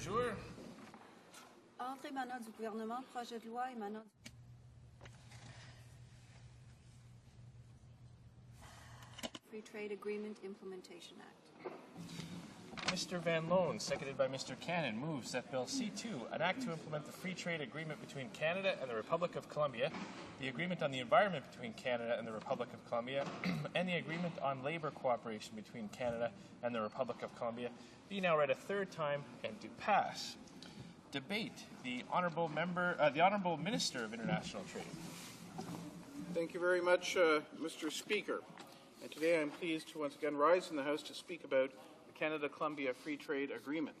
jour. Ordre émanant du gouvernement, projet de loi émanant du Free Trade Agreement Implementation Act. Mr. Van Loan, seconded by Mr. Cannon, moves that Bill C-2, an act to implement the free trade agreement between Canada and the Republic of Colombia, the agreement on the environment between Canada and the Republic of Colombia, and the agreement on labor cooperation between Canada and the Republic of Colombia, be now read a third time and to pass. Debate. The Honourable Minister of International Trade. Thank you very much, Mr. Speaker. And today I'm pleased to once again rise in the House to speak about the Canada-Colombia Free Trade Agreement.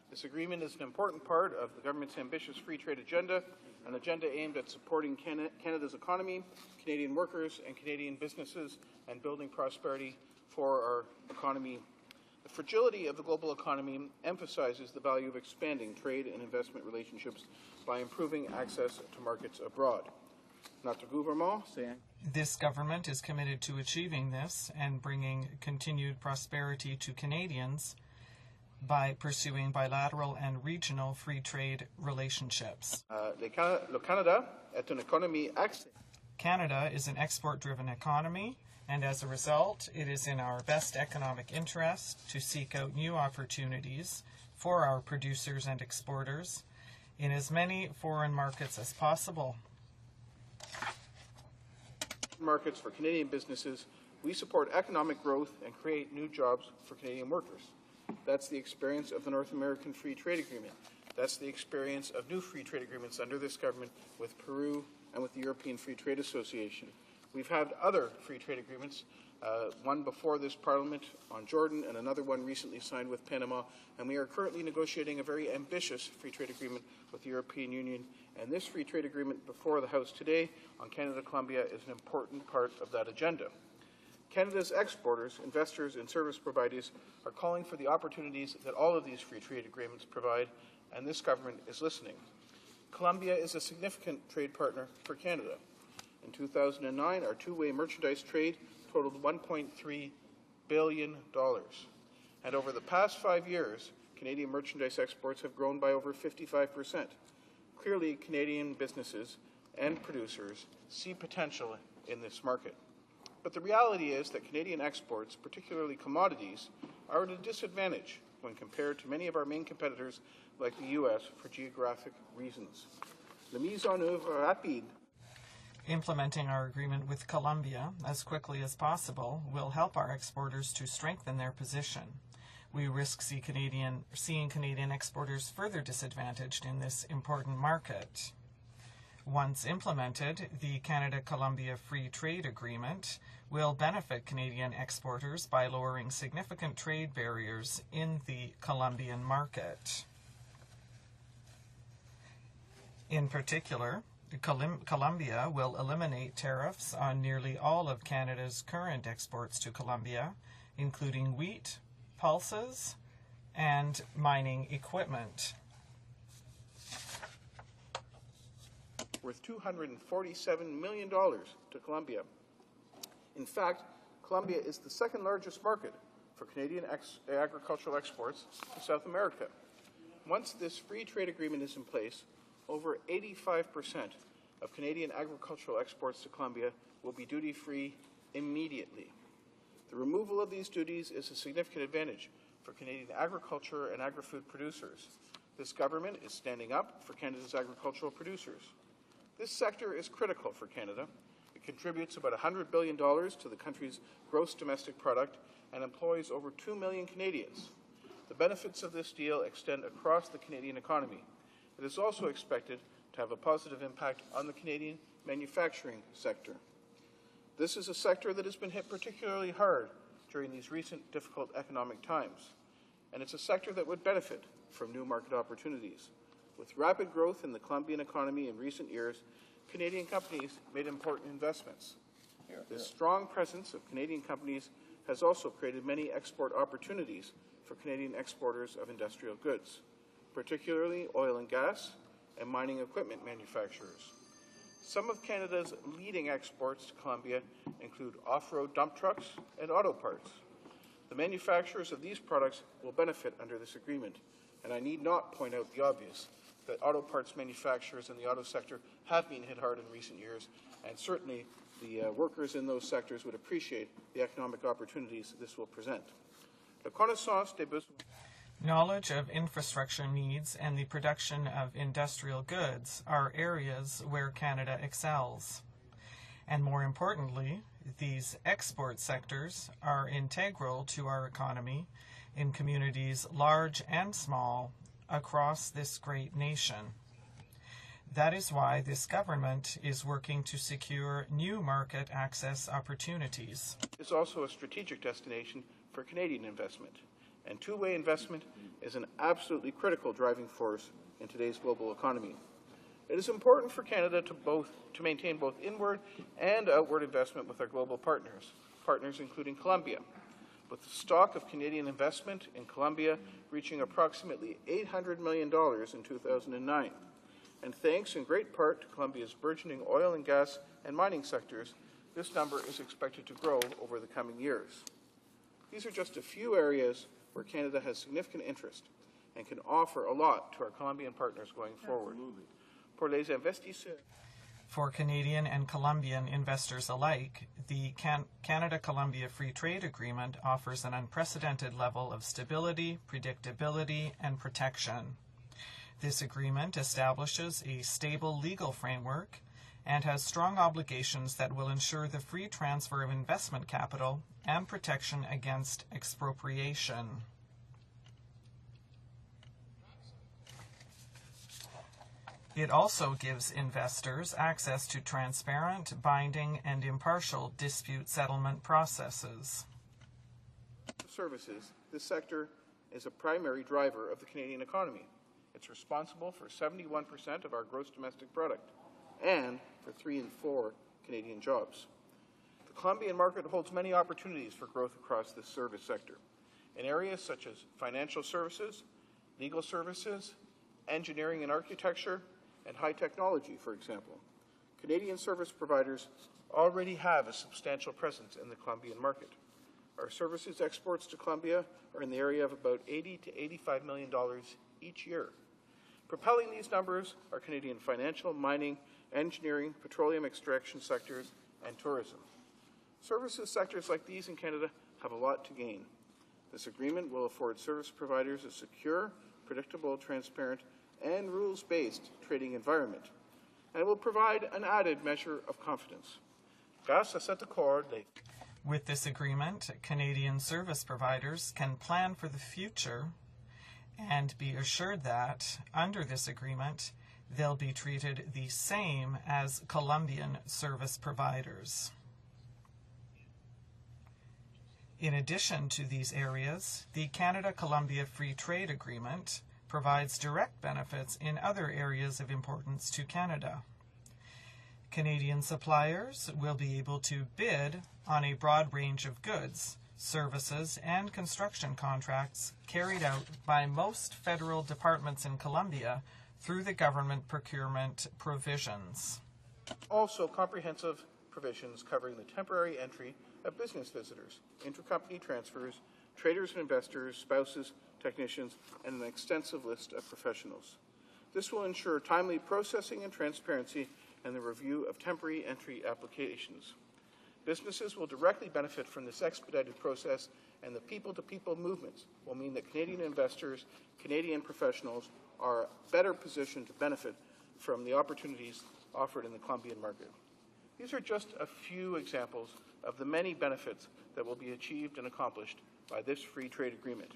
This agreement is an important part of the government's ambitious free trade agenda, an agenda aimed at supporting Canada's economy, Canadian workers and Canadian businesses, and building prosperity for our economy. The fragility of the global economy emphasizes the value of expanding trade and investment relationships by improving access to markets abroad. Notre gouvernement, This government is committed to achieving this and bringing continued prosperity to Canadians by pursuing bilateral and regional free trade relationships. Canada is an export-driven economy, and as a result, it is in our best economic interest to seek out new opportunities for our producers and exporters in as many foreign markets as possible. Markets for Canadian businesses, we support economic growth and create new jobs for Canadian workers. That's the experience of the North American Free Trade Agreement. That's the experience of new free trade agreements under this government with Peru and with the European Free Trade Association. We've had other free trade agreements, one before this Parliament on Jordan and another one recently signed with Panama, and we are currently negotiating a very ambitious free trade agreement with the European Union. And this free trade agreement before the House today on Canada-Colombia is an important part of that agenda. Canada's exporters, investors, and service providers are calling for the opportunities that all of these free trade agreements provide, and this government is listening. Colombia is a significant trade partner for Canada. In 2009, our two-way merchandise trade totaled $1.3 billion. And over the past 5 years, Canadian merchandise exports have grown by over 55%. Clearly, Canadian businesses and producers see potential in this market. But the reality is that Canadian exports, particularly commodities, are at a disadvantage when compared to many of our main competitors like the U.S. for geographic reasons. La mise en œuvre rapide Implementing our agreement with Colombia as quickly as possible will help our exporters to strengthen their position. We risk seeing Canadian exporters further disadvantaged in this important market. Once implemented, the Canada-Colombia Free Trade Agreement will benefit Canadian exporters by lowering significant trade barriers in the Colombian market. In particular, Colombia will eliminate tariffs on nearly all of Canada's current exports to Colombia, including wheat, pulses, and mining equipment. Worth $247 million to Colombia. In fact, Colombia is the second largest market for Canadian agricultural exports to South America. Once this free trade agreement is in place, over 85% of Canadian agricultural exports to Colombia will be duty-free immediately. The removal of these duties is a significant advantage for Canadian agriculture and agri-food producers. This government is standing up for Canada's agricultural producers. This sector is critical for Canada. It contributes about $100 billion to the country's gross domestic product and employs over 2 million Canadians. The benefits of this deal extend across the Canadian economy. It is also expected to have a positive impact on the Canadian manufacturing sector. This is a sector that has been hit particularly hard during these recent difficult economic times, and it's a sector that would benefit from new market opportunities. With rapid growth in the Colombian economy in recent years, Canadian companies made important investments. This strong presence of Canadian companies has also created many export opportunities for Canadian exporters of industrial goods, particularly oil and gas and mining equipment manufacturers. Some of Canada's leading exports to Colombia include off-road dump trucks and auto parts. The manufacturers of these products will benefit under this agreement, And I need not point out the obvious, that auto parts manufacturers in the auto sector have been hit hard in recent years, and certainly the workers in those sectors would appreciate the economic opportunities this will present. La connaissance des besoins. Knowledge of infrastructure needs and the production of industrial goods are areas where Canada excels. And more importantly, these export sectors are integral to our economy in communities large and small across this great nation. That is why this government is working to secure new market access opportunities. It's also a strategic destination for Canadian investment, and two-way investment is an absolutely critical driving force in today's global economy. It is important for Canada to maintain both inward and outward investment with our global partners including Colombia, with the stock of Canadian investment in Colombia reaching approximately $800 million in 2009. And thanks in great part to Colombia's burgeoning oil and gas and mining sectors, this number is expected to grow over the coming years. These are just a few areas where Canada has significant interest and can offer a lot to our Colombian partners going forward. Pour les investisseurs. For Canadian and Colombian investors alike, the Canada-Colombia Free Trade Agreement offers an unprecedented level of stability, predictability, and protection. This agreement establishes a stable legal framework and has strong obligations that will ensure the free transfer of investment capital and protection against expropriation. It also gives investors access to transparent, binding, and impartial dispute settlement processes. Services, this sector is a primary driver of the Canadian economy. It's responsible for 71% of our gross domestic product and for 3 in 4 Canadian jobs. The Colombian market holds many opportunities for growth across this service sector in areas such as financial services, legal services, engineering and architecture, and high technology, for example. Canadian service providers already have a substantial presence in the Colombian market. Our services exports to Colombia are in the area of about $80 to $85 million each year. Propelling these numbers are Canadian financial, mining, engineering, petroleum extraction sectors, and tourism. Services sectors like these in Canada have a lot to gain. This agreement will afford service providers a secure, predictable, transparent, and rules-based trading environment, and it will provide an added measure of confidence. Grâce à cet accord, With this agreement, Canadian service providers can plan for the future and be assured that, under this agreement, they'll be treated the same as Colombian service providers. In addition to these areas, the Canada-Colombia Free Trade Agreement provides direct benefits in other areas of importance to Canada. Canadian suppliers will be able to bid on a broad range of goods, services, and construction contracts carried out by most federal departments in Colombia through the government procurement provisions. Also, comprehensive provisions covering the temporary entry of business visitors, intercompany transfers, traders and investors, spouses, technicians, and an extensive list of professionals. This will ensure timely processing and transparency and the review of temporary entry applications. Businesses will directly benefit from this expedited process, and the people-to-people movements will mean that Canadian investors, Canadian professionals are better positioned to benefit from the opportunities offered in the Colombian market. These are just a few examples of the many benefits that will be achieved and accomplished by this free trade agreement.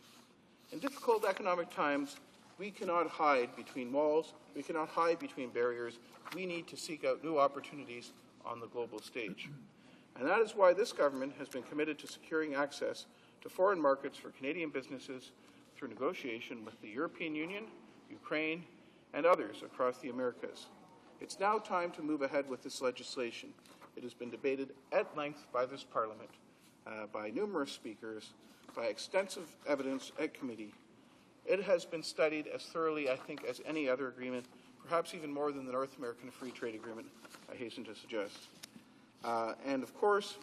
In difficult economic times, we cannot hide between walls, we cannot hide between barriers. We need to seek out new opportunities on the global stage. And that is why this government has been committed to securing access to foreign markets for Canadian businesses through negotiation with the European Union, Ukraine, and others across the Americas. It's now time to move ahead with this legislation. It has been debated at length by this Parliament, by numerous speakers, by extensive evidence at committee. It has been studied as thoroughly, I think, as any other agreement, perhaps even more than the North American Free Trade Agreement, I hasten to suggest. And of course,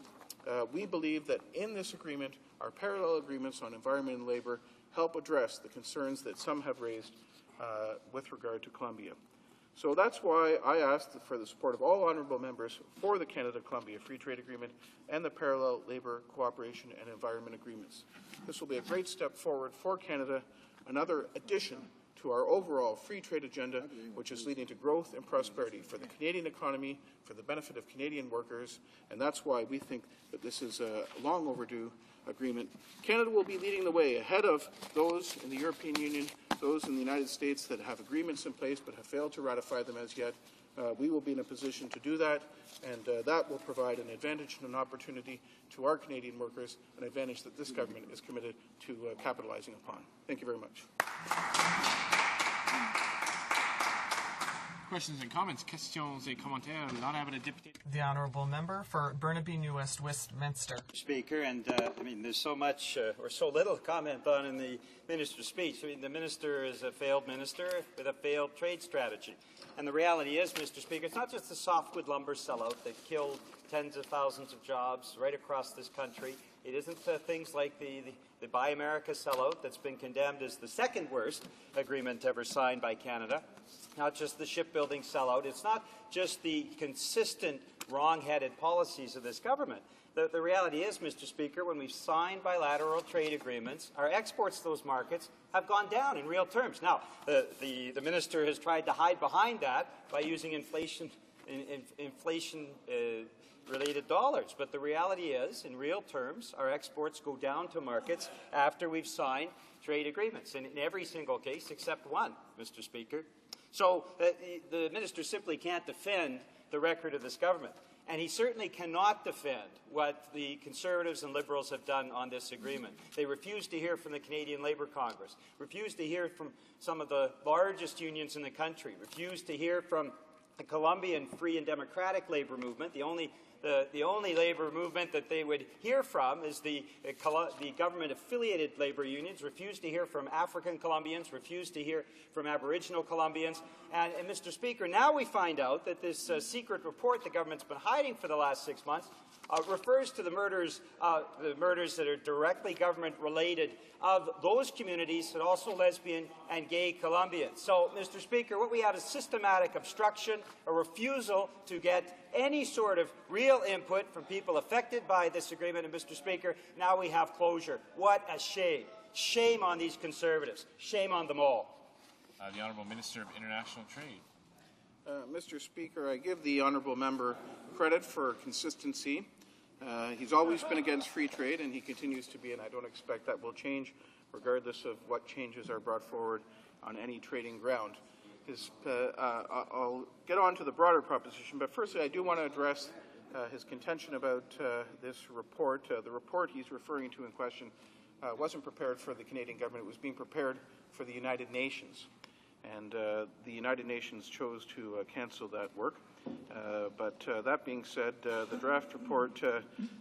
We believe that in this agreement, our parallel agreements on environment and labor help address the concerns that some have raised with regard to Colombia. So that's why I asked for the support of all honourable members for the Canada-Colombia Free Trade Agreement and the parallel labour, cooperation and environment agreements. This will be a great step forward for Canada, another addition to our overall free trade agenda, which is leading to growth and prosperity for the Canadian economy, for the benefit of Canadian workers, and that's why we think that this is a long overdue agreement. Canada will be leading the way ahead of those in the European Union, those in the United States that have agreements in place but have failed to ratify them as yet. We will be in a position to do that, and that will provide an advantage and an opportunity to our Canadian workers, an advantage that this government is committed to capitalizing upon. Thank you very much. Questions and comments? Questions et commentaires. L'honorable député. The honourable member for Burnaby New Westminster. Speaker, and I mean, there's so much or so little to comment on in the minister's speech. I mean, the minister is a failed minister with a failed trade strategy. And the reality is, Mr. Speaker, it's not just the softwood lumber sellout that killed tens of thousands of jobs right across this country. It isn't things like the Buy America sellout that's been condemned as the second worst agreement ever signed by Canada. Not just the shipbuilding sellout. It's not just the consistent wrong-headed policies of this government. The reality is, Mr. Speaker, when we've signed bilateral trade agreements, our exports to those markets have gone down in real terms. Now, the minister has tried to hide behind that by using inflation related dollars. But the reality is, in real terms, our exports go down to markets after we've signed trade agreements, and in every single case except one, Mr. Speaker. So the minister simply can't defend the record of this government. And he certainly cannot defend what the Conservatives and Liberals have done on this agreement. They refuse to hear from the Canadian Labour Congress, refuse to hear from some of the largest unions in the country, refuse to hear from the Colombian Free and Democratic Labour Movement. The only labour movement that they would hear from is the government-affiliated labour unions, refuse to hear from African Colombians, refuse to hear from Aboriginal Colombians. And Mr. Speaker, now we find out that this secret report the government's been hiding for the last 6 months refers to the murders that are directly government-related of those communities, and also lesbian and gay Colombians. So, Mr. Speaker, what we have is systematic obstruction, a refusal to get any sort of real input from people affected by this agreement. And, Mr. Speaker, now we have closure. What a shame. Shame on these Conservatives. Shame on them all. The Honourable Minister of International Trade. Mr. Speaker, I give the honourable member credit for consistency. He's always been against free trade, and he continues to be, and I don't expect that will change, regardless of what changes are brought forward on any trading ground. I'll get on to the broader proposition, but firstly, I do want to address his contention about this report. The report he's referring to in question wasn't prepared for the Canadian government. It was being prepared for the United Nations. And the United Nations chose to cancel that work. But that being said, the draft report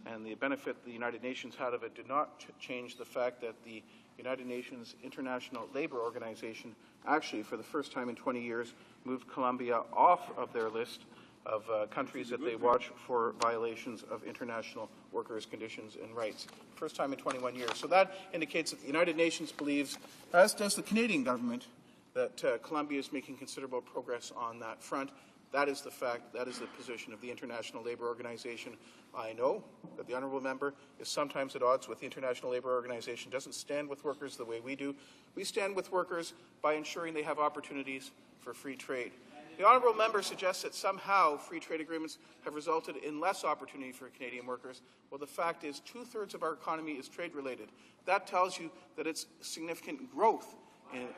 and the benefit the United Nations had of it did not change the fact that the United Nations International Labour Organization actually, for the first time in 20 years, moved Colombia off of their list of countries that they watch for violations of international workers' conditions and rights. First time in 21 years. So that indicates that the United Nations believes, as does the Canadian government, that Colombia is making considerable progress on that front. That is the fact, that is the position of the International Labour Organization. I know that the honourable member is sometimes at odds with the International Labour Organization, doesn't stand with workers the way we do. We stand with workers by ensuring they have opportunities for free trade. The honourable member suggests that somehow free trade agreements have resulted in less opportunity for Canadian workers. Well, the fact is 2/3 of our economy is trade-related. That tells you that it's significant growth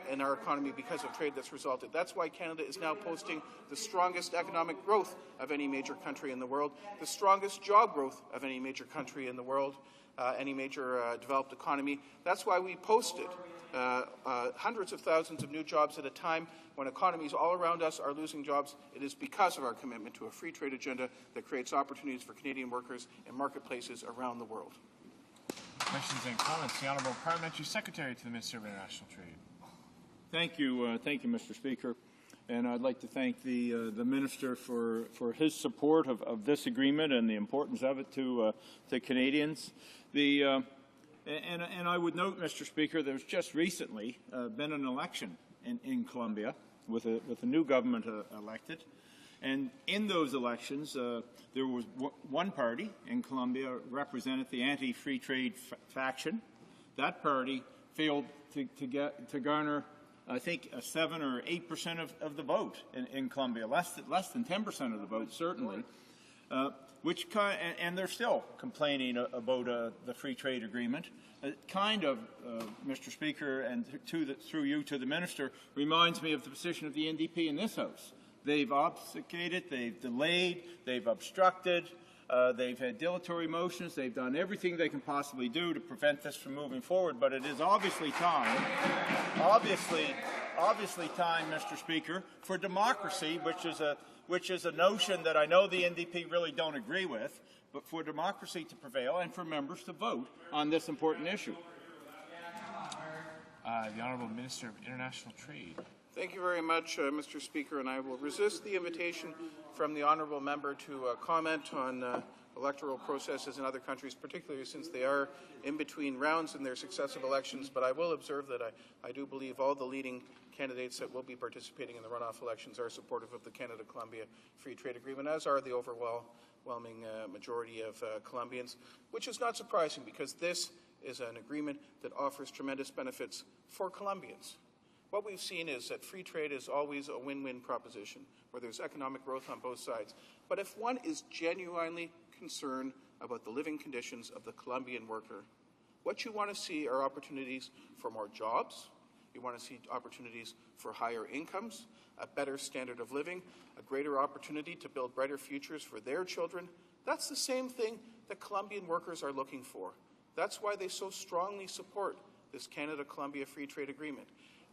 in our economy because of trade that's resulted. That's why Canada is now posting the strongest economic growth of any major country in the world, the strongest job growth of any major country in the world, any major developed economy. That's why we posted hundreds of thousands of new jobs at a time when economies all around us are losing jobs. It is because of our commitment to a free trade agenda that creates opportunities for Canadian workers in marketplaces around the world. Questions and comments. The Honourable Parliamentary Secretary to the Minister of International Trade. Thank you, Mr. Speaker. and I'd like to thank the minister for his support of this agreement and the importance of it to Canadians. And I would note, Mr. Speaker, there's just recently been an election in Colombia with a new government elected. And in those elections, there was one party in Colombia represented the anti-free trade faction. That party failed to garner, I think, 7 or 8% of the vote in Colombia, less than 10% of the vote, certainly. And they're still complaining about the free trade agreement. Mr. Speaker, and through you to the minister, reminds me of the position of the NDP in this House. They've obfuscated, they've delayed, they've obstructed, they've had dilatory motions, they've done everything they can possibly do to prevent this from moving forward, but it is obviously time, Mr. Speaker, for democracy, which is a notion that I know the NDP really don't agree with, but for democracy to prevail and for members to vote on this important issue. The Honourable Minister of International Trade. Thank you very much, Mr. Speaker, and I will resist the invitation from the honourable member to comment on electoral processes in other countries, particularly since they are in between rounds in their successive elections. But I will observe that I do believe all the leading candidates that will be participating in the runoff elections are supportive of the Canada-Colombia Free Trade Agreement, as are the overwhelming majority of Colombians, which is not surprising because this is an agreement that offers tremendous benefits for Colombians. What we've seen is that free trade is always a win-win proposition, where there's economic growth on both sides. But if one is genuinely concerned about the living conditions of the Colombian worker, what you want to see are opportunities for more jobs, you want to see opportunities for higher incomes, a better standard of living, a greater opportunity to build brighter futures for their children. That's the same thing that Colombian workers are looking for. That's why they so strongly support this Canada-Colombia Free Trade Agreement.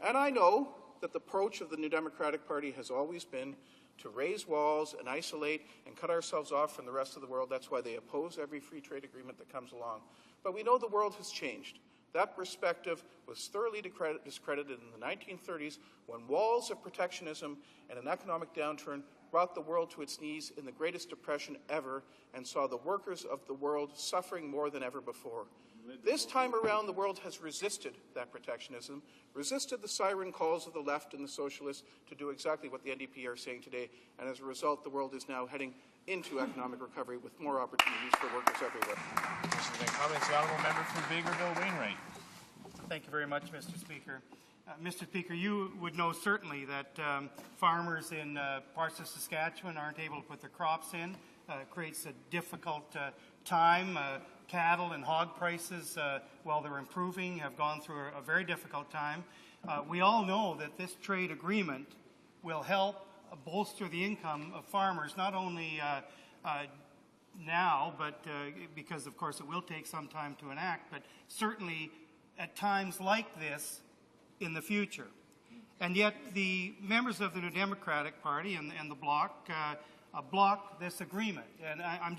And I know that the approach of the New Democratic Party has always been to raise walls and isolate and cut ourselves off from the rest of the world. That's why they oppose every free trade agreement that comes along. But we know the world has changed. That perspective was thoroughly discredited in the 1930s when walls of protectionism and an economic downturn brought the world to its knees in the greatest depression ever and saw the workers of the world suffering more than ever before. This time around, the world has resisted that protectionism, resisted the siren calls of the left and the socialists to do exactly what the NDP are saying today, and as a result, the world is now heading into economic recovery with more opportunities for workers everywhere. Comments, the Honourable Member for Bakerville Wainwright. Thank you very much, Mr. Speaker. Mr. Speaker, you would know certainly that farmers in parts of Saskatchewan aren't able to put their crops in. Creates a difficult time. Cattle and hog prices, while they're improving, have gone through a very difficult time. We all know that this trade agreement will help bolster the income of farmers, not only now, but because, of course, it will take some time to enact, but certainly at times like this in the future. And yet the members of the New Democratic Party and the Bloc block this agreement. And I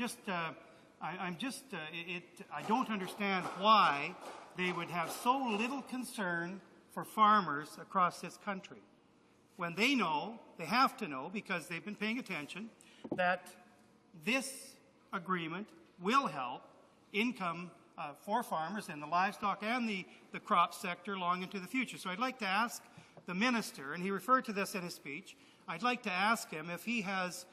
don't understand why they would have so little concern for farmers across this country when they know, they have to know because they've been paying attention, that this agreement will help income for farmers in the livestock and the crop sector long into the future. So I'd like to ask the minister, and he referred to this in his speech, I'd like to ask him if he has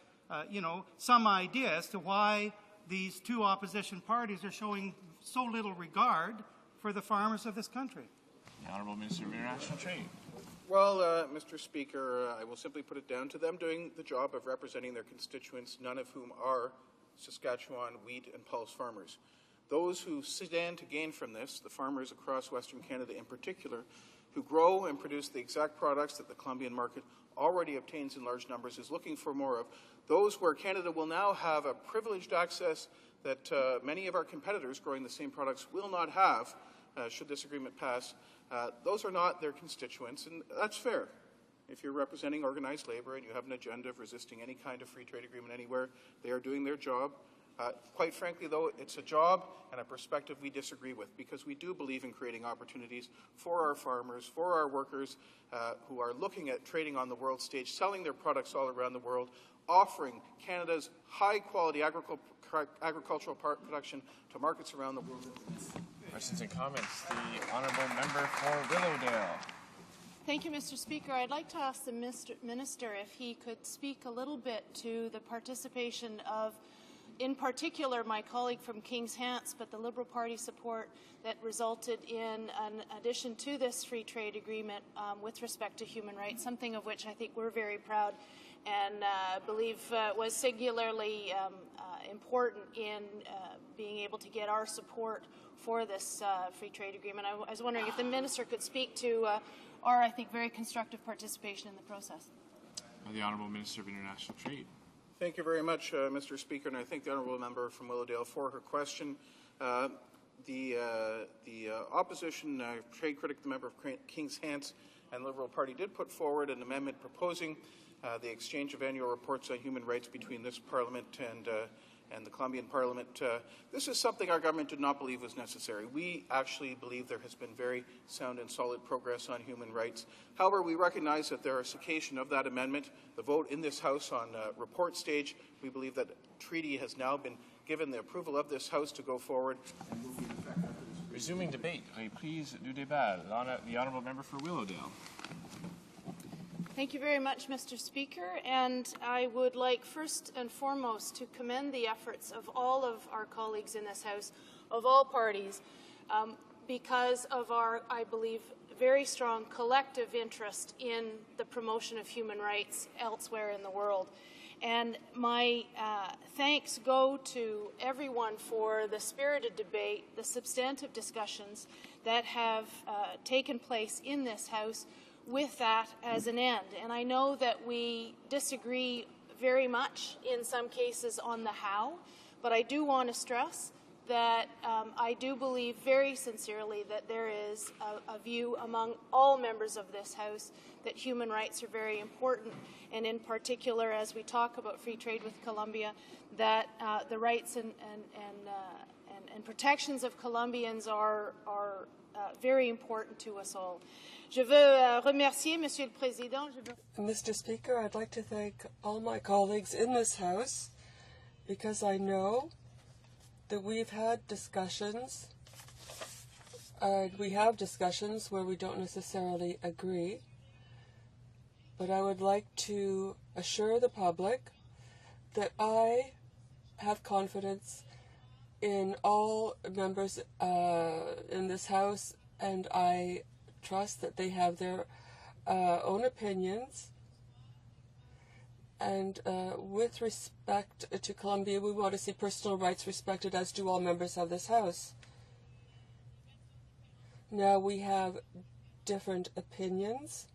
some idea as to why these two opposition parties are showing so little regard for the farmers of this country. The Honourable Minister of International Trade. Well, Mr. Speaker, I will simply put it down to them doing the job of representing their constituents, none of whom are Saskatchewan wheat and pulse farmers. Those who stand to gain from this, the farmers across Western Canada in particular, who grow and produce the exact products that the Colombian market already obtains in large numbers, is looking for more of. Those where Canada will now have a privileged access that many of our competitors growing the same products will not have should this agreement pass. Those are not their constituents, and that's fair. If you're representing organized labor and you have an agenda of resisting any kind of free trade agreement anywhere, they are doing their job. Quite frankly, though, it's a job and a perspective we disagree with, because we do believe in creating opportunities for our farmers, for our workers who are looking at trading on the world stage, selling their products all around the world, offering Canada's high-quality agricultural production to markets around the world. Questions and comments? The honourable member for Willowdale. Thank you, Mr. Speaker. I'd like to ask the Minister if he could speak a little bit to the participation of, in particular, my colleague from King's Hants, but the Liberal Party support that resulted in an addition to this free trade agreement with respect to human rights, something of which I think we're very proud and believe was singularly important in being able to get our support for this free trade agreement. I was wondering if the Minister could speak to our, I think, very constructive participation in the process. The Honourable Minister of International Trade. Thank you very much, Mr. Speaker, and I thank the honourable member from Willowdale for her question. The opposition trade critic, the member of King's Hants and Liberal Party, did put forward an amendment proposing the exchange of annual reports on human rights between this Parliament and the Colombian Parliament. This is something our government did not believe was necessary. We actually believe there has been very sound and solid progress on human rights. However, we recognize that there is occasion of that amendment. The vote in this House on report stage, we believe that treaty has now been given the approval of this House to go forward. Resuming debate. Reprise du débat. The honourable member for Willowdale. Thank you very much, Mr. Speaker, and I would like first and foremost to commend the efforts of all of our colleagues in this House, of all parties, because of our, I believe, very strong collective interest in the promotion of human rights elsewhere in the world. And my thanks go to everyone for the spirited debate, the substantive discussions that have taken place in this House with that as an end. And I know that we disagree very much in some cases on the how, but I do want to stress that I do believe very sincerely that there is a view among all members of this House that human rights are very important, and in particular, as we talk about free trade with Colombia, that the rights and protections of Colombians are very important to us all. Je veux remercier, Monsieur le Président. Mr. Speaker, I'd like to thank all my colleagues in this House, because I know that we've had discussions, we have discussions where we don't necessarily agree, but I would like to assure the public that I have confidence in all members in this House, and I trust that they have their own opinions. And with respect to Colombia, we want to see personal rights respected, as do all members of this House. Now, we have different opinions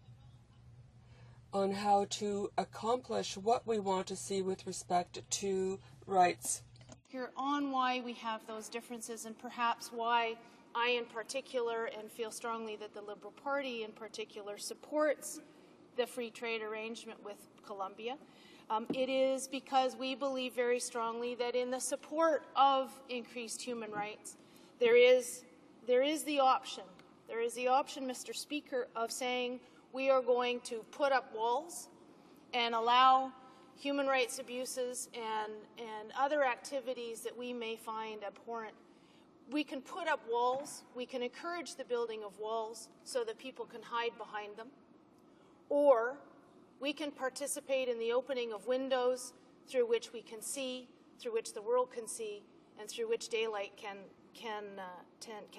on how to accomplish what we want to see with respect to rights. Here on why we have those differences, and perhaps why I in particular, and feel strongly that the Liberal Party in particular, supports the free trade arrangement with Colombia. It is because we believe very strongly that in the support of increased human rights, there is the option, Mr. Speaker, of saying we are going to put up walls and allow human rights abuses and other activities that we may find abhorrent. We can put up walls, we can encourage the building of walls so that people can hide behind them, or we can participate in the opening of windows through which we can see, through which the world can see, and through which daylight can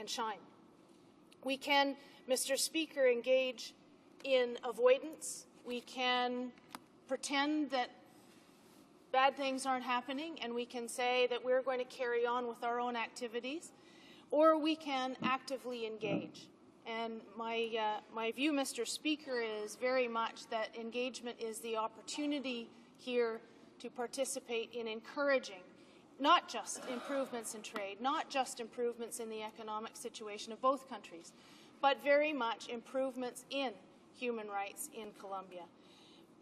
shine. We can, Mr. Speaker, engage in avoidance. We can pretend that bad things aren't happening, and we can say that we're going to carry on with our own activities, or we can actively engage. And my view, Mr. Speaker, is very much that engagement is the opportunity here to participate in encouraging not just improvements in trade, not just improvements in the economic situation of both countries, but very much improvements in human rights in Colombia.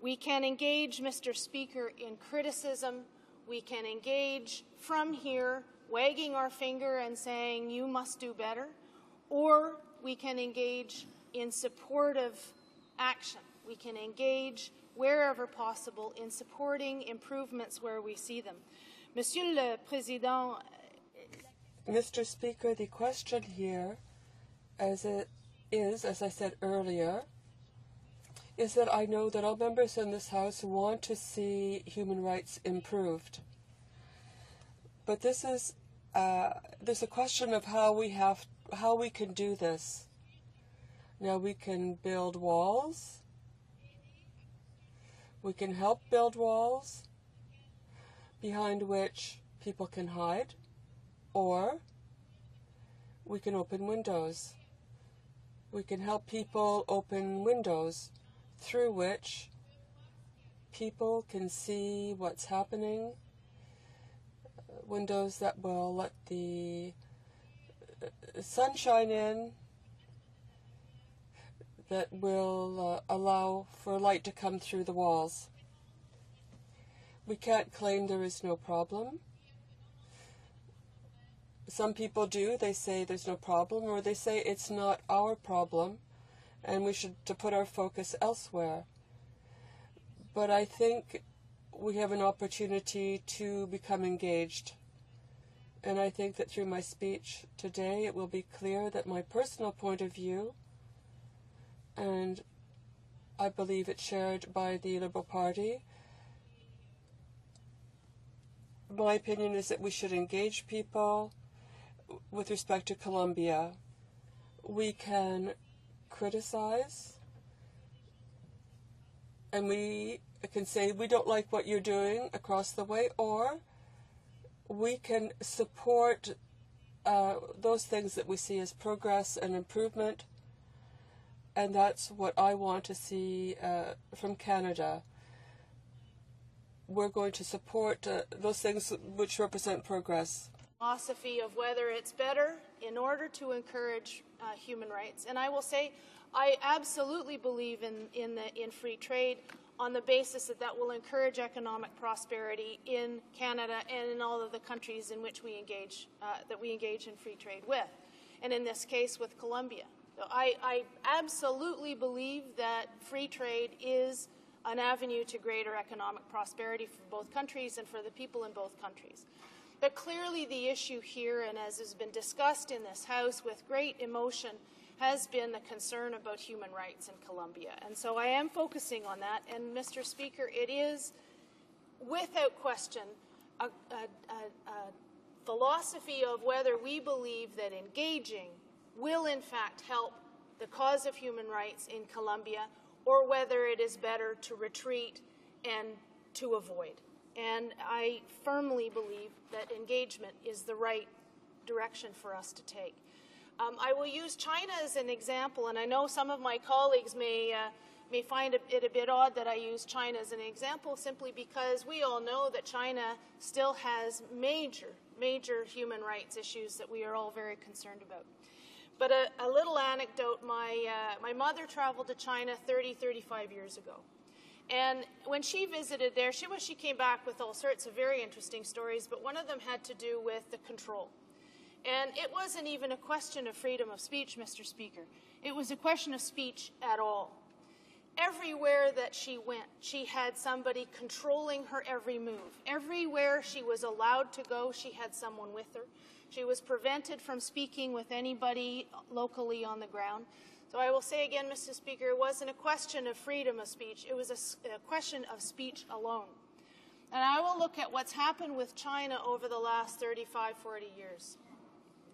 We can engage, Mr. Speaker, in criticism We can engage from here, wagging our finger and saying, you must do better, or we can engage in supportive action. We can engage wherever possible in supporting improvements where we see them. Monsieur le Président, Mr. Speaker, the question here, as it is, as I said earlier, is that I know that all members in this House want to see human rights improved. But this is, there's a question of how we can do this. Now, we can build walls. We can help build walls behind which people can hide, or we can open windows. We can help people open windows through which people can see what's happening, windows that will let the sunshine in, that will allow for light to come through the walls. We can't claim there is no problem. Some people do. They say there's no problem, or they say it's not our problem and we should to put our focus elsewhere. But I think we have an opportunity to become engaged. And I think that through my speech today, it will be clear that my personal point of view, and I believe it's shared by the Liberal Party, my opinion is that we should engage people with respect to Colombia. We can criticize, and we can say we don't like what you're doing across the way, or we can support those things that we see as progress and improvement, and that's what I want to see from Canada. We're going to support those things which represent progress. Philosophy of whether it's better in order to encourage human rights. And I will say I absolutely believe in free trade on the basis that that will encourage economic prosperity in Canada and in all of the countries in which we engage in free trade with, and in this case with Colombia. So I absolutely believe that free trade is an avenue to greater economic prosperity for both countries and for the people in both countries. But clearly the issue here, and as has been discussed in this House with great emotion, has been the concern about human rights in Colombia. And so I am focusing on that. And, Mr. Speaker, it is, without question, a philosophy of whether we believe that engaging will in fact help the cause of human rights in Colombia, or whether it is better to retreat and to avoid. And I firmly believe that engagement is the right direction for us to take. I will use China as an example, and I know some of my colleagues may find it a bit odd that I use China as an example, simply because we all know that China still has major human rights issues that we are all very concerned about. But a little anecdote, my mother traveled to China 35 years ago. And when she visited there, she came back with all sorts of very interesting stories, but one of them had to do with the control. And it wasn't even a question of freedom of speech, Mr. Speaker. It was a question of speech at all. Everywhere that she went, she had somebody controlling her every move. Everywhere she was allowed to go, she had someone with her. She was prevented from speaking with anybody locally on the ground. So I will say again, Mr. Speaker, it wasn't a question of freedom of speech. It was a question of speech alone. And I will look at what's happened with China over the last 35, 40 years.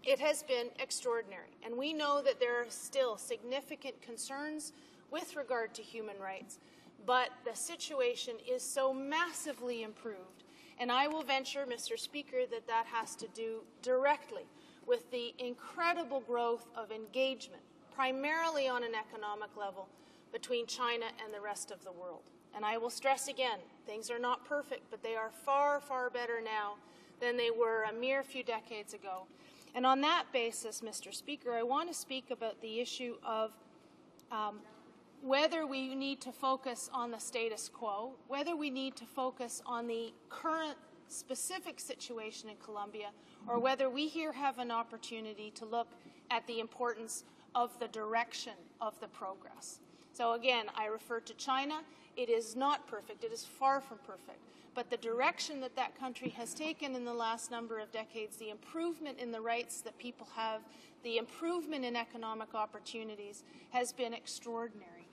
It has been extraordinary. And we know that there are still significant concerns with regard to human rights. But the situation is so massively improved. And I will venture, Mr. Speaker, that that has to do directly with the incredible growth of engagement, primarily on an economic level, between China and the rest of the world. And I will stress again, things are not perfect, but they are far, far better now than they were a mere few decades ago. And on that basis, Mr. Speaker, I want to speak about the issue of whether we need to focus on the status quo, whether we need to focus on the current specific situation in Colombia, or whether we here have an opportunity to look at the importance of the direction of the progress. So again, I refer to China. It is not perfect. It is far from perfect. But the direction that that country has taken in the last number of decades, the improvement in the rights that people have, the improvement in economic opportunities has been extraordinary.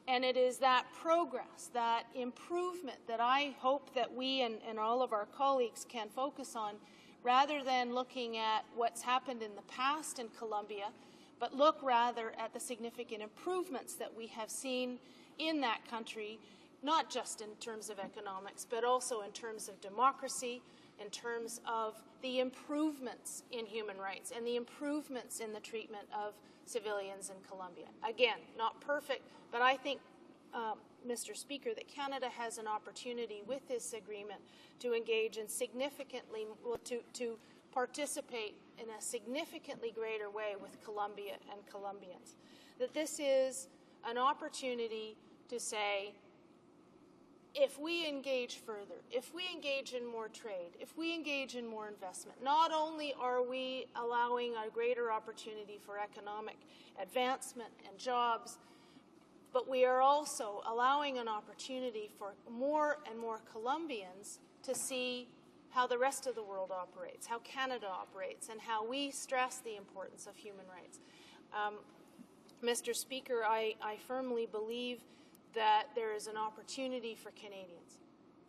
And it is that progress, that improvement that I hope that we and all of our colleagues can focus on, rather than looking at what's happened in the past in Colombia, but look rather at the significant improvements that we have seen in that country, not just in terms of economics, but also in terms of democracy, in terms of the improvements in human rights and the improvements in the treatment of civilians in Colombia. Again, not perfect, but I think, Mr. Speaker, that Canada has an opportunity with this agreement to engage in significantly, to participate in a significantly greater way with Colombia and Colombians. That this is an opportunity to say, if we engage further, if we engage in more trade, if we engage in more investment, not only are we allowing a greater opportunity for economic advancement and jobs, but we are also allowing an opportunity for more and more Colombians to see how the rest of the world operates, how Canada operates, and how we stress the importance of human rights. Mr. Speaker, I firmly believe that there is an opportunity for Canadians.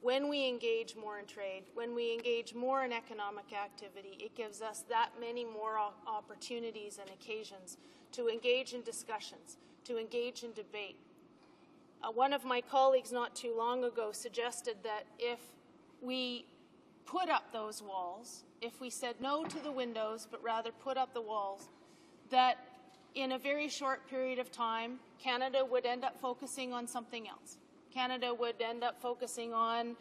When we engage more in trade, when we engage more in economic activity, it gives us that many more opportunities and occasions to engage in discussions, to engage in debate. One of my colleagues not too long ago suggested that if we put up those walls, if we said no to the windows but rather put up the walls, that in a very short period of time, Canada would end up focusing on something else. Canada would end up focusing on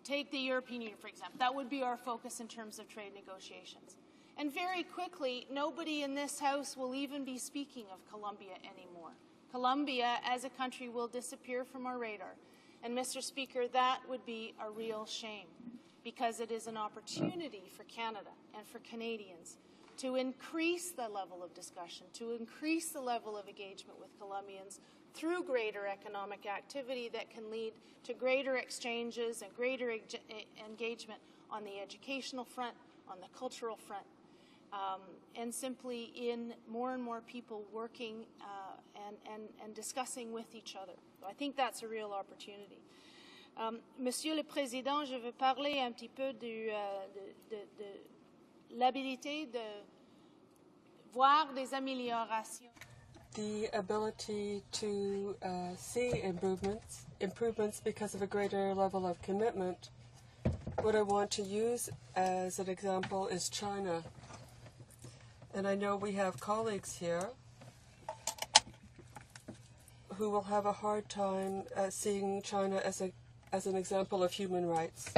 take the European Union, for example. That would be our focus in terms of trade negotiations. And very quickly, nobody in this House will even be speaking of Colombia anymore. Colombia, as a country, will disappear from our radar. And, Mr. Speaker, that would be a real shame, because it is an opportunity for Canada and for Canadians to increase the level of discussion, to increase the level of engagement with Colombians through greater economic activity that can lead to greater exchanges and greater engagement on the educational front, on the cultural front, and simply in more and more people working and discussing with each other. I think that's a real opportunity. Monsieur le Président, je veux parler un petit peu de l'habilité de voir des améliorations. The ability to see improvements because of a greater level of commitment. What I want to use as an example is China. And I know we have colleagues here who will have a hard time seeing China as an example of human rights.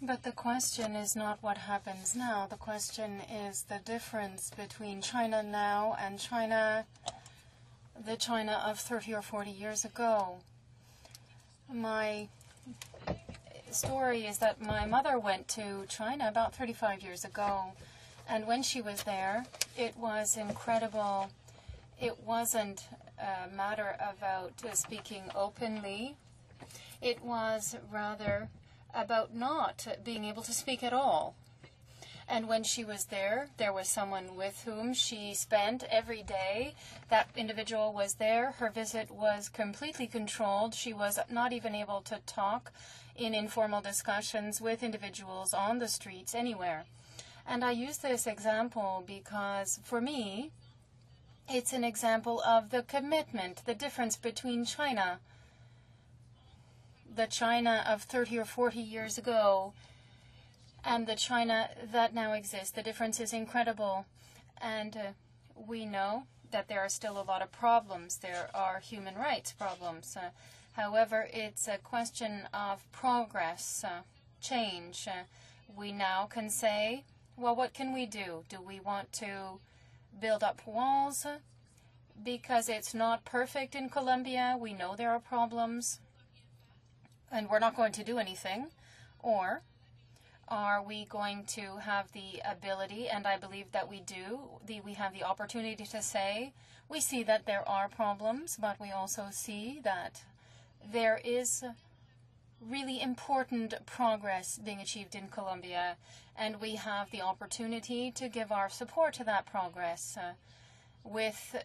But the question is not what happens now. The question is the difference between China now and the China of 30 or 40 years ago. My story is that my mother went to China about 35 years ago. And when she was there, it was incredible. It wasn't a matter about speaking openly. It was rather about not being able to speak at all. And when she was there, there was someone with whom she spent every day. That individual was there. Her visit was completely controlled. She was not even able to talk in informal discussions with individuals on the streets anywhere. And I use this example because, for me, it's an example of the commitment, the difference between China, the China of 30 or 40 years ago, and the China that now exists. The difference is incredible. And we know that there are still a lot of problems. There are human rights problems. However, it's a question of progress, change. We now can say, well, what can we do? Do we want to build up walls? because it's not perfect in Colombia, we know there are problems, and we're not going to do anything? Or are we going to have the ability, and I believe that we do, we have the opportunity to say, we see that there are problems, but we also see that there is really important progress being achieved in Colombia, and we have the opportunity to give our support to that progress with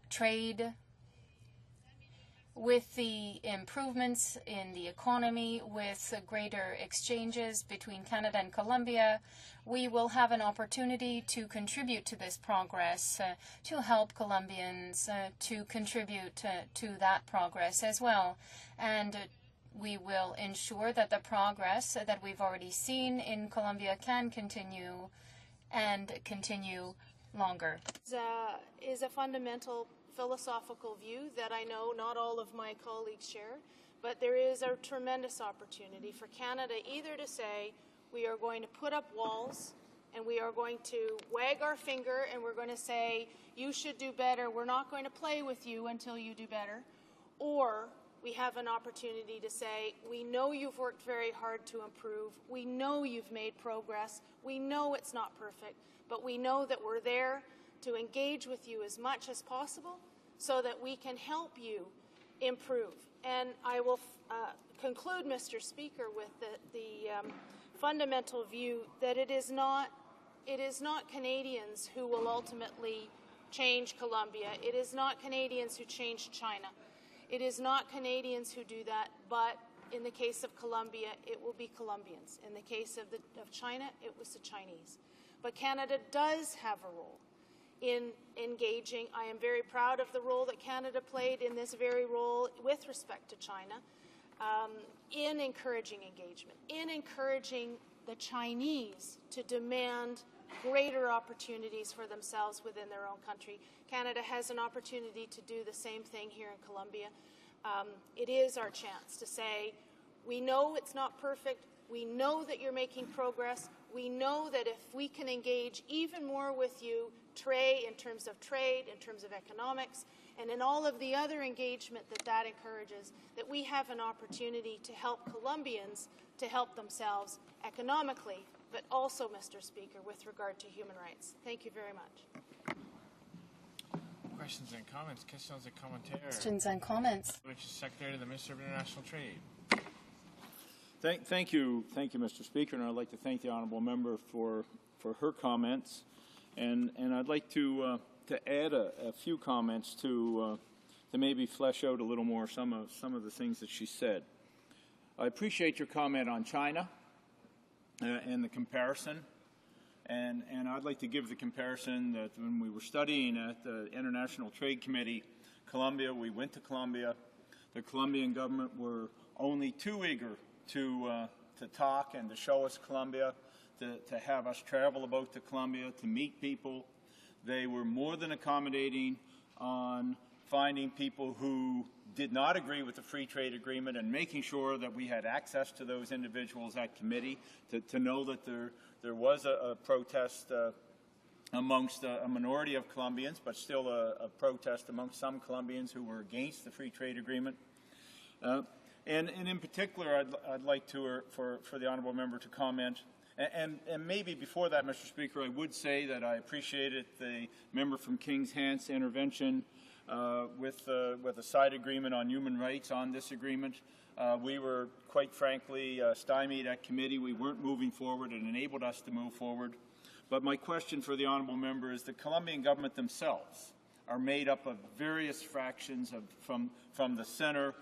trade, with the improvements in the economy, with greater exchanges between Canada and Colombia. We will have an opportunity to contribute to this progress, to help Colombians to contribute to that progress as well. And we will ensure that the progress that we've already seen in Colombia can continue and continue longer. Is a fundamental philosophical view that I know not all of my colleagues share, but there is a tremendous opportunity for Canada either to say we are going to put up walls and we are going to wag our finger and we're going to say you should do better, we're not going to play with you until you do better, or we have an opportunity to say, we know you've worked very hard to improve, we know you've made progress, we know it's not perfect, but we know that we're there to engage with you as much as possible so that we can help you improve. And I will conclude, Mr. Speaker, with the fundamental view that it is not Canadians who will ultimately change Colombia. It is not Canadians who change China. It is not Canadians who do that, but in the case of Colombia, it will be Colombians. In the case of China, it was the Chinese. But Canada does have a role in engaging. I am very proud of the role that Canada played in this very role with respect to China, in encouraging engagement, in encouraging the Chinese to demand greater opportunities for themselves within their own country. Canada has an opportunity to do the same thing here in Colombia. It is our chance to say, we know it's not perfect, we know that you're making progress, we know that if we can engage even more with you, in terms of trade, in terms of economics, and in all of the other engagement that encourages, that we have an opportunity to help Colombians to help themselves economically, but also, Mr. Speaker, with regard to human rights. Thank you very much. Questions and comments? Questions et commentaires? Questions and comments. Which is Secretary to the Minister of International Trade. Thank you, Mr. Speaker, and I'd like to thank the honourable member for her comments, and I'd like to add a few comments to maybe flesh out a little more some of the things that she said. I appreciate your comment on China and the comparison, and I'd like to give the comparison that when we were studying at the International Trade Committee, Colombia, we went to Colombia. The Colombian government were only too eager to talk and to show us Colombia, to have us travel about to Colombia, to meet people. They were more than accommodating on finding people who did not agree with the free trade agreement and making sure that we had access to those individuals at committee to know that there was a protest amongst a minority of Colombians, but still a protest amongst some Colombians who were against the free trade agreement. And in particular, I'd like for the honourable member to comment, and maybe before that, Mr. Speaker, I would say that I appreciated the member from King's Hant's intervention with a side agreement on human rights on this agreement. We were, quite frankly, stymied at committee. We weren't moving forward. It enabled us to move forward. But my question for the honourable member is the Colombian government themselves are made up of various fractions from the center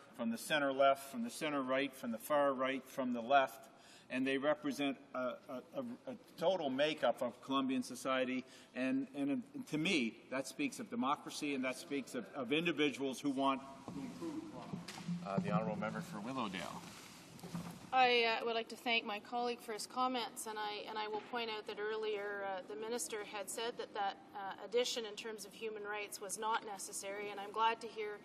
left, from the center right, from the far right, from the left, and they represent a total makeup of Colombian society. And to me, that speaks of democracy, and that speaks of individuals who want to improve Colombia. The honourable member for Willowdale. I would like to thank my colleague for his comments, and I will point out that earlier the minister had said that addition in terms of human rights was not necessary, and I'm glad to hear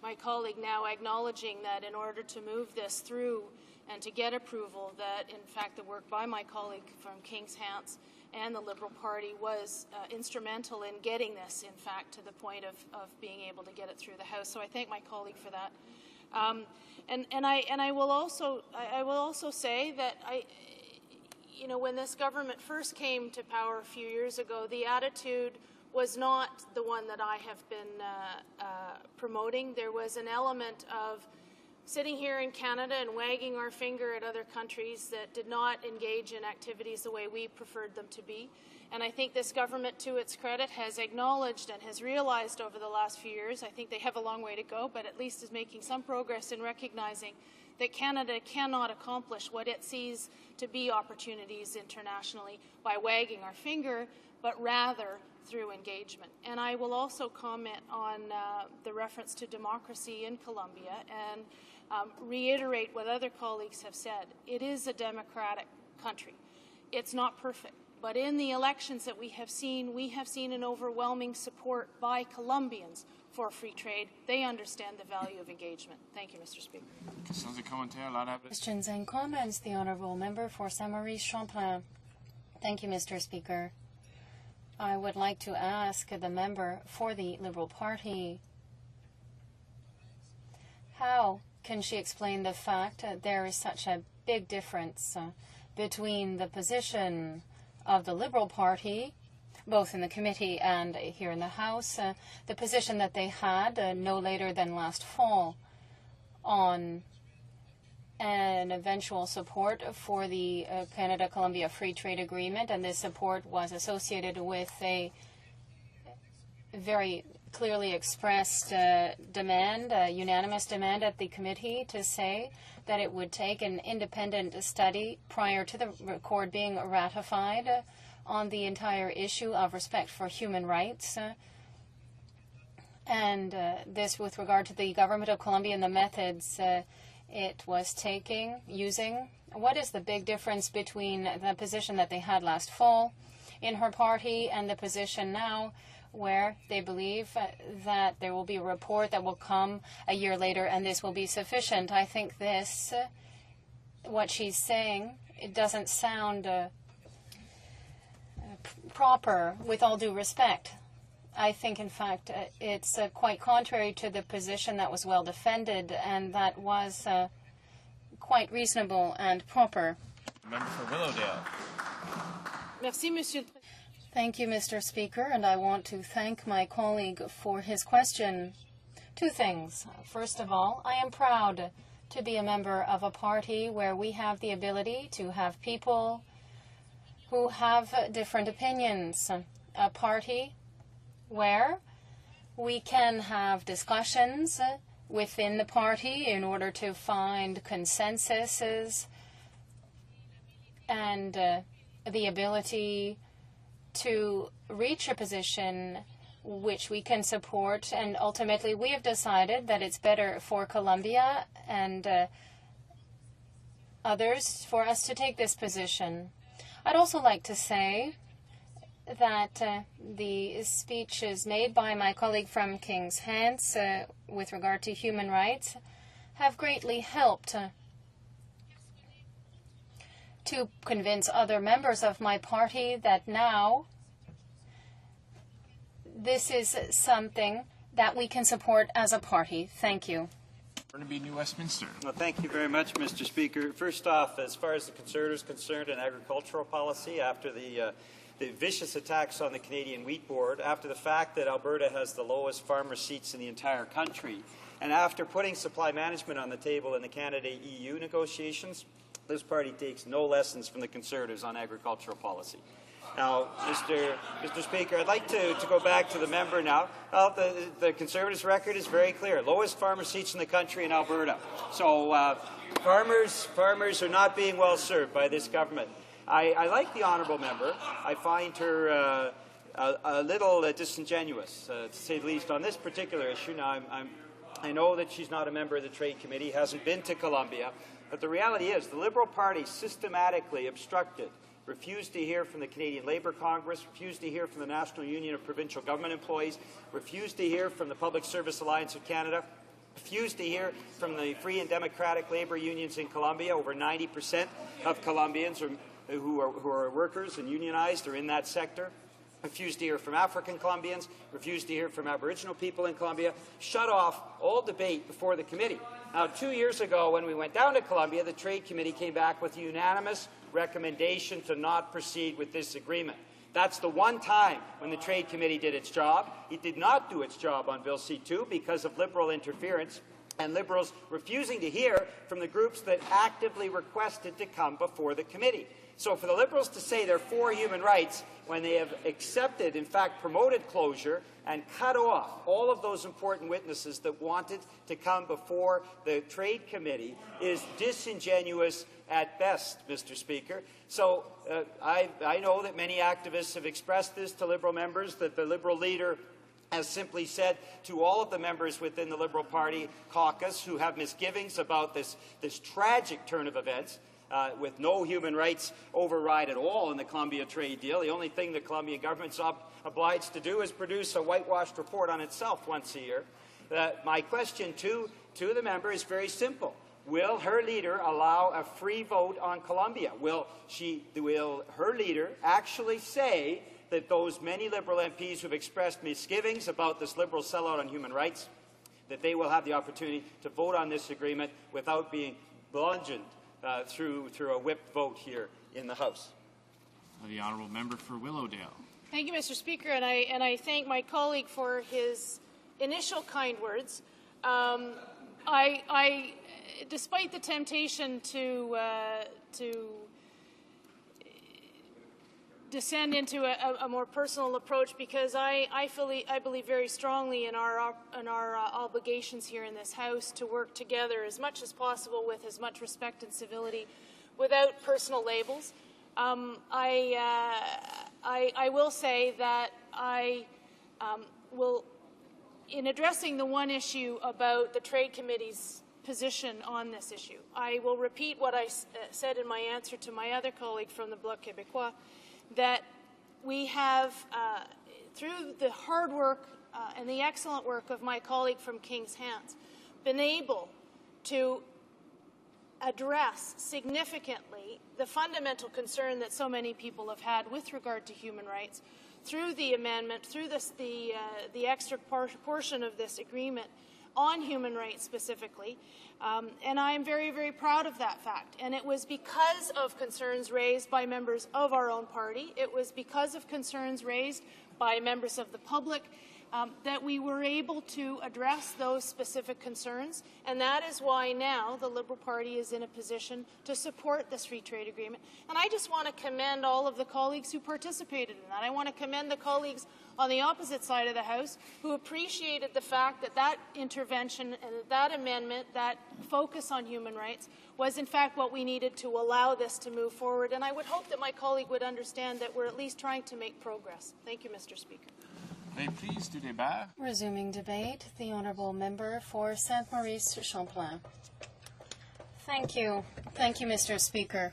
my colleague now acknowledging that in order to move this through and to get approval, that in fact the work by my colleague from King's Hants and the Liberal Party was instrumental in getting this, in fact, to the point of being able to get it through the House. So I thank my colleague for that. I will also say that when this government first came to power a few years ago, the attitude was not the one that I have been promoting. There was an element of sitting here in Canada and wagging our finger at other countries that did not engage in activities the way we preferred them to be. And I think this government, to its credit, has acknowledged and has realized over the last few years, I think they have a long way to go, but at least is making some progress in recognizing that Canada cannot accomplish what it sees to be opportunities internationally by wagging our finger, but rather through engagement. And I will also comment on the reference to democracy in Colombia and reiterate what other colleagues have said. It is a democratic country. It's not perfect. But in the elections that we have seen an overwhelming support by Colombians for free trade. They understand the value of engagement. Thank you, Mr. Speaker. Questions and comments. The Honourable Member for Saint-Maurice Champlain. Thank you, Mr. Speaker. I would like to ask the member for the Liberal Party, how can she explain the fact that there is such a big difference between the position of the Liberal Party, both in the committee and here in the House, the position that they had no later than last fall on an eventual support for the Canada-Colombia Free Trade Agreement, and this support was associated with a very clearly expressed demand, a unanimous demand at the committee to say that it would take an independent study prior to the accord being ratified on the entire issue of respect for human rights. And this with regard to the government of Colombia and the methods it was using. What is the big difference between the position that they had last fall in her party and the position now, where they believe that there will be a report that will come a year later and this will be sufficient? I think this, what she's saying, it doesn't sound proper, with all due respect. I think, in fact, it's quite contrary to the position that was well defended and that was quite reasonable and proper. Member for Willowdale. Merci, Monsieur. Thank you, Mr. Speaker, and I want to thank my colleague for his question. Two things. First of all, I am proud to be a member of a party where we have the ability to have people who have different opinions. A party where we can have discussions within the party in order to find consensuses and the ability to reach a position which we can support. And ultimately, we have decided that it's better for Colombia and others for us to take this position. I'd also like to say that the speeches made by my colleague from King's Hands with regard to human rights have greatly helped to convince other members of my party that now this is something that we can support as a party. Thank you. Burnaby, New Westminster. Well, thank you very much, Mr. Speaker. First off, as far as the Conservatives concerned in agricultural policy, after the vicious attacks on the Canadian Wheat Board, after the fact that Alberta has the lowest farmer seats in the entire country, and after putting supply management on the table in the Canada-EU negotiations, this party takes no lessons from the Conservatives on agricultural policy. Now, Mr. Speaker, I'd like to go back to the member now. Well, the Conservatives' record is very clear. Lowest farmer seats in the country in Alberta. So farmers are not being well served by this government. I like the honourable member. I find her a little disingenuous, to say the least, on this particular issue. Now, I know that she's not a member of the Trade Committee, hasn't been to Colombia, but the reality is the Liberal Party systematically obstructed, refused to hear from the Canadian Labour Congress, refused to hear from the National Union of Provincial Government Employees, refused to hear from the Public Service Alliance of Canada, refused to hear from the Free and Democratic Labour Unions in Colombia. Over 90% of Colombians who are workers and unionized or in that sector, refuse to hear from African Colombians, refuse to hear from Aboriginal people in Colombia, shut off all debate before the committee. Now, 2 years ago, when we went down to Colombia, the Trade Committee came back with a unanimous recommendation to not proceed with this agreement. That's the one time when the Trade Committee did its job. It did not do its job on Bill C-2 because of Liberal interference and Liberals refusing to hear from the groups that actively requested to come before the committee. So for the Liberals to say they're for human rights when they have accepted, in fact, promoted closure and cut off all of those important witnesses that wanted to come before the Trade Committee is disingenuous at best, Mr. Speaker. So I know that many activists have expressed this to Liberal members, that the Liberal leader has simply said to all of the members within the Liberal Party caucus who have misgivings about this tragic turn of events, with no human rights override at all in the Colombia trade deal. The only thing the Colombian government's obliged to do is produce a whitewashed report on itself once a year. My question to the member is very simple. Will her leader allow a free vote on Colombia? Will her leader actually say that those many Liberal MPs who have expressed misgivings about this Liberal sellout on human rights, that they will have the opportunity to vote on this agreement without being bludgeoned through a whipped vote here in the House? The honourable member for Willowdale. Thank you, Mr. Speaker, and I thank my colleague for his initial kind words. Despite the temptation to descend into a more personal approach, because I believe very strongly in our obligations here in this House to work together as much as possible with as much respect and civility, without personal labels. I will say that I will, in addressing the one issue about the Trade Committee's position on this issue, I will repeat what I said in my answer to my other colleague from the Bloc Québécois, that we have, through the hard work and the excellent work of my colleague from King's Hands, been able to address significantly the fundamental concern that so many people have had with regard to human rights through the amendment, through the extra portion of this agreement on human rights specifically. And I am very, very proud of that fact. And it was because of concerns raised by members of our own party, it was because of concerns raised by members of the public, that we were able to address those specific concerns, and that is why now the Liberal Party is in a position to support this free trade agreement. And I just want to commend all of the colleagues who participated in that. I want to commend the colleagues on the opposite side of the House who appreciated the fact that that intervention and that amendment, that focus on human rights, was in fact what we needed to allow this to move forward. And I would hope that my colleague would understand that we're at least trying to make progress. Thank you, Mr. Speaker. Please du débat. Resuming debate, the honourable member for Saint-Maurice-Champlain. Thank you. Thank you, Mr. Speaker.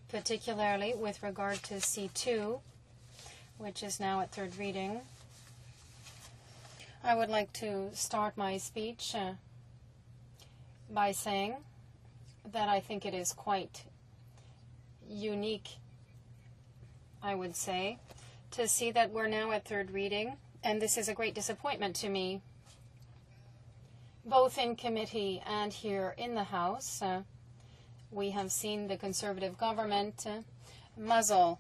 Particularly with regard to C2, which is now at third reading, I would like to start my speech by saying that I think it is quite unique, I would say, to see that we're now at third reading, and this is a great disappointment to me, both in committee and here in the House. We have seen the Conservative government muzzle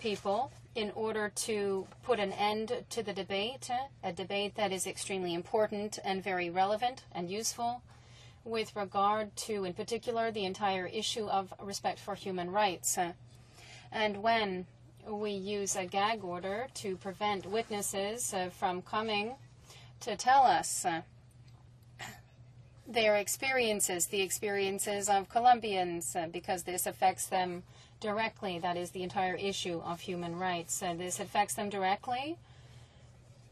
people in order to put an end to the debate, a debate that is extremely important and very relevant and useful with regard to, in particular, the entire issue of respect for human rights. And when we use a gag order to prevent witnesses from coming to tell us their experiences, the experiences of Colombians, because this affects them directly. That is the entire issue of human rights. This affects them directly.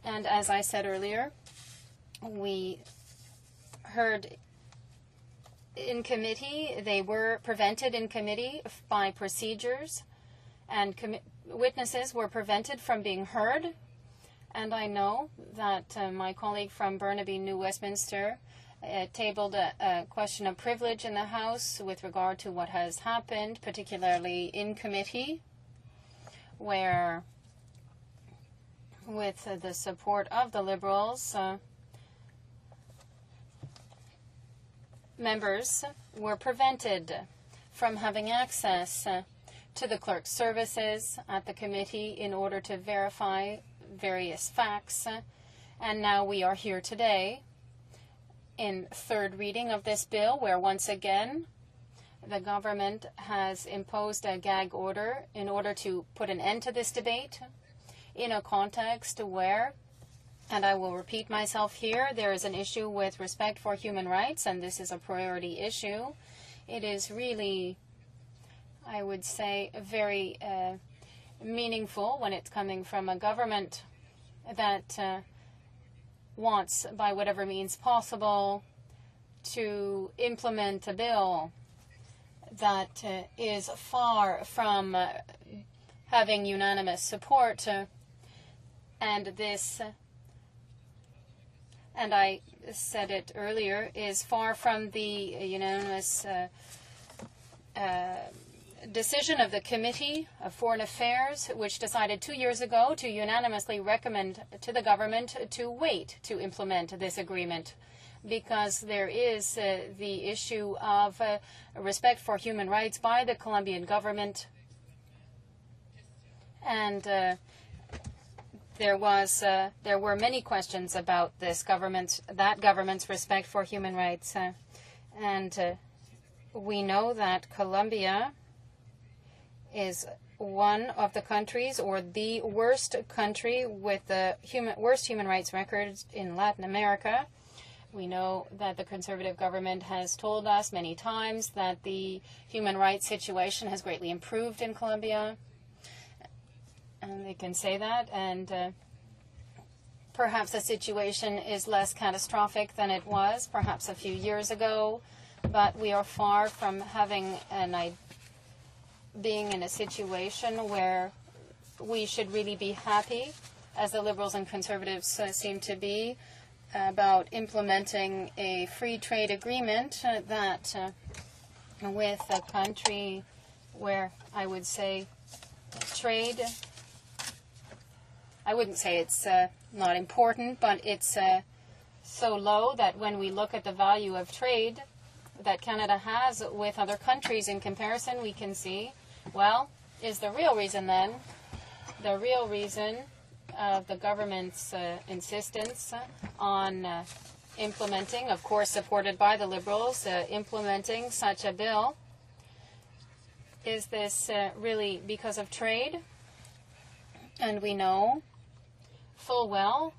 And as I said earlier, we heard in committee, they were prevented in committee by procedures, and witnesses were prevented from being heard. And I know that my colleague from Burnaby, New Westminster, tabled a question of privilege in the House with regard to what has happened, particularly in committee, where with the support of the Liberals, members were prevented from having access to the clerk's services at the committee in order to verify various facts. And now we are here today in third reading of this bill, where once again the government has imposed a gag order in order to put an end to this debate in a context where, and I will repeat myself here, there is an issue with respect for human rights, and this is a priority issue. It is really, I would say, very meaningful when it's coming from a government that wants, by whatever means possible, to implement a bill that is far from having unanimous support. And this, and I said it earlier, is far from the unanimous decision of the Committee of Foreign Affairs, which decided 2 years ago to unanimously recommend to the government to wait to implement this agreement, because there is the issue of respect for human rights by the Colombian government, and there were many questions about that government's respect for human rights, and we know that Colombia is one of the countries, or the worst country with the worst human rights records in Latin America. We know that the conservative government has told us many times that the human rights situation has greatly improved in Colombia, and they can say that, and perhaps the situation is less catastrophic than it was perhaps a few years ago, but we are far from having being in a situation where we should really be happy, as the Liberals and Conservatives seem to be, about implementing a free trade agreement that with a country where I would say trade, I wouldn't say it's not important, but it's so low that when we look at the value of trade that Canada has with other countries in comparison, we can see, well, is the real reason then, the real reason of the government's insistence on implementing, of course supported by the Liberals, implementing such a bill, is this really because of trade? And we know full well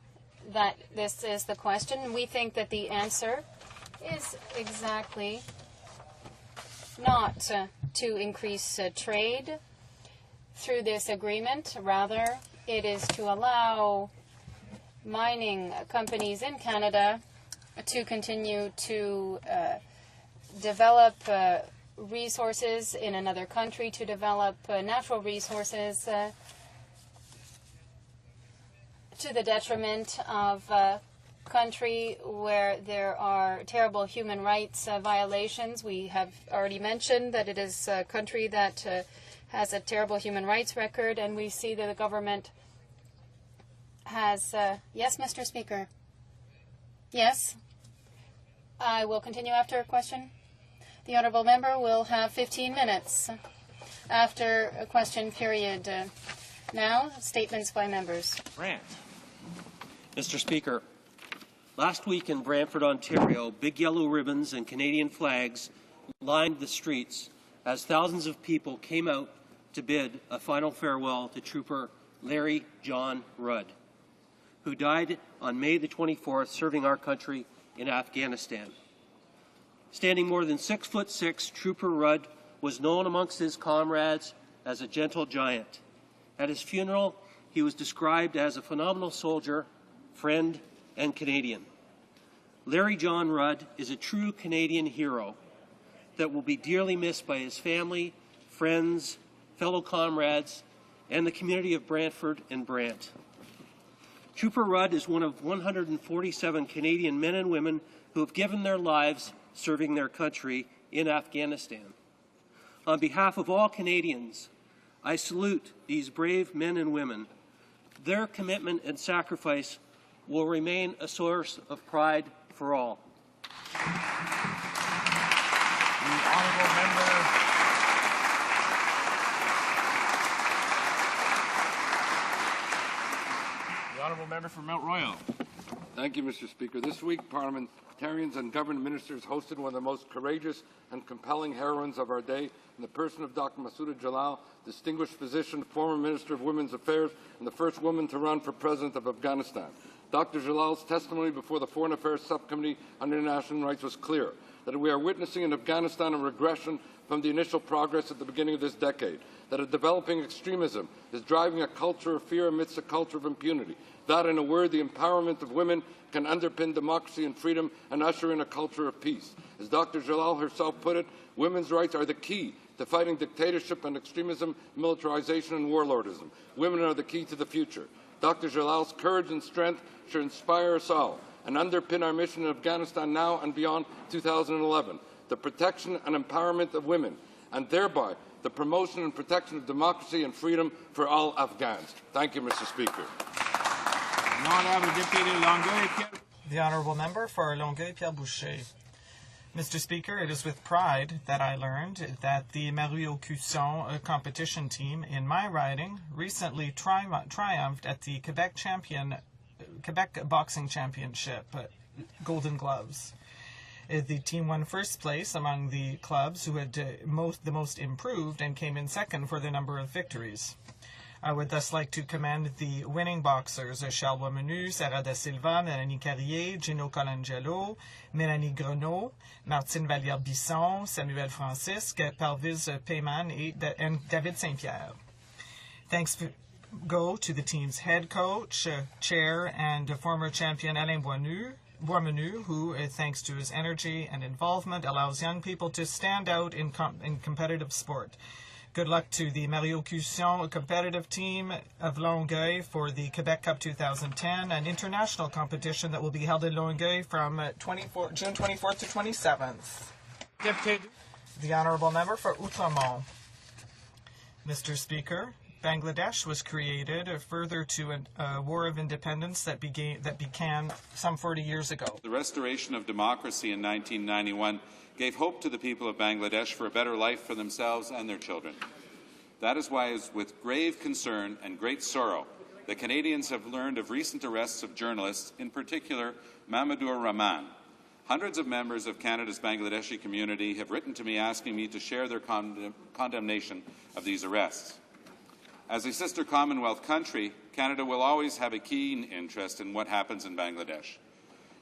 that this is the question. We think that the answer is exactly not to increase trade through this agreement. Rather, it is to allow mining companies in Canada to continue to develop resources in another country, to develop natural resources to the detriment of a country where there are terrible human rights violations. We have already mentioned that it is a country that has a terrible human rights record, and we see that the government has... yes, Mr. Speaker. Yes. I will continue after a question. The honourable member will have 15 minutes after a question period. Now, statements by members. Brant. Mr. Speaker, last week in Brantford, Ontario, big yellow ribbons and Canadian flags lined the streets as thousands of people came out to bid a final farewell to Trooper Larry John Rudd, who died on May the 24th serving our country in Afghanistan. Standing more than 6'6", Trooper Rudd was known amongst his comrades as a gentle giant. At his funeral, he was described as a phenomenal soldier, friend, and Canadian. Larry John Rudd is a true Canadian hero that will be dearly missed by his family, friends, fellow comrades, and the community of Brantford and Brant. Trooper Rudd is one of 147 Canadian men and women who have given their lives serving their country in Afghanistan. On behalf of all Canadians, I salute these brave men and women. Their commitment and sacrifice will remain a source of pride for all. The honourable member. The honourable member for Mount Royal. Thank you, Mr. Speaker. This week, parliamentarians and government ministers hosted one of the most courageous and compelling heroines of our day in the person of Dr. Masouda Jalal, distinguished physician, former Minister of Women's Affairs, and the first woman to run for President of Afghanistan. Dr. Jalal's testimony before the Foreign Affairs Subcommittee on International Rights was clear, that we are witnessing in Afghanistan a regression from the initial progress at the beginning of this decade, that a developing extremism is driving a culture of fear amidst a culture of impunity, that, in a word, the empowerment of women can underpin democracy and freedom and usher in a culture of peace. As Dr. Jalal herself put it, women's rights are the key to fighting dictatorship and extremism, militarization and warlordism. Women are the key to the future. Dr. Jalal's courage and strength should inspire us all and underpin our mission in Afghanistan now and beyond 2011, the protection and empowerment of women, and thereby the promotion and protection of democracy and freedom for all Afghans. Thank you, Mr. Speaker. The honourable member for Longueuil-Pierre Boucher. Mr. Speaker, it is with pride that I learned that the Mario Cusson competition team in my riding recently triumphed at the Quebec Boxing Championship, Golden Gloves. The team won first place among the clubs who had the most improved and came in second for the number of victories. I would thus like to commend the winning boxers, Charles Menu, Sarah Da Silva, Mélanie Carrier, Gino Colangelo, Mélanie Greneau, Martine Vallière-Bisson, Samuel Francisque, Parviz Peyman, and David Saint-Pierre. Thanks go to the team's head coach, chair, and former champion Alain Boismenu, who, thanks to his energy and involvement, allows young people to stand out in competitive sport. Good luck to the Mario Cusson competitive team of Longueuil for the Quebec Cup 2010, an international competition that will be held in Longueuil from June 24th to 27th. The honourable member for Outremont. Mr. Speaker, Bangladesh was created further to a war of independence that began some 40 years ago. The restoration of democracy in 1991 gave hope to the people of Bangladesh for a better life for themselves and their children. That is why it is with grave concern and great sorrow that Canadians have learned of recent arrests of journalists, in particular Mamadou Rahman. Hundreds of members of Canada's Bangladeshi community have written to me asking me to share their condemnation of these arrests. As a sister Commonwealth country, Canada will always have a keen interest in what happens in Bangladesh.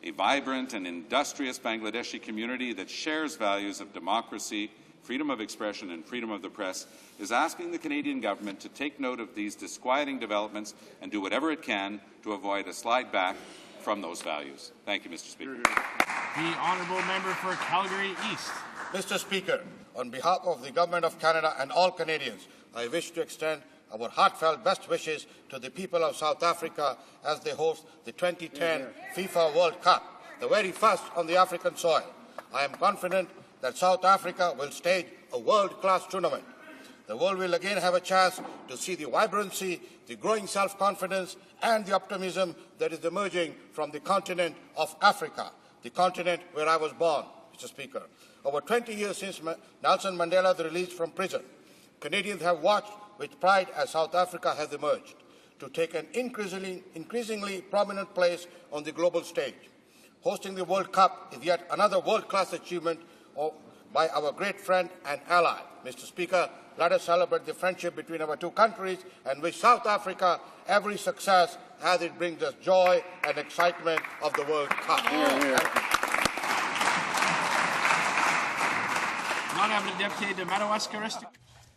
A vibrant and industrious Bangladeshi community that shares values of democracy, freedom of expression and freedom of the press is asking the Canadian government to take note of these disquieting developments and do whatever it can to avoid a slide back from those values. Thank you, Mr. Speaker. The honourable member for Calgary East. Mr. Speaker, on behalf of the Government of Canada and all Canadians, I wish to extend our heartfelt best wishes to the people of South Africa as they host the 2010 FIFA World Cup, the very first on the African soil. I am confident that South Africa will stage a world-class tournament. The world will again have a chance to see the vibrancy, the growing self-confidence, and the optimism that is emerging from the continent of Africa, the continent where I was born, Mr. Speaker. Over 20 years since Nelson Mandela's release from prison, Canadians have watched with pride as South Africa has emerged to take an increasingly prominent place on the global stage. Hosting the World Cup is yet another world-class achievement by our great friend and ally. Mr. Speaker, let us celebrate the friendship between our two countries and wish South Africa every success as it brings us joy and excitement of the World Cup.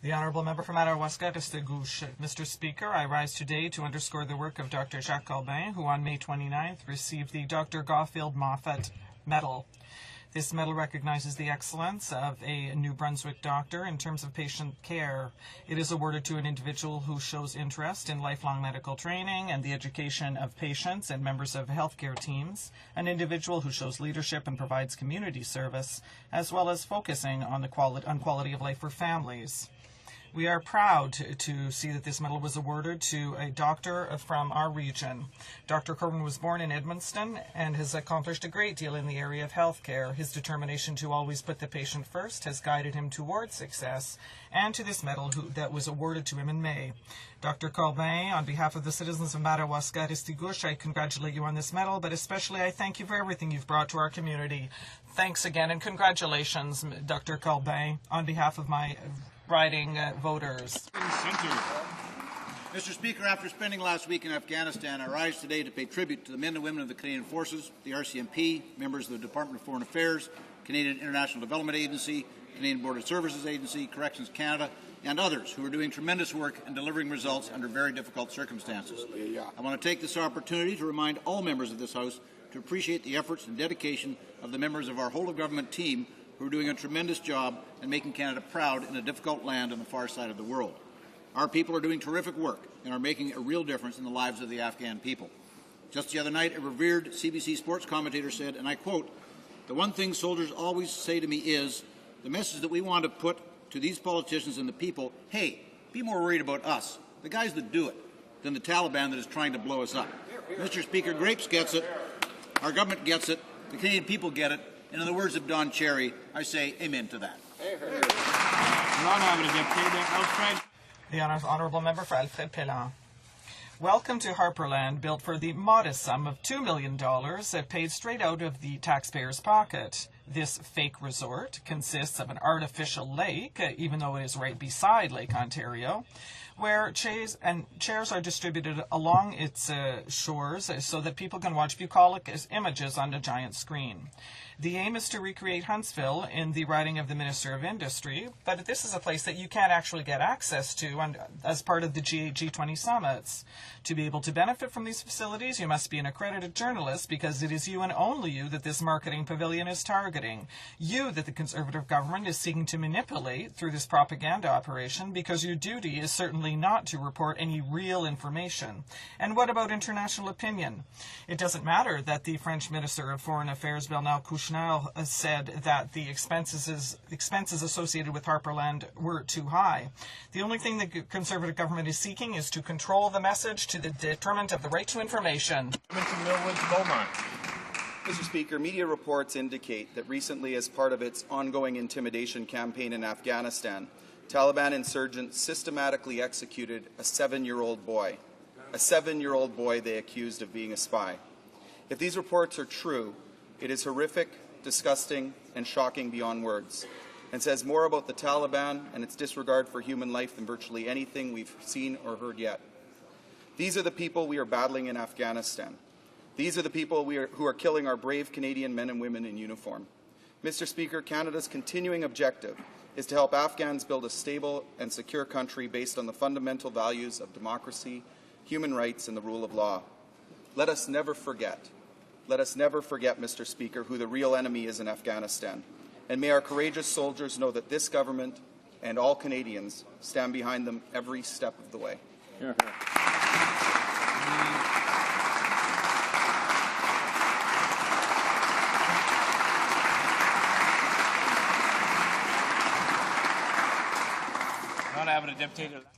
The honourable member for Madawaska-Restigouche. Mr. Speaker, I rise today to underscore the work of Dr. Jacques Corbin, who on May 29th received the Dr. Garfield Moffat Medal. This medal recognizes the excellence of a New Brunswick doctor in terms of patient care. It is awarded to an individual who shows interest in lifelong medical training and the education of patients and members of healthcare teams, an individual who shows leadership and provides community service, as well as focusing on quality of life for families. We are proud to see that this medal was awarded to a doctor from our region. Dr. Corbin was born in Edmundston and has accomplished a great deal in the area of healthcare. His determination to always put the patient first has guided him towards success, and to this medal that was awarded to him in May. Dr. Corbin, on behalf of the citizens of Madawaska Restigouche, I congratulate you on this medal, but especially I thank you for everything you've brought to our community. Thanks again, and congratulations, Dr. Corbin, on behalf of my riding voters. Mr. Speaker, after spending last week in Afghanistan, I rise today to pay tribute to the men and women of the Canadian Forces, the RCMP, members of the Department of Foreign Affairs, Canadian International Development Agency, Canadian Border Services Agency, Corrections Canada, and others who are doing tremendous work and delivering results under very difficult circumstances. I want to take this opportunity to remind all members of this House to appreciate the efforts and dedication of the members of our whole-of-government team who are doing a tremendous job and making Canada proud in a difficult land on the far side of the world. Our people are doing terrific work and are making a real difference in the lives of the Afghan people. Just the other night, a revered CBC sports commentator said, and I quote, "The one thing soldiers always say to me is, the message that we want to put to these politicians and the people, hey, be more worried about us, the guys that do it, than the Taliban that is trying to blow us up." Mr. Speaker, Grapes gets it, our government gets it, the Canadian people get it, and in the words of Don Cherry, I say amen to that. The Honourable Member for Alfred Pellan. Welcome to Harperland, built for the modest sum of $2 million paid straight out of the taxpayer's pocket. This fake resort consists of an artificial lake, even though it is right beside Lake Ontario, where chairs are distributed along its shores so that people can watch bucolic images on a giant screen. The aim is to recreate Huntsville in the riding of the Minister of Industry, but this is a place that you can't actually get access to as part of the G8, G20 summits. To be able to benefit from these facilities, you must be an accredited journalist, because it is you and only you that this marketing pavilion is targeting. You that the Conservative government is seeking to manipulate through this propaganda operation, because your duty is certainly not to report any real information. And what about international opinion? It doesn't matter that the French Minister of Foreign Affairs, Bernard Kouchner, said that the expenses associated with Harperland were too high. The only thing the Conservative government is seeking is to control the message to the detriment of the right to information. Mr. Speaker, media reports indicate that recently, as part of its ongoing intimidation campaign in Afghanistan, Taliban insurgents systematically executed a 7-year-old boy. A 7-year-old boy they accused of being a spy. If these reports are true, it is horrific, disgusting, and shocking beyond words, and says more about the Taliban and its disregard for human life than virtually anything we've seen or heard yet. These are the people we are battling in Afghanistan. These are the people who are killing our brave Canadian men and women in uniform. Mr. Speaker, Canada's continuing objective is to help Afghans build a stable and secure country based on the fundamental values of democracy, human rights, and the rule of law. Let us never forget, Mr. Speaker, who the real enemy is in Afghanistan. And may our courageous soldiers know that this government and all Canadians stand behind them every step of the way.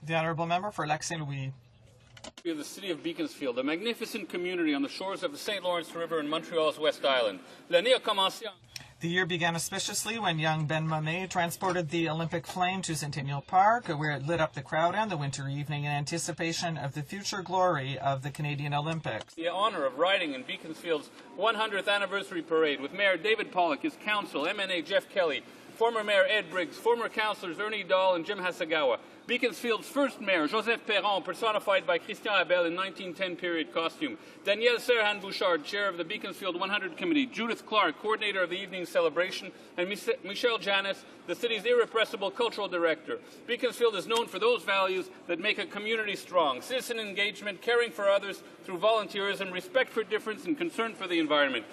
The Honourable Member for Lac Saint-Louis. The city of Beaconsfield, a magnificent community on the shores of the St. Lawrence River in Montreal's West Island. The year began auspiciously when young Ben Mamet transported the Olympic flame to Centennial Park, where it lit up the crowd and the winter evening in anticipation of the future glory of the Canadian Olympics. The honour of riding in Beaconsfield's 100th anniversary parade with Mayor David Pollock, his council, MNA Jeff Kelly, former Mayor Ed Briggs, former councillors Ernie Dahl and Jim Hasagawa, Beaconsfield's first mayor, Joseph Perron, personified by Christian Abel in 1910 period costume, Danielle Serhan-Bouchard, chair of the Beaconsfield 100 Committee, Judith Clark, coordinator of the evening celebration, and Michelle Janis, the city's irrepressible cultural director. Beaconsfield is known for those values that make a community strong: citizen engagement, caring for others through volunteerism, respect for difference, and concern for the environment.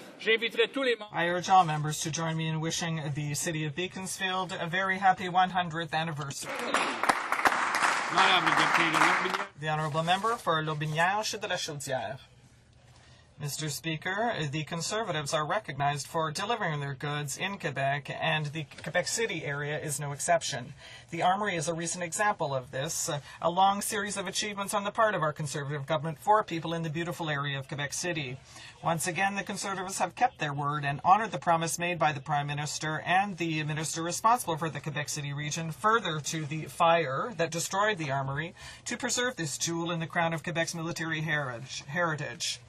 I urge all members to join me in wishing the city of Beaconsfield a very happy 100th anniversary. The Honourable Member for Lotbinière de la Chaudière. Mr. Speaker, the Conservatives are recognized for delivering their goods in Quebec, and the Quebec City area is no exception. The Armory is a recent example of this, a long series of achievements on the part of our Conservative government for people in the beautiful area of Quebec City. Once again, the Conservatives have kept their word and honored the promise made by the Prime Minister and the Minister responsible for the Quebec City region further to the fire that destroyed the Armory to preserve this jewel in the crown of Quebec's military heritage.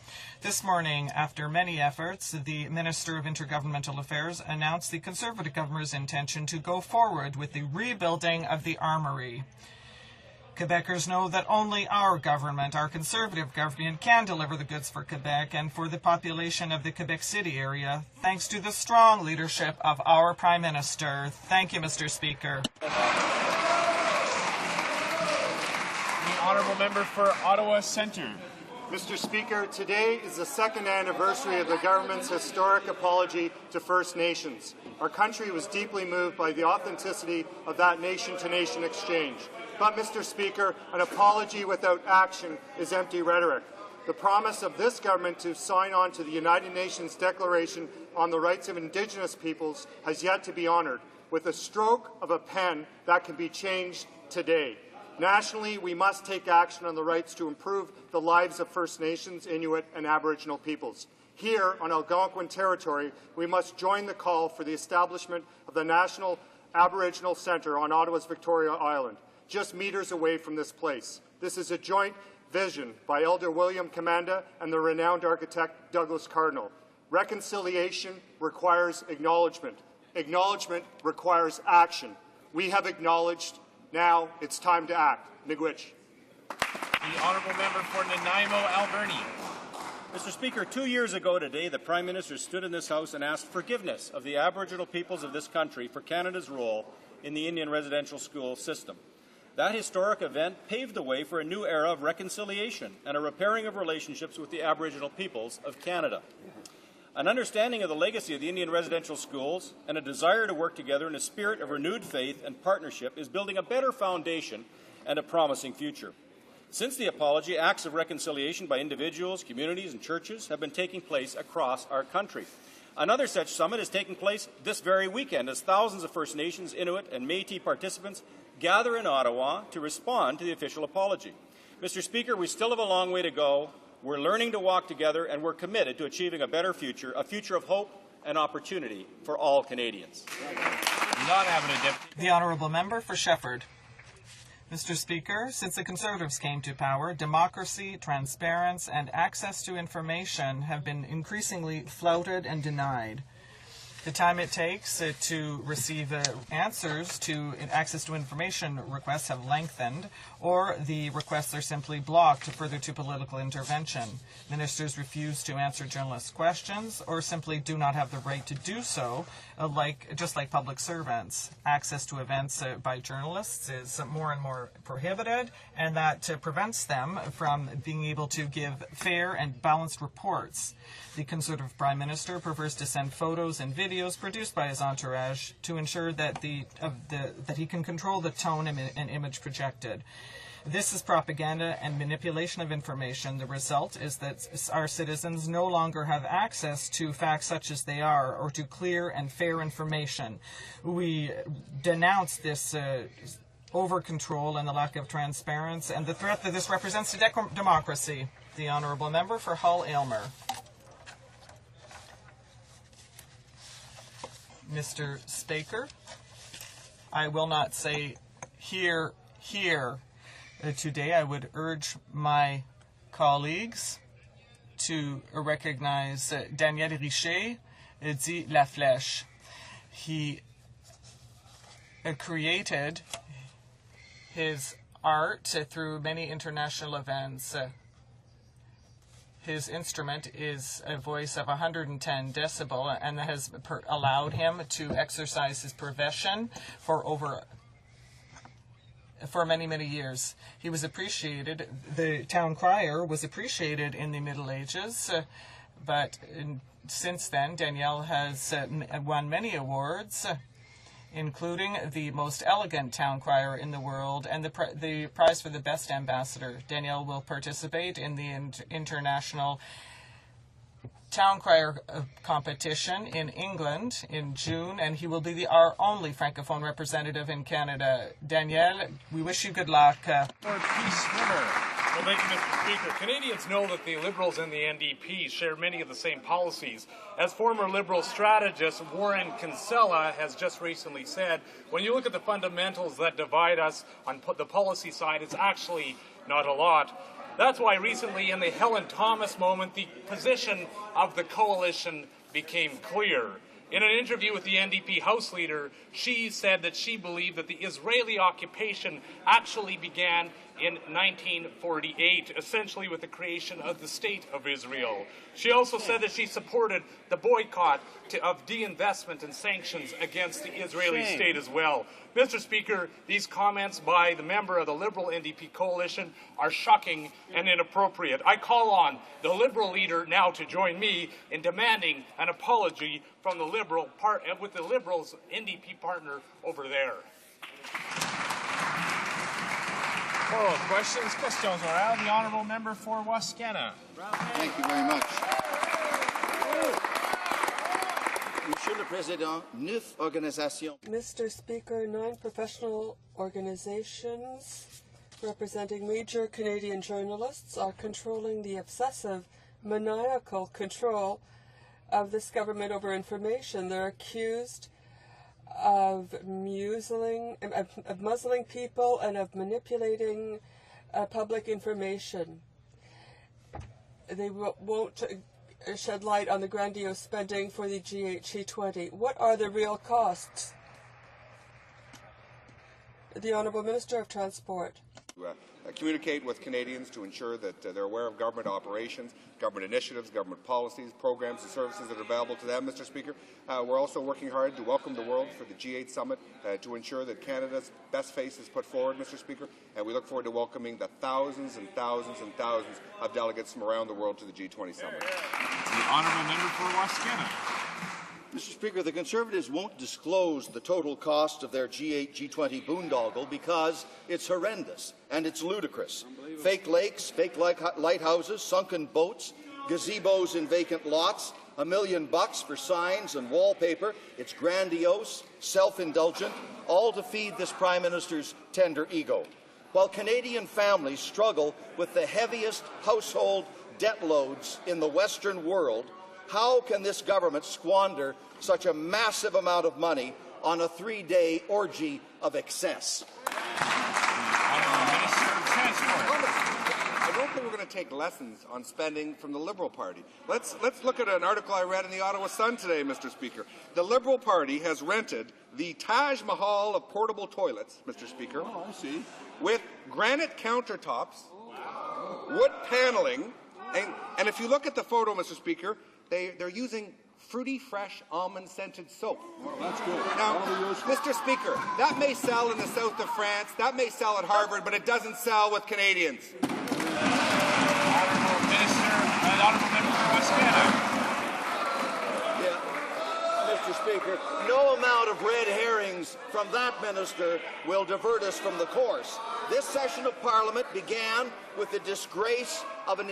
This morning, after many efforts, the Minister of Intergovernmental Affairs announced the Conservative government's intention to go forward with the rebuilding of the Armory. Quebecers know that only our government, our Conservative government, can deliver the goods for Quebec and for the population of the Quebec City area, thanks to the strong leadership of our Prime Minister. Thank you, Mr. Speaker. The Honourable Member for Ottawa Centre. Mr. Speaker, today is the second anniversary of the government's historic apology to First Nations. Our country was deeply moved by the authenticity of that nation-to-nation exchange. But, Mr. Speaker, an apology without action is empty rhetoric. The promise of this government to sign on to the United Nations Declaration on the Rights of Indigenous Peoples has yet to be honoured. With a stroke of a pen, that can be changed today. Nationally, we must take action on the rights to improve the lives of First Nations, Inuit, and Aboriginal peoples. Here, on Algonquin territory, we must join the call for the establishment of the National Aboriginal Centre on Ottawa's Victoria Island, just meters away from this place. This is a joint vision by Elder William Commanda and the renowned architect Douglas Cardinal. Reconciliation requires acknowledgement. Acknowledgement requires action. We have acknowledged. Now it's time to act. Miigwech. The Honourable Member for Nanaimo, Alberni. Mr. Speaker, 2 years ago today, the Prime Minister stood in this House and asked forgiveness of the Aboriginal peoples of this country for Canada's role in the Indian residential school system. That historic event paved the way for a new era of reconciliation and a repairing of relationships with the Aboriginal peoples of Canada. An understanding of the legacy of the Indian residential schools and a desire to work together in a spirit of renewed faith and partnership is building a better foundation and a promising future. Since the apology, acts of reconciliation by individuals, communities, and churches have been taking place across our country. Another such summit is taking place this very weekend as thousands of First Nations, Inuit, and Métis participants gather in Ottawa to respond to the official apology. Mr. Speaker, we still have a long way to go. We're learning to walk together, and we're committed to achieving a better future, a future of hope and opportunity for all Canadians. The Honourable Member for Shefford. Mr. Speaker, since the Conservatives came to power, democracy, transparency, and access to information have been increasingly flouted and denied. The time it takes to receive answers to access to information requests have lengthened, or the requests are simply blocked further to political intervention. Ministers refuse to answer journalists' questions or simply do not have the right to do so, just like public servants. Access to events by journalists is more and more prohibited, and that prevents them from being able to give fair and balanced reports. The Conservative Prime Minister prefers to send photos and videos produced by his entourage to ensure that that he can control the tone and image projected. This is propaganda and manipulation of information. The result is that our citizens no longer have access to facts such as they are or to clear and fair information. We denounce this over-control and the lack of transparency and the threat that this represents to democracy. The Honourable Member for Hull-Aylmer. Mr. Speaker, I will not say here. Today I would urge my colleagues to recognize Daniel Richer dit La Flèche. He created his art through many international events. His instrument is a voice of 110 decibel, and that has allowed him to exercise his profession for many, many years. He was appreciated. The town crier was appreciated in the Middle Ages, but since then, Danielle has won many awards, including the most elegant town crier in the world and the prize for the best ambassador. Danielle will participate in the international town crier competition in England in June, and he will be our only Francophone representative in Canada. Danielle, we wish you good luck. Peace swimmer. Well, thank you, Mr. Speaker. Canadians know that the Liberals and the NDP share many of the same policies. As former Liberal strategist Warren Kinsella has just recently said, when you look at the fundamentals that divide us on the policy side, it's actually not a lot. That's why recently in the Helen Thomas moment, the position of the coalition became clear. In an interview with the NDP House leader, she said that she believed that the Israeli occupation actually began in 1948, essentially with the creation of the State of Israel. She also said that she supported the boycott of de-investment and sanctions against the Israeli state as well. Mr. Speaker, these comments by the member of the Liberal NDP coalition are shocking and inappropriate. I call on the Liberal leader now to join me in demanding an apology from the Liberal with the Liberals' NDP partner over there. Questions orales. The honourable member for Wascana. Thank you very much. Monsieur le Président, 9 organisations. Mr. Speaker, 9 professional organizations representing major Canadian journalists are controlling the obsessive, maniacal control of this government over information. They're accused of muzzling people and of manipulating public information. They won't shed light on the grandiose spending for the G20. What are the real costs? The Honourable Minister of Transport. Communicate with Canadians to ensure that they're aware of government operations, government initiatives, government policies, programs and services that are available to them, Mr. Speaker. We're also working hard to welcome the world for the G8 summit to ensure that Canada's best face is put forward, Mr. Speaker, and we look forward to welcoming the thousands and thousands and thousands of delegates from around the world to the G20 summit. The honourable member for Wascana. Mr. Speaker, the Conservatives won't disclose the total cost of their G8, G20 boondoggle because it's horrendous and it's ludicrous. Fake lakes, fake lighthouses, sunken boats, gazebos in vacant lots, $1 million for signs and wallpaper. It's grandiose, self-indulgent, all to feed this Prime Minister's tender ego. While Canadian families struggle with the heaviest household debt loads in the Western world, how can this government squander such a massive amount of money on a 3-day orgy of excess? I don't think we're going to take lessons on spending from the Liberal Party. Let's look at an article I read in the Ottawa Sun today, Mr. Speaker. The Liberal Party has rented the Taj Mahal of portable toilets, Mr. Speaker. Oh, I see. With granite countertops, wood paneling, and if you look at the photo, Mr. Speaker, they're using fruity, fresh, almond-scented soap. Well, that's good. Now, Mr. Speaker, that may sell in the south of France, that may sell at Harvard, but it doesn't sell with Canadians. Honourable member for Wascana. Mr. Speaker, no amount of red herrings from that minister will divert us from the course. This session of Parliament began with the disgrace of an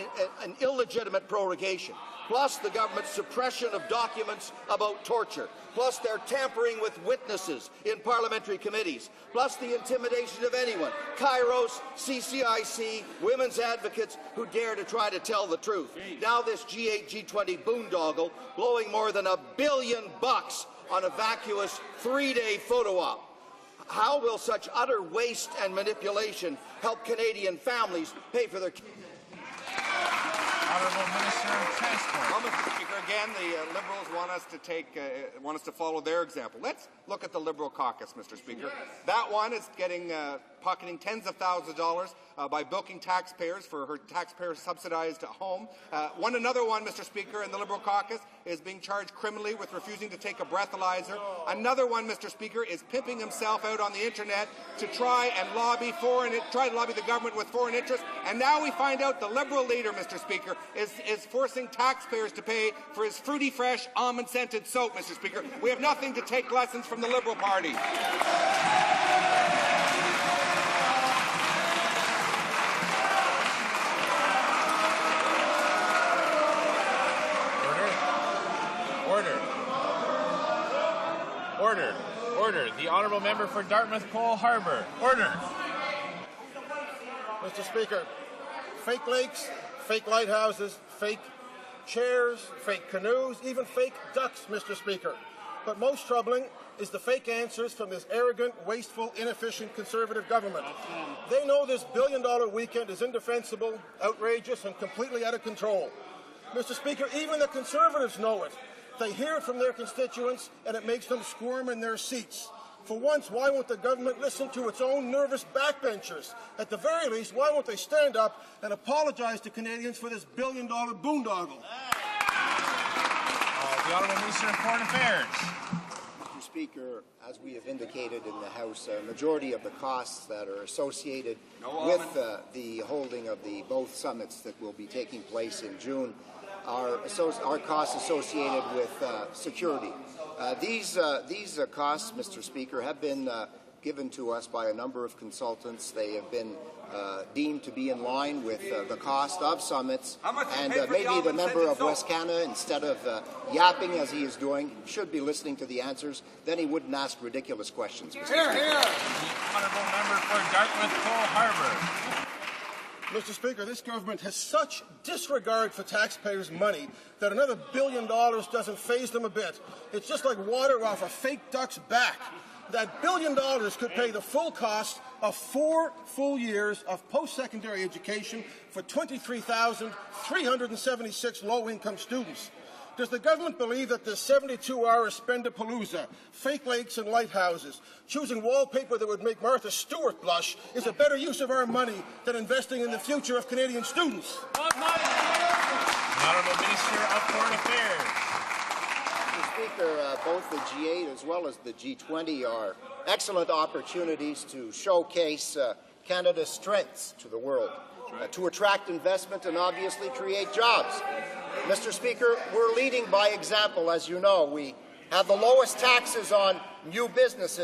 illegitimate prorogation, plus the government's suppression of documents about torture, plus their tampering with witnesses in parliamentary committees, plus the intimidation of anyone, Kairos, CCIC, women's advocates who dare to try to tell the truth. Now this G8, G20 boondoggle blowing more than $1 billion on a vacuous 3-day photo op. How will such utter waste and manipulation help Canadian families pay for their Honourable Minister of Transport. Well, Mr. Speaker, again, the Liberals want us to follow their example. Let's look at the Liberal caucus, Mr. Speaker. That one is pocketing tens of thousands of dollars by bilking taxpayers for her taxpayer-subsidized home. Another one, Mr. Speaker, in the Liberal caucus is being charged criminally with refusing to take a breathalyzer. Another one, Mr. Speaker, is pimping himself out on the internet to try to lobby the government with foreign interests. And now we find out the Liberal leader, Mr. Speaker, is forcing taxpayers to pay for his fruity fresh almond-scented soap, Mr. Speaker. We have nothing to take lessons from the Liberal Party. Order. The Honourable Member for Dartmouth Cole Harbour. Order. Mr. Speaker, fake lakes, fake lighthouses, fake chairs, fake canoes, even fake ducks, Mr. Speaker. But most troubling is the fake answers from this arrogant, wasteful, inefficient Conservative government. They know this billion-dollar weekend is indefensible, outrageous, and completely out of control. Mr. Speaker, even the Conservatives know it. They hear it from their constituents, and it makes them squirm in their seats. For once, why won't the government listen to its own nervous backbenchers? At the very least, why won't they stand up and apologize to Canadians for this billion-dollar boondoggle? The Honourable Minister of Foreign Affairs. Mr. Speaker, as we have indicated in the House, a majority of the costs that are associated with the holding of both summits that will be taking place in June are costs associated with security. These costs, Mr. Speaker, have been given to us by a number of consultants. They have been deemed to be in line with the cost of summits, and maybe the member of West Canada, instead of yapping as he is doing, should be listening to the answers. Then he wouldn't ask ridiculous questions. Mr. Speaker. The Honourable Member for Dartmouth Cole Harbour. Mr. Speaker, this government has such disregard for taxpayers' money that another $1 billion doesn't faze them a bit. It's just like water off a fake duck's back. That $1 billion could pay the full cost of 4 full years of post-secondary education for 23,376 low-income students. Does the government believe that this 72-hour spendapalooza, fake lakes and lighthouses, choosing wallpaper that would make Martha Stewart blush is a better use of our money than investing in the future of Canadian students? The Honourable Minister of Foreign Affairs. Mr. Speaker, both the G8 as well as the G20 are excellent opportunities to showcase Canada's strengths to the world, to attract investment and obviously create jobs. Mr. Speaker, we're leading by example, as you know. We have the lowest taxes on new business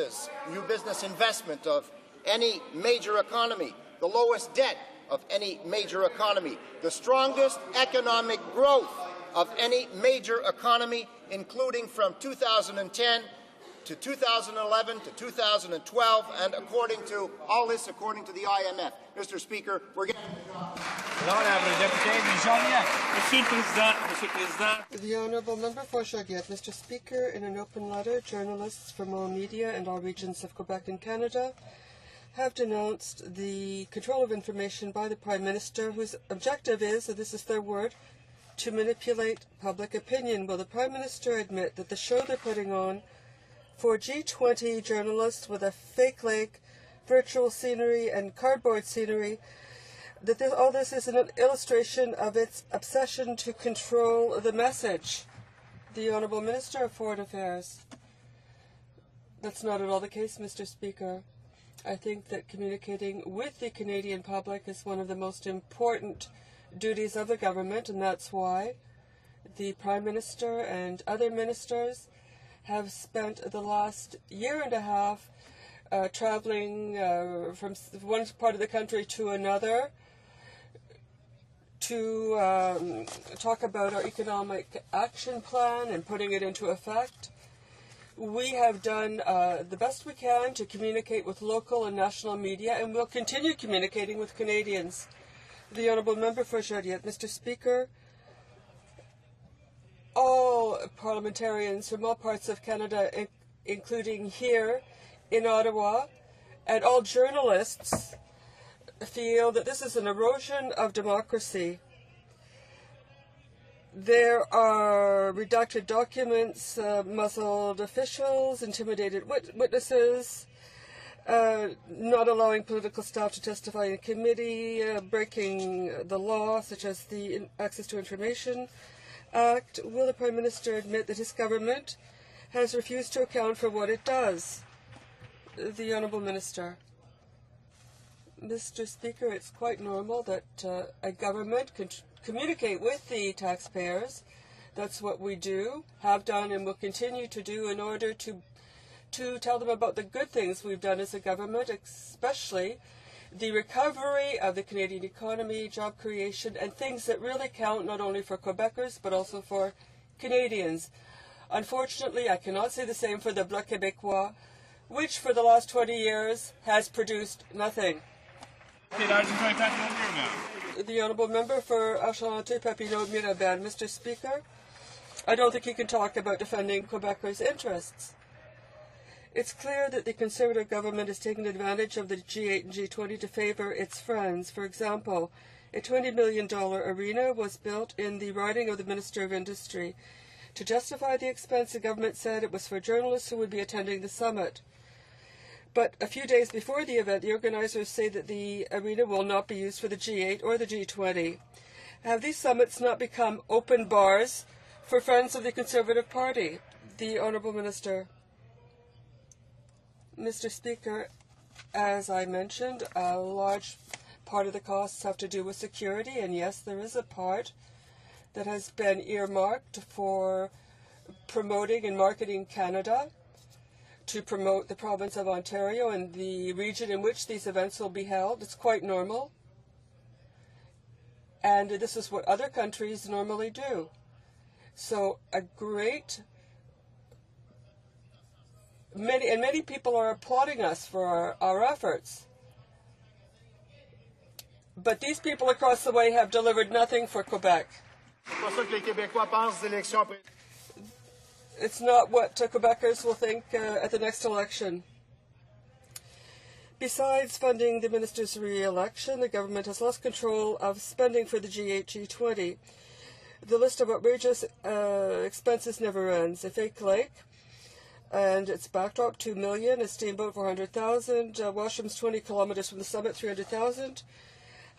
investment of any major economy, the lowest debt of any major economy, the strongest economic growth of any major economy, including from 2010 to 2011 to 2012, and according to the IMF. Mr. Speaker, we're getting the Honourable Member for Joliette. Mr. Speaker, in an open letter, journalists from all media and all regions of Quebec and Canada have denounced the control of information by the Prime Minister, whose objective is, and this is their word, to manipulate public opinion. Will the Prime Minister admit that the show they're putting on for G20 journalists with a fake lake, virtual scenery and cardboard scenery, that all this is an illustration of its obsession to control the message? The Honourable Minister of Foreign Affairs. That's not at all the case, Mr. Speaker. I think that communicating with the Canadian public is one of the most important duties of the government, and that's why the Prime Minister and other ministers have spent the last year and a half traveling from one part of the country to another to talk about our economic action plan and putting it into effect. We have done the best we can to communicate with local and national media, and we'll continue communicating with Canadians. The Honourable Member for Joliette. Mr. Speaker, all parliamentarians from all parts of Canada, including here in Ottawa, and all journalists feel that this is an erosion of democracy. There are redacted documents, muzzled officials, intimidated witnesses, not allowing political staff to testify in committee, breaking the law, such as the Access to Information Act. Will the Prime Minister admit that his government has refused to account for what it does? The Honourable Minister. Mr. Speaker, it's quite normal that a government can communicate with the taxpayers. That's what we do, have done, and will continue to do in order to tell them about the good things we've done as a government, especially the recovery of the Canadian economy, job creation, and things that really count not only for Quebecers but also for Canadians. Unfortunately, I cannot say the same for the Bloc Québécois, which for the last 20 years has produced nothing. The Honourable Member for Ashanti-Papineau-Mirabel. Mr. Speaker, I don't think he can talk about defending Quebecers' interests. It's clear that the Conservative government has taken advantage of the G8 and G20 to favour its friends. For example, a $20 million arena was built in the riding of the Minister of Industry. To justify the expense, the government said it was for journalists who would be attending the summit. But a few days before the event, the organizers say that the arena will not be used for the G8 or the G20. Have these summits not become open bars for friends of the Conservative Party? The Honourable Minister. Mr. Speaker, as I mentioned, a large part of the costs have to do with security, and yes, there is a part that has been earmarked for promoting and marketing Canada, to promote the province of Ontario and the region in which these events will be held. It's quite normal. And this is what other countries normally do. So many people are applauding us for our efforts. But these people across the way have delivered nothing for Quebec. It's not what Quebecers will think at the next election. Besides funding the minister's re-election, the government has lost control of spending for the G8, G20. The list of outrageous expenses never ends. A fake lake and its backdrop, $2 million, a steamboat, $400,000, washrooms 20 kilometers from the summit, $300,000.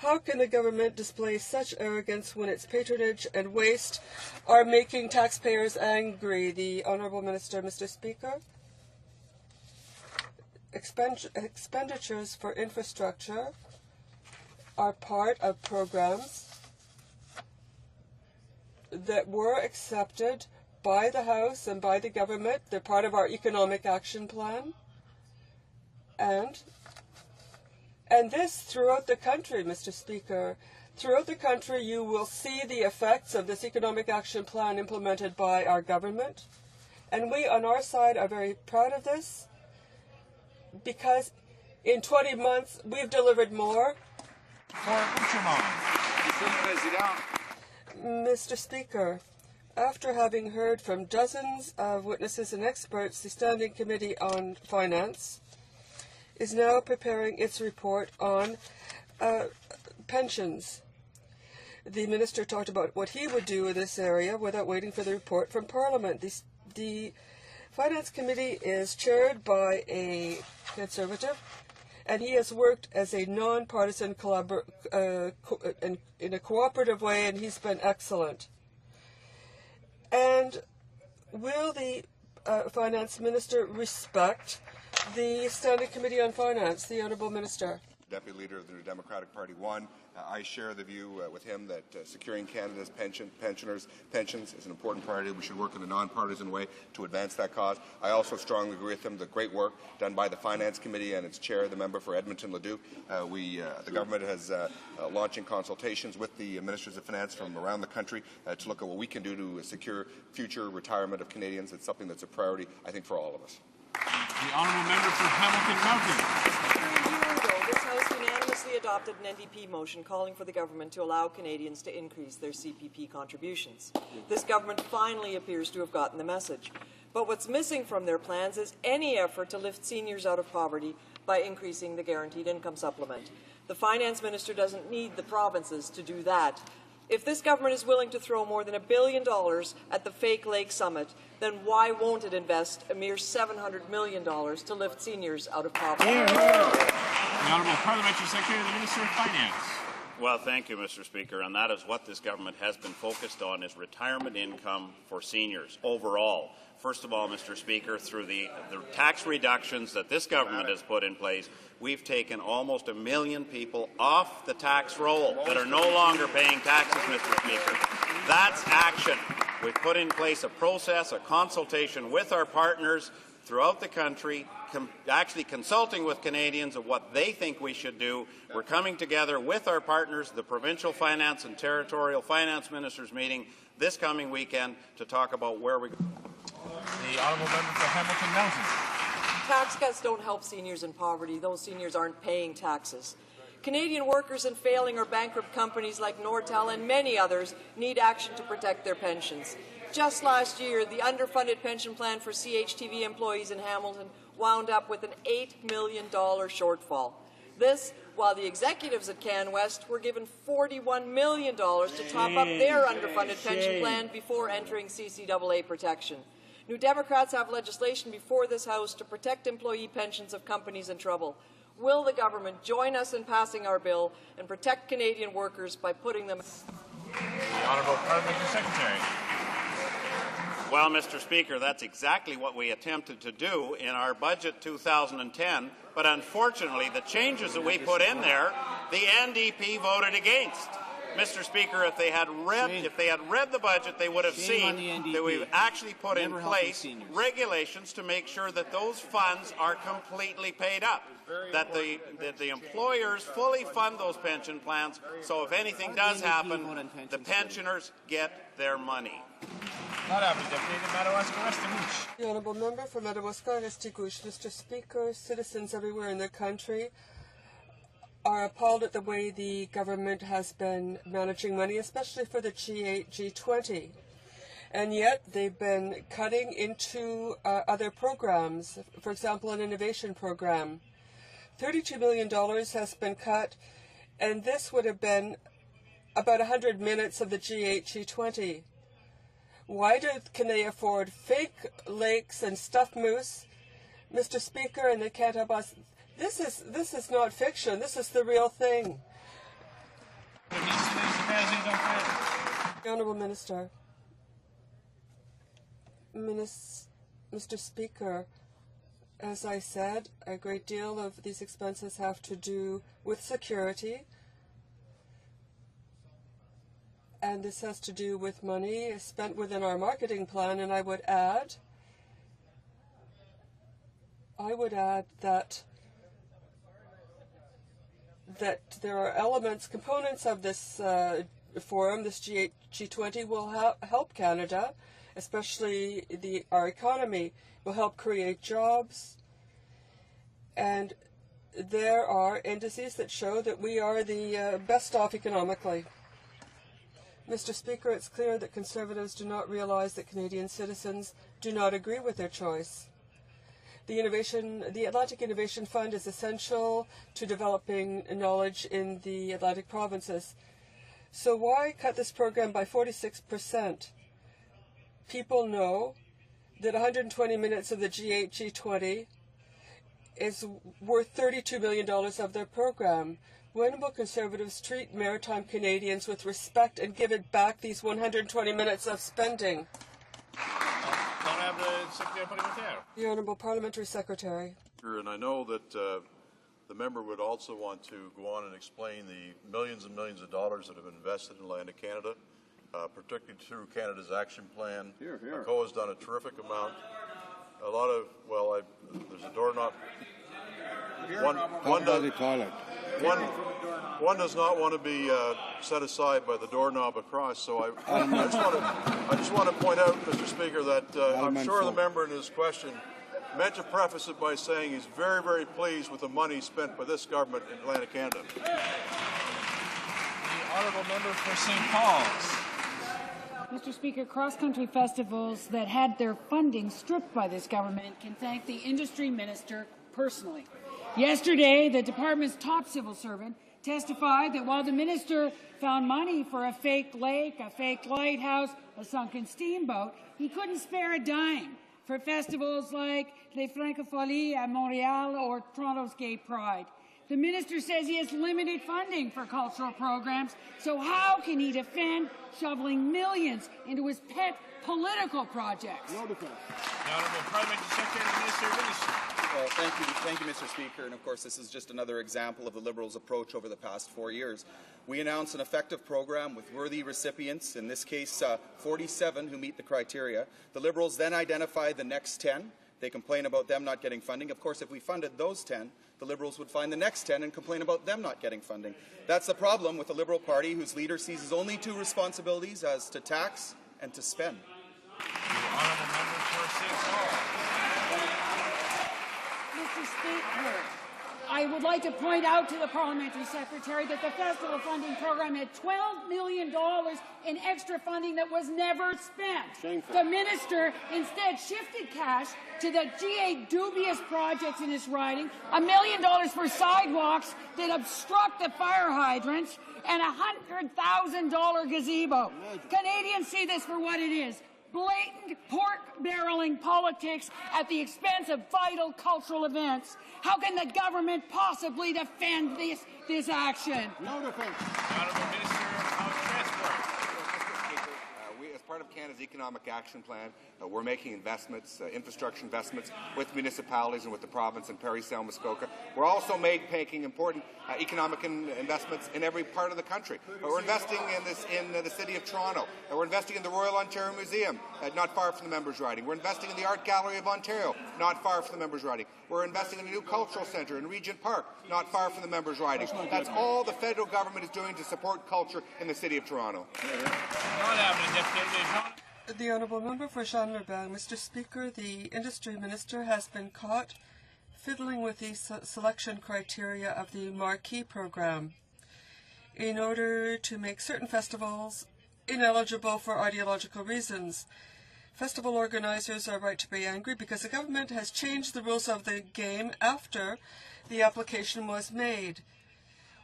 How can the government display such arrogance when its patronage and waste are making taxpayers angry? The Honourable Minister. Mr. Speaker. Expenditures for infrastructure are part of programs that were accepted by the House and by the government. They're part of our economic action plan. And this throughout the country, Mr. Speaker. Throughout the country, you will see the effects of this economic action plan implemented by our government. And we, on our side, are very proud of this because in 20 months, we've delivered more. Mr. Speaker, after having heard from dozens of witnesses and experts, the Standing Committee on Finance is now preparing its report on pensions. The minister talked about what he would do in this area without waiting for the report from Parliament. The Finance Committee is chaired by a Conservative, and he has worked as a non-partisan in a cooperative way, and he's been excellent. And will the Finance Minister respect the Standing Committee on Finance? The Honourable Minister. Deputy Leader of the New Democratic Party won. I share the view with him that securing Canada's pensions is an important priority. We should work in a non-partisan way to advance that cause. I also strongly agree with him the great work done by the Finance Committee and its chair, the member for Edmonton-Leduc. The government has launching consultations with the Ministers of Finance from around the country to look at what we can do to secure future retirement of Canadians. It's something that's a priority, I think, for all of us. The Honourable Member for Hamilton Mountain. A year ago, this House unanimously adopted an NDP motion calling for the government to allow Canadians to increase their CPP contributions. This government finally appears to have gotten the message. But what's missing from their plans is any effort to lift seniors out of poverty by increasing the guaranteed income supplement. The Finance Minister doesn't need the provinces to do that. If this government is willing to throw more than $1 billion at the fake Lake Summit, then why won't it invest a mere $700 million to lift seniors out of poverty? The Honourable Parliamentary Secretary to the Minister of Finance. Well, thank you, Mr. Speaker, and that is what this government has been focused on, is retirement income for seniors overall. First of all, Mr. Speaker, through the tax reductions that this government has put in place, we've taken almost 1 million people off the tax roll that are no longer paying taxes, Mr. Speaker. That's action. We've put in place a process, a consultation with our partners throughout the country, actually consulting with Canadians of what they think we should do. We're coming together with our partners, the provincial finance and territorial finance ministers meeting this coming weekend to talk about where we go. The Honourable Member for Hamilton Mountain. Tax cuts don't help seniors in poverty. Those seniors aren't paying taxes. Canadian workers and failing or bankrupt companies like Nortel and many others need action to protect their pensions. Just last year, the underfunded pension plan for CHTV employees in Hamilton wound up with an $8 million shortfall. This, while the executives at CanWest were given $41 million to top up their underfunded pension plan before entering CCAA protection. New Democrats have legislation before this House to protect employee pensions of companies in trouble. Will the government join us in passing our bill and protect Canadian workers by putting them... The Honourable Parliamentary Secretary. Well, Mr. Speaker, that's exactly what we attempted to do in our budget 2010, but unfortunately the changes that we put in there, the NDP voted against. Mr. Speaker, if they had read the budget, they would have seen that we've actually put in place regulations to make sure that those funds are completely paid up, that the employers fully fund those pension plans, so if anything does happen, the pensioners get their money. The Honourable Member for Madawaska-Restigouche. Mr. Speaker, citizens everywhere in the country are appalled at the way the government has been managing money, especially for the G8, G20. And yet they've been cutting into other programs, for example, an innovation program. $32 million has been cut, and this would have about 100 minutes of the G8, G20. Why can they afford fake lakes and stuffed moose, Mr. Speaker, and they can't help us? This is not fiction. This is the real thing. The Honourable Minister. Mr. Speaker, as I said, a great deal of these expenses have to do with security, and this has to do with money spent within our marketing plan, and I would add that there are components of this forum, this G8, G20, will help Canada, especially our economy, will help create jobs. And there are indices that show that we are the best off economically. Mr. Speaker, it's clear that Conservatives do not realize that Canadian citizens do not agree with their choice. The Atlantic Innovation Fund is essential to developing knowledge in the Atlantic provinces. So why cut this program by 46%? People know that 120 minutes of the G8, G20 is worth $32 million of their program. When will Conservatives treat maritime Canadians with respect and give it back these 120 minutes of spending? The Honourable Parliamentary Secretary. And I know that the member would also want to go on and explain the millions and millions of dollars that have been invested in Land of Canada, particularly through Canada's Action Plan. HoC has done a terrific amount. A lot of, there's a doorknob. One does not want to be set aside by the doorknob across, so I just want to point out, Mr. Speaker, that I'm sure the member in his question meant to preface it by saying he's very, very pleased with the money spent by this government in Atlantic Canada. The Honourable Member for St. Paul's. Mr. Speaker, cross-country festivals that had their funding stripped by this government can thank the industry minister personally. Yesterday, the department's top civil servant testified that while the minister found money for a fake lake, a fake lighthouse, a sunken steamboat, he couldn't spare a dime for festivals like Les Francophonie at Montreal or Toronto's Gay Pride. The minister says he has limited funding for cultural programs, so how can he defend shoveling millions into his pet political projects? The Honourable Parliamentary Secretary and Minister of Industry. Well, thank you, Mr. Speaker. And of course, this is just another example of the Liberals' approach over the past 4 years. We announced an effective program with worthy recipients, in this case 47 who meet the criteria. The Liberals then identify the next 10. They complain about them not getting funding. Of course, if we funded those 10, the Liberals would find the next 10 and complain about them not getting funding. That's the problem with the Liberal Party, whose leader sees his only two responsibilities as to tax and to spend. Mr. Speaker, I would like to point out to the Parliamentary Secretary that the Festival Funding Program had $12 million in extra funding that was never spent. Shameful. The Minister instead shifted cash to the GA dubious projects in his riding, $1 million for sidewalks that obstruct the fire hydrants, and a $100,000 gazebo. Canadians see this for what it is. Blatant pork-barreling politics at the expense of vital cultural events. How can the government possibly defend this action? No defense. Honourable Minister of Transport. As part of Canada's Economic Action Plan, we're making investments, infrastructure investments with municipalities and with the province and Parry, Sound, Muskoka. We're also making important economic investments in every part of the country. We're investing in the City of Toronto. We're investing in the Royal Ontario Museum, not far from the members' riding. We're investing in the Art Gallery of Ontario, not far from the members' riding. We're investing in a new cultural centre in Regent Park, not far from the members' riding. That's all the federal government is doing to support culture in the City of Toronto. The Honourable Member for Jean-Lebert. Mr. Speaker, the Industry Minister has been caught fiddling with the selection criteria of the Marquee program in order to make certain festivals ineligible for ideological reasons. Festival organizers are right to be angry because the government has changed the rules of the game after the application was made.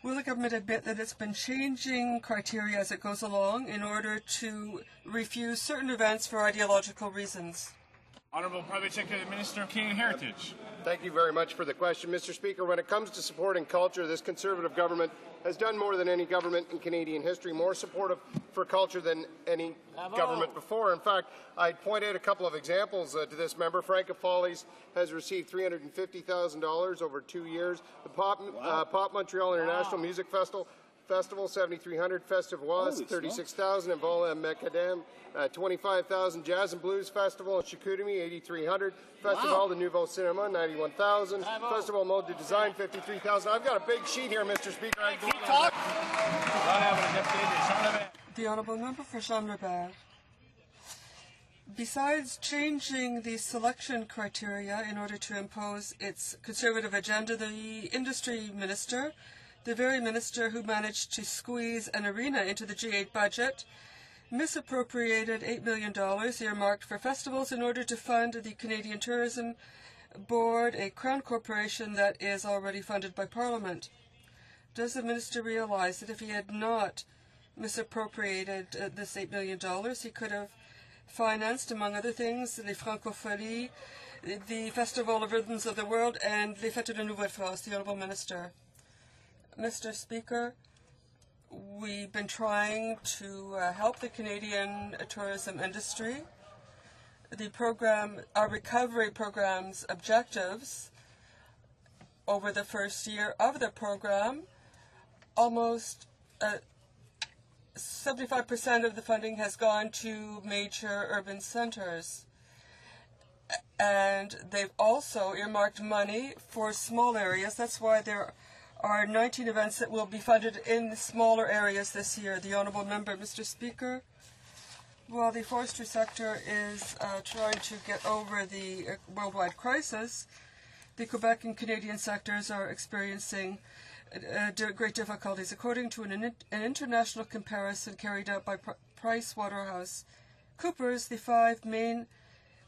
Will the government admit that it's been changing criteria as it goes along in order to refuse certain events for ideological reasons? Honourable Private Secretary to the Minister of Canadian Heritage. Thank you very much for the question, Mr. Speaker. When it comes to supporting culture, this Conservative government has done more than any government in Canadian history, more supportive for culture than any government before. In fact, I'd point out a couple of examples to this member. Francophonie has received $350,000 over 2 years. The Pop Montreal International Music Festival, $7,300. Festivoise, $36,000. And Vol Macadam, $25,000. Jazz and Blues Festival in Chicoutimi, $8,300. Festival de Nouveau Cinema, $91,000. Festival Mode de Design, $53,000. I've got a big sheet here, Mr. Speaker. The Honourable Member for Jean-Lebert. Besides changing the selection criteria in order to impose its Conservative agenda, the Industry Minister, the very minister who managed to squeeze an arena into the G8 budget, misappropriated $8 million earmarked for festivals in order to fund the Canadian Tourism Board, a Crown corporation that is already funded by Parliament. Does the minister realize that if he had not misappropriated this $8 million, he could have financed, among other things, Les Francophonie, the Festival of Rhythms of the World, and Les Fêtes de Nouvelle-France? The Honourable Minister. Mr. Speaker, we've been trying to help the Canadian tourism industry. The program, our recovery program's objectives over the first year of the program, almost 75% of the funding has gone to major urban centers. And they've also earmarked money for small areas. That's why there are 19 events that will be funded in smaller areas this year. The Honourable Member, Mr. Speaker, while the forestry sector is trying to get over the worldwide crisis, the Quebec and Canadian sectors are experiencing great difficulties. According to an international comparison carried out by PricewaterhouseCoopers, the 5 main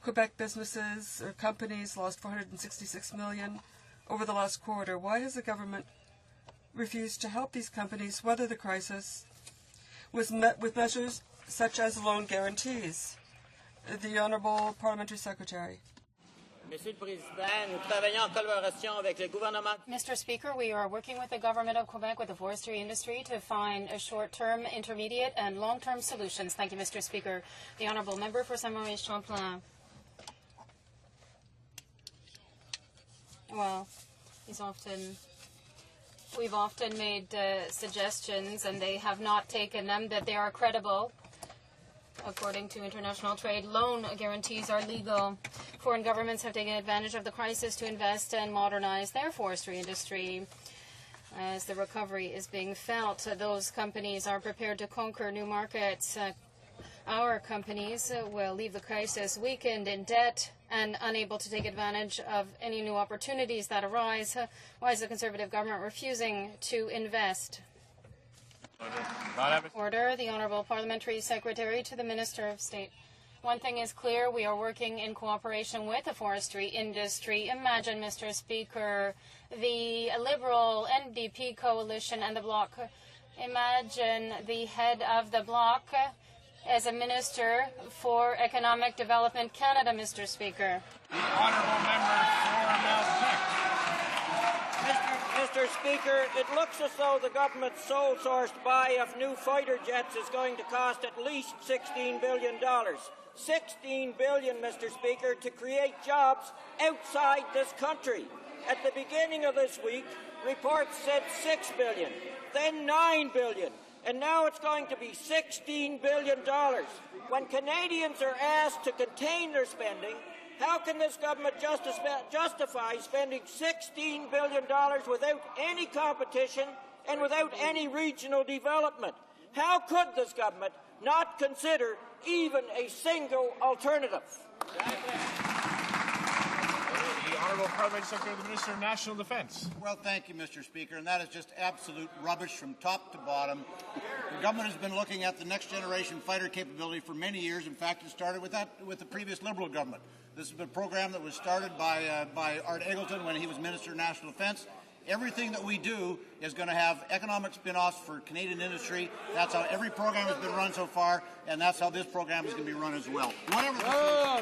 Quebec businesses or companies lost $466 million over the last quarter. Why has the government refused to help these companies weather the crisis with measures such as loan guarantees? The Honourable Parliamentary Secretary. Mr. Speaker, we are working with the Government of Quebec, with the forestry industry, to find a short-term, intermediate and long-term solutions. Thank you, Mr. Speaker. The Honourable Member for Saint-Maurice Champlain. Well, we've often made suggestions and they have not taken them, that they are credible. According to international trade, loan guarantees are legal. Foreign governments have taken advantage of the crisis to invest and modernize their forestry industry. As the recovery is being felt, those companies are prepared to conquer new markets. Our companies will leave the crisis weakened, in debt, and unable to take advantage of any new opportunities that arise. Why is the Conservative government refusing to invest? Order. The Honourable Parliamentary Secretary to the Minister of State. One thing is clear, we are working in cooperation with the forestry industry. Imagine, Mr. Speaker, the Liberal NDP coalition and the Bloc. Imagine the head of the Bloc as a Minister for Economic Development Canada, Mr. Speaker. The Honourable Member for Melchick. Mr. Speaker, it looks as though the government's sole-sourced buy of new fighter jets is going to cost at least $16 billion. $16 billion, Mr. Speaker, to create jobs outside this country. At the beginning of this week, reports said $6 billion, then $9 billion, and now it's going to be $16 billion. When Canadians are asked to contain their spending, how can this government justify spending $16 billion without any competition and without any regional development? How could this government not consider even a single alternative? The Honourable Parliamentary Secretary of the Minister of National Defence. Well, thank you, Mr. Speaker, and that is just absolute rubbish from top to bottom. The government has been looking at the next generation fighter capability for many years. In fact, it started with the previous Liberal government. This has been a program that was started by Art Eggleton when he was Minister of National Defence. Everything that we do is going to have economic spin-offs for Canadian industry. That's how every program has been run so far, and that's how this program is going to be run as well. Whatever the Honourable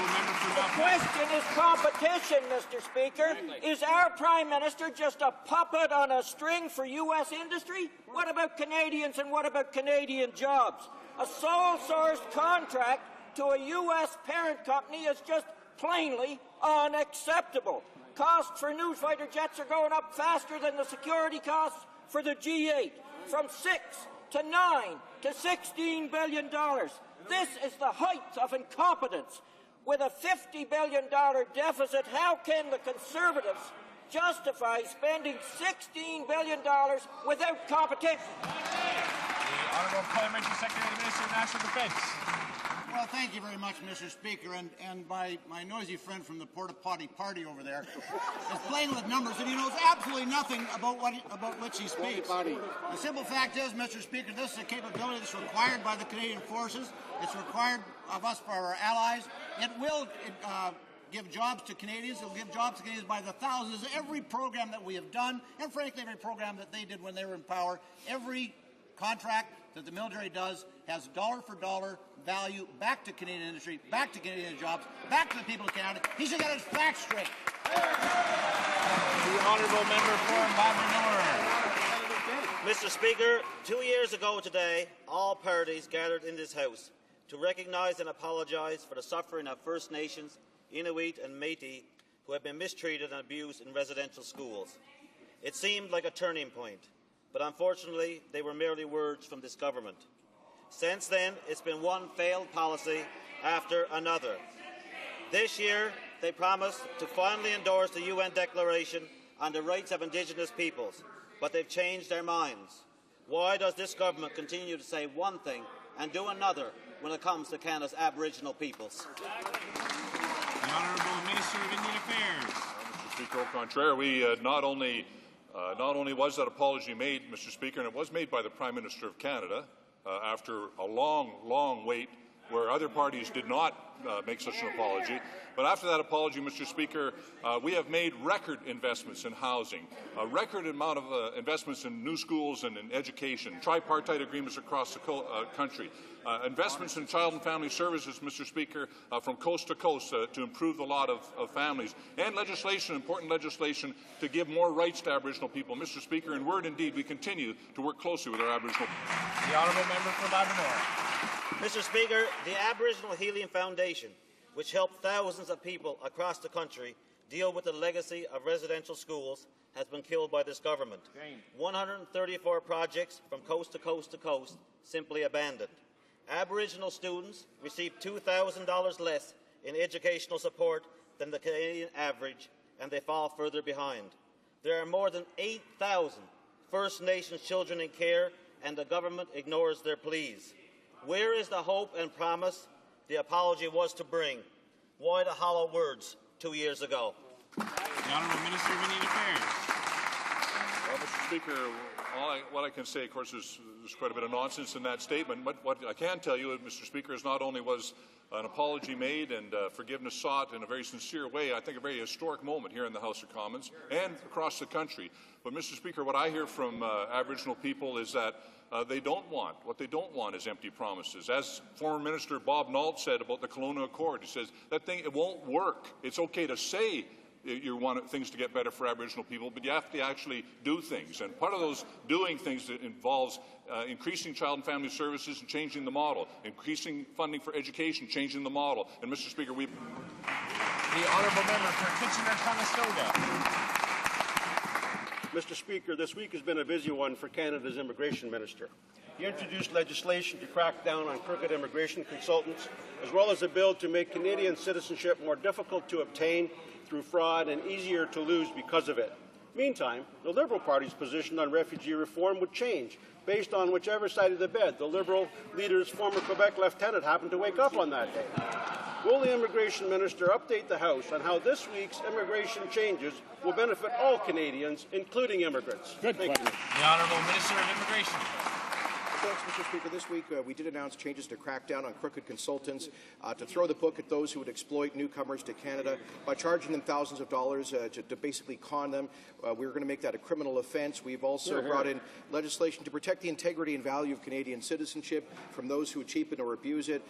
Member for The question is competition, Mr. Speaker. Is our Prime Minister just a puppet on a string for U.S. industry? What about Canadians and what about Canadian jobs? A sole-sourced contract to a U.S. parent company is just plainly unacceptable. Costs for new fighter jets are going up faster than the security costs for the G8, from $6 to $9 to $16 billion. This is the height of incompetence. With a $50 billion deficit, how can the Conservatives justify spending $16 billion without competition? The Honourable Parliamentary Secretary of the Minister of National Defence. Well, thank you very much, Mr. Speaker, and my noisy friend from the Porta Potty Party over there is playing with numbers, and he knows absolutely nothing about which he speaks. The simple fact is, Mr. Speaker, this is a capability that's required by the Canadian forces. It's required of us for our allies. It will give jobs to Canadians. It will give jobs to Canadians by the thousands. Every program that we have done, and frankly, every program that they did when they were in power, every contract that the military does has dollar-for-dollar value back to Canadian industry, back to Canadian jobs, back to the people of Canada. He should get his facts straight. The Honourable Member for Montmanor. Mr. Speaker, 2 years ago today, all parties gathered in this House to recognise and apologise for the suffering of First Nations, Inuit and Métis who have been mistreated and abused in residential schools. It seemed like a turning point, but unfortunately they were merely words from this government. Since then, it's been one failed policy after another. This year, they promised to finally endorse the UN Declaration on the Rights of Indigenous Peoples, but they've changed their minds. Why does this government continue to say one thing and do another when it comes to Canada's Aboriginal peoples? The Honourable Minister of Indian Affairs. Mr. Speaker, au contraire, we not only was that apology made, Mr. Speaker, and it was made by the Prime Minister of Canada after a long, long wait where other parties did not make such an apology. But after that apology, Mr. Speaker, we have made record investments in housing, a record amount of investments in new schools and in education, tripartite agreements across the country, investments in child and family services, Mr. Speaker, from coast to coast to improve the lot of families, and legislation, important legislation, to give more rights to Aboriginal people. Mr. Speaker, in word and deed, we continue to work closely with our Aboriginal people. The Honourable Member for Labrador. Mr. Speaker, the Aboriginal Healing Foundation, which helped thousands of people across the country deal with the legacy of residential schools, has been killed by this government. 134 projects from coast to coast to coast simply abandoned. Aboriginal students receive $2,000 less in educational support than the Canadian average, and they fall further behind. There are more than 8,000 First Nations children in care, and the government ignores their pleas. Where is the hope and promise the apology was to bring? Why the hollow words 2 years ago? The Honourable Minister of Indian Affairs. Well, Mr. Speaker, what I can say, of course, there's quite a bit of nonsense in that statement. But what I can tell you, Mr. Speaker, is not only was an apology made and forgiveness sought in a very sincere way, I think a very historic moment here in the House of Commons and across the country. But, Mr. Speaker, what I hear from Aboriginal people is that what they don't want is empty promises. As former Minister Bob Nault said about the Kelowna Accord, he says, that thing, it won't work. It's okay to say you want things to get better for Aboriginal people, but you have to actually do things. And part of those doing things that involves increasing child and family services and changing the model, increasing funding for education, changing the model. And, Mr. Speaker, we... The Honourable Member for Kitchener-Conestoga. Mr. Speaker, this week has been a busy one for Canada's Immigration Minister. He introduced legislation to crack down on crooked immigration consultants, as well as a bill to make Canadian citizenship more difficult to obtain through fraud and easier to lose because of it. Meantime, the Liberal Party's position on refugee reform would change based on whichever side of the bed the Liberal leader's former Quebec lieutenant happened to wake up on that day. Will the Immigration Minister update the House on how this week's immigration changes will benefit all Canadians, including immigrants? Thank you. The Honourable Minister of Immigration. Thanks, Mr. Speaker. This week we did announce changes to crack down on crooked consultants, to throw the book at those who would exploit newcomers to Canada by charging them thousands of dollars to basically con them. We're going to make that a criminal offence. We've also brought in legislation to protect the integrity and value of Canadian citizenship from those who cheapen or abuse it.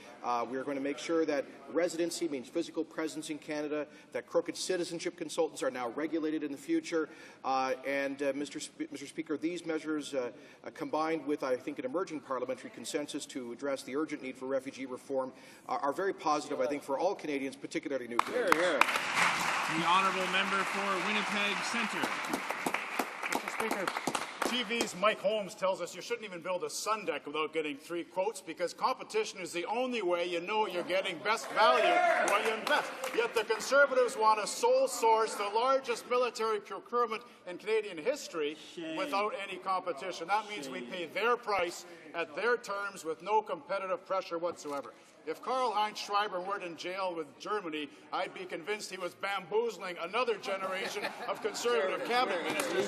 We're going to make sure that residency means physical presence in Canada, that crooked citizenship consultants are now regulated in the future. Mr. Speaker, these measures combined with, I think, an emerging parliamentary consensus to address the urgent need for refugee reform are very positive, I think, for all Canadians, particularly new Canadians. The Honourable Member for Winnipeg Centre. Mr. Speaker, TV's Mike Holmes tells us you shouldn't even build a sun deck without getting 3 quotes because competition is the only way you know you're getting best value when you invest. Yet the Conservatives want to sole source the largest military procurement in Canadian history without any competition. That means we pay their price at their terms with no competitive pressure whatsoever. If Karl-Heinz Schreiber weren't in jail with Germany, I'd be convinced he was bamboozling another generation of Conservative cabinet ministers.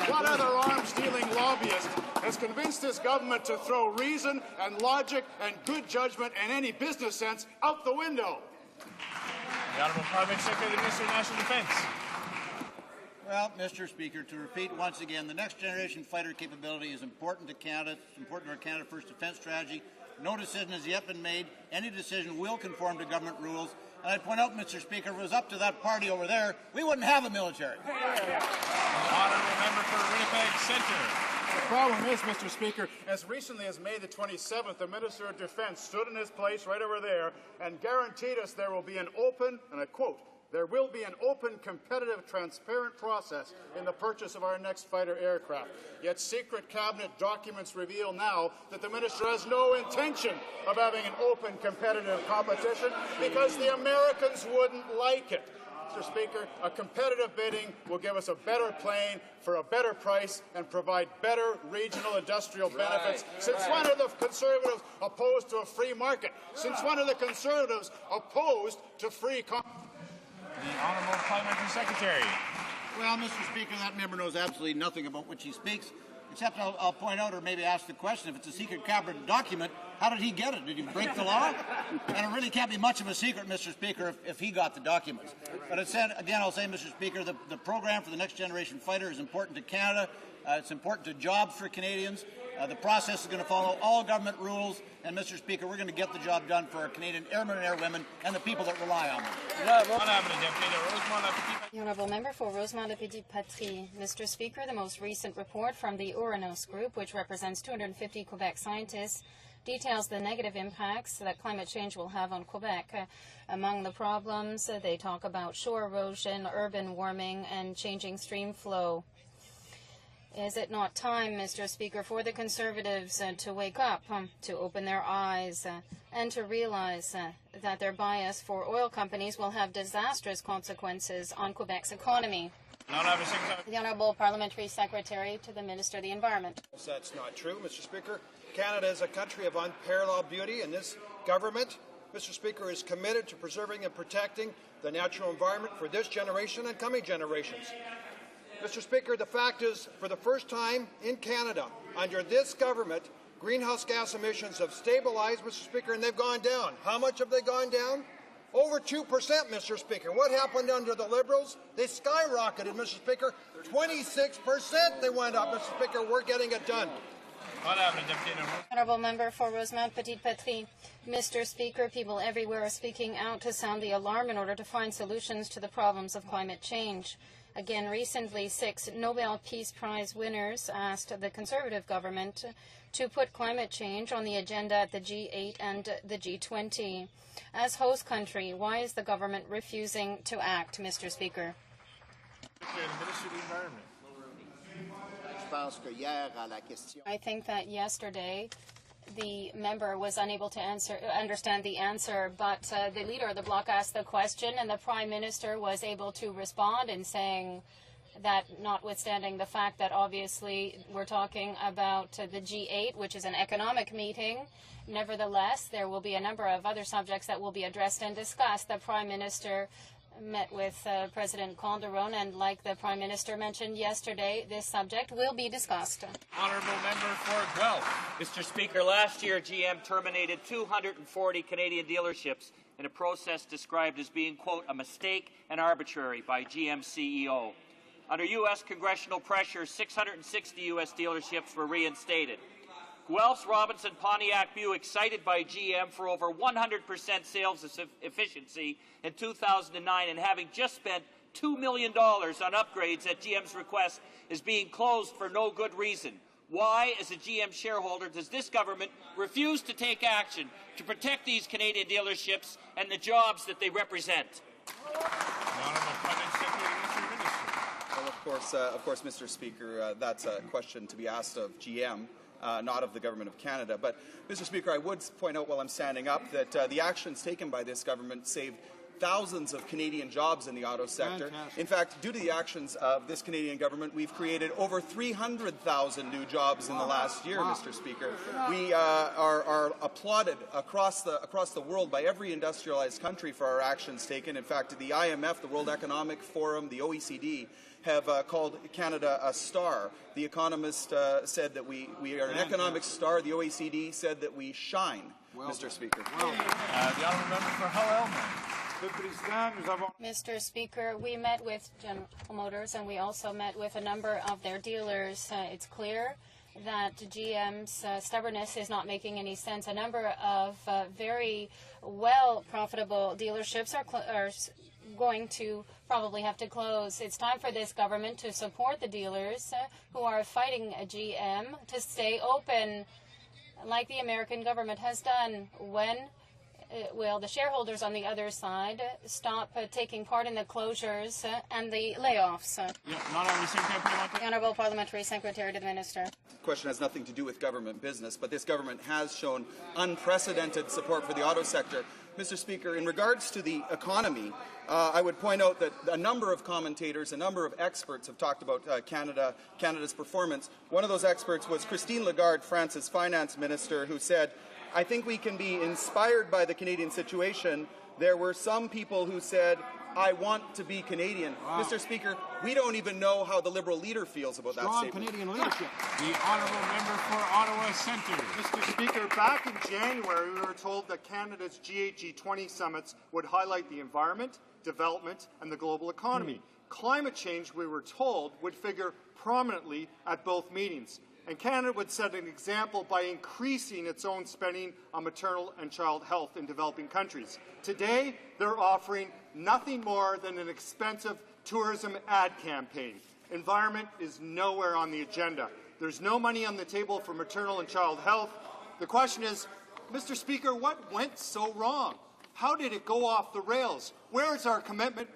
What other arms-dealing lobbyist has convinced this government to throw reason and logic and good judgment and any business sense out the window? The Honourable Parliament Secretary, the Minister of National Defence. Well, Mr. Speaker, to repeat once again, the next generation fighter capability is important to Canada. It's important to our Canada First Defence strategy. No decision has yet been made. Any decision will conform to government rules. And I'd point out, Mr. Speaker, if it was up to that party over there, we wouldn't have a military. The Honourable Member for Winnipeg Centre. The problem is, Mr. Speaker, as recently as May the 27th, the Minister of Defence stood in his place right over there and guaranteed us there will be an open, and I quote, there will be an open, competitive, transparent process in the purchase of our next fighter aircraft. Yet secret cabinet documents reveal now that the minister has no intention of having an open, competitive competition because the Americans wouldn't like it. Mr. Speaker, a competitive bidding will give us a better plane for a better price and provide better regional industrial benefits. Since when are the Conservatives opposed to a free market? Since when are the Conservatives opposed to free competition? The Honourable Parliamentary Secretary. Well, Mr. Speaker, that member knows absolutely nothing about which he speaks, except I'll point out or maybe ask the question, if it's a secret cabinet document, How did he get it? Did he break the law? And it really can't be much of a secret, Mr. Speaker, if he got the documents. But it said, again, I'll say, Mr. Speaker, the program for the Next Generation Fighter is important to Canada. It's important to jobs for Canadians. The process is going to follow all government rules. And, Mr. Speaker, we're going to get the job done for our Canadian airmen and airwomen and the people that rely on them. The Honourable Member for Rosemont-le-Petit-Patrie. Mr. Speaker, the most recent report from the Uranos Group, which represents 250 Quebec scientists, details the negative impacts that climate change will have on Quebec. Among the problems, they talk about shore erosion, urban warming, and changing stream flow. Is it not time, Mr. Speaker, for the Conservatives to wake up, to open their eyes, and to realize that their bias for oil companies will have disastrous consequences on Quebec's economy? The Honourable Parliamentary Secretary to the Minister of the Environment. That's not true, Mr. Speaker. Canada is a country of unparalleled beauty, and this government, Mr. Speaker, is committed to preserving and protecting the natural environment for this generation and coming generations. Mr. Speaker, the fact is, for the first time in Canada, under this government, greenhouse gas emissions have stabilized, Mr. Speaker, and they've gone down. How much have they gone down? Over 2%, Mr. Speaker. What happened under the Liberals? They skyrocketed, Mr. Speaker. 26% they went up, Mr. Speaker. We're getting it done. Honourable Member for Rosemont-Petit-Patrie. Mr. Speaker, people everywhere are speaking out to sound the alarm in order to find solutions to the problems of climate change. Again, recently, 6 Nobel Peace Prize winners asked the Conservative government to put climate change on the agenda at the G8 and the G20. As host country, why is the government refusing to act, Mr. Speaker? I think that yesterday the member was unable to understand the answer, but the leader of the bloc asked the question, and the Prime Minister was able to respond in saying that, notwithstanding the fact that obviously we're talking about the G8, which is an economic meeting, nevertheless, there will be a number of other subjects that will be addressed and discussed. The Prime Minister met with President Calderon, and like the Prime Minister mentioned yesterday, this subject will be discussed. Honourable Member for Guelph. Mr. Speaker, last year GM terminated 240 Canadian dealerships in a process described as being, quote, a mistake and arbitrary by GM CEO. Under U.S. congressional pressure, 660 U.S. dealerships were reinstated. Guelph's Robinson Pontiac Buick, cited by GM for over 100% sales efficiency in 2009 and having just spent $2 million on upgrades at GM's request, is being closed for no good reason. Why, as a GM shareholder, does this government refuse to take action to protect these Canadian dealerships and the jobs that they represent? Well, of course, Mr. Speaker, that's a question to be asked of GM. Not of the Government of Canada. But, Mr. Speaker, I would point out while I'm standing up that the actions taken by this government saved thousands of Canadian jobs in the auto sector. Fantastic. In fact, due to the actions of this Canadian government, we've created over 300,000 new jobs in the last year, Mr. Speaker. We are applauded across the world by every industrialized country for our actions taken. In fact, the IMF, the World Economic Forum, the OECD, have called Canada a star. The Economist said that we are an economic star. The OECD said that we shine, Mr. Speaker. The Honourable Member for Hull-Elman. Mr. Speaker, we met with General Motors and we also met with a number of their dealers. It's clear that GM's stubbornness is not making any sense. A number of very well profitable dealerships are going to probably have to close. It's time for this government to support the dealers who are fighting GM to stay open like the American government has done. When will the shareholders on the other side stop taking part in the closures and the layoffs? The Honourable Parliamentary Secretary to the Minister. The question has nothing to do with government business, but this government has shown unprecedented support for the auto sector. Mr. Speaker, in regards to the economy, I would point out that a number of commentators, a number of experts have talked about Canada's performance. One of those experts was Christine Lagarde, France's finance minister, who said, I think we can be inspired by the Canadian situation. There were some people who said, I want to be Canadian. Wow. Mr. Speaker, we don't even know how the Liberal leader feels about that statement. Canadian leadership. The honourable member for Ottawa Centre. Mr. Speaker, back in January, we were told that Canada's G8-G20 summits would highlight the environment, development, and the global economy. Climate change, we were told, would figure prominently at both meetings. And Canada would set an example by increasing its own spending on maternal and child health in developing countries. Today, they're offering nothing more than an expensive tourism ad campaign. Environment is nowhere on the agenda. There's no money on the table for maternal and child health. The question is, Mr. Speaker, what went so wrong? How did it go off the rails? Where is our commitment?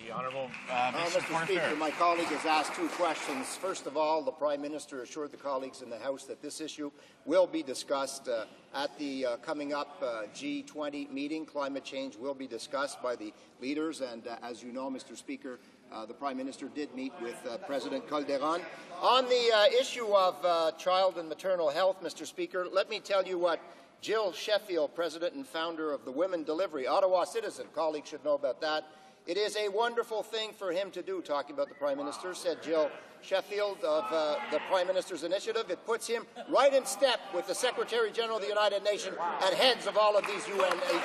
The Honourable Mr. Speaker, my colleague has asked two questions. First of all, the Prime Minister assured the colleagues in the House that this issue will be discussed at the coming up G20 meeting. Climate change will be discussed by the leaders, and as you know, Mr. Speaker, the Prime Minister did meet with President Calderon. On the issue of child and maternal health, Mr. Speaker, let me tell you what Jill Sheffield, President and founder of the Women Delivery, Ottawa citizen, colleagues should know about that. It is a wonderful thing for him to do, talking about the Prime Minister, said Jill Sheffield of the Prime Minister's initiative. It puts him right in step with the Secretary General of the United Nations and heads of all of these UN agencies.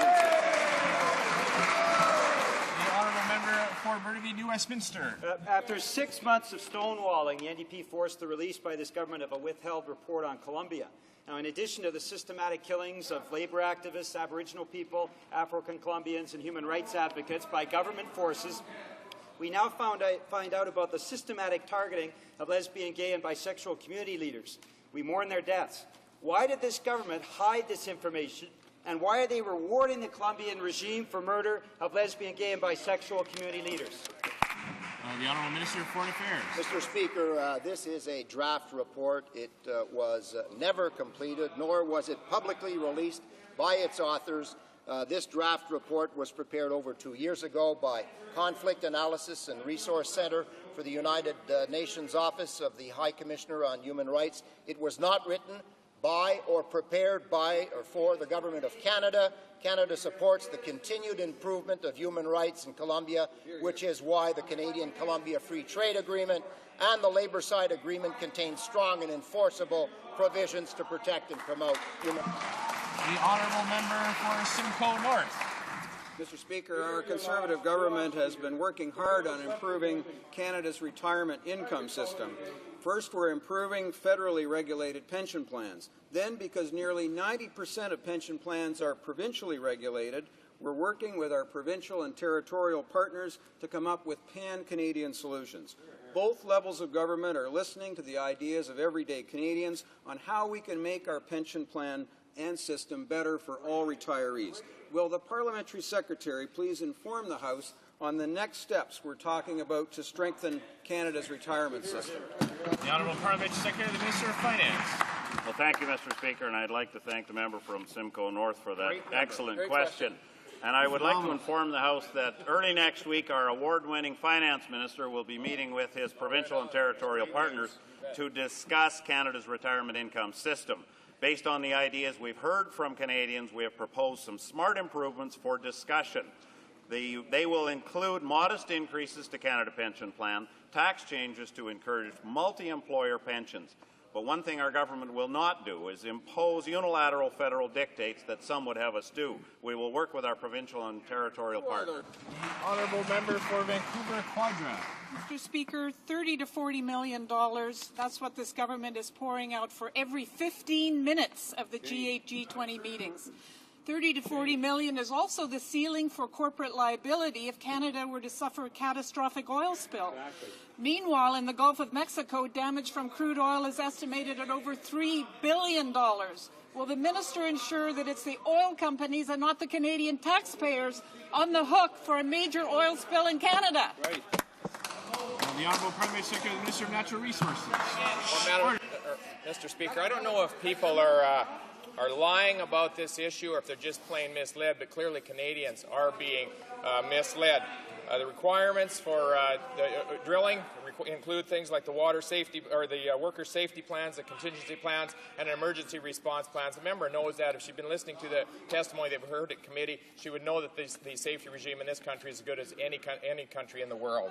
The Honourable Member for Burnaby, New Westminster. After 6 months of stonewalling, the NDP forced the release by this government of a withheld report on Colombia. Now, in addition to the systematic killings of labour activists, Aboriginal people, African Colombians, and human rights advocates by government forces, we now find out about the systematic targeting of lesbian, gay, and bisexual community leaders. We mourn their deaths. Why did this government hide this information, and why are they rewarding the Colombian regime for murder of lesbian, gay, and bisexual community leaders? The Honourable Minister of Foreign Affairs. Mr. Speaker, this is a draft report. It was never completed, nor was it publicly released by its authors. This draft report was prepared over 2 years ago by Conflict Analysis and Resource Centre for the United Nations Office of the High Commissioner on Human Rights. It was not written by or prepared by or for the Government of Canada. Canada supports the continued improvement of human rights in Colombia, which is why the Canadian-Colombia Free Trade Agreement and the Labour Side Agreement contain strong and enforceable provisions to protect and promote human rights. The Honourable Member for Simcoe North. Mr. Speaker, our Conservative government has been working hard on improving Canada's retirement income system. First, we're improving federally regulated pension plans. Then, because nearly 90% of pension plans are provincially regulated, we're working with our provincial and territorial partners to come up with pan-Canadian solutions. Both levels of government are listening to the ideas of everyday Canadians on how we can make our pension plan and system better for all retirees. Will the Parliamentary Secretary please inform the House on the next steps we're talking about to strengthen Canada's retirement system? The Honourable Parliamentary Secretary, the Minister of Finance. Well, thank you, Mr. Speaker, and I'd like to thank the member from Simcoe North for that excellent question. And I would like to inform the House that early next week our award-winning Finance Minister will be meeting with his provincial and territorial partners to discuss Canada's retirement income system. Based on the ideas we've heard from Canadians, we have proposed some smart improvements for discussion. They will include modest increases to Canada Pension Plan, tax changes to encourage multi-employer pensions. But one thing our government will not do is impose unilateral federal dictates that some would have us do. We will work with our provincial and territorial partners. Honourable Member for Vancouver Quadra. Mr. Speaker, $30 to $40 million, that's what this government is pouring out for every 15 minutes of the G8, G20 meetings. 30 to 40 million is also the ceiling for corporate liability if Canada were to suffer a catastrophic oil spill. Meanwhile, in the Gulf of Mexico, damage from crude oil is estimated at over $3 billion. Will the minister ensure that it's the oil companies and not the Canadian taxpayers on the hook for a major oil spill in Canada? Right. The Honourable Parliamentary Secretary, the Minister of Natural Resources. Well, Mr. Speaker, I don't know if people are lying about this issue or if they're just plain misled, but clearly Canadians are being misled. The requirements for the drilling include things like the water safety or the worker safety plans, the contingency plans, and emergency response plans. The member knows that. If she'd been listening to the testimony that we heard at committee, she would know that the safety regime in this country is as good as any country in the world.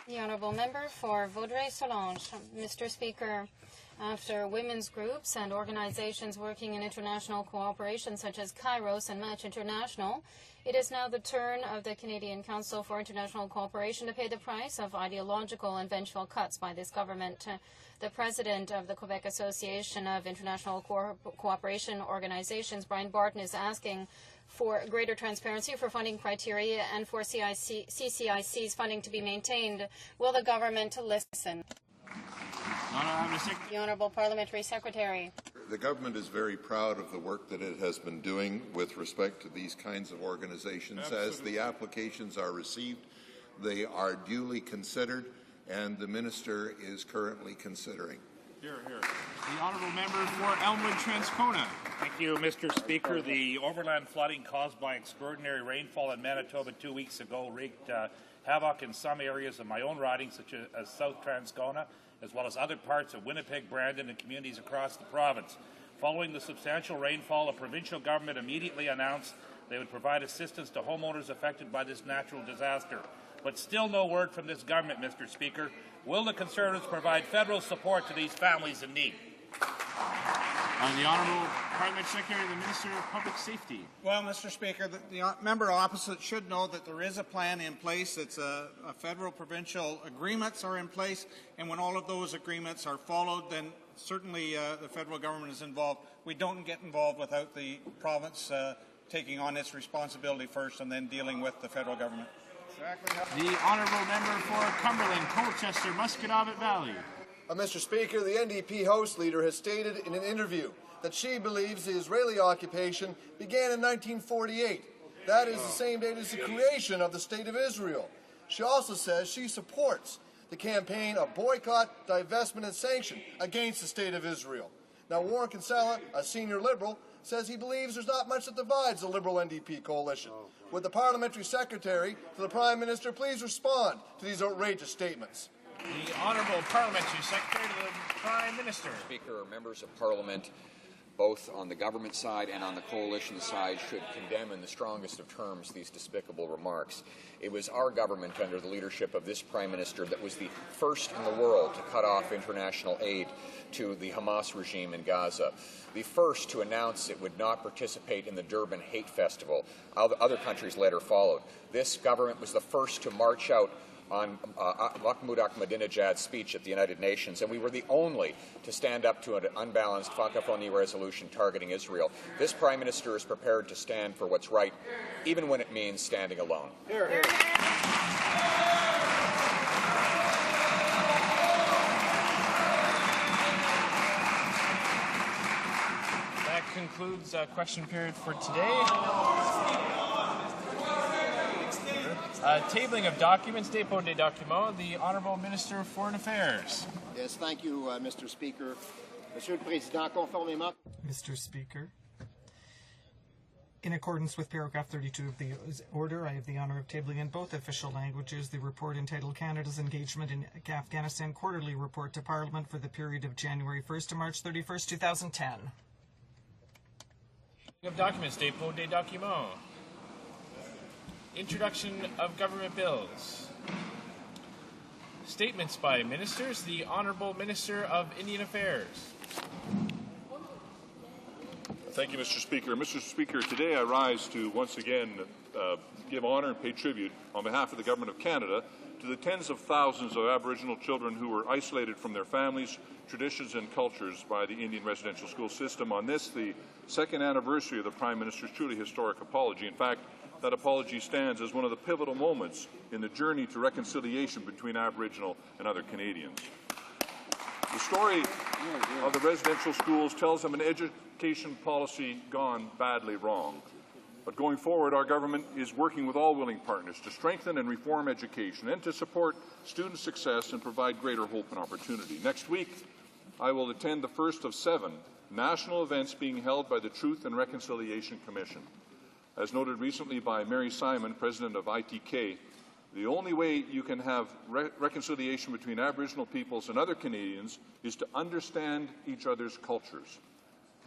The honourable member for Vaudreuil-Soulanges. Mr. Speaker, after women's groups and organizations working in international cooperation such as Kairos and Match International, it is now the turn of the Canadian Council for International Cooperation to pay the price of ideological and vengeful cuts by this government. The president of the Quebec Association of International Cooperation Organizations, Brian Barton, is asking for greater transparency for funding criteria and for CCIC's funding to be maintained. Will the government listen? The Honourable Parliamentary Secretary. The government is very proud of the work that it has been doing with respect to these kinds of organizations. Absolutely. As the applications are received, they are duly considered, and the Minister is currently considering. Here. The honourable member for Elmwood-Transcona. Thank you, Mr. Speaker. The overland flooding caused by extraordinary rainfall in Manitoba 2 weeks ago wreaked havoc in some areas of my own riding, such as South Transcona, as well as other parts of Winnipeg, Brandon, and communities across the province. Following the substantial rainfall, the provincial government immediately announced they would provide assistance to homeowners affected by this natural disaster. But still no word from this government, Mr. Speaker. Will the Conservatives provide federal support to these families in need? The Honourable Parliamentary Secretary, the Minister of Public Safety. Well, Mr. Speaker, the member opposite should know that there is a plan in place. It's a federal-provincial agreements are in place, and when all of those agreements are followed, then certainly the federal government is involved. We don't get involved without the province taking on its responsibility first and then dealing with the federal government. The Honourable Member for Cumberland, Colchester, Musquodoboit Valley. Mr. Speaker, the NDP House leader has stated in an interview that she believes the Israeli occupation began in 1948. That is the same date as the creation of the State of Israel. She also says she supports the campaign of boycott, divestment, and sanction against the State of Israel. Now, Warren Kinsella, a senior Liberal, says he believes there's not much that divides the Liberal-NDP coalition. Would the Parliamentary Secretary to the Prime Minister please respond to these outrageous statements? The Honourable Parliamentary Secretary to the Prime Minister. Speaker, members of Parliament, both on the government side and on the coalition side, should condemn in the strongest of terms these despicable remarks. It was our government, under the leadership of this Prime Minister, that was the first in the world to cut off international aid to the Hamas regime in Gaza, the first to announce it would not participate in the Durban Hate Festival. Other countries later followed. This government was the first to march out on Mahmoud Ahmadinejad's speech at the United Nations, and we were the only to stand up to an unbalanced Francophonie resolution targeting Israel. This Prime Minister is prepared to stand for what's right, even when it means standing alone. Hear, hear. That concludes question period for today. Tabling of documents, dépôt des documents, the Honourable Minister of Foreign Affairs. Yes, thank you, Mr. Speaker. Monsieur le Président, conformément. Mr. Speaker, in accordance with paragraph 32 of the order, I have the honour of tabling in both official languages the report entitled Canada's Engagement in Afghanistan Quarterly Report to Parliament for the period of January 1st to March 31st, 2010. Of documents, dépôt des documents. Introduction of government bills. Statements by ministers. The Honourable Minister of Indian Affairs. Thank you, Mr. Speaker. Mr. Speaker, today I rise to once again give honour and pay tribute on behalf of the Government of Canada to the tens of thousands of Aboriginal children who were isolated from their families, traditions and cultures by the Indian residential school system. On this, the second anniversary of the Prime Minister's truly historic apology. In fact, that apology stands as one of the pivotal moments in the journey to reconciliation between Aboriginal and other Canadians. The story of the residential schools tells of an education policy gone badly wrong. But going forward, our government is working with all willing partners to strengthen and reform education and to support student success and provide greater hope and opportunity. Next week, I will attend the first of 7 national events being held by the Truth and Reconciliation Commission. As noted recently by Mary Simon, President of ITK, The only way you can have reconciliation between Aboriginal peoples and other Canadians is to understand each other's cultures.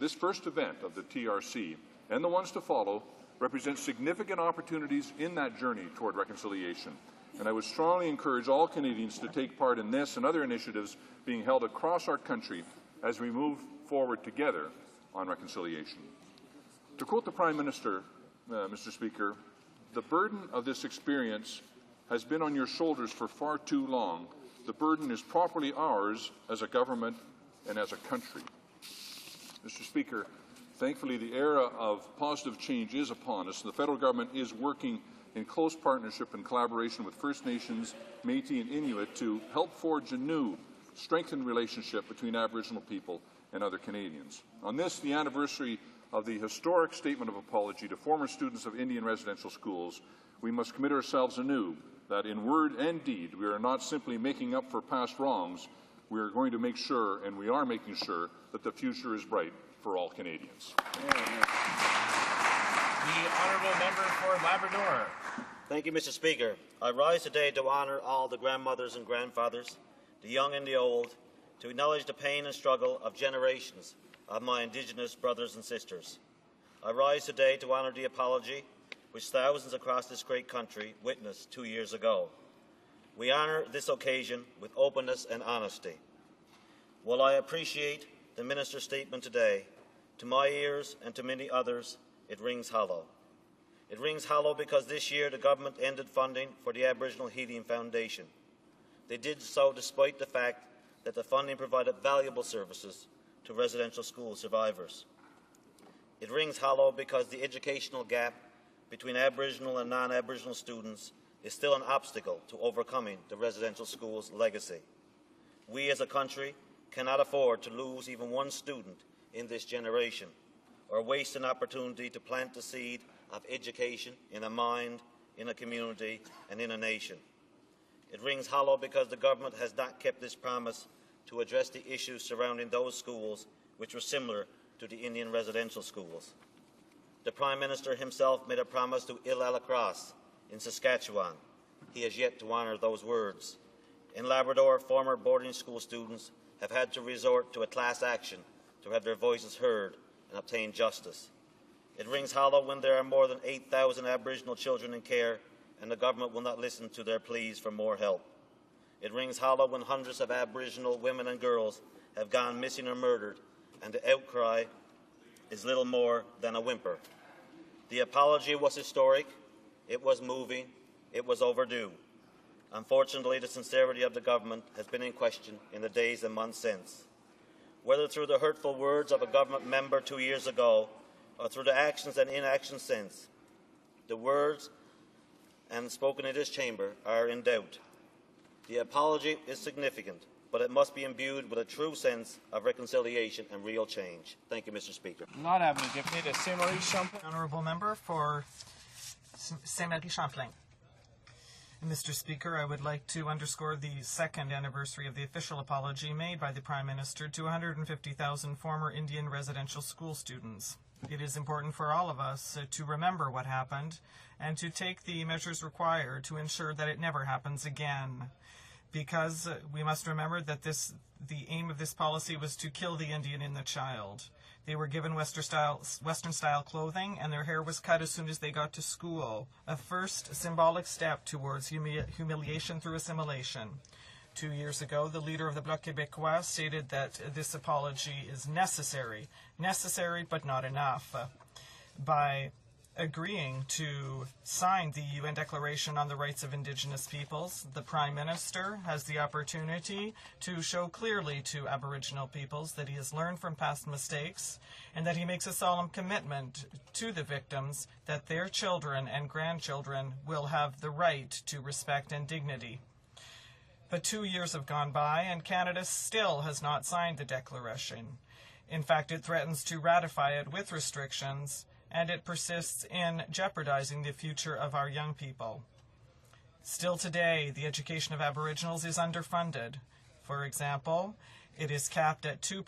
This first event of the TRC and the ones to follow represent significant opportunities in that journey toward reconciliation. And I would strongly encourage all Canadians to take part in this and other initiatives being held across our country as we move forward together on reconciliation. To quote the Prime Minister, Mr. Speaker, the burden of this experience has been on your shoulders for far too long. The burden is properly ours as a government and as a country. Mr. Speaker, thankfully the era of positive change is upon us. The federal government is working in close partnership and collaboration with First Nations, Métis and Inuit to help forge a new, strengthened relationship between Aboriginal people and other Canadians. On this, the anniversary of the historic statement of apology to former students of Indian residential schools, we must commit ourselves anew that in word and deed we are not simply making up for past wrongs, we are going to make sure, and we are making sure, that the future is bright for all Canadians. The honourable member for Labrador. Thank you, Mr. Speaker. I rise today to honour all the grandmothers and grandfathers, the young and the old, to acknowledge the pain and struggle of generations of my Indigenous brothers and sisters. I rise today to honour the apology which thousands across this great country witnessed 2 years ago. We honour this occasion with openness and honesty. While I appreciate the Minister's statement today, to my ears and to many others, it rings hollow. It rings hollow because this year the government ended funding for the Aboriginal Healing Foundation. They did so despite the fact that the funding provided valuable services to residential school survivors. It rings hollow because the educational gap between Aboriginal and non-Aboriginal students is still an obstacle to overcoming the residential school's legacy. We as a country cannot afford to lose even one student in this generation or waste an opportunity to plant the seed of education in a mind, in a community, and in a nation. It rings hollow because the government has not kept this promise to address the issues surrounding those schools which were similar to the Indian residential schools. The Prime Minister himself made a promise to Lacrosse in Saskatchewan. He has yet to honour those words. In Labrador, former boarding school students have had to resort to a class action to have their voices heard and obtain justice. It rings hollow when there are more than 8,000 Aboriginal children in care and the government will not listen to their pleas for more help. It rings hollow when hundreds of Aboriginal women and girls have gone missing or murdered and the outcry is little more than a whimper. The apology was historic, it was moving, it was overdue. Unfortunately, the sincerity of the government has been in question in the days and months since. Whether through the hurtful words of a government member 2 years ago or through the actions and inaction since, the words and spoken in this chamber are in doubt. The apology is significant, but it must be imbued with a true sense of reconciliation and real change. Thank you, Mr. Speaker. Not having a deputy, Saint-Marie Champlain. Honourable member for Saint-Marie Champlain. Mr. Speaker, I would like to underscore the second anniversary of the official apology made by the Prime Minister to 150,000 former Indian residential school students. It is important for all of us to remember what happened and to take the measures required to ensure that it never happens again. Because we must remember that the aim of this policy was to kill the Indian in the child. They were given Western-style clothing, and their hair was cut as soon as they got to school, a first symbolic step towards humiliation through assimilation. 2 years ago, the leader of the Bloc Québécois stated that this apology is necessary but not enough. By agreeing to sign the UN Declaration on the Rights of Indigenous Peoples, the Prime Minister has the opportunity to show clearly to Aboriginal peoples that he has learned from past mistakes and that he makes a solemn commitment to the victims that their children and grandchildren will have the right to respect and dignity. But 2 years have gone by and Canada still has not signed the declaration. In fact, it threatens to ratify it with restrictions, and it persists in jeopardizing the future of our young people. Still today, the education of Aboriginals is underfunded. For example, it is capped at 2%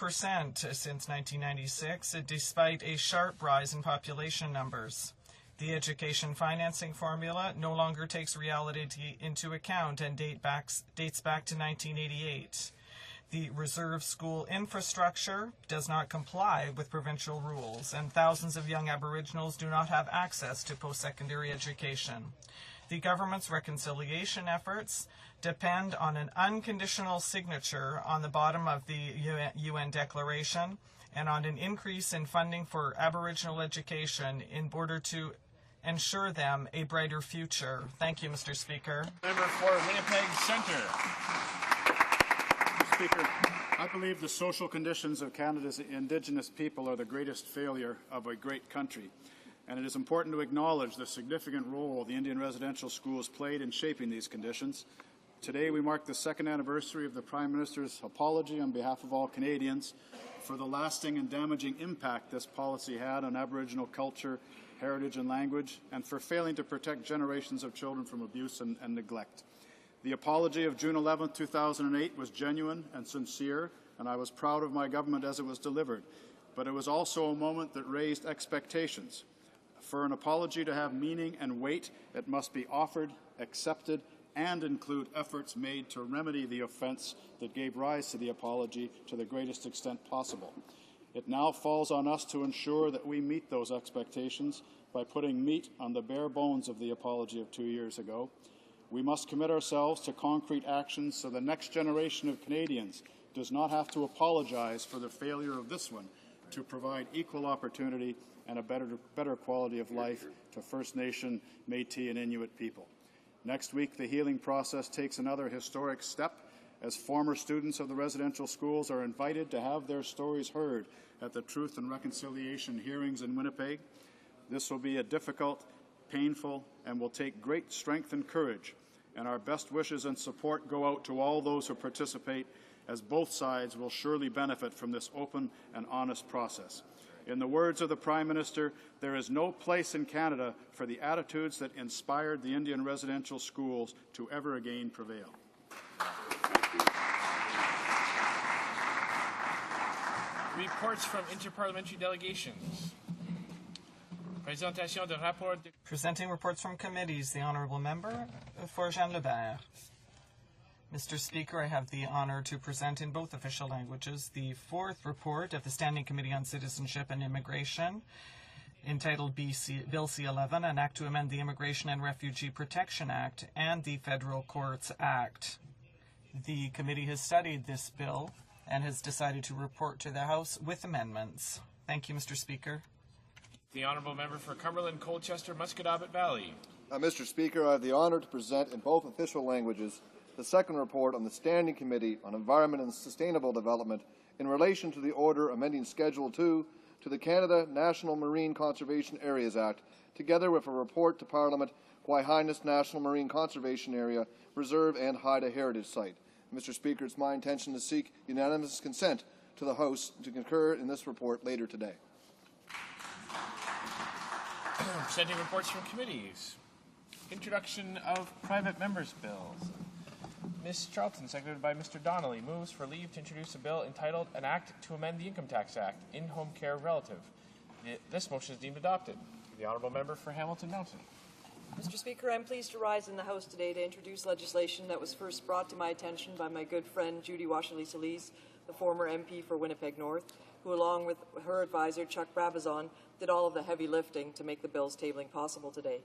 since 1996, despite a sharp rise in population numbers. The education financing formula no longer takes reality into account and dates back to 1988. The reserve school infrastructure does not comply with provincial rules, and thousands of young Aboriginals do not have access to post-secondary education. The government's reconciliation efforts depend on an unconditional signature on the bottom of the UN Declaration and on an increase in funding for Aboriginal education in order to ensure them a brighter future. Thank you, Mr. Speaker. Member for Winnipeg Centre. Speaker, I believe the social conditions of Canada's Indigenous people are the greatest failure of a great country, and it is important to acknowledge the significant role the Indian residential schools played in shaping these conditions. Today we mark the second anniversary of the Prime Minister's apology on behalf of all Canadians for the lasting and damaging impact this policy had on Aboriginal culture, heritage and language, and for failing to protect generations of children from abuse and neglect. The apology of June 11, 2008 was genuine and sincere, and I was proud of my government as it was delivered. But it was also a moment that raised expectations. For an apology to have meaning and weight, it must be offered, accepted, and include efforts made to remedy the offence that gave rise to the apology to the greatest extent possible. It now falls on us to ensure that we meet those expectations by putting meat on the bare bones of the apology of 2 years ago. We must commit ourselves to concrete actions so the next generation of Canadians does not have to apologize for the failure of this one to provide equal opportunity and a better quality of life to First Nation, Métis and Inuit people. Next week, the healing process takes another historic step as former students of the residential schools are invited to have their stories heard at the Truth and Reconciliation hearings in Winnipeg. This will be a difficult, painful, and will take great strength and courage, and our best wishes and support go out to all those who participate, as both sides will surely benefit from this open and honest process. In the words of the Prime Minister, there is no place in Canada for the attitudes that inspired the Indian residential schools to ever again prevail. Reports from interparliamentary delegations. Présentation de rapport. Presenting reports from committees, the Honourable Member for Jean-Lebert. Mr. Speaker, I have the honour to present in both official languages the fourth report of the Standing Committee on Citizenship and Immigration, entitled Bill C-11, an act to amend the Immigration and Refugee Protection Act and the Federal Courts Act. The committee has studied this bill and has decided to report to the House with amendments. Thank you, Mr. Speaker. The Honourable Member for Cumberland, Colchester, Musquodoboit Valley. Mr. Speaker, I have the honour to present in both official languages the second report on the Standing Committee on Environment and Sustainable Development in relation to the order amending Schedule 2 to the Canada National Marine Conservation Areas Act, together with a report to Parliament Guayhanas National Marine Conservation Area, Reserve and Haida Heritage Site. Mr. Speaker, it's my intention to seek unanimous consent to the House to concur in this report later today. Presenting reports from committees. Introduction of private members' bills. Ms. Charlton, seconded by Mr. Donnelly, moves for leave to introduce a bill entitled An Act to Amend the Income Tax Act, In-Home Care Relative. This motion is deemed adopted. The Honourable Member for Hamilton Mountain. Mr. Speaker, I'm pleased to rise in the House today to introduce legislation that was first brought to my attention by my good friend Judy Washley-Solis, the former MP for Winnipeg North, who along with her advisor Chuck Brabazon did all of the heavy lifting to make the bill's tabling possible today.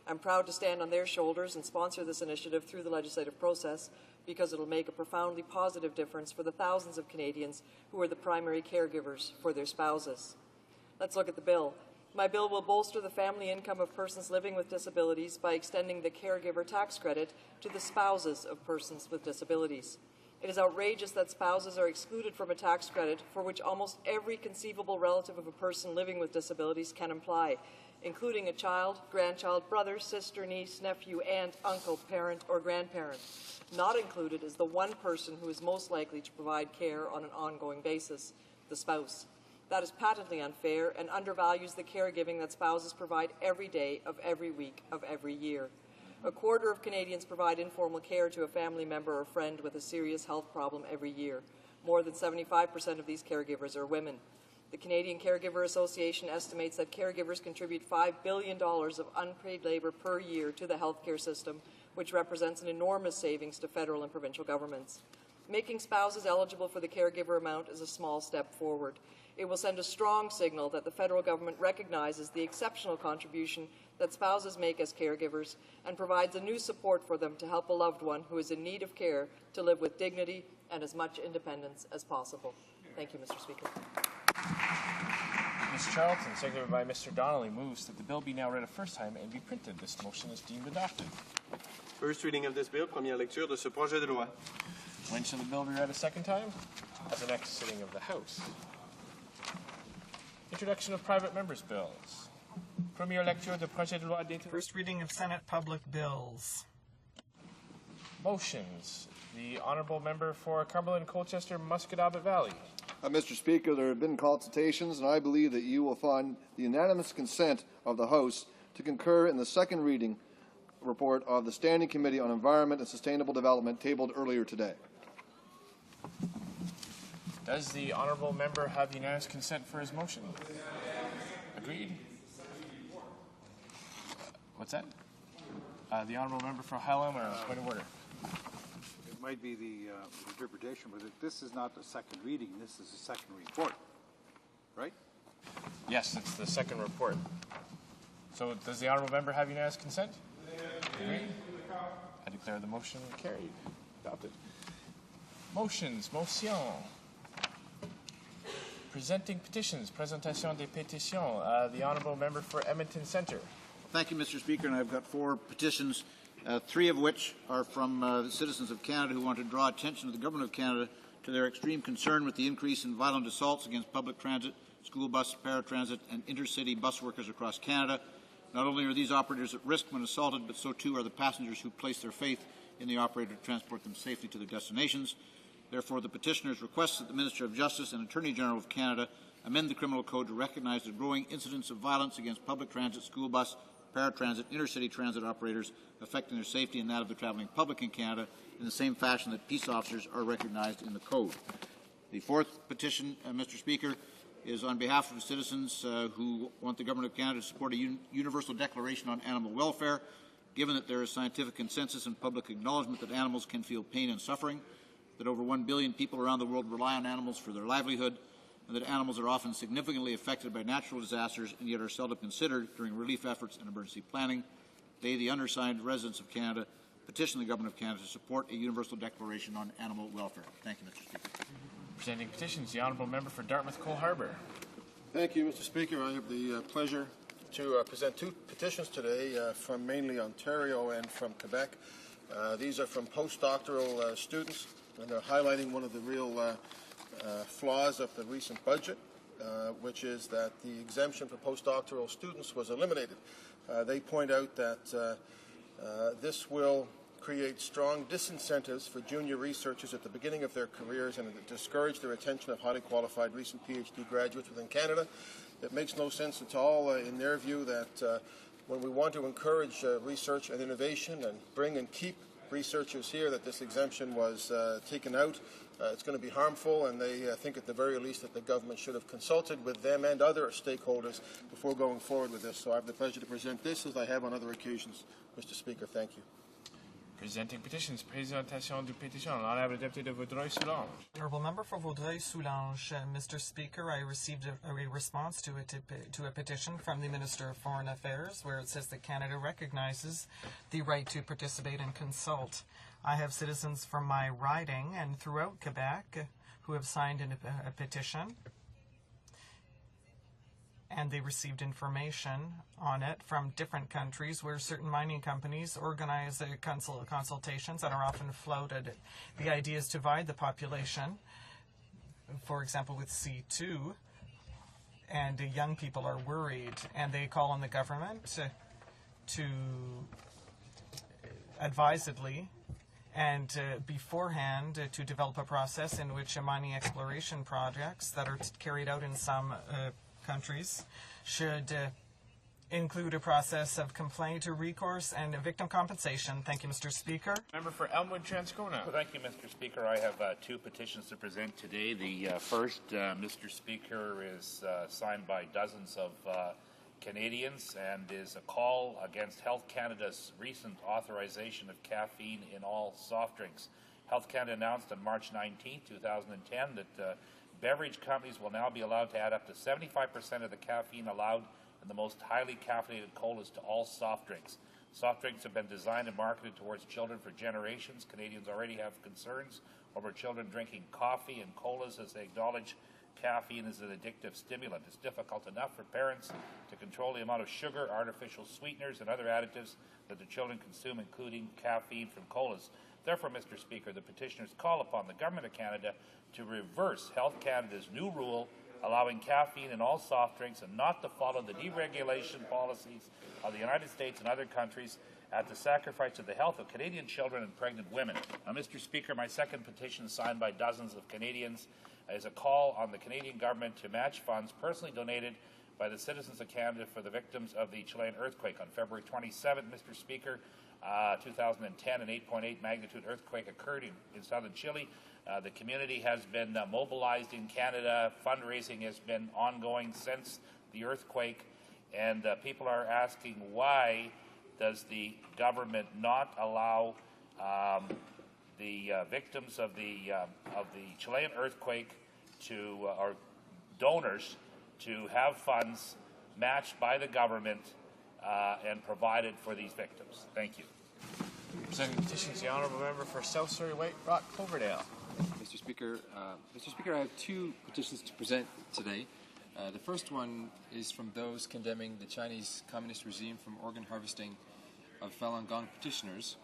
I'm proud to stand on their shoulders and sponsor this initiative through the legislative process because it will make a profoundly positive difference for the thousands of Canadians who are the primary caregivers for their spouses. Let's look at the bill. My bill will bolster the family income of persons living with disabilities by extending the caregiver tax credit to the spouses of persons with disabilities. It is outrageous that spouses are excluded from a tax credit for which almost every conceivable relative of a person living with disabilities can apply, including a child, grandchild, brother, sister, niece, nephew, aunt, uncle, parent, or grandparent. Not included is the one person who is most likely to provide care on an ongoing basis, the spouse. That is patently unfair and undervalues the caregiving that spouses provide every day of every week of every year. A quarter of Canadians provide informal care to a family member or friend with a serious health problem every year. More than 75% of these caregivers are women. The Canadian Caregiver Association estimates that caregivers contribute $5 billion of unpaid labour per year to the healthcare system, which represents an enormous savings to federal and provincial governments. Making spouses eligible for the caregiver amount is a small step forward. It will send a strong signal that the federal government recognizes the exceptional contribution that spouses make as caregivers and provides a new support for them to help a loved one who is in need of care to live with dignity and as much independence as possible. Thank you, Mr. Speaker. Ms. Charlton, seconded by Mr. Donnelly, moves that the bill be now read a first time and be printed. This motion is deemed adopted. First reading of this bill, première lecture de ce projet de loi. When shall the bill be read a second time? At the next sitting of the House. Introduction of private members' bills. Première lecture de projet de loi. First reading of Senate public bills. Motions. The honourable member for Cumberland, Colchester, Musquodoboit Valley. Mr. Speaker, there have been consultations, and I believe that you will find the unanimous consent of the House to concur in the second reading report of the Standing Committee on Environment and Sustainable Development tabled earlier today. Does the honourable member have unanimous consent for his motion? Agreed. What's that? The honourable member for Highlander, point of order. It might be the interpretation, but this is not the second reading. This is the second report, right? Yes, it's the second report. So does the honourable member have unanimous consent? Agreed. I declare the motion carried. Adopted. Motions. Motion. Presenting petitions. Présentation des pétitions. The honourable member for Edmonton Centre. Thank you, Mr. Speaker, and I've got 4 petitions, 3 of which are from the citizens of Canada who want to draw attention of the Government of Canada to their extreme concern with the increase in violent assaults against public transit, school bus, paratransit, and intercity bus workers across Canada. Not only are these operators at risk when assaulted, but so too are the passengers who place their faith in the operator to transport them safely to their destinations. Therefore, the petitioners request that the Minister of Justice and Attorney General of Canada amend the Criminal Code to recognize the growing incidents of violence against public transit, school bus, paratransit, intercity transit operators affecting their safety and that of the travelling public in Canada in the same fashion that peace officers are recognized in the Code. The 4th petition, Mr. Speaker, is on behalf of the citizens who want the Government of Canada to support a universal declaration on animal welfare, given that there is scientific consensus and public acknowledgement that animals can feel pain and suffering, that over 1 billion people around the world rely on animals for their livelihood, and that animals are often significantly affected by natural disasters and yet are seldom considered during relief efforts and emergency planning. They, the undersigned residents of Canada, petition the Government of Canada to support a universal declaration on animal welfare. Thank you, Mr. Speaker. Presenting petitions, the honourable member for Dartmouth Cole Harbour. Thank you, Mr. Speaker. I have the pleasure to present 2 petitions today from mainly Ontario and from Quebec. These are from postdoctoral students, and they're highlighting one of the real flaws of the recent budget, which is that the exemption for postdoctoral students was eliminated. They point out that this will create strong disincentives for junior researchers at the beginning of their careers and discourage the retention of highly qualified recent PhD graduates within Canada. It makes no sense at all, in their view, that when we want to encourage research and innovation and bring and keep researchers here, that this exemption was taken out. It's going to be harmful, and they think at the very least that the government should have consulted with them and other stakeholders before going forward with this. So I have the pleasure to present this, as I have on other occasions. Mr. Speaker, thank you. Presenting petitions. Présentation du pétition. L'honorable député de Vaudreuil-Soulanges. Honourable member for Vaudreuil-Soulanges. Mr. Speaker, I received a response to a petition from the Minister of Foreign Affairs where it says that Canada recognizes the right to participate and consult. I have citizens from my riding and throughout Quebec who have signed a petition, and they received information on it from different countries where certain mining companies organize consultations that are often floated. The idea is to divide the population, for example, with C2, and young people are worried, and they call on the government to advisedly and beforehand to develop a process in which mining exploration projects that are carried out in some countries should include a process of complaint or recourse and victim compensation. Thank you, Mr. Speaker. Member for Elmwood Transcona. Well, thank you, Mr. Speaker. I have two petitions to present today. The first, Mr. Speaker, is signed by dozens of Canadians and is a call against Health Canada's recent authorization of caffeine in all soft drinks. Health Canada announced on March 19, 2010 that beverage companies will now be allowed to add up to 75% of the caffeine allowed in the most highly caffeinated colas to all soft drinks. Soft drinks have been designed and marketed towards children for generations. Canadians already have concerns over children drinking coffee and colas as they acknowledge caffeine is an addictive stimulant. It's difficult enough for parents to control the amount of sugar, artificial sweeteners, and other additives that the children consume, including caffeine from colas. Therefore, Mr. Speaker, the petitioners call upon the Government of Canada to reverse Health Canada's new rule allowing caffeine in all soft drinks and not to follow the deregulation policies of the United States and other countries at the sacrifice of the health of Canadian children and pregnant women. Now, Mr. Speaker, my second petition, signed by dozens of Canadians, is a call on the Canadian government to match funds personally donated by the citizens of Canada for the victims of the Chilean earthquake. On February 27th, Mr. Speaker, 2010, an 8.8 magnitude earthquake occurred in southern Chile. The community has been mobilized in Canada. Fundraising has been ongoing since the earthquake, and people are asking, why does the government not allow the victims of the Chilean earthquake to, or donors, to have funds matched by the government and provided for these victims? Thank you. Presenting petitions, the Honourable Member for South Surrey White Rock Cloverdale. Mr. Speaker, I have two petitions to present today. The first one is from those condemning the Chinese communist regime from organ harvesting of Falun Gong petitioners.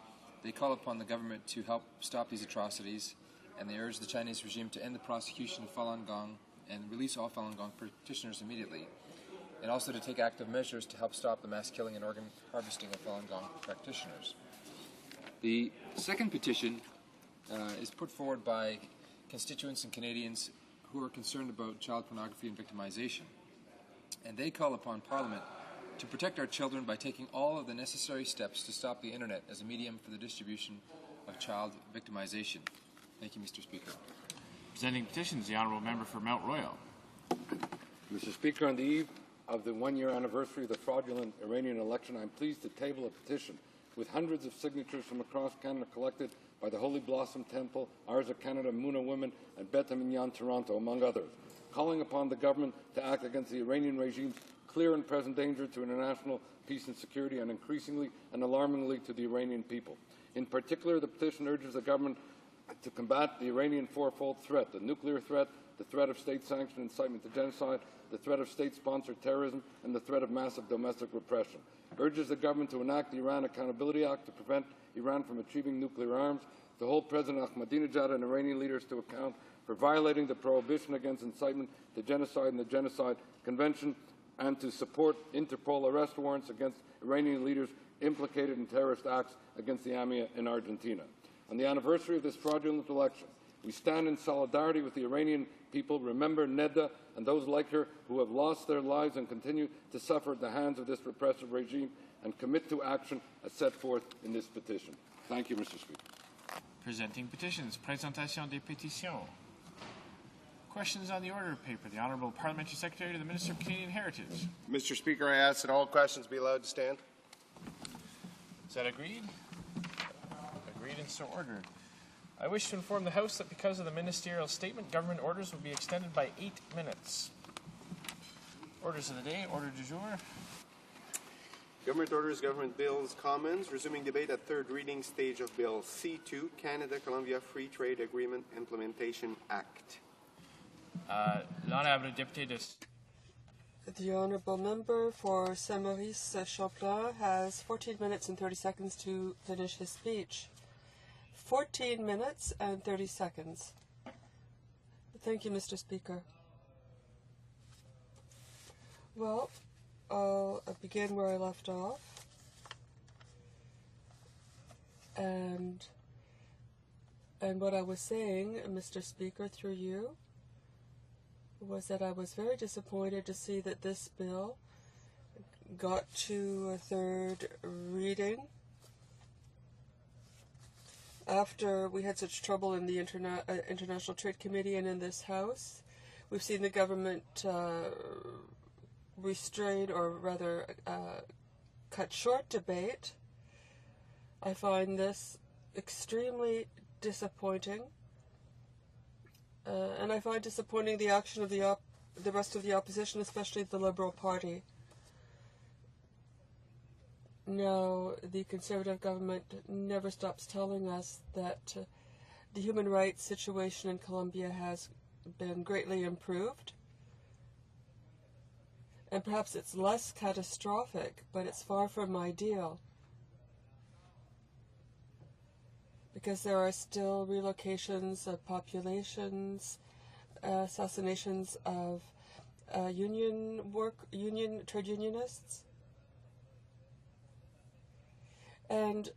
They call upon the government to help stop these atrocities, and they urge the Chinese regime to end the prosecution of Falun Gong and release all Falun Gong petitioners immediately, and also to take active measures to help stop the mass killing and organ harvesting of Falun Gong practitioners. The second petition is put forward by constituents and Canadians who are concerned about child pornography and victimization. And they call upon Parliament to protect our children by taking all of the necessary steps to stop the Internet as a medium for the distribution of child victimization. Thank you, Mr. Speaker. Presenting petitions, the Honourable Member for Mount Royal. Mr. Speaker, on the eve of the one-year anniversary of the fraudulent Iranian election, I'm pleased to table a petition with hundreds of signatures from across Canada collected by the Holy Blossom Temple, Ours of Canada, Moona Women, and Bet Minyan Toronto, among others, calling upon the government to act against the Iranian regime's clear and present danger to international peace and security, and increasingly and alarmingly to the Iranian people. In particular, the petition urges the government to combat the Iranian fourfold threat: the nuclear threat, the threat of state-sanctioned incitement to genocide, the threat of state-sponsored terrorism, and the threat of massive domestic repression. Urges the government to enact the Iran Accountability Act to prevent Iran from achieving nuclear arms, to hold President Ahmadinejad and Iranian leaders to account for violating the prohibition against incitement to genocide and the Genocide Convention, and to support Interpol arrest warrants against Iranian leaders implicated in terrorist acts against the AMIA in Argentina. On the anniversary of this fraudulent election, we stand in solidarity with the Iranian people, remember Neda and those like her who have lost their lives and continue to suffer at the hands of this repressive regime, and commit to action as set forth in this petition. Thank you, Mr. Speaker. Presenting petitions. Présentation des pétitions. Questions on the order paper. The Honourable Parliamentary Secretary to the Minister of Canadian Heritage. Mr. Speaker, I ask that all questions be allowed to stand. Is that agreed? Agreed and so ordered. I wish to inform the House that because of the ministerial statement, government orders will be extended by 8 minutes. Orders of the day. Order du jour. Government orders, government bills, comments. Resuming debate at third reading stage of Bill C2, Canada-Colombia Free Trade Agreement Implementation Act. L'honorable député de... The Honourable Member for Saint-Maurice Champlain has 14 minutes and 30 seconds to finish his speech. 14 minutes and 30 seconds. Thank you, Mr. Speaker. Well, I'll begin where I left off. And what I was saying, Mr. Speaker, through you, was that I was very disappointed to see that this bill got to a third reading after we had such trouble in the International Trade Committee and in this House. We've seen the government restrain, or rather cut short debate. I find this extremely disappointing, and I find disappointing the action of the rest of the opposition, especially the Liberal Party. Now, the Conservative government never stops telling us that the human rights situation in Colombia has been greatly improved. And perhaps it's less catastrophic, but it's far from ideal. Because there are still relocations of populations, assassinations of trade unionists. And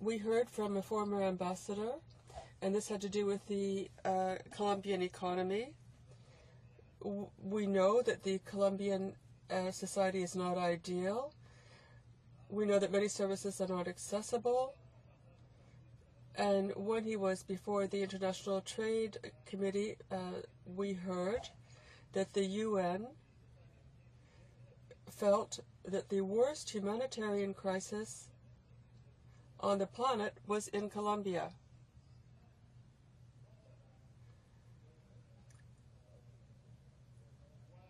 we heard from a former ambassador, and this had to do with the Colombian economy. We know that the Colombian society is not ideal. We know that many services are not accessible. And when he was before the International Trade Committee, we heard that the UN felt that the worst humanitarian crisis on the planet was in Colombia.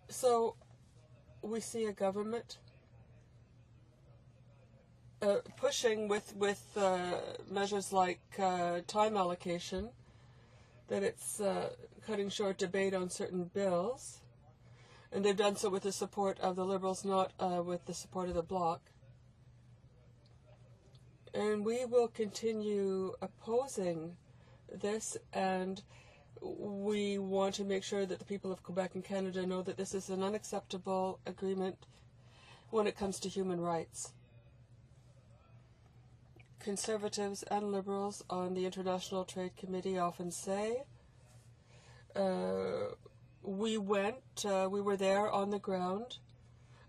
So we see a government pushing with measures like time allocation, that it's cutting short debate on certain bills, and they've done so with the support of the Liberals, not with the support of the Bloc. And we will continue opposing this, and we want to make sure that the people of Quebec and Canada know that this is an unacceptable agreement when it comes to human rights. Conservatives and Liberals on the International Trade Committee often say, we were there on the ground.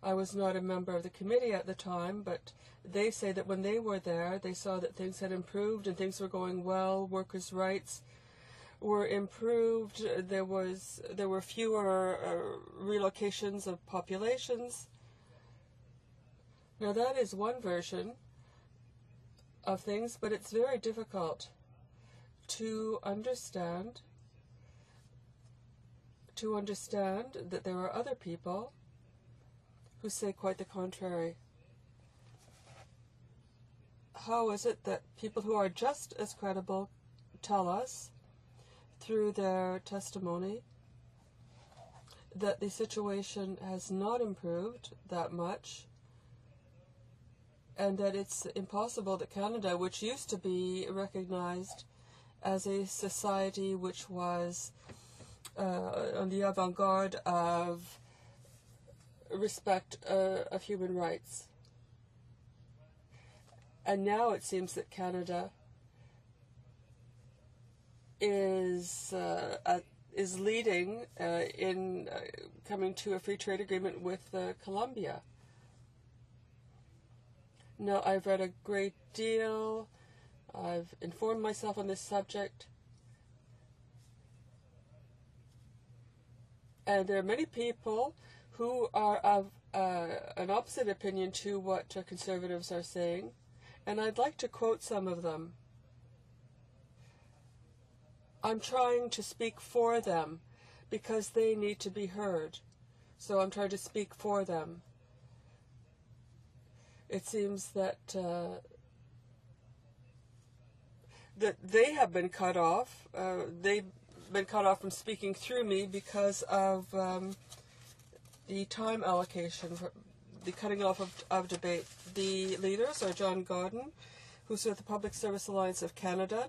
I was not a member of the committee at the time, but they say that when they were there, they saw that things had improved and things were going well. Workers' rights were improved. There were fewer relocations of populations. Now that is one version of things, but it's very difficult to understand that there are other people who say quite the contrary. How is it that people who are just as credible tell us through their testimony that the situation has not improved that much, and that it's impossible that Canada, which used to be recognized as a society which was on the avant-garde of respect of human rights, and now it seems that Canada is leading in coming to a free trade agreement with Colombia. Now, I've read a great deal. I've informed myself on this subject. And there are many people who are of an opposite opinion to what Conservatives are saying. And I'd like to quote some of them. I'm trying to speak for them because they need to be heard. So I'm trying to speak for them. It seems that that they have been cut off. They've been cut off from speaking through me because of the time allocation, the cutting off of debate. The leaders are John Godden, who's with the Public Service Alliance of Canada,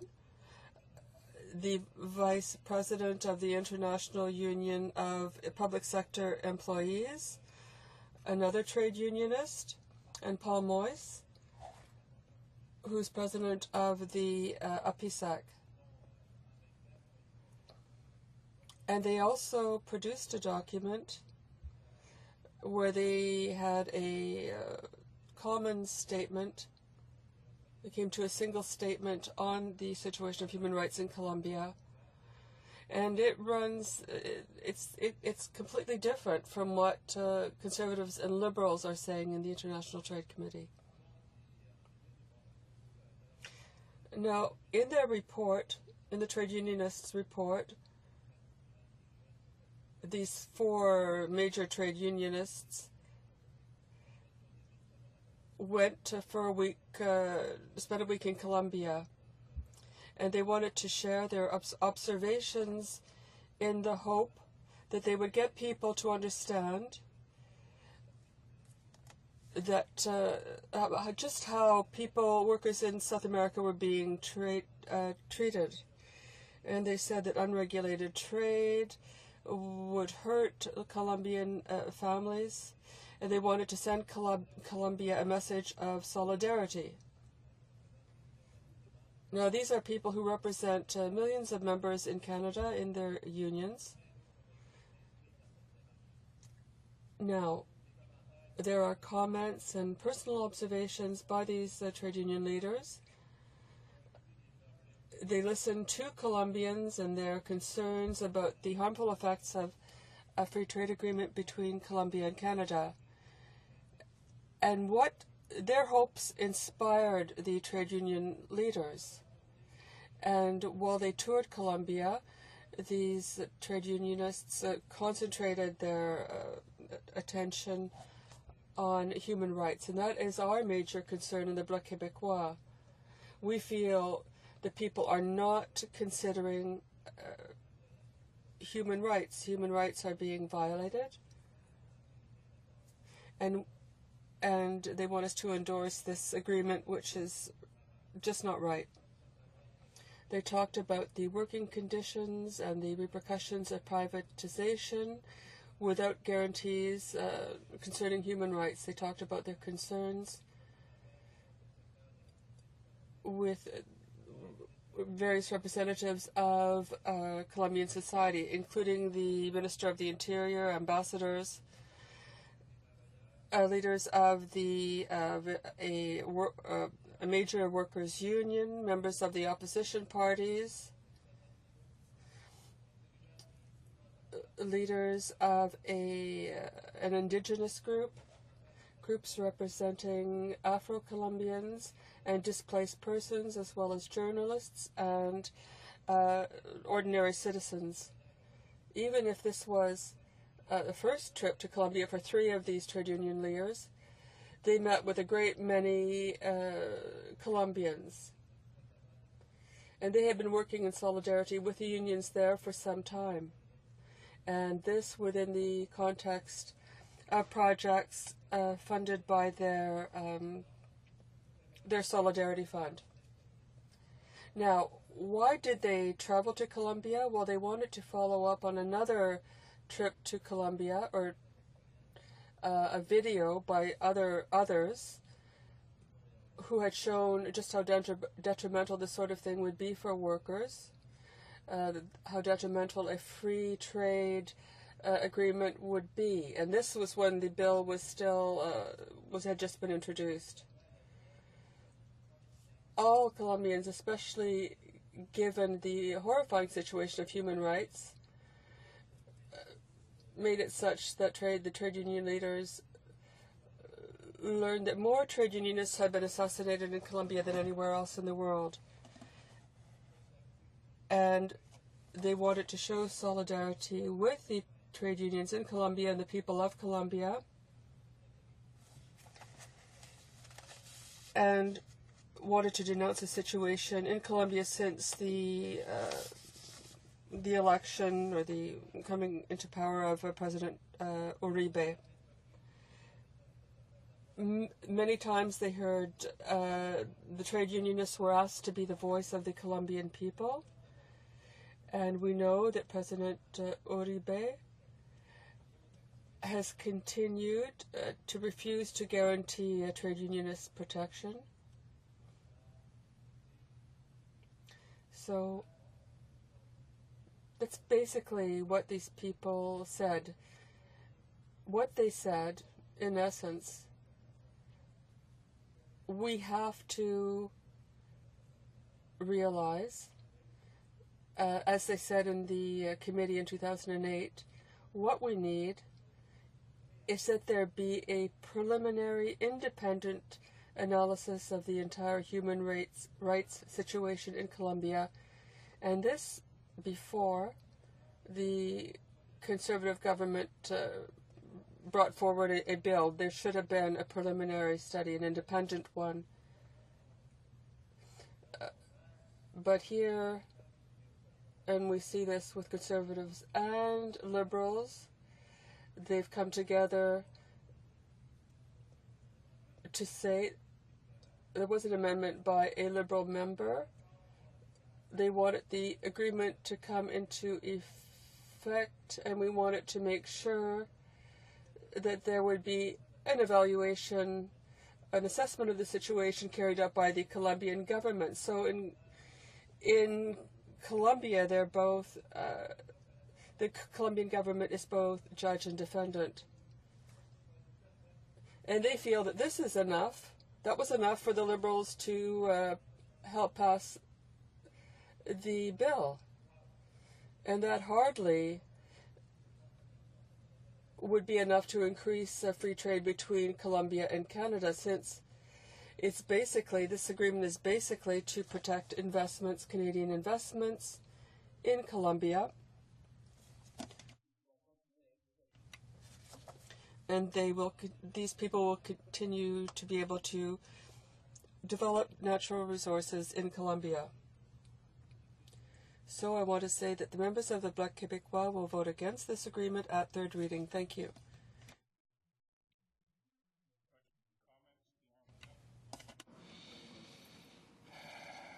the Vice President of the International Union of Public Sector Employees, another trade unionist, and Paul Moyes, who's president of the APISAC. And they also produced a document where they had a common statement. They came to a single statement on the situation of human rights in Colombia. And it runs, it's completely different from what conservatives and liberals are saying in the International Trade Committee. Now, in their report, in the trade unionists' report, these 4 major trade unionists went for a week, spent a week in Colombia, and they wanted to share their observations in the hope that they would get people to understand that just how workers in South America were being treated. And they said that unregulated trade would hurt Colombian families, and they wanted to send Colombia a message of solidarity. Now, these are people who represent millions of members in Canada in their unions. Now, there are comments and personal observations by these trade union leaders. They listen to Colombians and their concerns about the harmful effects of a free trade agreement between Colombia and Canada. And what their hopes inspired the trade union leaders. And while they toured Colombia, these trade unionists concentrated their attention on human rights. And that is our major concern in the Bloc Québécois. We feel that people are not considering human rights. Human rights are being violated. And they want us to endorse this agreement, which is just not right. They talked about the working conditions and the repercussions of privatization without guarantees concerning human rights. They talked about their concerns with various representatives of Colombian society, including the Minister of the Interior, ambassadors, leaders of a major workers' union, members of the opposition parties, leaders of an indigenous group, groups representing Afro-Colombians and displaced persons, as well as journalists and ordinary citizens. Even if this was the first trip to Colombia for 3 of these trade union leaders, they met with a great many Colombians. And they had been working in solidarity with the unions there for some time. And this within the context of projects funded by their Solidarity Fund. Now, why did they travel to Colombia? Well, they wanted to follow up on another trip to Colombia, or a video by others who had shown just how detrimental this sort of thing would be for workers, how detrimental a free trade agreement would be. And this was when the bill was still had just been introduced. All Colombians, especially given the horrifying situation of human rights, made it such that the trade union leaders learned that more trade unionists had been assassinated in Colombia than anywhere else in the world. And they wanted to show solidarity with the trade unions in Colombia and the people of Colombia, and wanted to denounce the situation in Colombia since the election, or the coming into power of President Uribe. Many times they heard the trade unionists were asked to be the voice of the Colombian people, and we know that President Uribe has continued to refuse to guarantee trade unionist protection. So that's basically what these people said. what they said, in essence, we have to realize, as they said in the committee in 2008, what we need is that there be a preliminary independent analysis of the entire human rights situation in Colombia, and this before the Conservative government brought forward a bill. There should have been a preliminary study, an independent one. But here, and we see this with Conservatives and Liberals, they've come together to say there was an amendment by a Liberal member. They wanted the agreement to come into effect, and we wanted to make sure that there would be an evaluation, an assessment of the situation carried out by the Colombian government. So in Colombia, they're both, the Colombian government is both judge and defendant. And they feel that this is enough. That was enough for the Liberals to help pass the bill. And that hardly would be enough to increase free trade between Colombia and Canada, since it's basically, this agreement is basically to protect investments, Canadian investments in Colombia. And these people will continue to be able to develop natural resources in Colombia. So I want to say that the members of the Bloc Québécois will vote against this agreement at third reading. Thank you.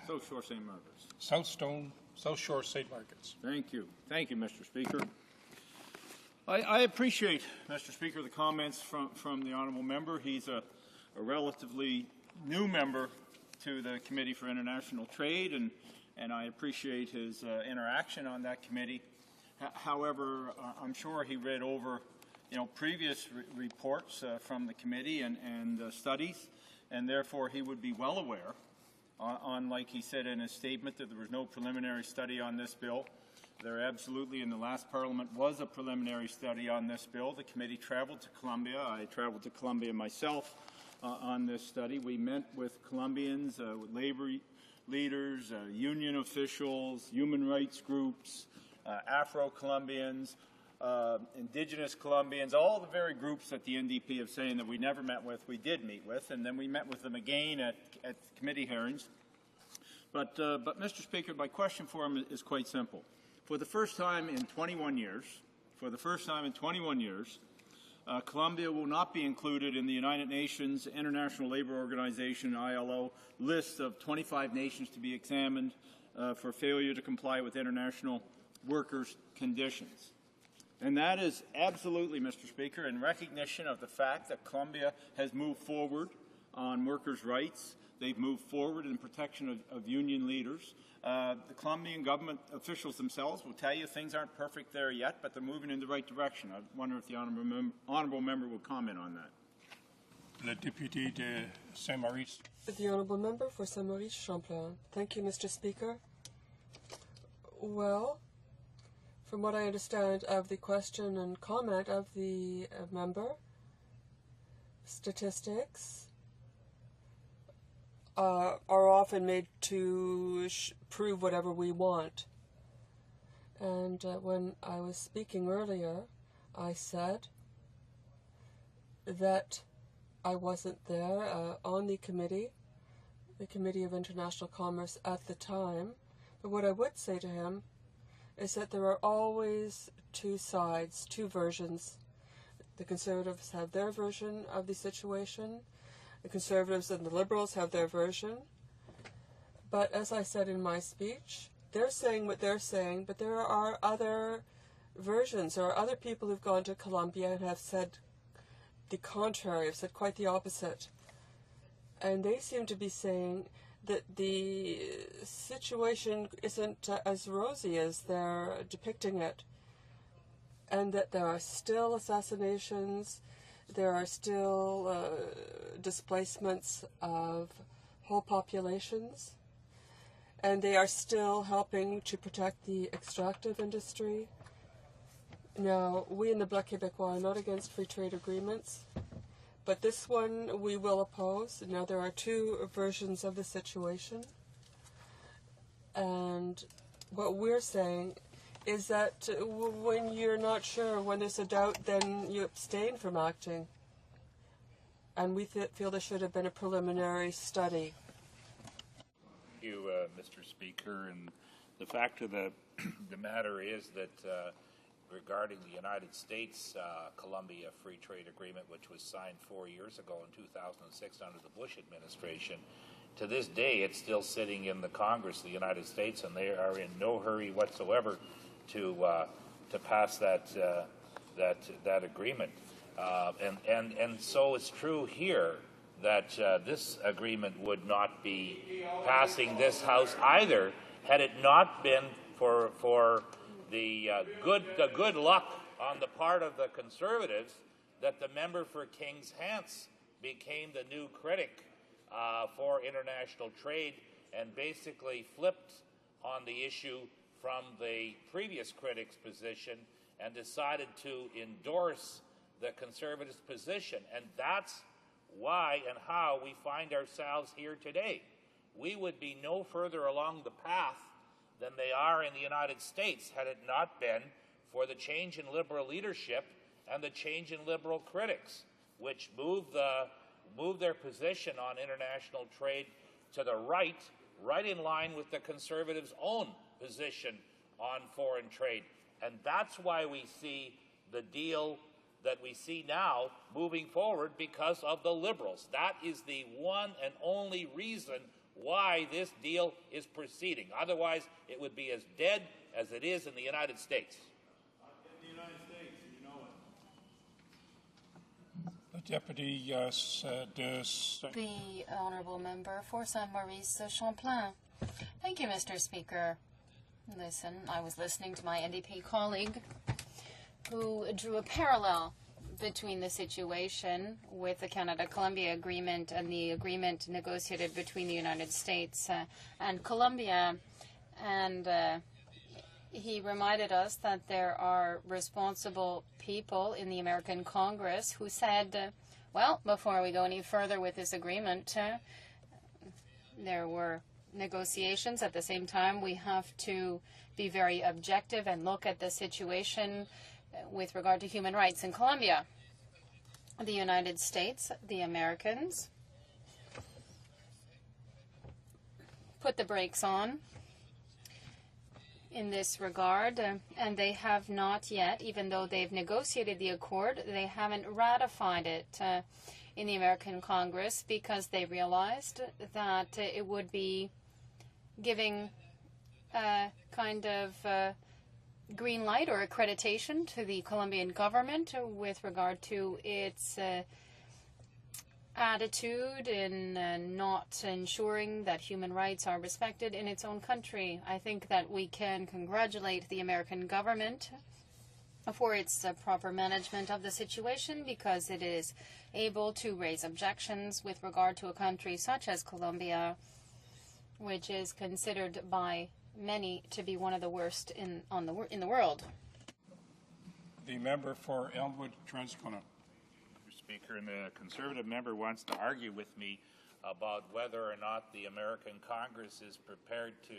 South Shore St. Margaret's. South Shore St. Margaret's. Thank you. Thank you, Mr. Speaker. I appreciate, Mr. Speaker, the comments from the Honourable Member. He's a relatively new member to the Committee for International Trade, and I appreciate his interaction on that committee. However, I'm sure he read over, previous reports from the committee and studies, and therefore he would be well aware, like he said in his statement, that there was no preliminary study on this bill. There absolutely, in the last Parliament, was a preliminary study on this bill. The committee traveled to Colombia. I traveled to Colombia myself on this study. We met with Colombians, with labor leaders, union officials, human rights groups, Afro-Colombians, Indigenous Colombians, all the very groups that the NDP have saying that we never met with, we did meet with, and then we met with them again at committee hearings. But Mr. Speaker, my question for him is quite simple. For the first time in 21 years, Colombia will not be included in the United Nations International Labour Organization, ILO, list of 25 nations to be examined for failure to comply with international workers' conditions. And that is absolutely, Mr. Speaker, in recognition of the fact that Colombia has moved forward on workers' rights. They've moved forward in protection of union leaders. The Colombian government officials themselves will tell you things aren't perfect there yet, but they're moving in the right direction. I wonder if the honourable member will comment on that. Le député de Saint-Maurice. The honourable member for Saint-Maurice-Champlain. Thank you, Mr. Speaker. Well, from what I understand of the question and comment of the member, statistics are often made to prove whatever we want. And when I was speaking earlier, I said that I wasn't there on the Committee of International Commerce at the time. But what I would say to him is that there are always two sides, two versions. The Conservatives have their version of the situation. The Conservatives and the Liberals have their version. But as I said in my speech, they're saying what they're saying, but there are other versions. There are other people who've gone to Colombia and have said the contrary, have said quite the opposite. And they seem to be saying that the situation isn't as rosy as they're depicting it. and that there are still assassinations, there are still displacements of whole populations, and they are still helping to protect the extractive industry. Now, we in the Bloc Québécois are not against free trade agreements, but this one we will oppose. Now, there are two versions of the situation, and what we're saying is that when you're not sure, when there's a doubt, then you abstain from acting. And we feel there should have been a preliminary study. Thank you, Mr. Speaker. And the fact of the matter is that regarding the United States-Colombia Free Trade Agreement, which was signed 4 years ago in 2006 under the Bush administration, to this day it's still sitting in the Congress of the United States, and they are in no hurry whatsoever to pass that agreement. And so it's true here that this agreement would not be passing this House either had it not been for the good luck on the part of the Conservatives that the member for Kings Hants became the new critic for international trade and basically flipped on the issue from the previous critic's position and decided to endorse the Conservatives' position. And that's why and how we find ourselves here today. We would be no further along the path than they are in the United States had it not been for the change in Liberal leadership and the change in Liberal critics, which moved their position on international trade to the right in line with the Conservatives' own position on foreign trade. And that's why we see the deal that we see now moving forward, because of the Liberals. That is the one and only reason why this deal is proceeding. Otherwise, it would be as dead as it is in the United States. In the United States, you know it. The deputy said the honourable member for Saint Maurice Champlain. Thank you, Mr. Speaker. Listen, I was listening to my NDP colleague who drew a parallel between the situation with the Canada-Colombia agreement and the agreement negotiated between the United States and Colombia. And he reminded us that there are responsible people in the American Congress who said, well, before we go any further with this agreement, there were negotiations. At the same time, we have to be very objective and look at the situation with regard to human rights in Colombia. The United States, the Americans, put the brakes on in this regard, and they have not yet, even though they've negotiated the accord, they haven't ratified it in the American Congress because they realized that it would be giving a kind of green light or accreditation to the Colombian government with regard to its attitude in not ensuring that human rights are respected in its own country. I think that we can congratulate the American government for its proper management of the situation, because it is able to raise objections with regard to a country such as Colombia, which is considered by many to be one of the worst in the world. the member for Elmwood Transcona. Mr. Speaker, and the Conservative member wants to argue with me about whether or not the American Congress is prepared to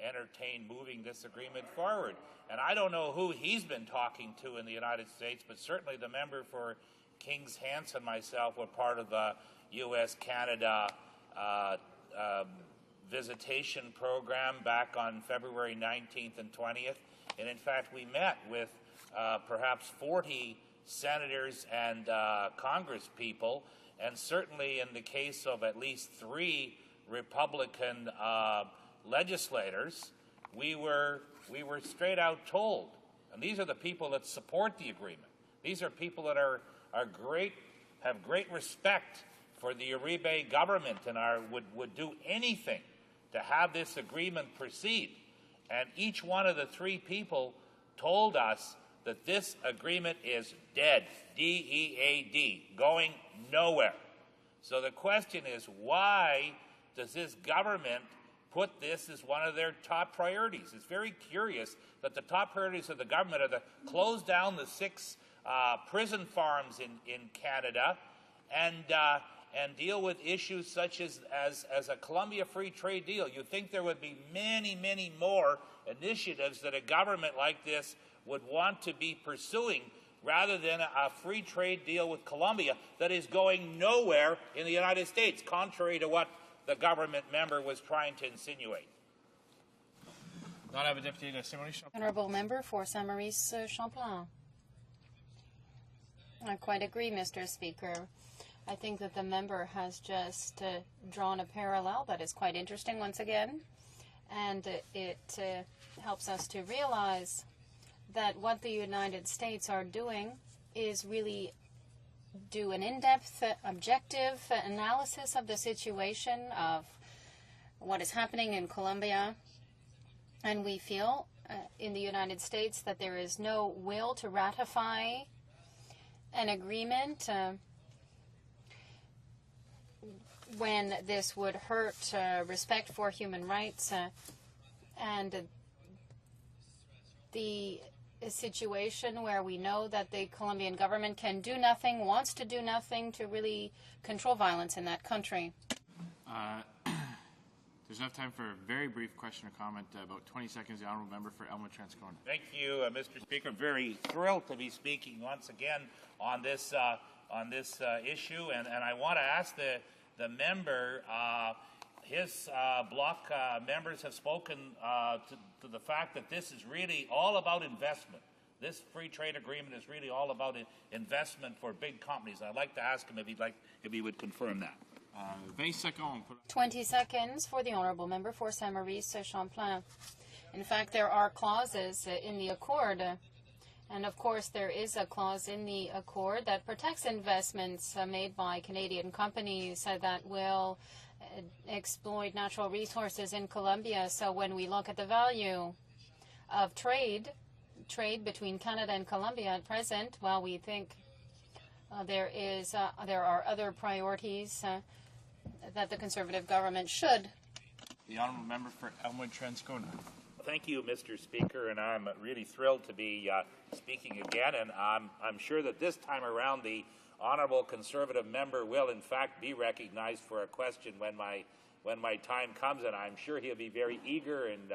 entertain moving this agreement forward. And I don't know who he's been talking to in the United States, but certainly the member for Kings Hants and myself were part of the U.S.-Canada visitation program back on February 19th and 20th. And in fact, we met with perhaps 40 senators and Congress people, and certainly in the case of at least 3 Republican legislators, we were straight out told, and these are the people that support the agreement. These are people that have great respect for the Uribe government and would do anything to have this agreement proceed. And each one of the 3 people told us that this agreement is dead, D-E-A-D, going nowhere. So the question is, why does this government put this as one of their top priorities? It's very curious that the top priorities of the government are to close down the 6 prison farms in Canada and deal with issues such as a Colombia Free Trade deal. You'd think there would be many, many more initiatives that a government like this would want to be pursuing rather than a free trade deal with Colombia that is going nowhere in the United States, contrary to what the government member was trying to insinuate. Honourable Member for Saint-Maurice Champlain. I quite agree, Mr. Speaker. I think that the member has just drawn a parallel that is quite interesting once again, and it helps us to realize that what the United States are doing is really do an in-depth, objective analysis of the situation of what is happening in Colombia. And we feel in the United States that there is no will to ratify an agreement when this would hurt respect for human rights and the situation where we know that the Colombian government can do nothing, wants to do nothing to really control violence in that country. There's enough time for a very brief question or comment. About 20 seconds, the Honourable Member for Elmwood-Transcona. Thank you, Mr. Speaker. Very thrilled to be speaking once again on this issue, and I want to ask the member. His bloc members have spoken to the fact that this is really all about investment. This free trade agreement is really all about investment for big companies. I'd like to ask him if he would confirm that. 20 seconds for the Honourable Member for Saint-Maurice Champlain. In fact, there are clauses in the accord, and of course there is a clause in the accord that protects investments made by Canadian companies that will exploit natural resources in Colombia. So when we look at the value of trade between Canada and Colombia at present, well, we think there are other priorities that the Conservative government should. The Honourable Member for Elmwood-Transcona. Thank you, Mr. Speaker, and I'm really thrilled to be speaking again, and I'm sure that this time around the Honourable Conservative member will in fact be recognized for a question when my time comes, and I'm sure he'll be very eager and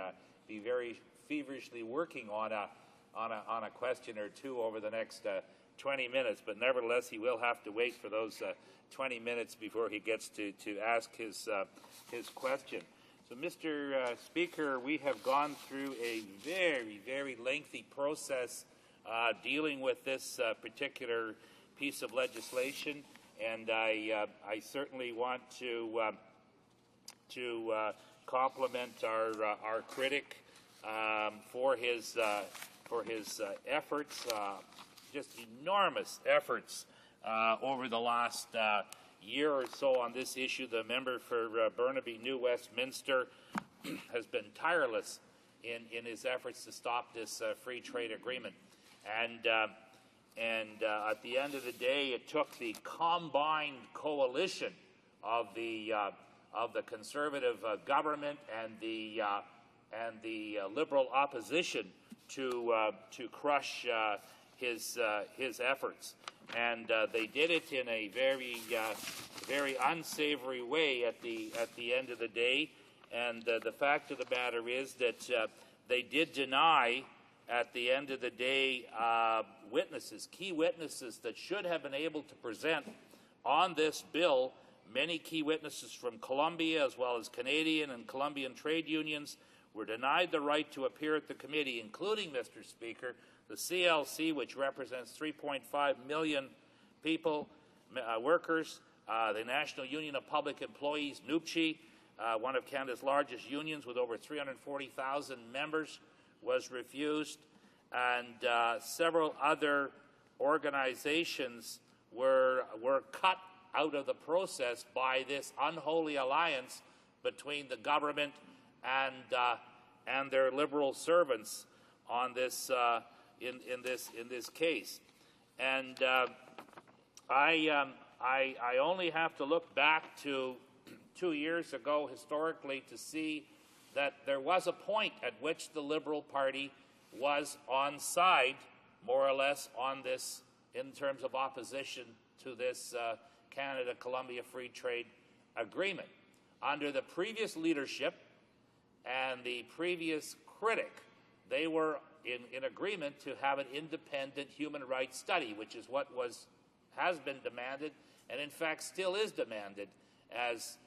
be very feverishly working on a question or two over the next 20 minutes, but nevertheless he will have to wait for those 20 minutes before he gets to ask his question. So, Mr. Speaker, we have gone through a very, very lengthy process dealing with this particular piece of legislation, and I certainly want to compliment our critic for his efforts, just enormous efforts over the last year or so on this issue. The member for Burnaby New Westminster has been tireless in his efforts to stop this free trade agreement, and at the end of the day, it took the combined coalition of the Conservative government and the Liberal opposition to crush his efforts, and they did it in a very unsavory way at the end of the day. And the fact of the matter is that they did deny at the end of the day key witnesses that should have been able to present on this bill. Many key witnesses from Colombia, as well as Canadian and Colombian trade unions, were denied the right to appear at the committee, including, Mr. Speaker, the CLC, which represents 3.5 million people, workers, the National Union of Public Employees, NUPCI, one of Canada's largest unions with over 340,000 members, was refused, and several other organizations were cut out of the process by this unholy alliance between the government and their Liberal servants on this in this case. And I only have to look back to 2 years ago historically to see that there was a point at which the Liberal Party was on side, more or less, on this in terms of opposition to this Canada-Colombia Free Trade Agreement. Under the previous leadership and the previous critic, they were in agreement to have an independent human rights study, which is what has been demanded, and in fact still is demanded as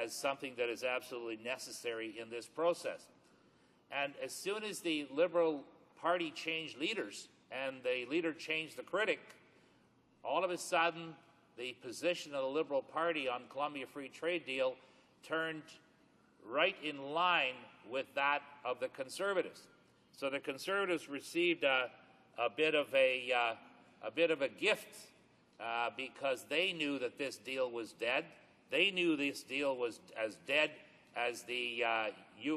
something that is absolutely necessary in this process. And as soon as the Liberal Party changed leaders and the leader changed the critic, all of a sudden the position of the Liberal Party on Colombia Free Trade Deal turned right in line with that of the Conservatives. So the Conservatives received a bit of a gift because they knew that this deal was dead. They knew this deal was as dead as the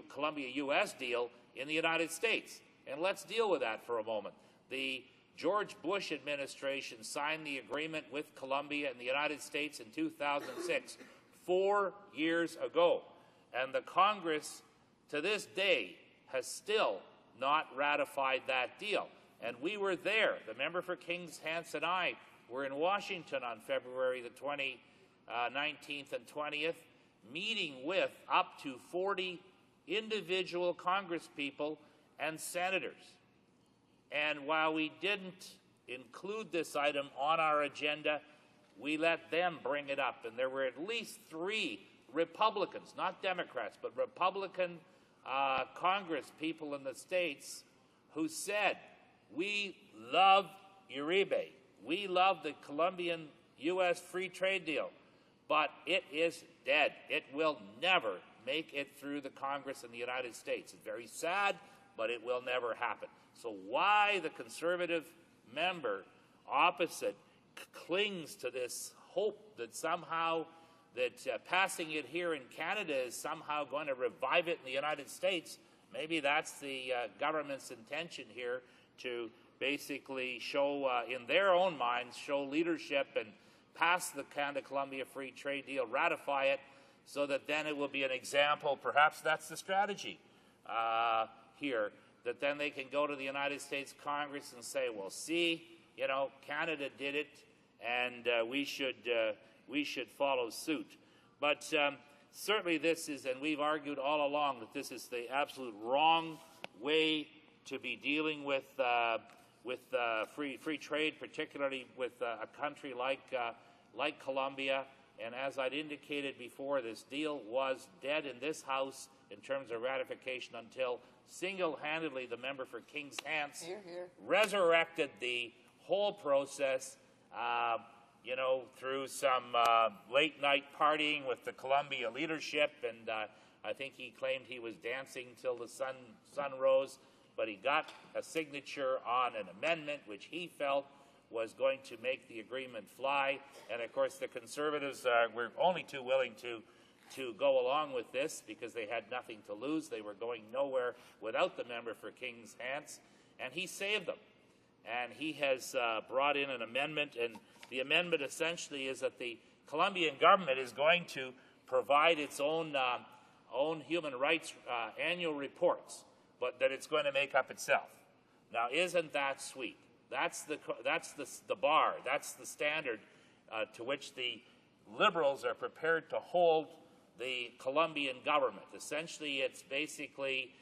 Colombia-U.S. deal in the United States. And let's deal with that for a moment. The George Bush administration signed the agreement with Colombia and the United States in 2006, 4 years ago. And the Congress, to this day, has still not ratified that deal. And we were there. The member for Kings Hants and I were in Washington on February the 19th and 20th, meeting with up to 40 individual congresspeople and senators. And while we didn't include this item on our agenda, we let them bring it up. And there were at least 3 Republicans, not Democrats, but Republican Congress people in the States who said, we love Uribe. We love the Colombian-U.S. free trade deal, but it is dead. It will never make it through the Congress in the United States. It's very sad, but it will never happen. So why the Conservative member opposite clings to this hope that somehow passing it here in Canada is somehow going to revive it in the United States, maybe that's the government's intention here, to basically show, in their own minds, show leadership and pass the Canada-Colombia Free Trade Deal, ratify it, so that then it will be an example. Perhaps that's the strategy here, that then they can go to the United States Congress and say, well, see, you know, Canada did it, and we should follow suit. But certainly this is, and we've argued all along that this is the absolute wrong way to be dealing with free trade, particularly with a country like Colombia. And as I'd indicated before, this deal was dead in this House in terms of ratification until single-handedly the member for Kings Hants resurrected the whole process, through some late-night partying with the Colombia leadership, and I think he claimed he was dancing till the sun rose, but he got a signature on an amendment which he felt was going to make the agreement fly. And of course the Conservatives were only too willing to go along with this because they had nothing to lose. They were going nowhere without the member for Kings Hants, and he saved them. And he has brought in an amendment, and the amendment essentially is that the Colombian government is going to provide its own human rights annual reports, but that it's going to make up itself. Now, isn't that sweet? That's the bar. That's the standard to which the Liberals are prepared to hold the Colombian government. Essentially, it's basically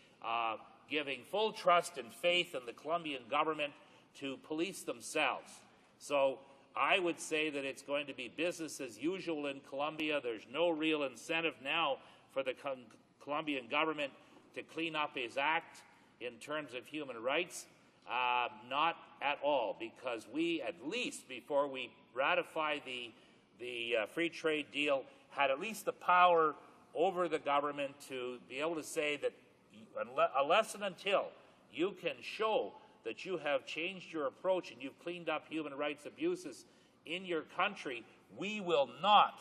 giving full trust and faith in the Colombian government to police themselves. So I would say that it's going to be business as usual in Colombia. There's no real incentive now for the Colombian government to clean up his act in terms of human rights. Not at all, because we, at least before we ratify the free trade deal, had at least the power over the government to be able to say that unless and until you can show that you have changed your approach and you've cleaned up human rights abuses in your country, we will not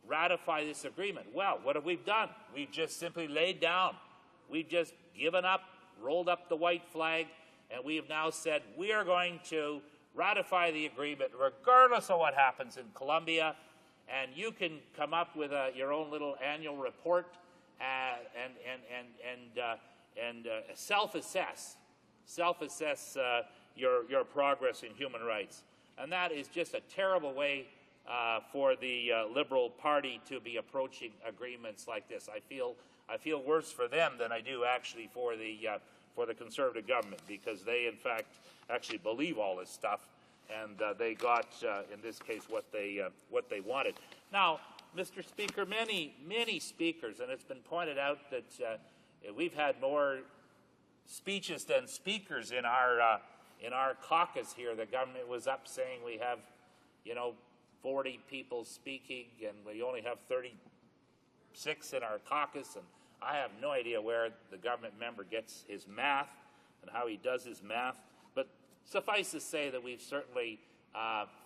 ratify this agreement. Well, what have we done? We've just simply laid down. We've just given up, rolled up the white flag, and we have now said we are going to ratify the agreement regardless of what happens in Colombia, and you can come up with your own little annual report and self-assess your progress in human rights. And that is just a terrible way for the Liberal Party to be approaching agreements like this. I feel worse for them than I do actually for the Conservative government, because they in fact actually believe all this stuff, and they got in this case what they wanted. Now, Mr. Speaker, many speakers, and it's been pointed out that we've had more speeches than speakers in our caucus here. The government was up saying we have, 40 people speaking, and we only have 36 in our caucus, and I have no idea where the government member gets his math and how he does his math. But suffice to say that we've certainly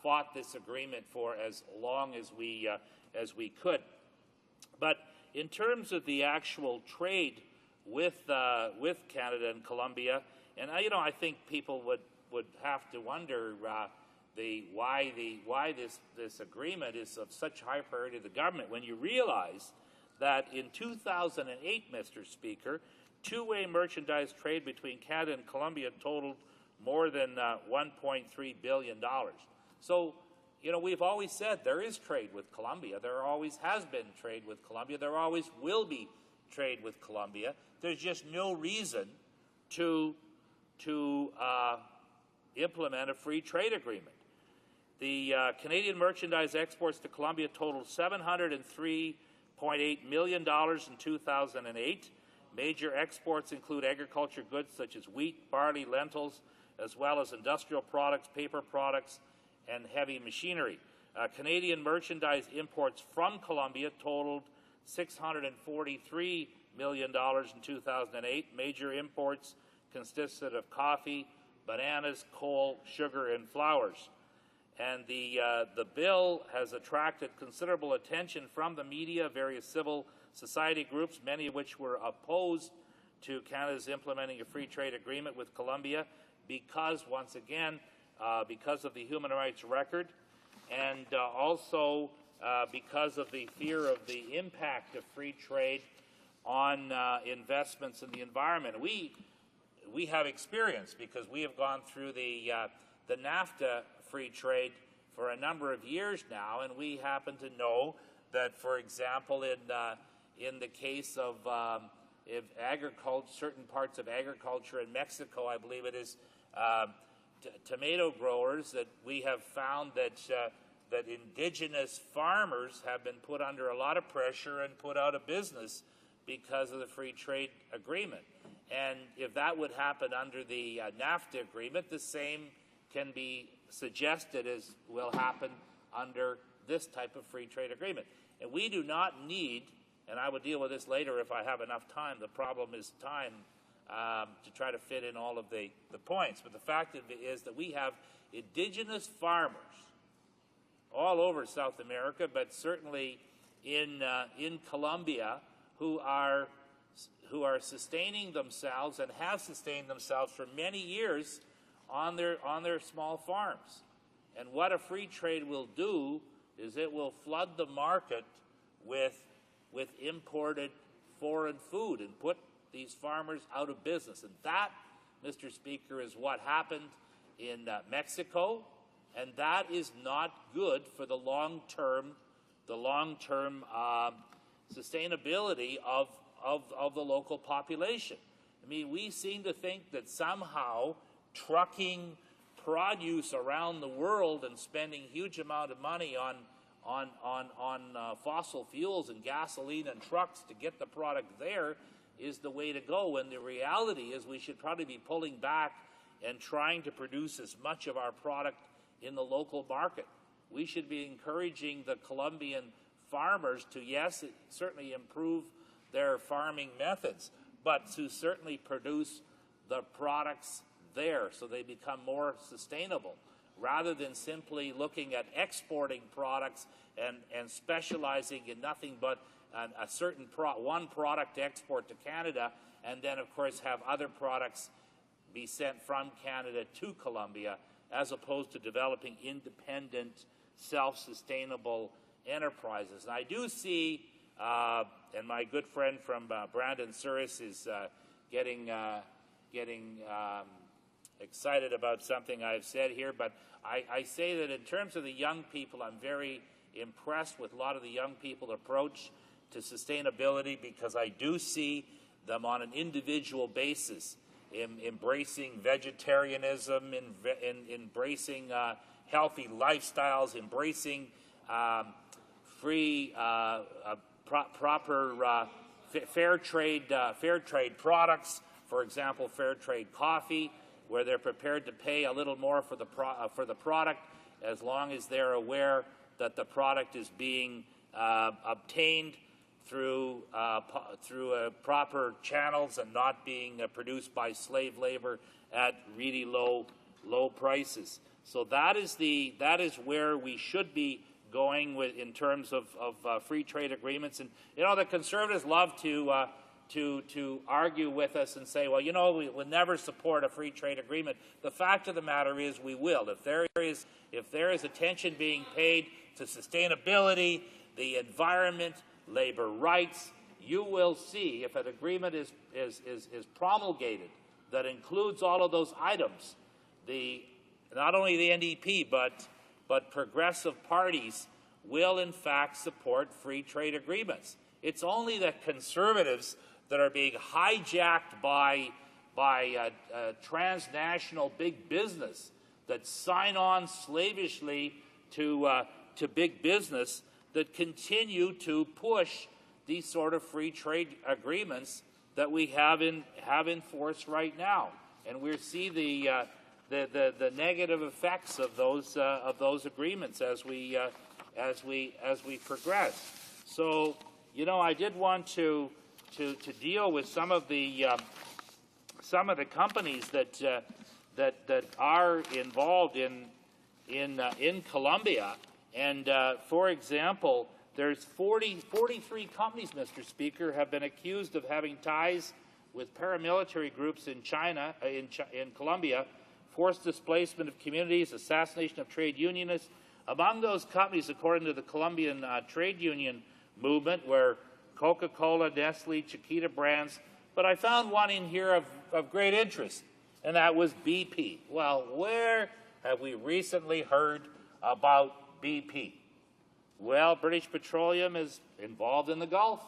fought this agreement for as long as we could. But in terms of the actual trade with Canada and Colombia, and I think people would have to wonder why this agreement is of such high priority to the government when you realize that in 2008, Mr. Speaker, two-way merchandise trade between Canada and Colombia totaled more than $1.3 billion. So, we've always said there is trade with Colombia. There always has been trade with Colombia. There always will be trade with Colombia. There's just no reason to implement a free trade agreement. The Canadian merchandise exports to Colombia totaled $703.8 million in 2008. Major exports include agriculture goods such as wheat, barley, lentils, as well as industrial products, paper products, and heavy machinery. Canadian merchandise imports from Colombia totaled $643 million in 2008. Major imports consisted of coffee, bananas, coal, sugar, and flowers. And the bill has attracted considerable attention from the media, various civil society groups, many of which were opposed to Canada's implementing a free trade agreement with Colombia because, once again, because of the human rights record, and also because of the fear of the impact of free trade on investments in the environment. We have experience because we have gone through the NAFTA free trade for a number of years now, and we happen to know that, for example, in the case of agriculture, certain parts of agriculture in Mexico, I believe it is, tomato growers, that we have found that indigenous farmers have been put under a lot of pressure and put out of business because of the free trade agreement. And if that would happen under the NAFTA agreement, the same can be suggested as will happen under this type of free trade agreement. And we do not need, and I will deal with this later if I have enough time, the problem is time to try to fit in all of the points. But the fact is that we have indigenous farmers all over South America, but certainly in Colombia, who are sustaining themselves and have sustained themselves for many years on their small farms. And what a free trade will do is it will flood the market with imported foreign food and put these farmers out of business. And that, Mr. Speaker, is what happened in Mexico, and that is not good for the long-term sustainability of the local population. I mean, we seem to think that somehow trucking produce around the world and spending huge amount of money on fossil fuels and gasoline and trucks to get the product there is the way to go. And the reality is we should probably be pulling back and trying to produce as much of our product in the local market. We should be encouraging the Colombian farmers to, yes, certainly improve their farming methods, but to certainly produce the products there so they become more sustainable, rather than simply looking at exporting products and specializing in nothing but a certain one product to export to Canada, and then, of course, have other products be sent from Canada to Colombia, as opposed to developing independent, self-sustainable enterprises. And I do see, and my good friend from Brandon Suris is getting excited about something I've said here, but I say that in terms of the young people, I'm very impressed with a lot of the young people approach to sustainability, because I do see them on an individual basis embracing vegetarianism, embracing healthy lifestyles, embracing free, proper fair trade products. For example, fair trade coffee, where they're prepared to pay a little more for the product, as long as they're aware that the product is being obtained through proper channels and not being produced by slave labor at really low prices. So that is where we should be going with in terms of free trade agreements. And the Conservatives love to argue with us and say, well, we will never support a free trade agreement. The fact of the matter is we will. If there is attention being paid to sustainability, the environment, labor rights, you will see, if an agreement is promulgated that includes all of those items, not only the NDP but progressive parties will in fact support free trade agreements. It's only the Conservatives that are being hijacked by transnational big business that sign on slavishly to big business that continue to push these sort of free trade agreements that we have in force right now, and we see the negative effects of those agreements as we progress. So, I did want to deal with some of the companies that are involved in Colombia. And for example, there's 43 companies, Mr. Speaker, have been accused of having ties with paramilitary groups in China, in Colombia, forced displacement of communities, assassination of trade unionists. Among those companies, according to the Colombian trade union movement, were Coca-Cola, Nestle, Chiquita brands. But I found one in here of great interest, and that was BP. Well, where have we recently heard about BP? Well, British Petroleum is involved in the Gulf,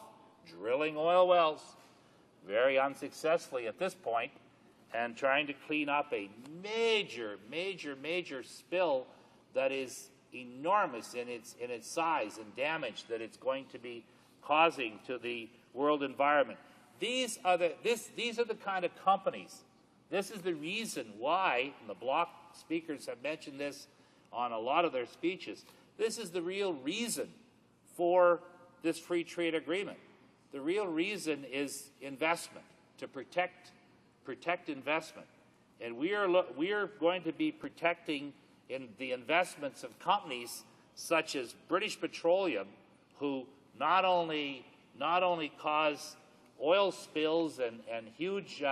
drilling oil wells, very unsuccessfully at this point, and trying to clean up a major spill that is enormous in its size and damage that it's going to be causing to the world environment. These are the kind of companies. This is the reason why, and the Bloc speakers have mentioned this on a lot of their speeches, this is the real reason for this free trade agreement. The real reason is investment, to protect investment. And we are going to be protecting in the investments of companies such as British Petroleum, who not only cause oil spills and huge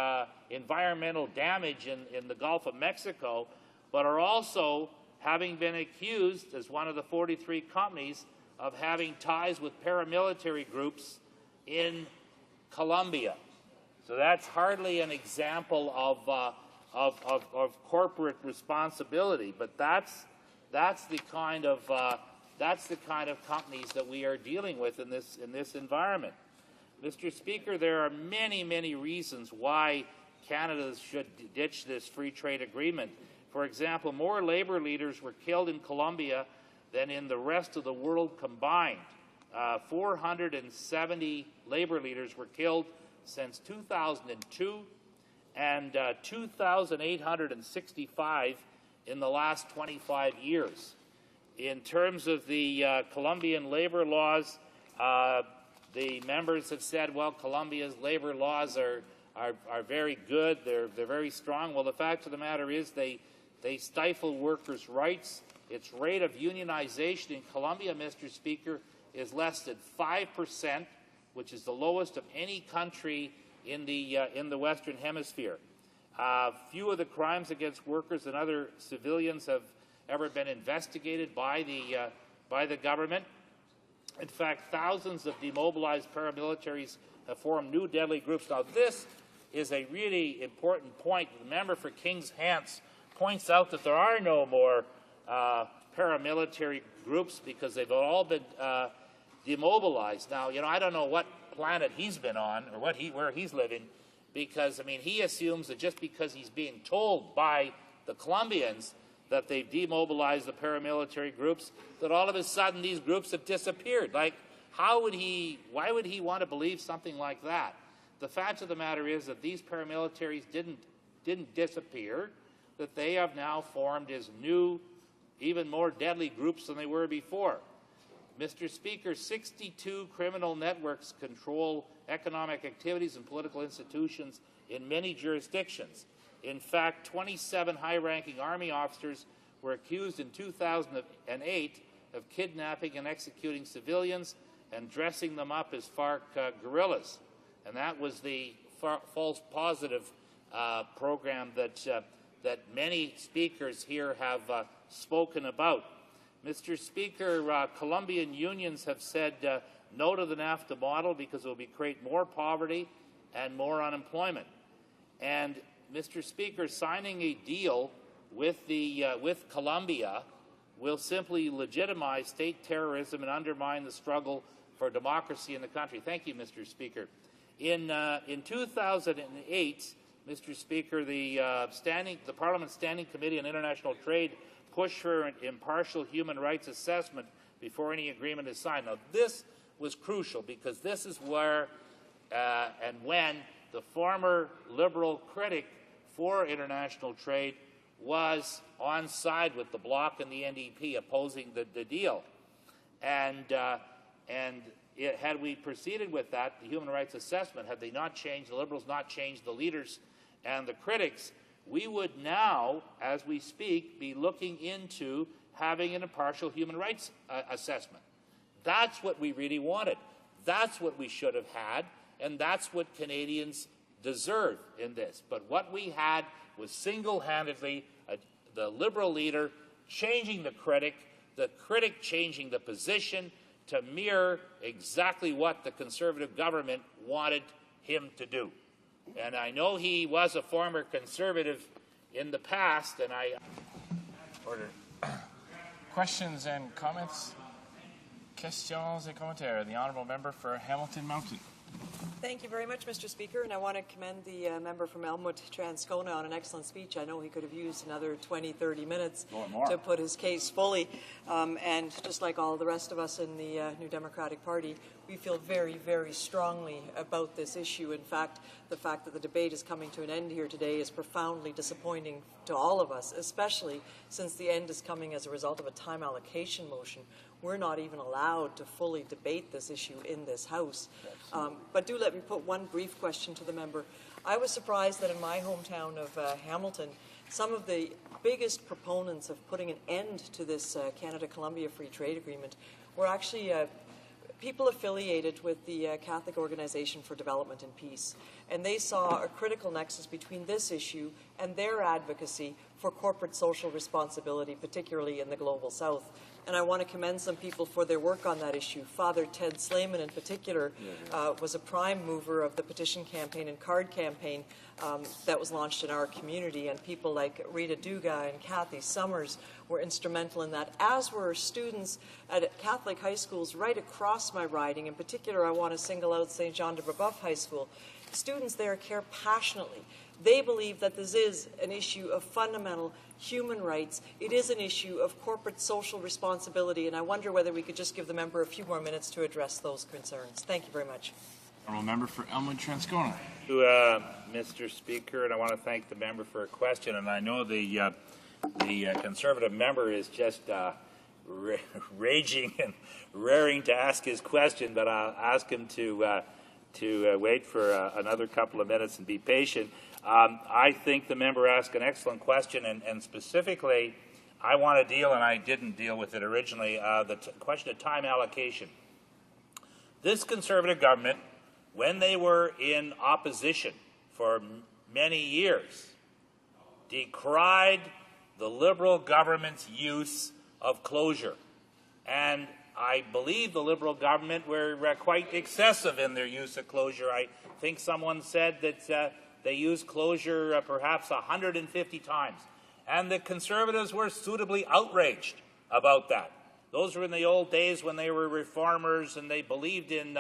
environmental damage in the Gulf of Mexico, but are also having been accused, as one of the 43 companies, of having ties with paramilitary groups in Colombia. So that's hardly an example of corporate responsibility, but that's the kind of companies that we are dealing with in this environment. Mr. Speaker, there are many reasons why Canada should ditch this free trade agreement. For example, more labor leaders were killed in Colombia than in the rest of the world combined. 470 labor leaders were killed since 2002, and 2,865 in the last 25 years. In terms of the Colombian labor laws, the members have said, well, Colombia's labor laws are very good, they're very strong. Well, the fact of the matter is they stifle workers' rights. Its rate of unionization in Colombia, Mr. Speaker, is less than 5%, which is the lowest of any country in the Western Hemisphere. Few of the crimes against workers and other civilians have ever been investigated by the government. In fact, thousands of demobilized paramilitaries have formed new deadly groups. Now, this is a really important point. The member for Kings Hants points out that there are no more paramilitary groups because they've all been demobilized. Now, I don't know what planet he's been on or where he's living, because, he assumes that just because he's being told by the Colombians that they've demobilized the paramilitary groups, that all of a sudden these groups have disappeared. Like, why would he want to believe something like that? The fact of the matter is that these paramilitaries didn't disappear, that they have now formed as new, even more deadly groups than they were before. Mr. Speaker, 62 criminal networks control economic activities and political institutions in many jurisdictions. In fact, 27 high-ranking Army officers were accused in 2008 of kidnapping and executing civilians and dressing them up as FARC guerrillas. And that was the false positive program that many speakers here have spoken about. Mr. Speaker, Colombian unions have said no to the NAFTA model because it will create more poverty and more unemployment. And Mr. Speaker, signing a deal with Colombia will simply legitimize state terrorism and undermine the struggle for democracy in the country. Thank you, Mr. Speaker. In 2008, Mr. Speaker, the Parliament's Standing Committee on International Trade pushed for an impartial human rights assessment before any agreement is signed. Now, this was crucial because this is where and when the former Liberal critic for international trade was on side with the Bloc and the NDP opposing the deal. And had we proceeded with that, the human rights assessment, had they not changed, the Liberals not changed the leaders and the critics, we would now, as we speak, be looking into having an impartial human rights assessment. That's what we really wanted. That's what we should have had, and that's what Canadians deserve in this. But what we had was single-handedly the Liberal leader changing the critic changing the position to mirror exactly what the Conservative government wanted him to do. And I know he was a former Conservative in the past, and Order. Questions and comments? Questions et commentaires. The Honourable Member for Hamilton Mountain. Thank you very much, Mr. Speaker, and I want to commend the member from Elmwood Transcona on an excellent speech. I know he could have used another 20, 30 minutes to put his case fully, and just like all the rest of us in the New Democratic Party, we feel very, very strongly about this issue. In fact, the fact that the debate is coming to an end here today is profoundly disappointing to all of us, especially since the end is coming as a result of a time allocation motion. We're not even allowed to fully debate this issue in this House. But do let me put one brief question to the member. I was surprised that in my hometown of Hamilton, some of the biggest proponents of putting an end to this Canada-Colombia Free Trade Agreement were actually people affiliated with the Catholic Organization for Development and Peace. And they saw a critical nexus between this issue and their advocacy for corporate social responsibility, particularly in the Global South. And I want to commend some people for their work on that issue. Father Ted Slayman, in particular, was a prime mover of the petition campaign and card campaign that was launched in our community. And people like Rita Duga and Kathy Summers were instrumental in that, as were students at Catholic high schools right across my riding. In particular, I want to single out St. Jean de Brebeuf High School. Students there care passionately. They believe that this is an issue of fundamental human rights. It is an issue of corporate social responsibility, and I wonder whether we could just give the member a few more minutes to address those concerns. Thank you very much. Honourable Member for Elmwood Transcona. Mr. Speaker, and I want to thank the member for a question. And I know the Conservative member is just raging and raring to ask his question, but I'll ask him to wait for another couple of minutes and be patient. I think the member asked an excellent question, and specifically, I want to deal, and I didn't deal with it originally, the question of time allocation. This Conservative government, when they were in opposition for many years, decried the Liberal government's use of closure. And I believe the Liberal government were quite excessive in their use of closure. I think someone said that they used closure perhaps 150 times. And the Conservatives were suitably outraged about that. Those were in the old days when they were reformers and they believed in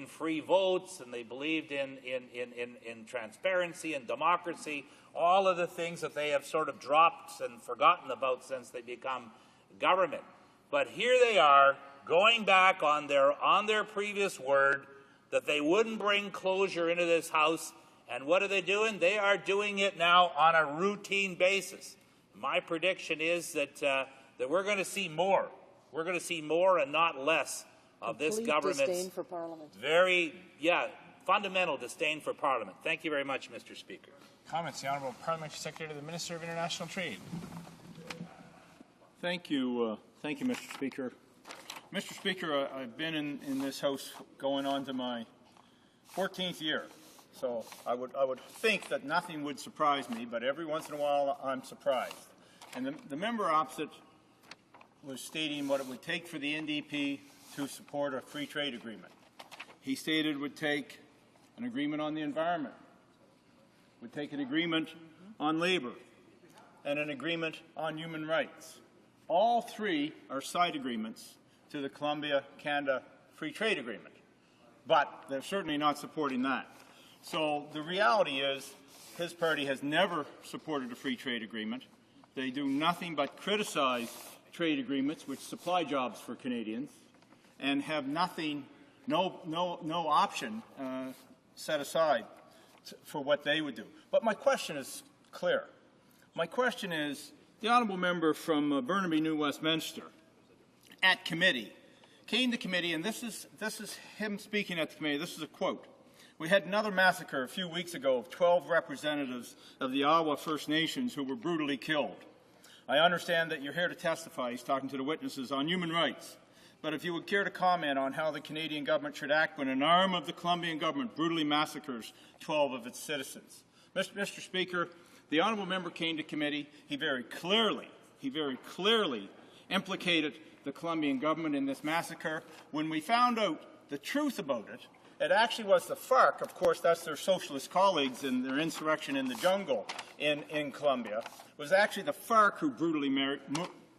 free votes and they believed in transparency and democracy, all of the things that they have sort of dropped and forgotten about since they become government. But here they are going back on their previous word that they wouldn't bring closure into this House. And what are they doing? They are doing it now on a routine basis. My prediction is that we're going to see more. We're going to see more and not less of this government's disdain for Parliament. Fundamental disdain for Parliament. Thank you very much, Mr. Speaker. Comments, the Honourable Parliamentary Secretary to the Minister of International Trade. Thank you, Mr. Speaker. Mr. Speaker, I've been in this House going on to my 14th year, so I would think that nothing would surprise me, but every once in a while I'm surprised. And the member opposite was stating what it would take for the NDP to support a free trade agreement. He stated it would take an agreement on the environment, would take an agreement on labor, and an agreement on human rights. All three are side agreements to the Colombia-Canada Free Trade Agreement, but they're certainly not supporting that. So the reality is his party has never supported a free trade agreement. They do nothing but criticize trade agreements which supply jobs for Canadians and have no option set aside for what they would do. But my question is clear. My question is, the honourable member from Burnaby New Westminster at committee came to committee, and this is him speaking at the committee. This is a quote. We had another massacre a few weeks ago of 12 representatives of the Iowa First Nations who were brutally killed. I understand that you're here to testify, he's talking to the witnesses, on human rights. But if you would care to comment on how the Canadian government should act when an arm of the Colombian government brutally massacres 12 of its citizens. Mr. Speaker, the honourable member came to committee. He very clearly implicated the Colombian government in this massacre. When we found out the truth about it, it actually was the FARC, of course, that's their socialist colleagues in their insurrection in the jungle in Colombia, was actually the FARC who brutally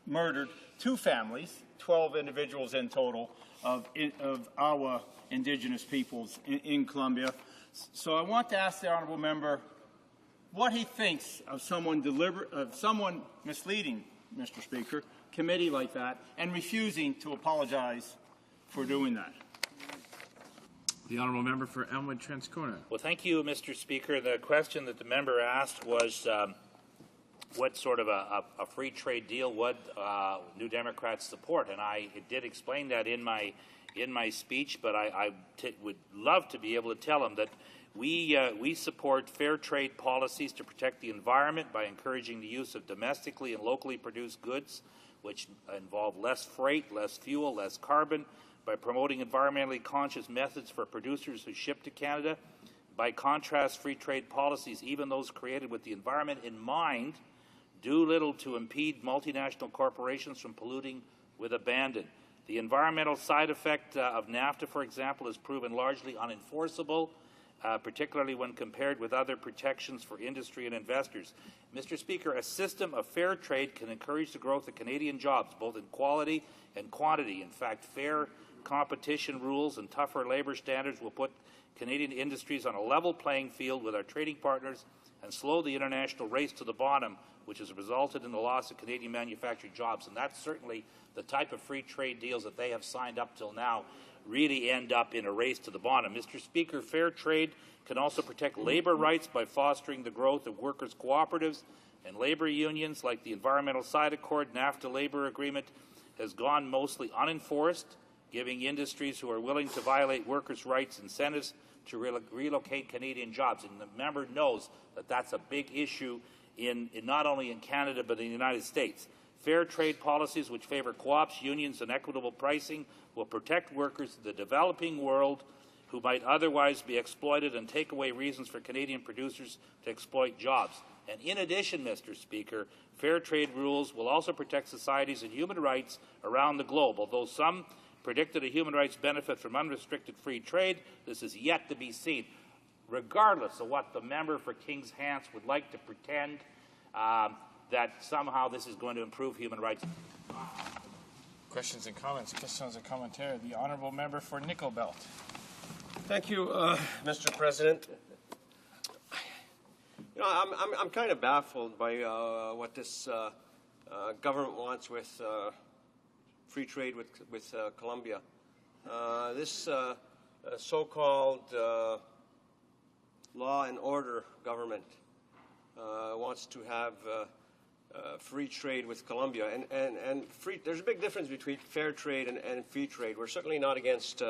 murdered two families, 12 individuals in total, of Iowa indigenous peoples in Colombia. So I want to ask the honourable member what he thinks of someone misleading, Mr. Speaker, committee like that, and refusing to apologize for doing that. The honourable member for Elmwood Transcona. Well, thank you, Mr. Speaker. The question that the member asked was what sort of a free trade deal would New Democrats support, and I did explain that in my speech, but I would love to be able to tell them that we support fair trade policies to protect the environment by encouraging the use of domestically and locally produced goods, which involve less freight, less fuel, less carbon, by promoting environmentally conscious methods for producers who ship to Canada. By contrast, free trade policies, even those created with the environment in mind, do little to impede multinational corporations from polluting with abandon. The environmental side effect of NAFTA, for example, is proven largely unenforceable, particularly when compared with other protections for industry and investors. Mr. Speaker, a system of fair trade can encourage the growth of Canadian jobs, both in quality and quantity. In fact, fair competition rules and tougher labour standards will put Canadian industries on a level playing field with our trading partners and slow the international race to the bottom, which has resulted in the loss of Canadian manufactured jobs. And that's certainly the type of free trade deals that they have signed up till now really end up in a race to the bottom. Mr. Speaker, fair trade can also protect labour rights by fostering the growth of workers' cooperatives and labour unions, like the Environmental Side Accord. NAFTA labour agreement has gone mostly unenforced, giving industries who are willing to violate workers' rights incentives to relocate Canadian jobs. And the member knows that that's a big issue in not only in Canada but in the United States. Fair trade policies which favour co-ops, unions and equitable pricing will protect workers in the developing world who might otherwise be exploited and take away reasons for Canadian producers to exploit jobs. And in addition, Mr. Speaker, fair trade rules will also protect societies and human rights around the globe. Although some predicted a human rights benefit from unrestricted free trade, this is yet to be seen. Regardless of what the member for Kings Hants would like to pretend, that somehow this is going to improve human rights. Questions and comments. Questions and commentaires. The honourable member for Nickel Belt. Thank you, Mr. President. You know, I'm kind of baffled by what this government wants with free trade with Colombia. This so-called law and order government wants to have free trade with Colombia, and there's a big difference between fair trade and free trade. We're certainly not against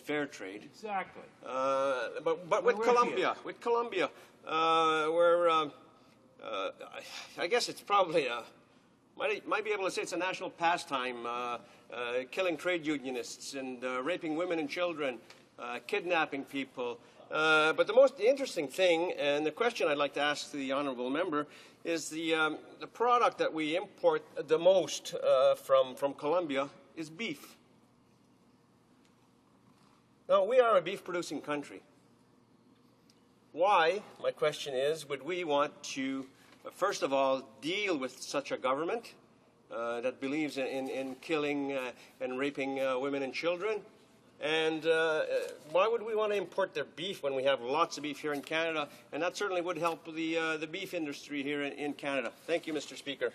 fair trade. Exactly. But with Colombia, where I guess it's probably might be able to say it's a national pastime, killing trade unionists and raping women and children, kidnapping people. But the interesting thing, and the question I'd like to ask the honourable member, is the product that we import the most from Colombia is beef. Now, we are a beef-producing country. Why, my question is, would we want to, first of all, deal with such a government that believes in killing and raping women and children? And why would we want to import their beef when we have lots of beef here in Canada? And that certainly would help the beef industry here in Canada. Thank you, Mr. Speaker.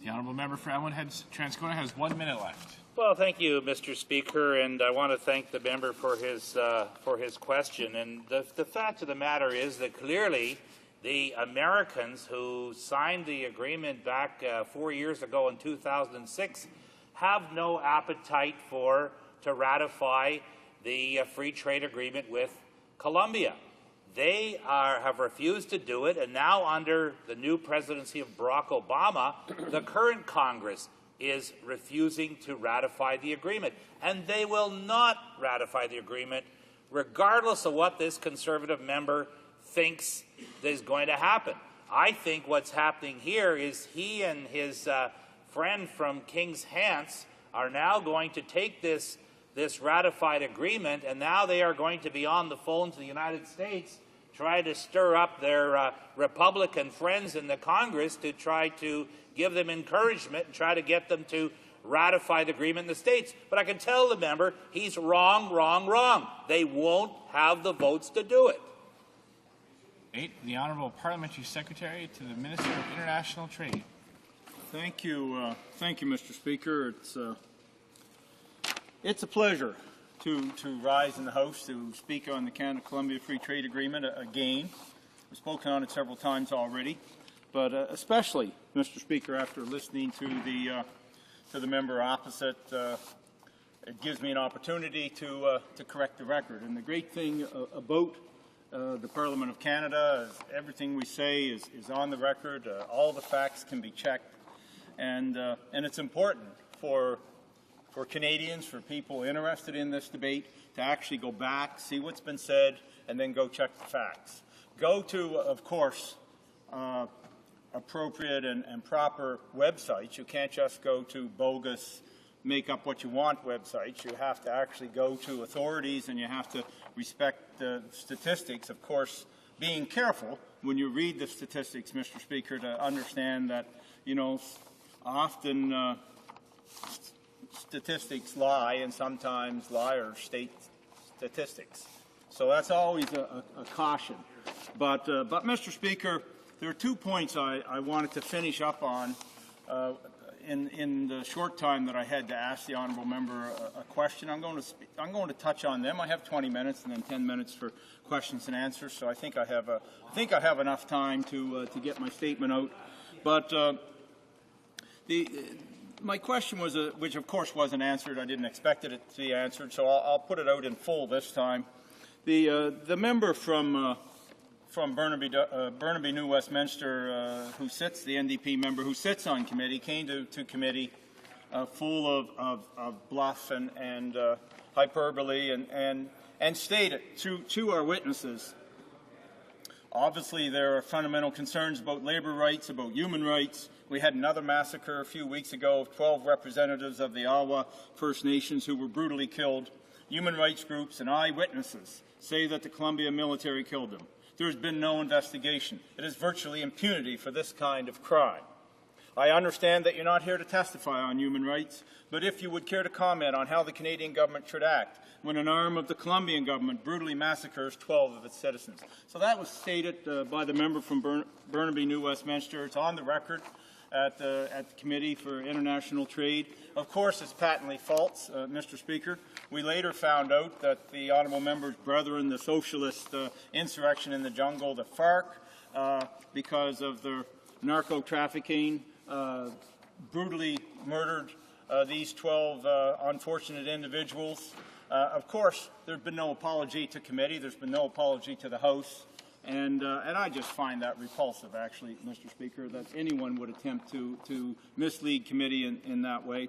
The honourable member for Elmwood Transcona has 1 minute left. Well, thank you, Mr. Speaker, and I want to thank the member for his question. And the fact of the matter is that clearly the Americans who signed the agreement back 4 years ago in 2006 have no appetite to ratify the free trade agreement with Colombia. They have refused to do it, and now under the new presidency of Barack Obama, the current Congress is refusing to ratify the agreement. And they will not ratify the agreement regardless of what this Conservative member thinks is going to happen. I think what's happening here is he and his friend from Kings Hants are now going to take this ratified agreement, and now they are going to be on the phone to the United States, try to stir up their Republican friends in the Congress to try to give them encouragement and try to get them to ratify the agreement in the States. But I can tell the member he's wrong, wrong, wrong. They won't have the votes to do it. 8. The Honourable Parliamentary Secretary to the Minister of International Trade. Thank you, Mr. Speaker. It's a pleasure to rise in the House to speak on the Canada-Colombia Free Trade Agreement again. I've spoken on it several times already, but especially, Mr. Speaker, after listening to the member opposite, it gives me an opportunity to correct the record. And the great thing about the Parliament of Canada is everything we say is on the record. All the facts can be checked, and it's important for Canadians, for people interested in this debate, to actually go back, see what's been said, and then go check the facts. Go to, of course, appropriate and proper websites. You can't just go to bogus, make up what you want websites. You have to actually go to authorities, and you have to respect the statistics. Of course, being careful when you read the statistics, Mr. Speaker, to understand that, often statistics lie, and sometimes liars state statistics. So that's always a caution. But Mr. Speaker, there are 2 points I wanted to finish up on in the short time that I had to ask the honourable member a question. I'm going to touch on them. I have 20 minutes and then 10 minutes for questions and answers. So I think I have enough time to get my statement out. But my question was, which of course wasn't answered. I didn't expect it to be answered, so I'll put it out in full this time. The member from Burnaby New Westminster, the NDP member who sits on committee, came to committee full of bluff and hyperbole and state it to our witnesses. Obviously, there are fundamental concerns about labor rights, about human rights. We had another massacre a few weeks ago of 12 representatives of the Awa First Nations who were brutally killed. Human rights groups and eyewitnesses say that the Columbia military killed them. There has been no investigation. It is virtually impunity for this kind of crime. I understand that you're not here to testify on human rights, but if you would care to comment on how the Canadian government should act when an arm of the Colombian government brutally massacres 12 of its citizens. So that was stated by the member from Burnaby, New Westminster. It's on the record at the Committee for International Trade. Of course, it's patently false, Mr. Speaker. We later found out that the honourable member's brethren, the socialist insurrection in the jungle, the FARC, because of their narco-trafficking, brutally murdered these 12 unfortunate individuals. Of course, there's been no apology to committee. There's been no apology to the House. And I just find that repulsive, actually, Mr. Speaker, that anyone would attempt to mislead committee in that way.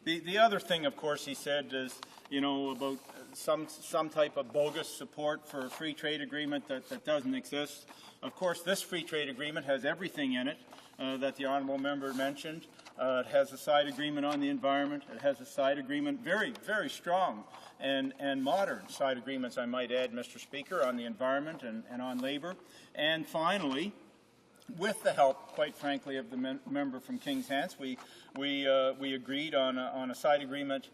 The other thing, of course, he said is, you know, about some type of bogus support for a free trade agreement that doesn't exist. Of course, this free trade agreement has everything in it that the honourable member mentioned. It has a side agreement on the environment. It has a side agreement, very, very strong and modern side agreements, I might add, Mr. Speaker, on the environment and on labour. And finally, with the help, quite frankly, of the member from King's Hants, we agreed on a side agreement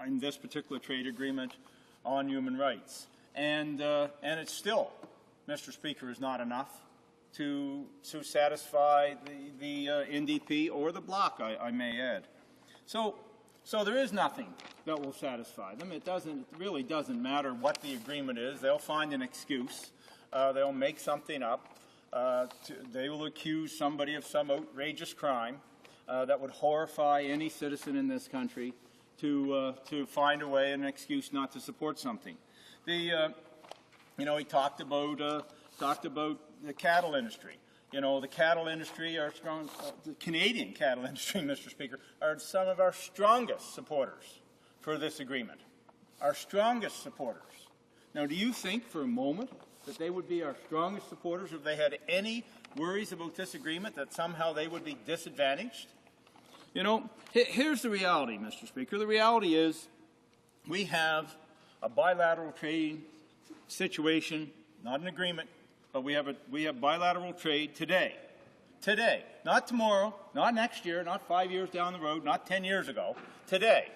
in this particular trade agreement on human rights. And it's still, Mr. Speaker, is not enough to satisfy the NDP or the Bloc, I may add. So there is nothing that will satisfy them. It really doesn't matter what the agreement is. They'll find an excuse. They'll make something up. They will accuse somebody of some outrageous crime that would horrify any citizen in this country to find a way, an excuse not to support something. He talked about the cattle industry. You know, the cattle industry are strong. The Canadian cattle industry, Mr. Speaker, are some of our strongest supporters for this agreement. Our strongest supporters. Now, do you think for a moment that they would be our strongest supporters if they had any worries about this agreement, that somehow they would be disadvantaged? You know, here's the reality, Mr. Speaker. The reality is we have a bilateral trading situation, not an agreement, but we have bilateral trade today, not tomorrow, not next year, not 5 years down the road, not 10 years ago, today,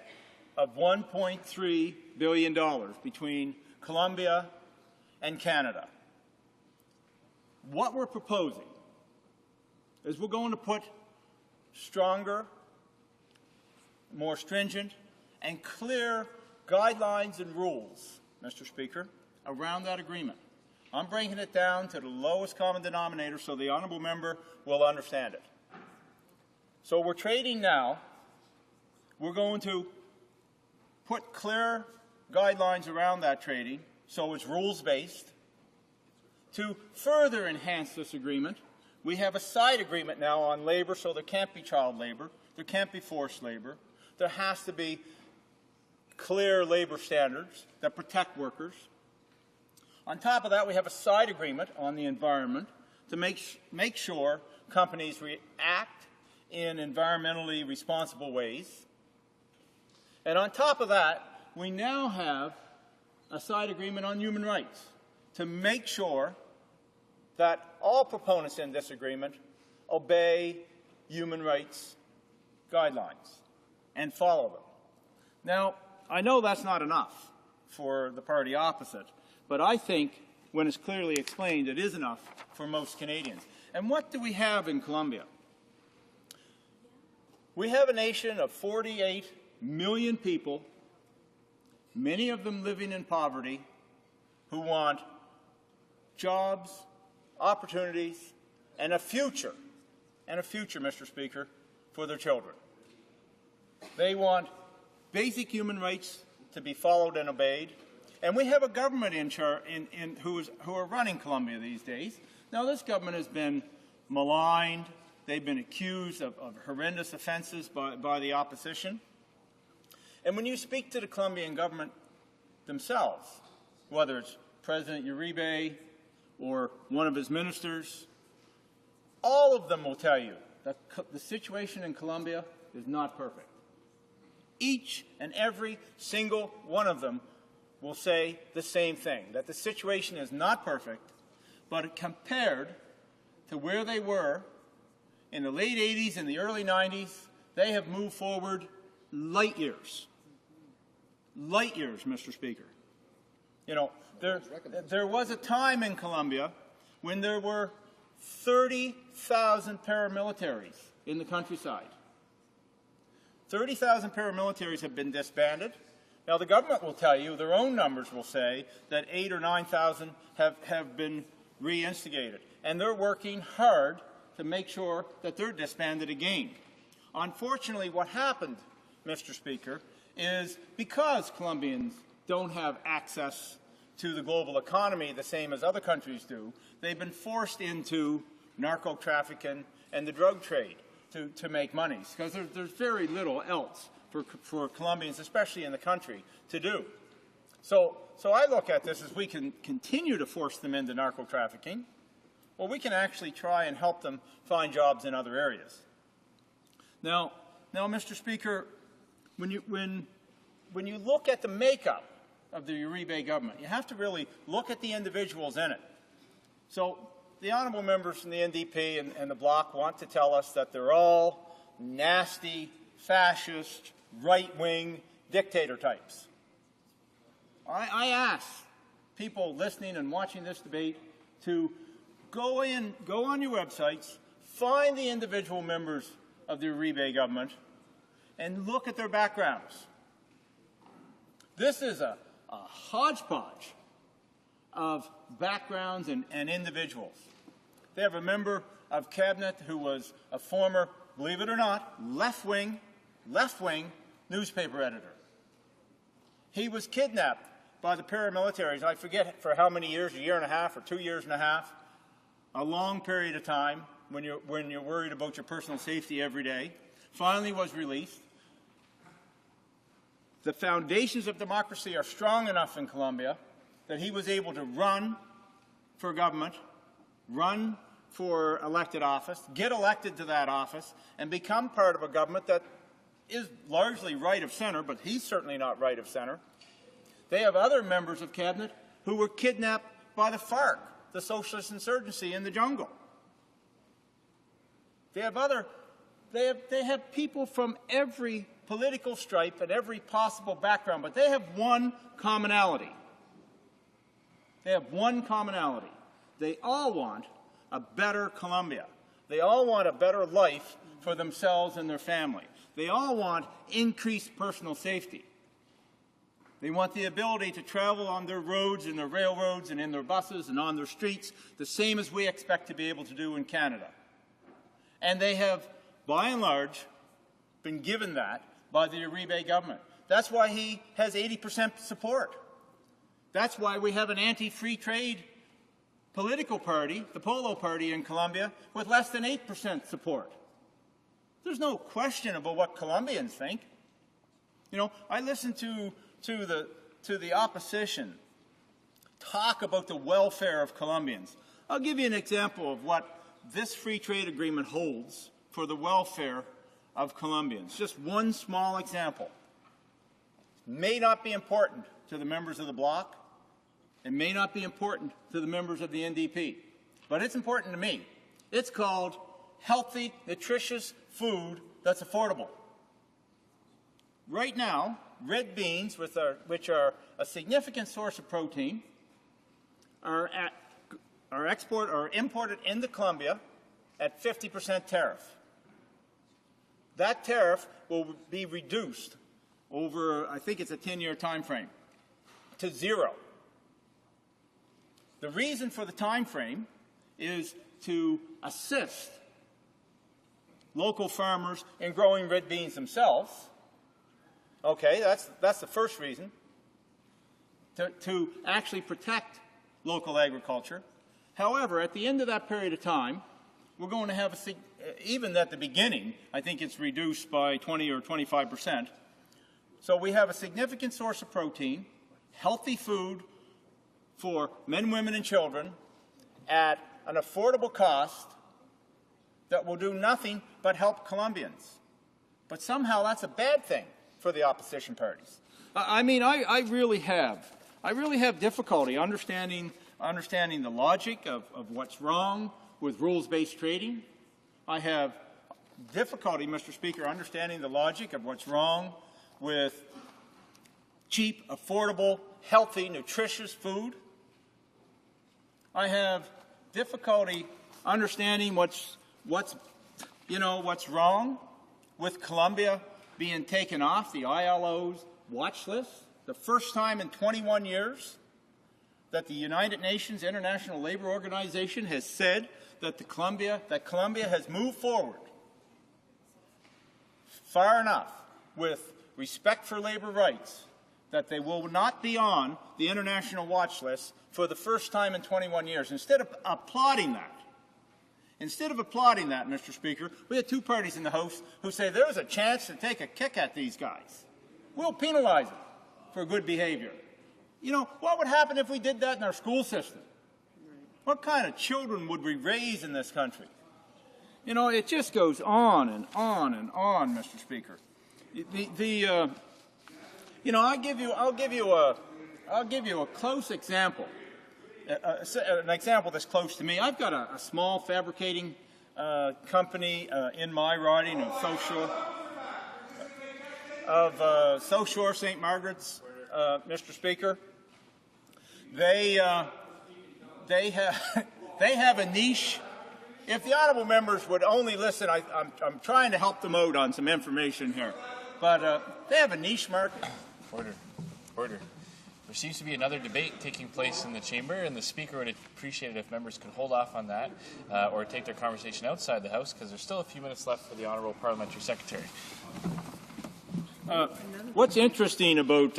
of $1.3 billion between Colombia and Canada. What we're proposing is we're going to put stronger, more stringent, and clear guidelines and rules, Mr. Speaker, around that agreement. I'm bringing it down to the lowest common denominator so the honourable member will understand it. So we're trading now. We're going to put clear guidelines around that trading so it's rules-based. To further enhance this agreement, we have a side agreement now on labour, so there can't be child labour, there can't be forced labour. There has to be clear labour standards that protect workers. On top of that, we have a side agreement on the environment to make sure companies react in environmentally responsible ways. And on top of that, we now have a side agreement on human rights to make sure that all proponents in this agreement obey human rights guidelines and follow them. Now, I know that's not enough for the party opposite, but I think, when it's clearly explained, it is enough for most Canadians. And what do we have in Colombia? We have a nation of 48 million people, many of them living in poverty, who want jobs, opportunities, and a future, Mr. Speaker, for their children. They want basic human rights to be followed and obeyed. And we have a government who are running Colombia these days. Now, this government has been maligned. They've been accused of horrendous offenses by the opposition. And when you speak to the Colombian government themselves, whether it's President Uribe or one of his ministers, all of them will tell you that the situation in Colombia is not perfect. Each and every single one of them will say the same thing, that the situation is not perfect, but compared to where they were in the late 80s and the early 90s, they have moved forward light years. Light years, Mr. Speaker. You know, there was a time in Colombia when there were 30,000 paramilitaries in the countryside. 30,000 paramilitaries have been disbanded. Now, the government will tell you, their own numbers will say, that 8,000 or 9,000 have been reinstigated. And they're working hard to make sure that they're disbanded again. Unfortunately, what happened, Mr. Speaker, is because Colombians don't have access to the global economy the same as other countries do, they've been forced into narco-trafficking and the drug trade to make money, because there's very little else for Colombians, especially in the country, to do. So I look at this as we can continue to force them into narco-trafficking, or we can actually try and help them find jobs in other areas. Now, Mr. Speaker, when you look at the makeup of the Uribe government, you have to really look at the individuals in it. So the honourable members from the NDP and the Bloc want to tell us that they're all nasty, fascist, right-wing dictator types. I ask people listening and watching this debate to go on your websites, find the individual members of the Uribe government, and look at their backgrounds. This is a hodgepodge of backgrounds and individuals. They have a member of cabinet who was a former, believe it or not, left-wing newspaper editor. He was kidnapped by the paramilitaries, I forget for how many years, a year and a half or 2 years and a half, a long period of time when you're worried about your personal safety every day, finally was released. The foundations of democracy are strong enough in Colombia that he was able to run for government, run for elected office, get elected to that office, and become part of a government that is largely right of center, but he's certainly not right of center. They have other members of cabinet who were kidnapped by the FARC, the socialist insurgency in the jungle. They have people from every political stripe and every possible background, but they have one commonality. They all want a better Colombia. They all want a better life for themselves and their family. They all want increased personal safety. They want the ability to travel on their roads and their railroads and in their buses and on their streets, the same as we expect to be able to do in Canada. And they have, by and large, been given that by the Uribe government. That's why he has 80% support. That's why we have an anti-free trade political party, the Polo Party in Colombia, with less than 8% support. There's no question about what Colombians think. You know, I listen to the opposition talk about the welfare of Colombians. I'll give you an example of what this free trade agreement holds for the welfare of Colombians. Just one small example. May not be important to the members of the Bloc. It may not be important to the members of the NDP, but it's important to me. It's called healthy, nutritious food that's affordable. Right now, red beans, which are a significant source of protein, are imported into Colombia at 50% tariff. That tariff will be reduced over, I think it's a 10-year time frame, to zero. The reason for the time frame is to assist local farmers in growing red beans themselves. Okay, that's the first reason. To actually protect local agriculture. However, at the end of that period of time, we're going to have even at the beginning, I think it's reduced by 20 or 25%. So we have a significant source of protein, healthy food for men, women, and children at an affordable cost that will do nothing but help Colombians. But somehow that's a bad thing for the opposition parties. I really have difficulty understanding the logic of what's wrong with rules-based trading. I have difficulty, Mr. Speaker, understanding the logic of what's wrong with cheap, affordable, healthy, nutritious food. I have difficulty understanding what's wrong with Colombia being taken off the ILO's watch list, the first time in 21 years that the United Nations International Labor Organization has said that Colombia has moved forward far enough with respect for labor rights that they will not be on the international watch list for the first time in 21 years. Instead of applauding that, Mr. Speaker, we had two parties in the House who say there's a chance to take a kick at these guys. We'll penalize them for good behavior. You know, what would happen if we did that in our school system? What kind of children would we raise in this country? You know, it just goes on and on and on, Mr. Speaker. I'll give you a close example. An example that's close to me. I've got a small fabricating company in my riding of South St. Margaret's, Mr. Speaker. They have a niche. If the honourable members would only listen, I'm trying to help them out on some information here. But they have a niche market. Order. There seems to be another debate taking place in the chamber, and the Speaker would appreciate it if members could hold off on that or take their conversation outside the House, because there's still a few minutes left for the Honourable Parliamentary Secretary. What's interesting about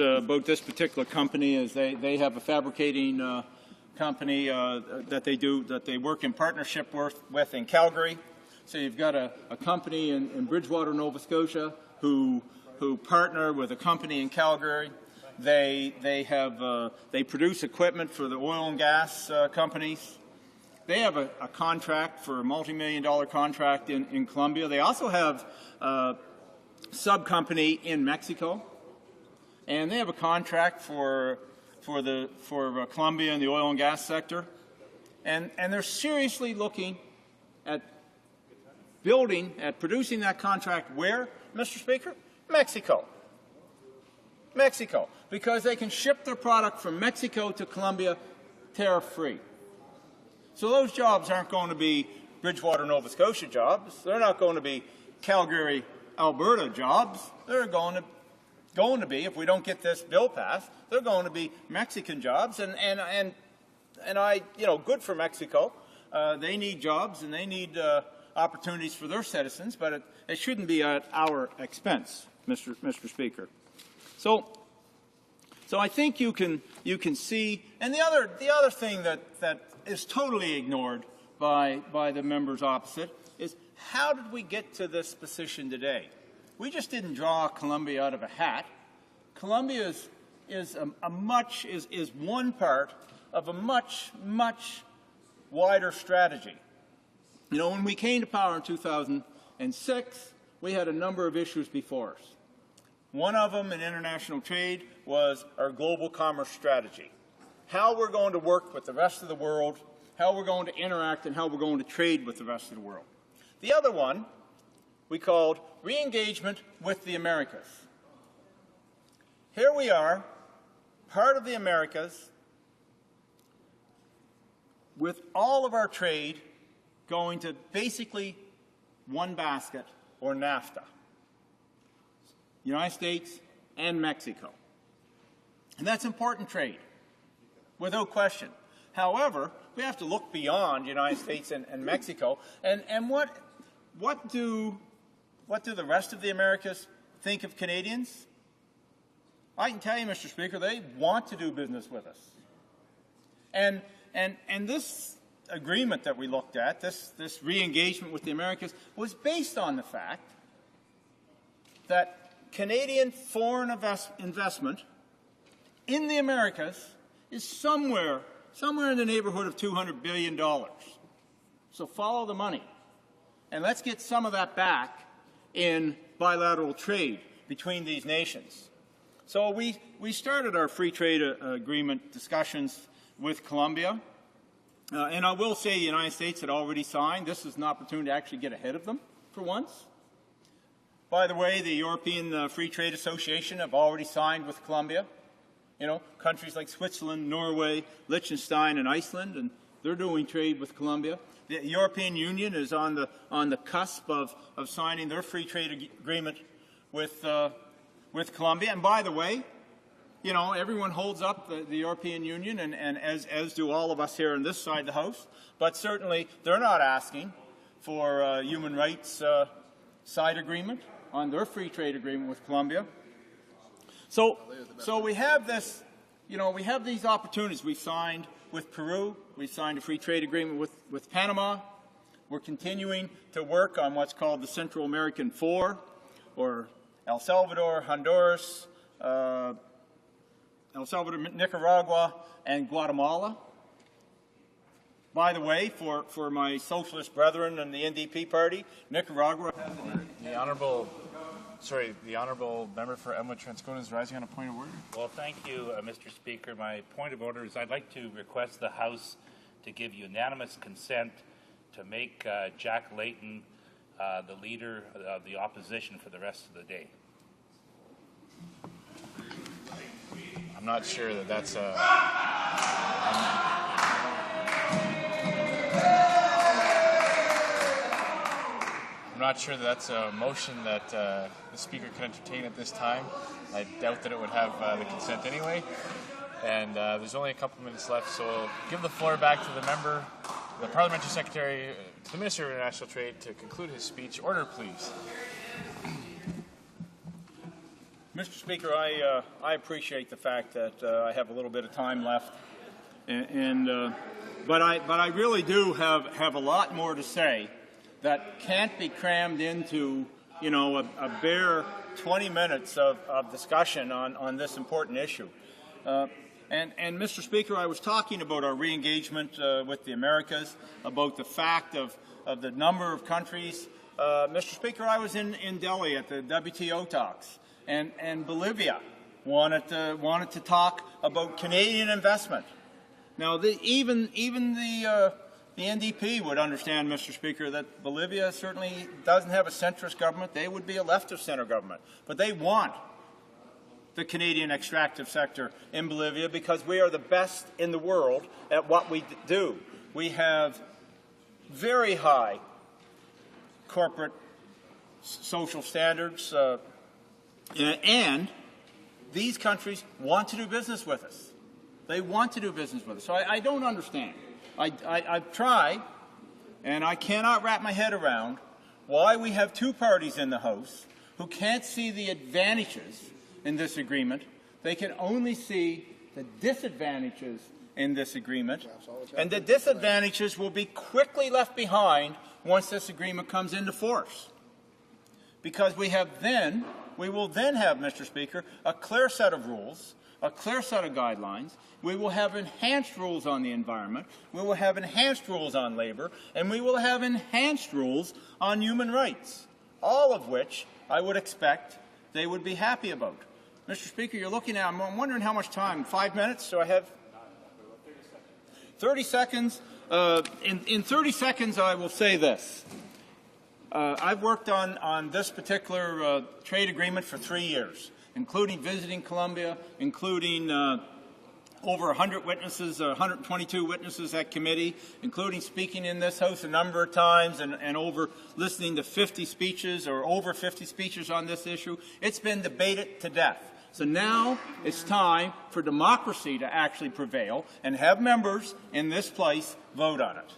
this particular company is they have a fabricating company that they work in partnership with in Calgary. So you've got a company in Bridgewater, Nova Scotia, who partner with a company in Calgary. They produce equipment for the oil and gas companies. They have a contract for a multi-million-dollar contract in Colombia. They also have a sub-company in Mexico, and they have a contract for Colombia in the oil and gas sector. And they're seriously looking at producing that contract where, Mr. Speaker? Mexico, because they can ship their product from Mexico to Colombia tariff-free. So those jobs aren't going to be Bridgewater, Nova Scotia jobs. They're not going to be Calgary, Alberta jobs. They're going to be, if we don't get this bill passed, they're going to be Mexican jobs. And good for Mexico. They need jobs and they need opportunities for their citizens, but it shouldn't be at our expense, Mr. Speaker. So I think you can see, and the other thing that is totally ignored by the members opposite is, how did we get to this position today? We just didn't draw Colombia out of a hat. Colombia is one part of a much wider strategy. You know, when we came to power in 2006, we had a number of issues before us. One of them in international trade was our global commerce strategy. How we're going to work with the rest of the world, how we're going to interact, and how we're going to trade with the rest of the world. The other one we called re-engagement with the Americas. Here we are, part of the Americas, with all of our trade going to basically one basket, or NAFTA. United States and Mexico. And that's important trade, without question. However, we have to look beyond the United States and Mexico. And what do the rest of the Americas think of Canadians? I can tell you, Mr. Speaker, they want to do business with us. And this agreement that we looked at, this re-engagement with the Americas, was based on the fact that Canadian foreign investment in the Americas is somewhere in the neighborhood of $200 billion. So follow the money. And let's get some of that back in bilateral trade between these nations. So we started our free trade agreement discussions with Colombia. And I will say the United States had already signed. This is an opportunity to actually get ahead of them for once. By the way, the European Free Trade Association have already signed with Colombia. You know, countries like Switzerland, Norway, Liechtenstein, and Iceland, and they're doing trade with Colombia. The European Union is on the cusp of signing their free trade agreement with Colombia. And by the way, you know, everyone holds up the European Union, and as do all of us here on this side of the House. But certainly, they're not asking for a human rights side agreement on their free trade agreement with Colombia. So we have this, you know, we have these opportunities. We signed with Peru. We signed a free trade agreement with Panama. We're continuing to work on what's called the Central American Four, or El Salvador, Honduras, Nicaragua, and Guatemala. By the way, for my socialist brethren in the NDP party, Nicaragua has the honourable member for Elmwood Transcona is rising on a point of order. Well, thank you, Mr. Speaker. My point of order is I'd like to request the House to give unanimous consent to make Jack Layton the leader of the opposition for the rest of the day. I'm not sure that that's I'm not sure that's a motion that the Speaker can entertain at this time. I doubt that it would have the consent anyway. And there's only a couple minutes left, so I'll give the floor back to the member, the Parliamentary Secretary, the Minister of International Trade, to conclude his speech. Order, please. Mr. Speaker, I appreciate the fact that I have a little bit of time left, but I really do have a lot more to say that can't be crammed into, you know, a bare 20 minutes of discussion on this important issue. And Mr. Speaker, I was talking about our re-engagement with the Americas, about the fact of the number of countries. Mr. Speaker, I was in Delhi at the WTO talks. And Bolivia wanted to talk about Canadian investment. Now, even the NDP would understand, Mr. Speaker, that Bolivia certainly doesn't have a centrist government. They would be a left-of-center government. But they want the Canadian extractive sector in Bolivia because we are the best in the world at what we do. We have very high corporate social standards, and these countries want to do business with us. They want to do business with us. So I don't understand. I've tried, and I cannot wrap my head around why we have two parties in the House who can't see the advantages in this agreement. They can only see the disadvantages in this agreement, and the disadvantages will be quickly left behind once this agreement comes into force. Because we will then have, Mr. Speaker, a clear set of rules, a clear set of guidelines. We will have enhanced rules on the environment. We will have enhanced rules on labor. And we will have enhanced rules on human rights, all of which I would expect they would be happy about. Mr. Speaker, you're looking at, I'm wondering how much time, 5 minutes? So I have 30 seconds. In 30 seconds, I will say this. I've worked on this particular trade agreement for 3 years, including visiting Colombia, including over 100 witnesses, 122 witnesses at committee, including speaking in this House a number of times and over listening to 50 speeches or over 50 speeches on this issue. It's been debated to death. So now it's time for democracy to actually prevail and have members in this place vote on it.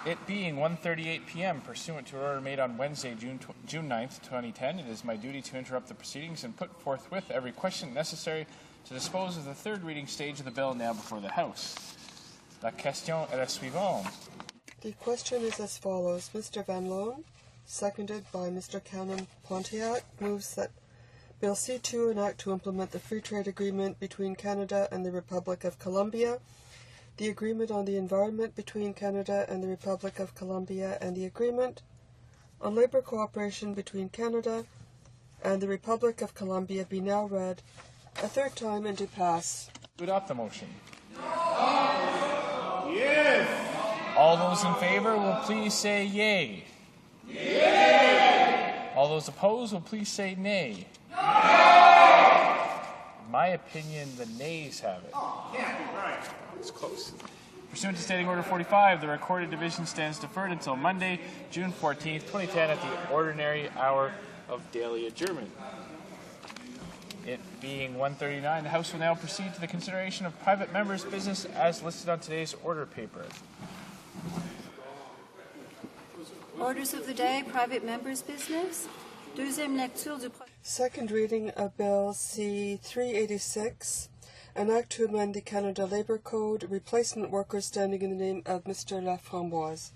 It being 1:38 p.m., pursuant to an order made on Wednesday, June 9th, 2010, it is my duty to interrupt the proceedings and put forthwith every question necessary to dispose of the third reading stage of the bill now before the House. La question est la suivante. The question is as follows. Mr. Van Loan, seconded by Mr. Cannon Pontiac, moves that Bill C-2, an act to implement the free trade agreement between Canada and the Republic of Colombia, the agreement on the environment between Canada and the Republic of Colombia, and the agreement on labour cooperation between Canada and the Republic of Colombia be now read a third time and to pass. To adopt the motion. Yes. All those in favor will please say yay. Yay. All those opposed will please say nay. In my opinion, the nays have it. Oh, can't be right. It's close. Pursuant to Standing Order 45, the recorded division stands deferred until Monday, June 14th, 2010 at the ordinary hour of daily adjournment. It being 1:39, the House will now proceed to the consideration of private members' business as listed on today's order paper. Orders of the day, private members' business. Deuxième lecture du Second reading of Bill C-386, an act to amend the Canada Labour Code, replacement workers, standing in the name of Mr. Laframboise.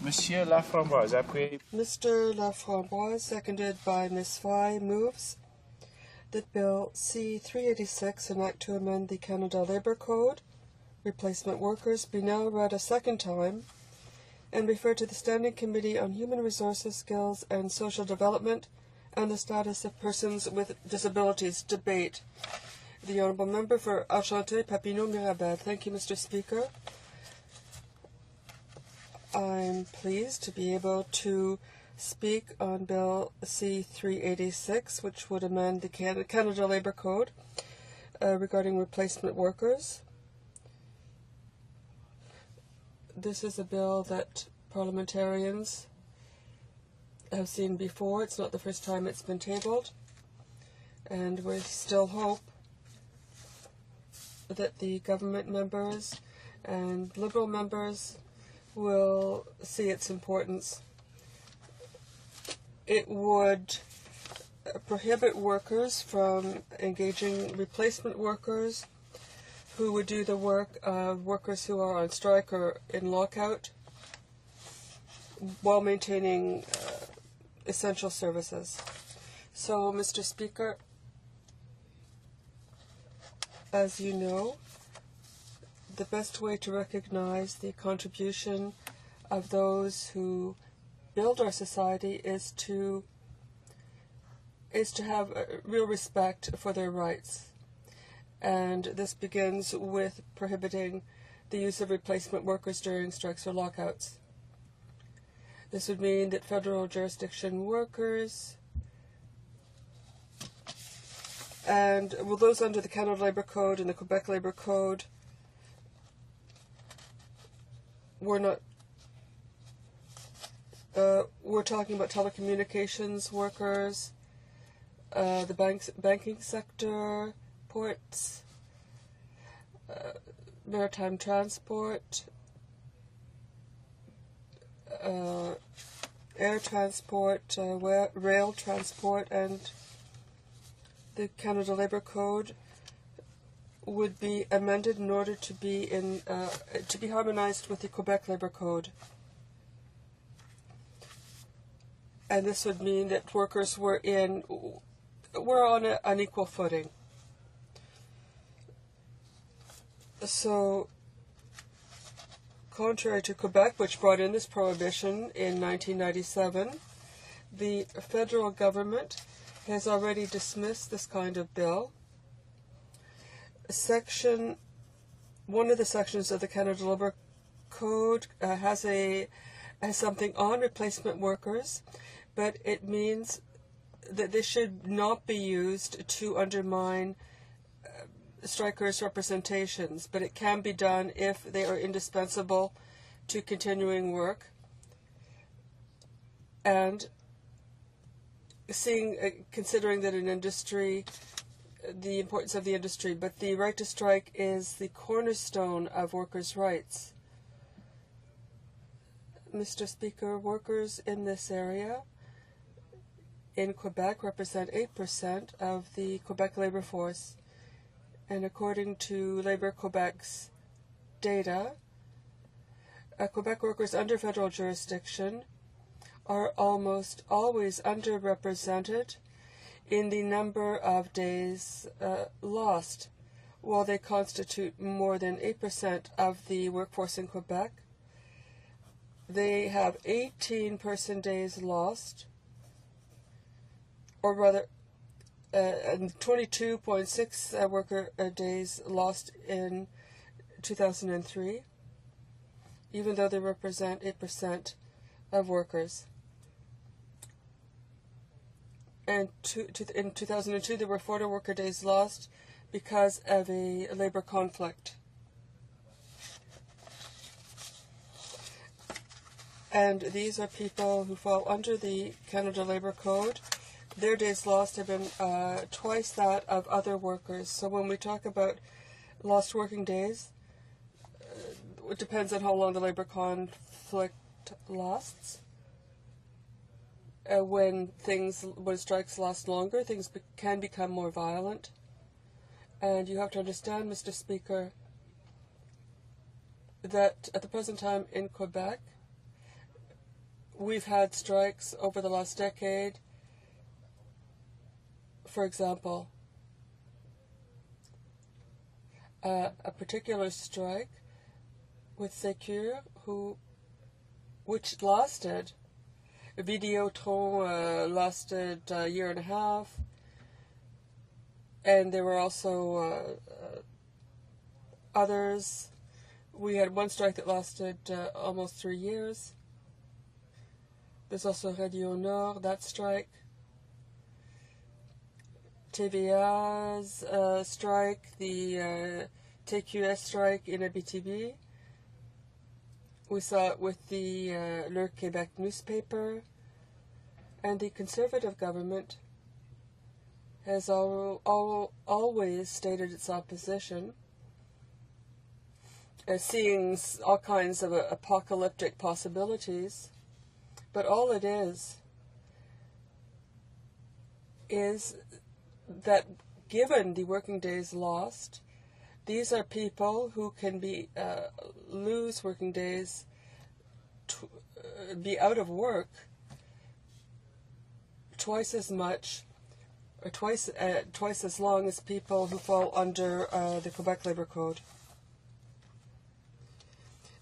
Monsieur Laframboise, appuyez. Mr. Laframboise, seconded by Ms. Fay, moves that Bill C-386, an act to amend the Canada Labour Code, replacement workers, be now read a second time and referred to the Standing Committee on Human Resources, Skills and Social Development and the Status of Persons with Disabilities debate. The Honourable Member for Argenté Papineau-Mirabel. Thank you, Mr. Speaker. I'm pleased to be able to speak on Bill C-386, which would amend the Canada Labour Code regarding replacement workers. This is a bill that parliamentarians have seen before. It's not the first time it's been tabled, and we still hope that the government members and Liberal members will see its importance. It would prohibit workers from engaging replacement workers who would do the work of workers who are on strike or in lockout while maintaining essential services. So, Mr. Speaker, as you know, the best way to recognize the contribution of those who build our society is to have real respect for their rights. And this begins with prohibiting the use of replacement workers during strikes or lockouts. This would mean that federal jurisdiction workers and those under the Canada Labour Code and the Quebec Labour Code we're talking about telecommunications workers, the banking sector, ports, maritime transport, air transport, rail transport, and the Canada Labour Code would be amended in order to be harmonized with the Quebec Labour Code. And this would mean that workers were on an equal footing. So, contrary to Quebec, which brought in this prohibition in 1997, the federal government has already dismissed this kind of bill. One of the sections of the Canada Labour Code has something on replacement workers, but it means that this should not be used to undermine strikers' representations, but it can be done if they are indispensable to continuing work. And considering that an industry, the importance of the industry, but the right to strike is the cornerstone of workers' rights. Mr. Speaker, workers in this area in Quebec represent 8% of the Quebec labor force, And according to Labour Quebec's data, Quebec workers under federal jurisdiction are almost always underrepresented in the number of days lost. While they constitute more than 8% of the workforce in Quebec, they have 18 person days lost, or rather 22.6 worker days lost in 2003, even though they represent 8% of workers. And in 2002, there were 40 worker days lost because of a labor conflict. And these are people who fall under the Canada Labour Code. Their days lost have been twice that of other workers. So when we talk about lost working days, it depends on how long the labor conflict lasts. When strikes last longer, things can become more violent. And you have to understand, Mr. Speaker, that at the present time in Quebec, we've had strikes over the last decade. For example, a particular strike with Secure, which lasted, Videotron lasted a year and a half, and there were also others. We had one strike that lasted almost 3 years. There's also Radio Nord, that strike. TVA's strike, the TQS strike in Abitibi. We saw it with the Le Québec newspaper. And the Conservative government has always stated its opposition, seeing all kinds of apocalyptic possibilities. But all it is that given the working days lost, these are people who can lose working days, be out of work twice as much, or twice as long as people who fall under the Quebec Labour Code,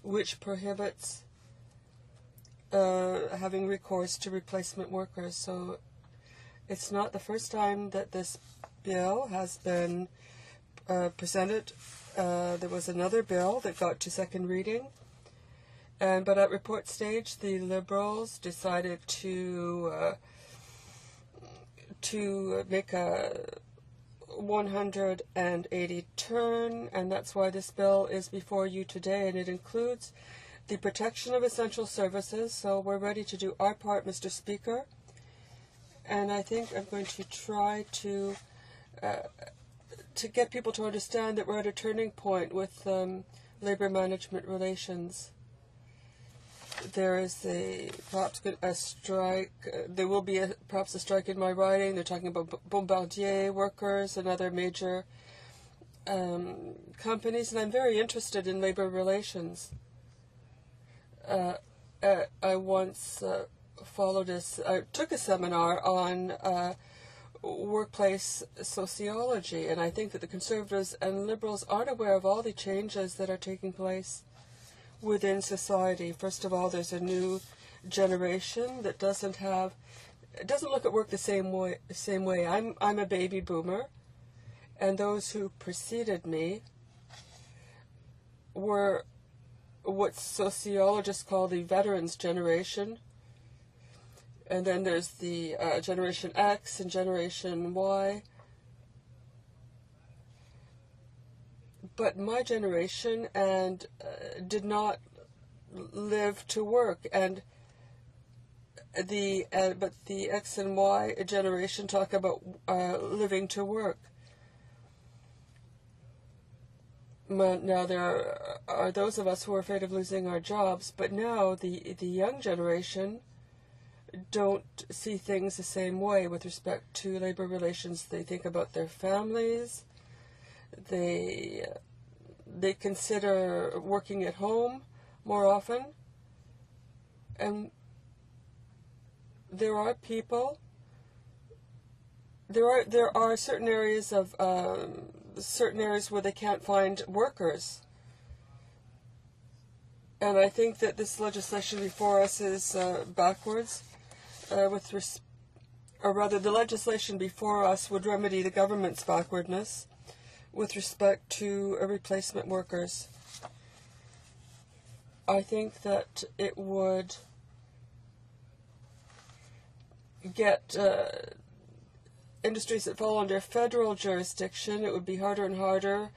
which prohibits having recourse to replacement workers. So it's not the first time that this bill has been presented. There was another bill that got to second reading, but at report stage, the Liberals decided to make a 180 turn, and that's why this bill is before you today, and it includes the protection of essential services. So we're ready to do our part, Mr. Speaker, and I think I'm going to try to get people to understand that we're at a turning point with labor management relations. There is perhaps a strike. There will be perhaps a strike in my riding. They're talking about Bombardier workers and other major companies, and I'm very interested in labor relations. I once took a seminar on workplace sociology, and I think that the Conservatives and Liberals aren't aware of all the changes that are taking place within society. First of all, there's a new generation that doesn't look at work the same way. I'm a baby boomer, and those who preceded me were what sociologists call the veterans generation. And then there's the Generation X and Generation Y. But my generation did not live to work, but the X and Y generation talk about living to work. Now there are those of us who are afraid of losing our jobs, but now the young generation don't see things the same way with respect to labor relations. They think about their families. They consider working at home more often, and there are people. There are certain areas where they can't find workers, and I think that this legislation before us is backwards. Or rather, the legislation before us would remedy the government's backwardness with respect to replacement workers. I think that it would get industries that fall under federal jurisdiction. It would be harder and harder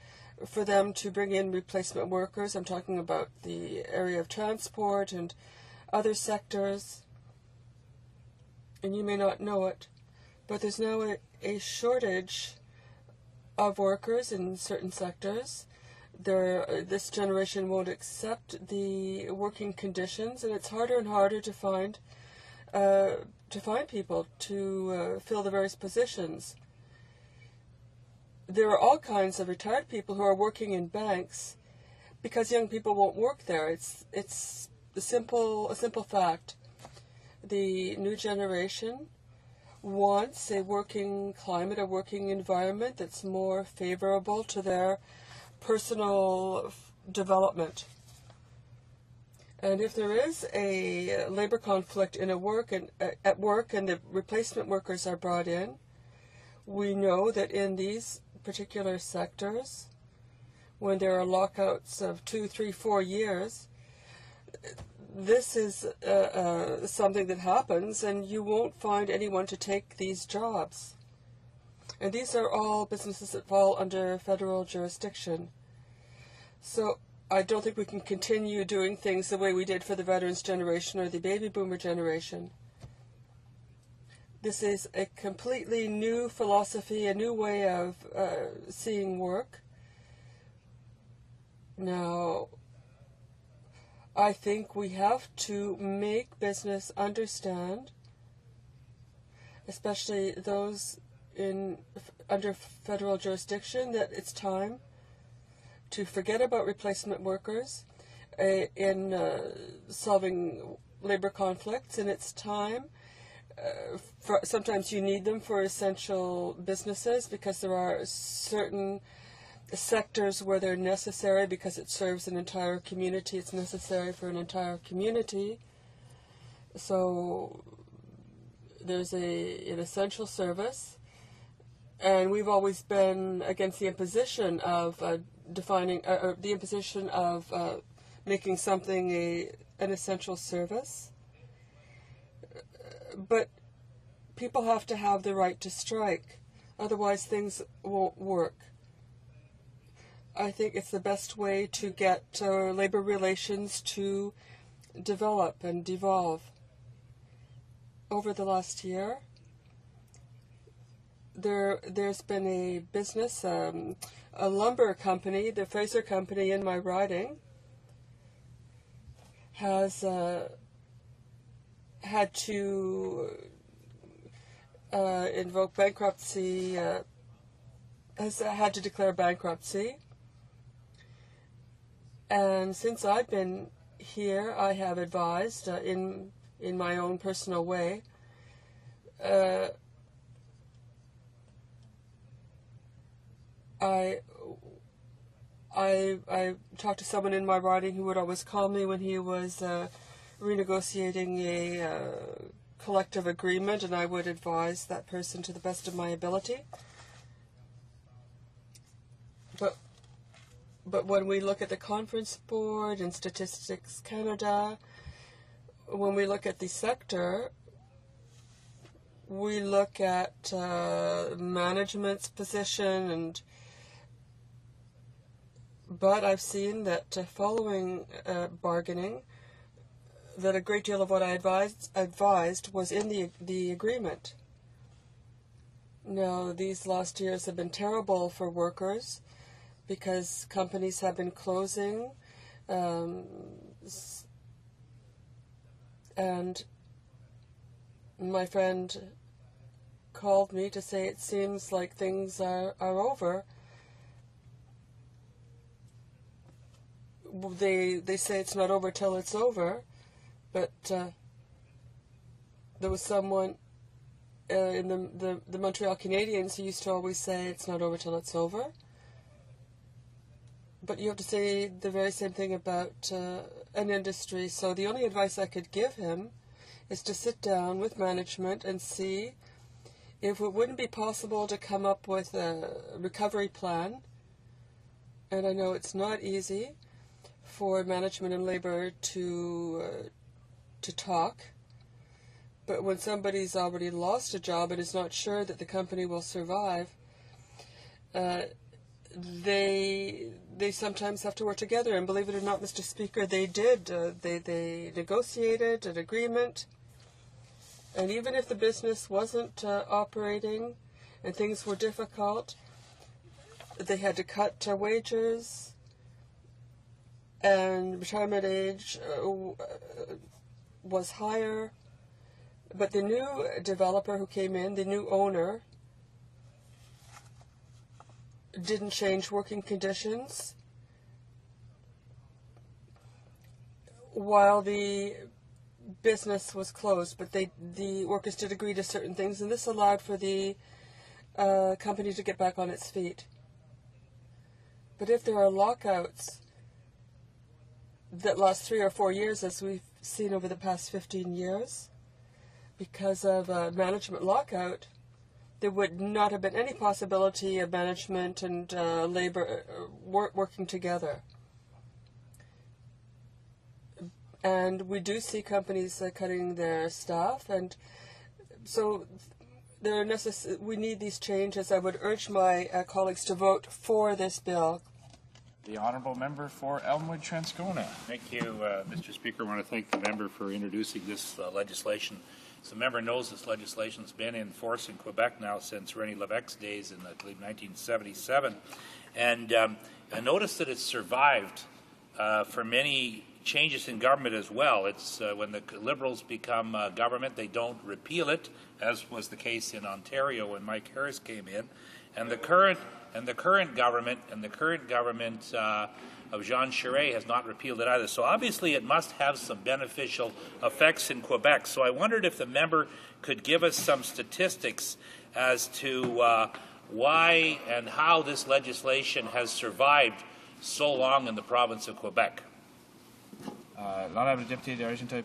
for them to bring in replacement workers. I'm talking about the area of transport and other sectors. And you may not know it, but there's now a shortage of workers in certain sectors. This generation won't accept the working conditions, and it's harder and harder to find people to fill the various positions. There are all kinds of retired people who are working in banks because young people won't work there. It's a simple fact. The new generation wants a working climate, a working environment that's more favorable to their personal development. And if there is a labor conflict at work and the replacement workers are brought in, we know that in these particular sectors, when there are lockouts of 2, 3, 4 years, this is something that happens, and you won't find anyone to take these jobs. And these are all businesses that fall under federal jurisdiction. So I don't think we can continue doing things the way we did for the veterans generation or the baby boomer generation. This is a completely new philosophy, a new way of seeing work. Now, I think we have to make business understand, especially those under federal jurisdiction, that it's time to forget about replacement workers in solving labor conflicts, and it's time. Sometimes you need them for essential businesses because there are certain sectors where they're necessary because it serves an entire community. It's necessary for an entire community. So there's an essential service, and we've always been against the imposition of making something an essential service. But people have to have the right to strike, otherwise things won't work. I think it's the best way to get labor relations to develop and devolve. Over the last year, there's been a business, a lumber company, the Fraser Company in my riding, has had to invoke bankruptcy, has had to declare bankruptcy. And since I've been here, I have advised in my own personal way. I talked to someone in my riding who would always call me when he was renegotiating a collective agreement, and I would advise that person to the best of my ability. But when we look at the Conference Board and Statistics Canada, when we look at the sector, we look at management's position, but I've seen that following bargaining, that a great deal of what I advised was in the agreement. Now, these last years have been terrible for workers because companies have been closing, and my friend called me to say it seems like things are over. they say it's not over till it's over, but there was someone in the Montreal Canadiens who used to always say it's not over till it's over. But you have to say the very same thing about an industry. So the only advice I could give him is to sit down with management and see if it wouldn't be possible to come up with a recovery plan. And I know it's not easy for management and labor to talk. But when somebody's already lost a job and is not sure that the company will survive, they sometimes have to work together. And believe it or not, Mr. Speaker, they did. They negotiated an agreement. And even if the business wasn't operating and things were difficult, they had to cut wages, and retirement age was higher. But the new developer who came in, the new owner, didn't change working conditions while the business was closed, but the workers did agree to certain things, and this allowed for the company to get back on its feet. But if there are lockouts that last 3 or 4 years, as we've seen over the past 15 years, because of a management lockout, there would not have been any possibility of management and labor working together. And we do see companies cutting their staff, and so we need these changes. I would urge my colleagues to vote for this bill. The Honourable Member for Elmwood-Transcona. Thank you, Mr. Speaker. I want to thank the member for introducing this legislation. As the member knows, this legislation has been in force in Quebec now since René Lévesque's days in, I believe, 1977. And I noticed that it's survived for many changes in government as well. It's when the Liberals become government, they don't repeal it, as was the case in Ontario when Mike Harris came in. And the current government of Jean Charest has not repealed it either. So obviously it must have some beneficial effects in Quebec. So I wondered if the member could give us some statistics as to why and how this legislation has survived so long in the province of Quebec. L'Honourable Deputy Argenteuil.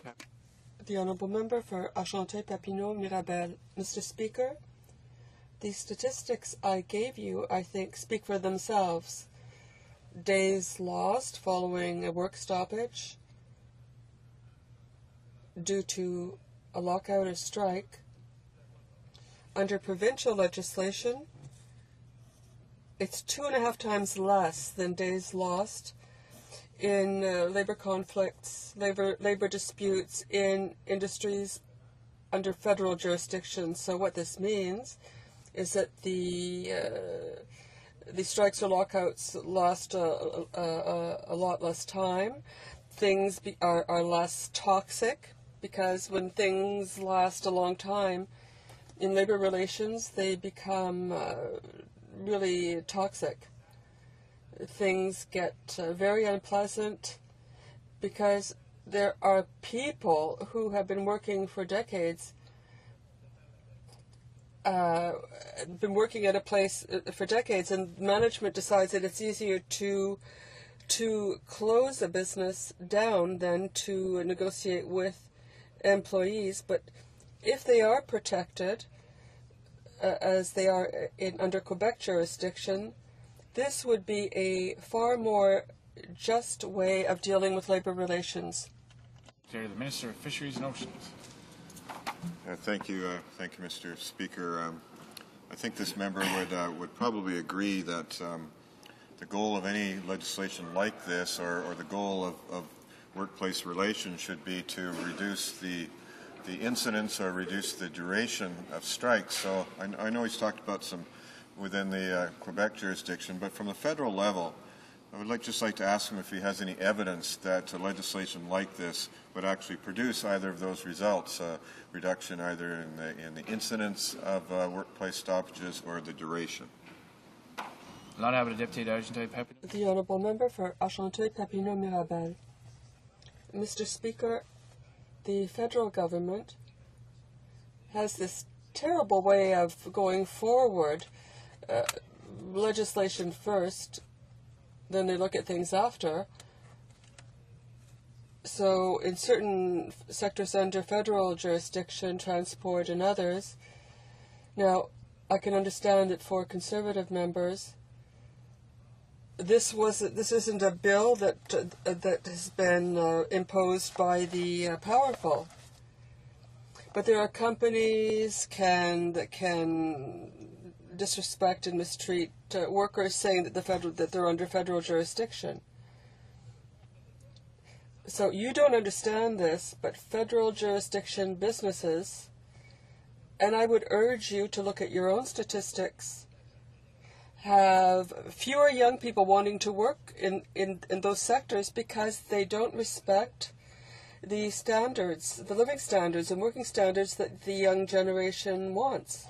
The Honourable Member for Argenteuil-Papineau-Mirabel. Mr. Speaker, the statistics I gave you, I think, speak for themselves. Days lost following a work stoppage due to a lockout or strike. Under provincial legislation, it's 2.5 times less than days lost in labor conflicts, labor disputes in industries under federal jurisdiction. So what this means is that the strikes or lockouts last a lot less time. Things are less toxic, because when things last a long time in labor relations, they become really toxic. Things get very unpleasant because there are people who have been working for decades, been working at a place for decades, and management decides that it's easier to close a business down than to negotiate with employees. But if they are protected, as they are under Quebec jurisdiction, this would be a far more just way of dealing with labor relations. The Minister of Fisheries and Oceans. Thank you, Mr. Speaker. I think this member would probably agree that the goal of any legislation like this, or the goal of workplace relations, should be to reduce the incidence or reduce the duration of strikes. So I know he's talked about some within the Quebec jurisdiction, but from the federal level, I would just like to ask him if he has any evidence that legislation like this would actually produce either of those results, reduction either in the incidence of workplace stoppages or the duration. L'honorable député d'Argenteuil-Papineau. The Honourable Member for Argenteuil-Papineau-Mirabel. Mr. Speaker, the federal government has this terrible way of going forward, legislation first, then they look at things after. So in certain sectors under federal jurisdiction, transport and others, now I can understand that for Conservative members, this isn't a bill that has been imposed by the powerful, but there are companies that can disrespect and mistreat workers, saying that they're under federal jurisdiction. So you don't understand this, but federal jurisdiction businesses, and I would urge you to look at your own statistics, have fewer young people wanting to work in those sectors because they don't respect the standards, the living standards and working standards that the young generation wants.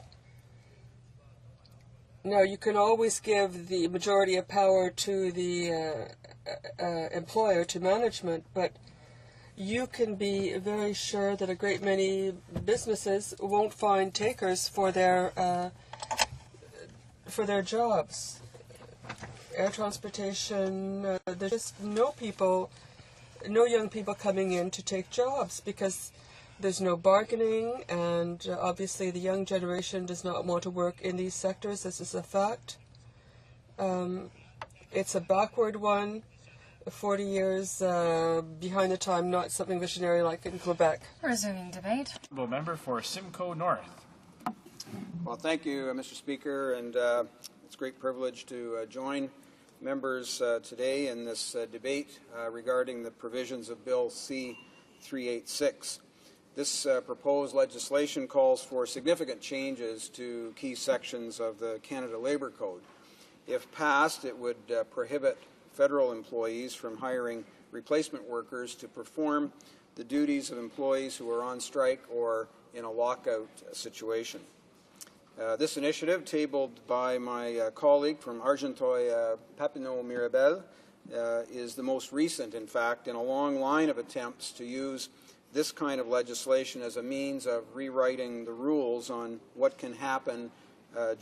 Now, you can always give the majority of power to the employer, to management, but you can be very sure that a great many businesses won't find takers for their jobs. Air transportation, there's just no young people coming in to take jobs because there's no bargaining, and obviously the young generation does not want to work in these sectors. This is a fact. It's a backward one, 40 years behind the time, not something visionary like in Quebec. Resuming debate. Member for Simcoe North. Well, thank you, Mr. Speaker, and it's a great privilege to join members today in this debate regarding the provisions of Bill C-386. This proposed legislation calls for significant changes to key sections of the Canada Labour Code. If passed, it would prohibit federal employees from hiring replacement workers to perform the duties of employees who are on strike or in a lockout situation. This initiative, tabled by my colleague from Argenteuil-Papineau-Mirabel, is the most recent, in fact, in a long line of attempts to use this kind of legislation as a means of rewriting the rules on what can happen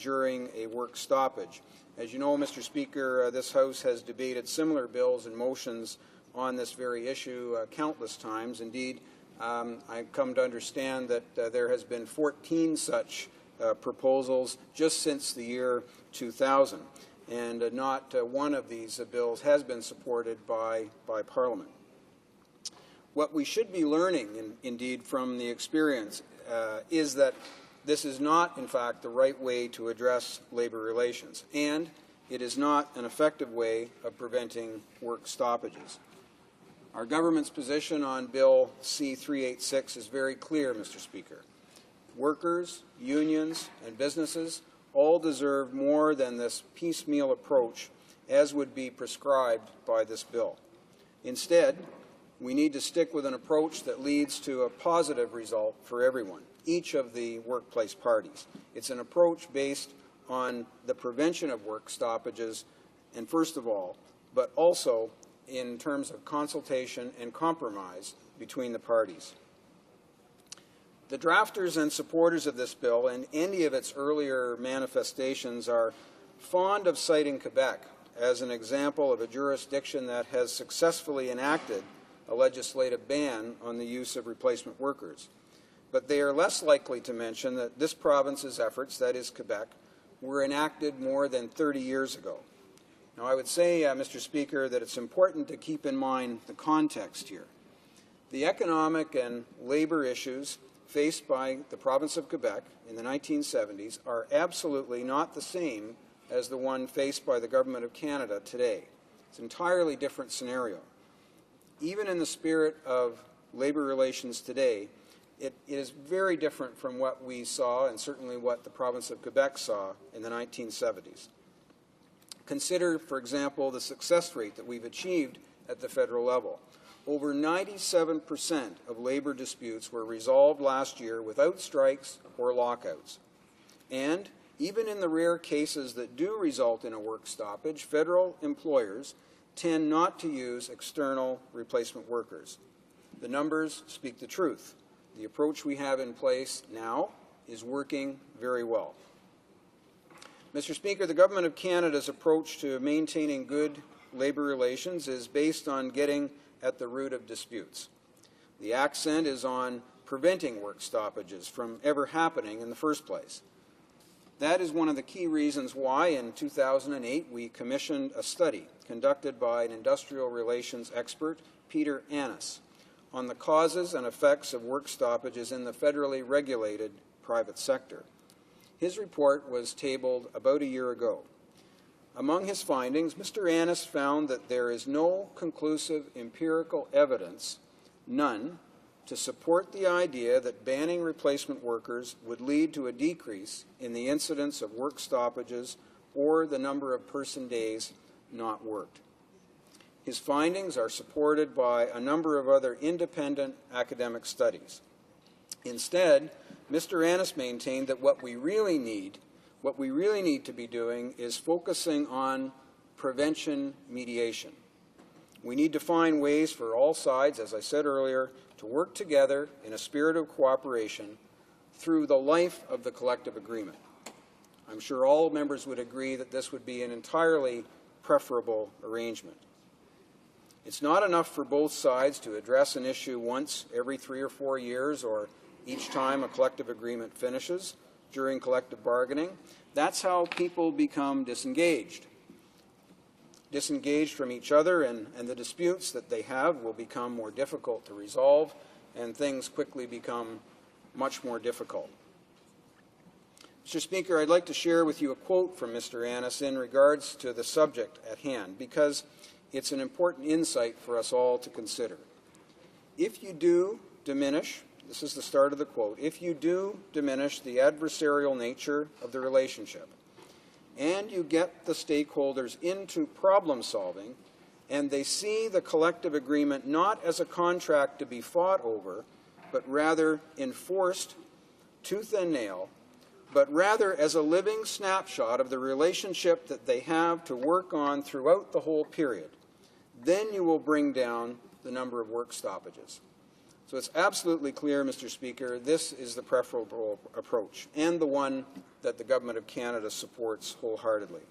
during a work stoppage. As you know, Mr. Speaker, this House has debated similar bills and motions on this very issue countless times. Indeed, I've come to understand that there has been 14 such proposals just since the year 2000, and not one of these bills has been supported by Parliament. What we should be learning, indeed, from the experience is that this is not, in fact, the right way to address labor relations, and it is not an effective way of preventing work stoppages. Our government's position on Bill C-386 is very clear, Mr. Speaker. Workers, unions, and businesses all deserve more than this piecemeal approach as would be prescribed by this bill. Instead, we need to stick with an approach that leads to a positive result for everyone, each of the workplace parties. It's an approach based on the prevention of work stoppages, and first of all, but also in terms of consultation and compromise between the parties. The drafters and supporters of this bill and any of its earlier manifestations are fond of citing Quebec as an example of a jurisdiction that has successfully enacted a legislative ban on the use of replacement workers. But they are less likely to mention that this province's efforts, that is Quebec, were enacted more than 30 years ago. Now, I would say, Mr. Speaker, that it's important to keep in mind the context here. The economic and labor issues faced by the province of Quebec in the 1970s are absolutely not the same as the one faced by the Government of Canada today. It's an entirely different scenario. Even in the spirit of labor relations today, it is very different from what we saw, and certainly what the province of Quebec saw in the 1970s. Consider, for example, the success rate that we've achieved at the federal level. Over 97% of labor disputes were resolved last year without strikes or lockouts. And Even in the rare cases that do result in a work stoppage, federal employers tend not to use external replacement workers. The numbers speak the truth. The approach we have in place now is working very well. Mr. Speaker, the Government of Canada's approach to maintaining good labour relations is based on getting at the root of disputes. The accent is on preventing work stoppages from ever happening in the first place. That is one of the key reasons why in 2008 we commissioned a study conducted by an industrial relations expert, Peter Annis, on the causes and effects of work stoppages in the federally regulated private sector. His report was tabled about a year ago. Among his findings, Mr. Annis found that there is no conclusive empirical evidence, none, to support the idea that banning replacement workers would lead to a decrease in the incidence of work stoppages or the number of person days not worked. His findings are supported by a number of other independent academic studies. Instead, Mr. Annis maintained that what we really need to be doing is focusing on prevention mediation. We need to find ways for all sides, as I said earlier, to work together in a spirit of cooperation through the life of the collective agreement. I'm sure all members would agree that this would be an entirely preferable arrangement. It's not enough for both sides to address an issue once every 3 or 4 years or each time a collective agreement finishes during collective bargaining. That's how people become disengaged from each other, and the disputes that they have will become more difficult to resolve, and things quickly become much more difficult. Mr. Speaker, I'd like to share with you a quote from Mr. Annis in regards to the subject at hand, because it's an important insight for us all to consider. If you do diminish, this is the start of the quote, if you do diminish the adversarial nature of the relationship, and you get the stakeholders into problem solving, and they see the collective agreement not as a contract to be fought over, but rather enforced tooth and nail, but rather as a living snapshot of the relationship that they have to work on throughout the whole period, then you will bring down the number of work stoppages. So it's absolutely clear, Mr. Speaker, this is the preferable approach, and the one that the Government of Canada supports wholeheartedly.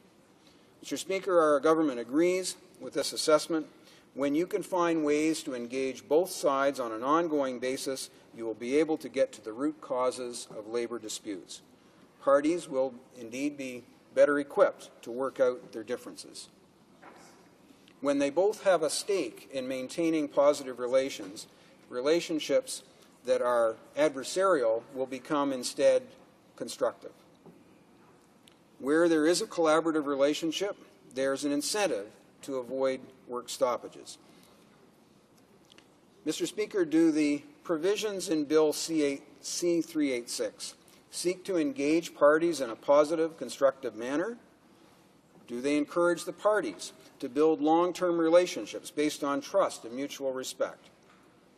Mr. Speaker, our government agrees with this assessment. When you can find ways to engage both sides on an ongoing basis, you will be able to get to the root causes of labour disputes. Parties will indeed be better equipped to work out their differences. When they both have a stake in maintaining positive relationships that are adversarial will become instead constructive. Where there is a collaborative relationship, there's an incentive to avoid work stoppages. Mr. Speaker, do the provisions in Bill C-386 seek to engage parties in a positive, constructive manner? Do they encourage the parties to build long-term relationships based on trust and mutual respect?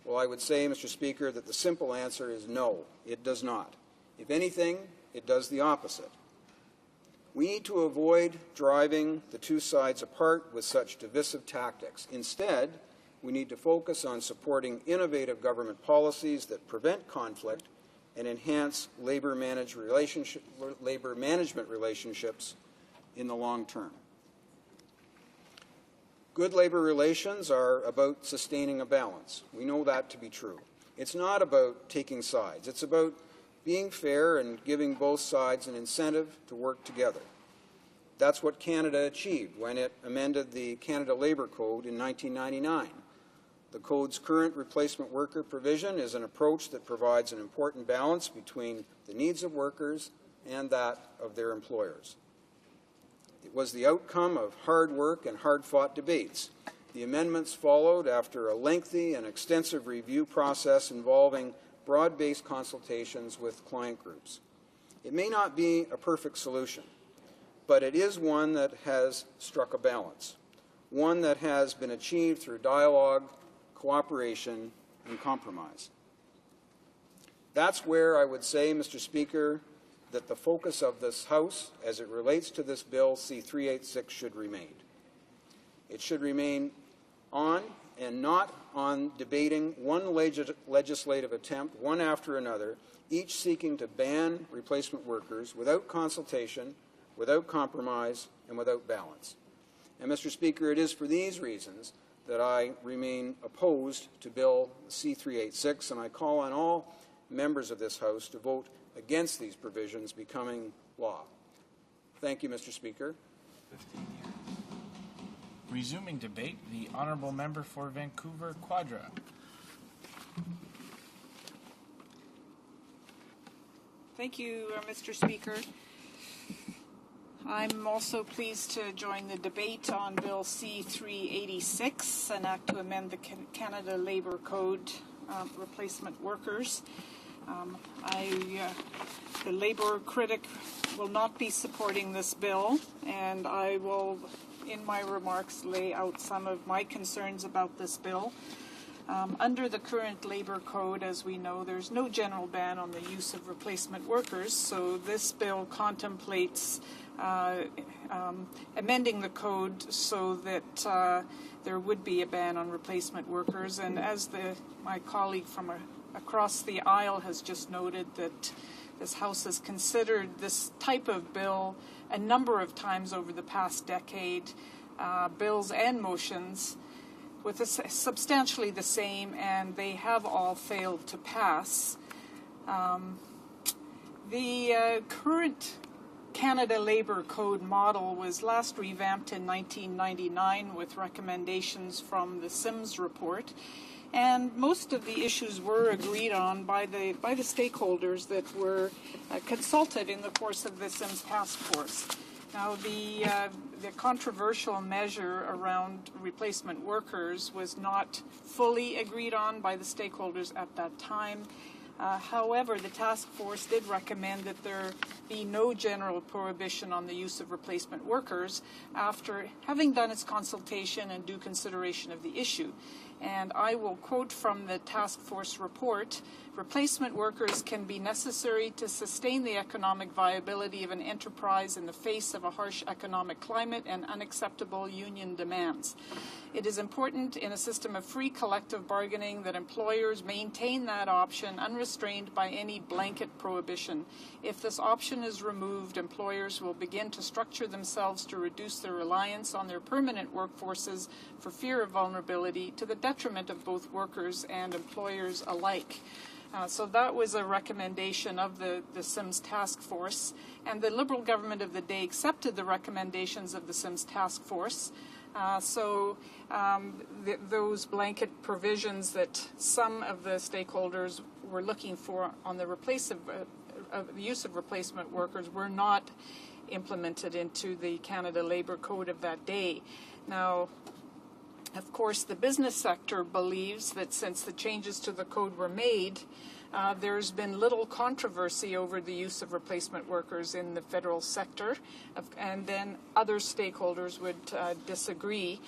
Well, I would say, Mr. Speaker, that the simple answer is no, it does not. If anything, it does the opposite. We need to avoid driving the two sides apart with such divisive tactics. Instead, we need to focus on supporting innovative government policies that prevent conflict and enhance labor management relationships in the long term. Good labor relations are about sustaining a balance. We know that to be true. It's not about taking sides. It's about being fair and giving both sides an incentive to work together. That's what Canada achieved when it amended the Canada Labour Code in 1999. The Code's current replacement worker provision is an approach that provides an important balance between the needs of workers and that of their employers. It was the outcome of hard work and hard-fought debates. The amendments followed after a lengthy and extensive review process involving broad-based consultations with client groups. It may not be a perfect solution, but it is one that has struck a balance, one that has been achieved through dialogue, cooperation, and compromise. That's where I would say, Mr. Speaker, that the focus of this House, as it relates to this bill, C-386, should remain. It should remain on and not on debating one legislative attempt, one after another, each seeking to ban replacement workers without consultation, without compromise, and without balance. And, Mr. Speaker, it is for these reasons that I remain opposed to Bill C-386, and I call on all members of this House to vote against these provisions becoming law. Thank you, Mr. Speaker. Resuming debate, the Honourable Member for Vancouver Quadra. Thank you, Mr. Speaker. I'm also pleased to join the debate on Bill C-386, an act to amend the Canada Labour Code, replacement workers. The Labour critic will not be supporting this bill, and I will, in my remarks, lay out some of my concerns about this bill. Under the current Labour Code, as we know, there's no general ban on the use of replacement workers, so this bill contemplates amending the code so that there would be a ban on replacement workers. And as my colleague from across the aisle has just noted, that this House has considered this type of bill a number of times over the past decade, bills and motions, with substantially the same, and they have all failed to pass. The current Canada Labour Code model was last revamped in 1999 with recommendations from the Sims report, and most of the issues were agreed on by the stakeholders that were consulted in the course of the Sims task force. Now, the controversial measure around replacement workers was not fully agreed on by the stakeholders at that time. However, the task force did recommend that there be no general prohibition on the use of replacement workers after having done its consultation and due consideration of the issue. And I will quote from the task force report: replacement workers can be necessary to sustain the economic viability of an enterprise in the face of a harsh economic climate and unacceptable union demands. It is important in a system of free collective bargaining that employers maintain that option unrestrained by any blanket prohibition. If this option is removed, employers will begin to structure themselves to reduce their reliance on their permanent workforces for fear of vulnerability, to the detriment of both workers and employers alike. So that was a recommendation of the Sims task force, and the Liberal government of the day accepted the recommendations of the Sims task force. Those blanket provisions that some of the stakeholders were looking for on the use of replacement workers were not implemented into the Canada Labour Code of that day. Now, of course, the business sector believes that since the changes to the code were made, there's been little controversy over the use of replacement workers in the federal sector, and then other stakeholders would disagree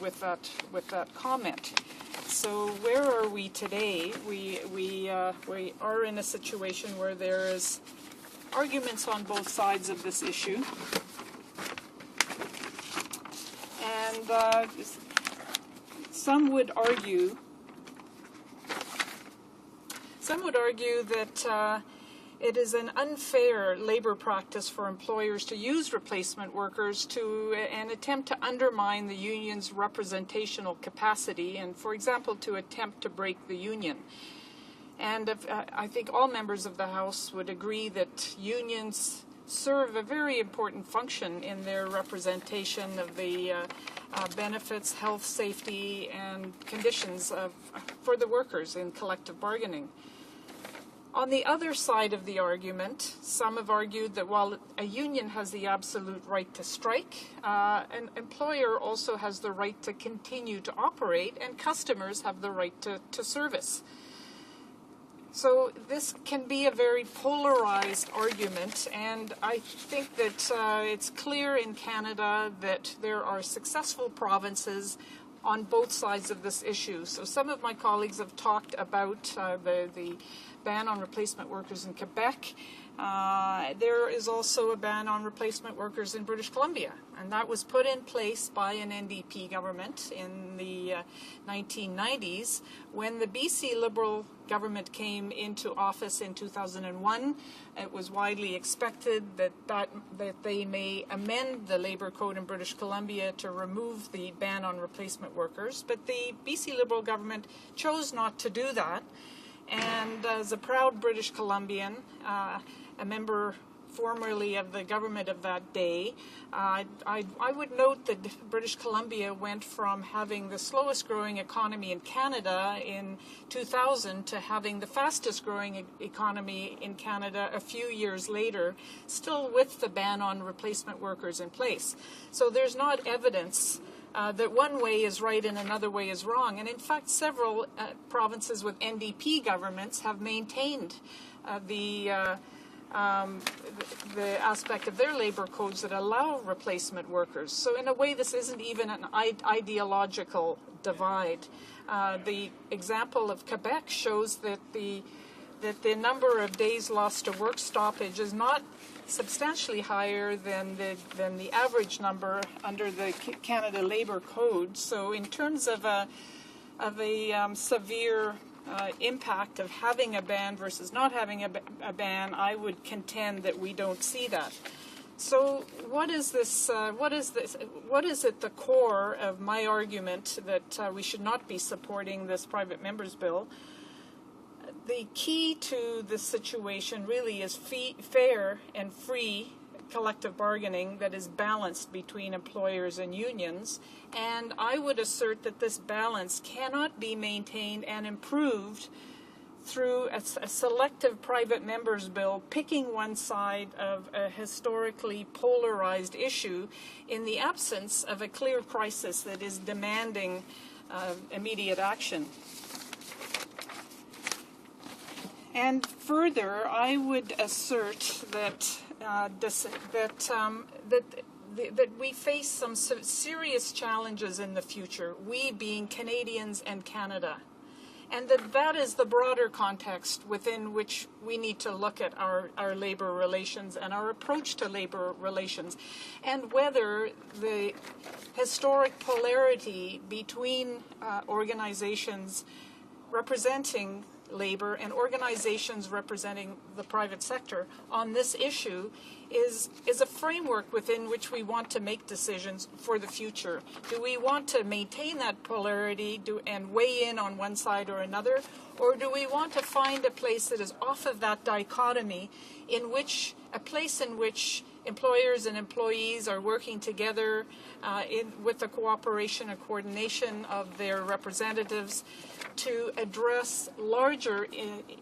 with that comment. So where are we today? We are in a situation where there is arguments on both sides of this issue. And some would argue that it is an unfair labor practice for employers to use replacement workers and attempt to undermine the union's representational capacity, and, for example, to attempt to break the union. And I think all members of the House would agree that unions serve a very important function in their representation of the benefits, health, safety, and conditions for the workers in collective bargaining. On the other side of the argument, some have argued that while a union has the absolute right to strike, an employer also has the right to continue to operate, and customers have the right to service. So this can be a very polarized argument, and I think that it's clear in Canada that there are successful provinces on both sides of this issue. So some of my colleagues have talked about the ban on replacement workers in Quebec. There is also a ban on replacement workers in British Columbia, and that was put in place by an NDP government in the 1990s. When the BC Liberal government came into office in 2001, it was widely expected that they may amend the Labour Code in British Columbia to remove the ban on replacement workers, but the BC Liberal government chose not to do that. And as a proud British Columbian, a member formerly of the government of that day, I would note that British Columbia went from having the slowest growing economy in Canada in 2000 to having the fastest growing economy in Canada a few years later, still with the ban on replacement workers in place. So there's not evidence that one way is right and another way is wrong. And in fact, several provinces with NDP governments have maintained the aspect of their labor codes that allow replacement workers. So in a way, this isn't even an ideological divide. The example of Quebec shows that the number of days lost to work stoppage is not substantially higher than the average number under the Canada Labour Code. So in terms of a severe impact of having a ban versus not having a ban, I would contend that we don't see that. So what is this? What is at the core of my argument that we should not be supporting this private member's bill? The key to this situation really is fair and free collective bargaining that is balanced between employers and unions, and I would assert that this balance cannot be maintained and improved through a selective private members bill picking one side of a historically polarized issue in the absence of a clear crisis that is demanding immediate action. And further, I would assert that that we face some serious challenges in the future, we being Canadians and Canada, and that is the broader context within which we need to look at our labor relations and our approach to labor relations, and whether the historic polarity between organizations representing labor and organizations representing the private sector on this issue is a framework within which we want to make decisions for the future. Do we want to maintain that polarity and weigh in on one side or another, or do we want to find a place that is off of that dichotomy, in which employers and employees are working together with the cooperation and coordination of their representatives to address larger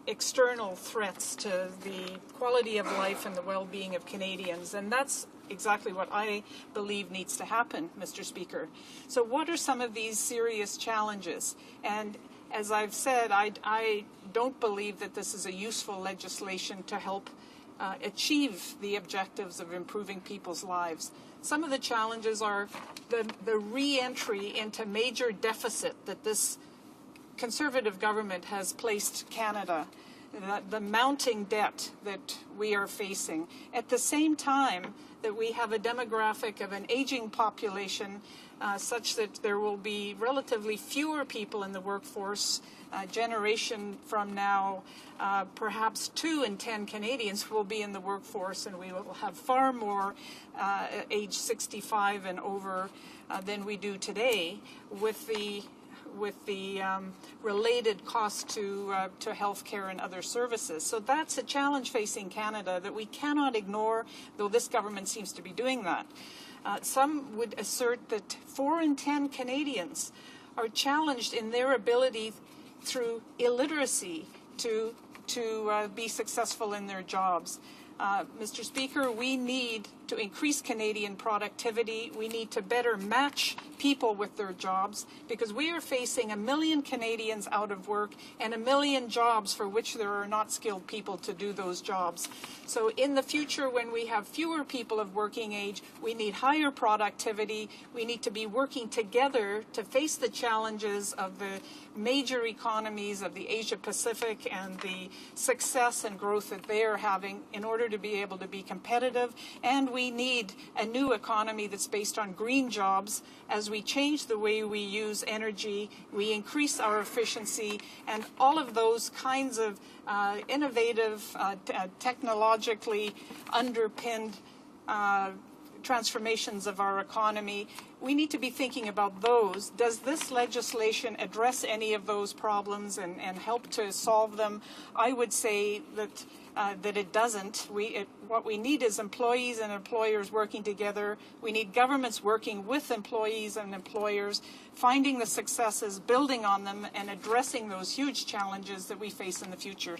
external threats to the quality of life and the well-being of Canadians. And that's exactly what I believe needs to happen, Mr. Speaker. So what are some of these serious challenges? And as I've said, I don't believe that this is a useful legislation to help achieve the objectives of improving people's lives. Some of the challenges are the re-entry into major deficit that this Conservative government has placed Canada, the mounting debt that we are facing, at the same time that we have a demographic of an aging population such that there will be relatively fewer people in the workforce. A generation from now, perhaps 2 in 10 Canadians will be in the workforce, and we will have far more age 65 and over than we do today, with the related cost to health care and other services. So that's a challenge facing Canada that we cannot ignore, though this government seems to be doing that. Some would assert that 4 in 10 Canadians are challenged in their ability through illiteracy to be successful in their jobs. Mr. Speaker, we need to increase Canadian productivity. We need to better match people with their jobs, because we are facing 1 million Canadians out of work and 1 million jobs for which there are not skilled people to do those jobs. So in the future, when we have fewer people of working age, we need higher productivity. We need to be working together to face the challenges of the major economies of the Asia Pacific and the success and growth that they are having in order to be able to be competitive. And we need a new economy that's based on green jobs. As we change the way we use energy, we increase our efficiency, and all of those kinds of innovative, technologically underpinned transformations of our economy, we need to be thinking about those. Does this legislation address any of those problems and help to solve them? I would say that that it doesn't. What we need is employees and employers working together. We need governments working with employees and employers, finding the successes, building on them, and addressing those huge challenges that we face in the future.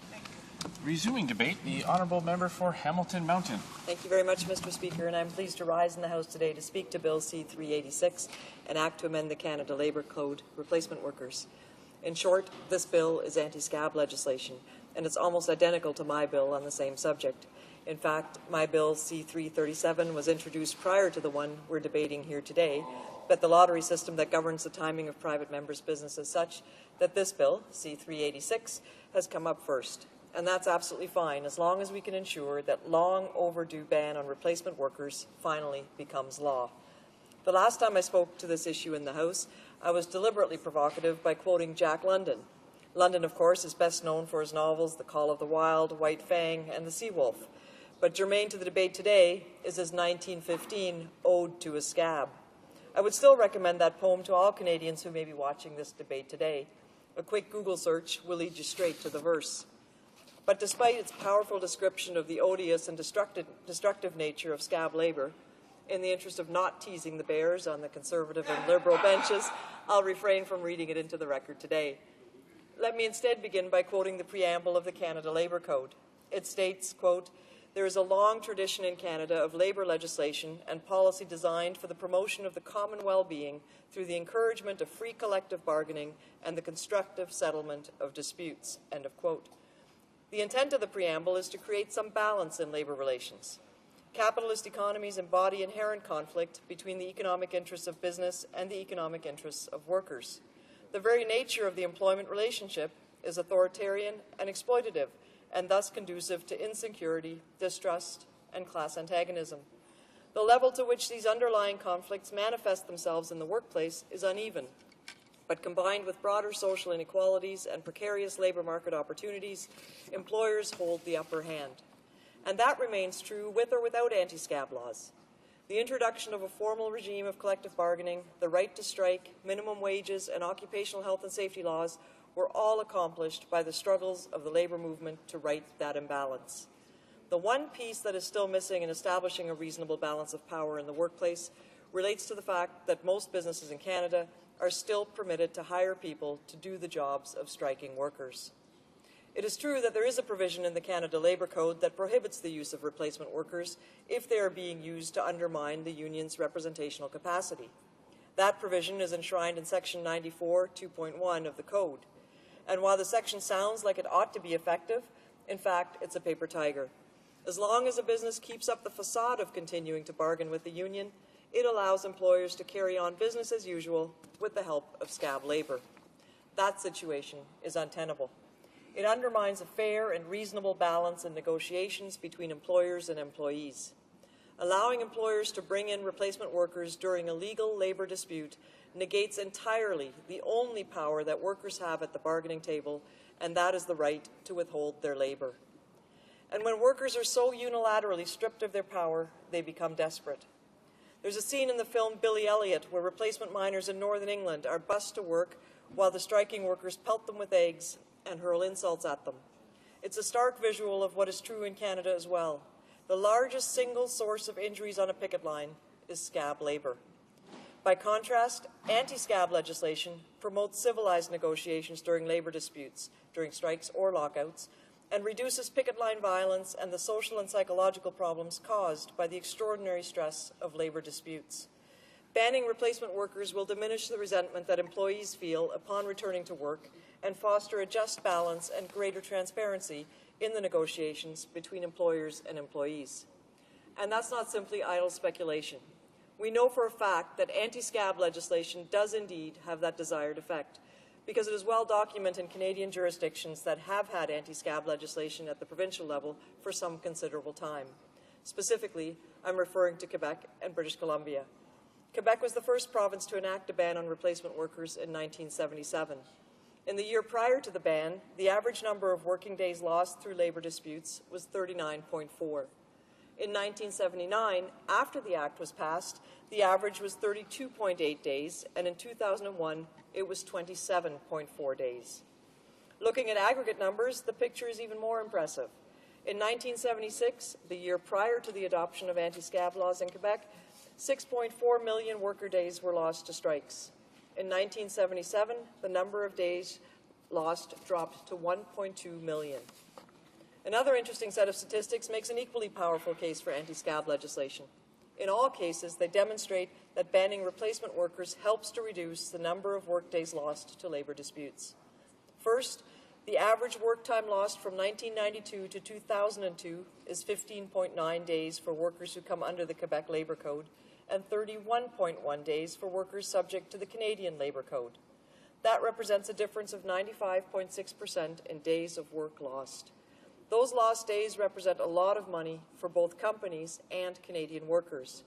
Resuming debate, the honourable member for Hamilton Mountain. Thank you very much, Mr. Speaker, and I'm pleased to rise in the House today to speak to Bill C-386, an act to amend the Canada Labour Code, replacement workers. In short, this bill is anti-scab legislation, and it's almost identical to my bill on the same subject. In fact, my bill C-337 was introduced prior to the one we're debating here today, but the lottery system that governs the timing of private members' business is such that this bill, C-386, has come up first. And that's absolutely fine, as long as we can ensure that long overdue ban on replacement workers finally becomes law. The last time I spoke to this issue in the House, I was deliberately provocative by quoting Jack London. London, of course, is best known for his novels The Call of the Wild, White Fang, and The Sea Wolf. But germane to the debate today is his 1915 Ode to a Scab. I would still recommend that poem to all Canadians who may be watching this debate today. A quick Google search will lead you straight to the verse. But despite its powerful description of the odious and destructive nature of scab labour, in the interest of not teasing the bears on the Conservative and Liberal benches, I'll refrain from reading it into the record today. Let me instead begin by quoting the preamble of the Canada Labour Code. It states, quote, "There is a long tradition in Canada of labour legislation and policy designed for the promotion of the common well-being through the encouragement of free collective bargaining and the constructive settlement of disputes," end of quote. The intent of the preamble is to create some balance in labour relations. Capitalist economies embody inherent conflict between the economic interests of business and the economic interests of workers. The very nature of the employment relationship is authoritarian and exploitative, and thus conducive to insecurity, distrust, and class antagonism. The level to which these underlying conflicts manifest themselves in the workplace is uneven, but combined with broader social inequalities and precarious labour market opportunities, employers hold the upper hand. And that remains true with or without anti-scab laws. The introduction of a formal regime of collective bargaining, the right to strike, minimum wages, and occupational health and safety laws were all accomplished by the struggles of the labour movement to right that imbalance. The one piece that is still missing in establishing a reasonable balance of power in the workplace relates to the fact that most businesses in Canada are still permitted to hire people to do the jobs of striking workers. It is true that there is a provision in the Canada Labour Code that prohibits the use of replacement workers if they are being used to undermine the union's representational capacity. That provision is enshrined in Section 94, 2.1 of the Code. And while the section sounds like it ought to be effective, in fact, it's a paper tiger. As long as a business keeps up the facade of continuing to bargain with the union, it allows employers to carry on business as usual with the help of scab labour. That situation is untenable. It undermines a fair and reasonable balance in negotiations between employers and employees. Allowing employers to bring in replacement workers during a legal labour dispute negates entirely the only power that workers have at the bargaining table, and that is the right to withhold their labour. And when workers are so unilaterally stripped of their power, they become desperate. There's a scene in the film Billy Elliot where replacement miners in Northern England are bused to work while the striking workers pelt them with eggs and hurl insults at them. It's a stark visual of what is true in Canada as well. The largest single source of injuries on a picket line is scab labour. By contrast, anti-scab legislation promotes civilized negotiations during labour disputes, during strikes or lockouts, and reduces picket line violence and the social and psychological problems caused by the extraordinary stress of labor disputes. Banning replacement workers will diminish the resentment that employees feel upon returning to work and foster a just balance and greater transparency in the negotiations between employers and employees. And that's not simply idle speculation. We know for a fact that anti-scab legislation does indeed have that desired effect, because it is well documented in Canadian jurisdictions that have had anti-scab legislation at the provincial level for some considerable time. Specifically, I'm referring to Quebec and British Columbia. Quebec was the first province to enact a ban on replacement workers in 1977. In the year prior to the ban, the average number of working days lost through labor disputes was 39.4. In 1979, after the Act was passed, the average was 32.8 days, and in 2001, it was 27.4 days. Looking at aggregate numbers, the picture is even more impressive. In 1976, the year prior to the adoption of anti-scab laws in Quebec, 6.4 million worker days were lost to strikes. In 1977, the number of days lost dropped to 1.2 million. Another interesting set of statistics makes an equally powerful case for anti-scab legislation. In all cases, they demonstrate that banning replacement workers helps to reduce the number of workdays lost to labor disputes. First, the average work time lost from 1992 to 2002 is 15.9 days for workers who come under the Quebec Labour Code and 31.1 days for workers subject to the Canadian Labour Code. That represents a difference of 95.6% in days of work lost. Those lost days represent a lot of money for both companies and Canadian workers.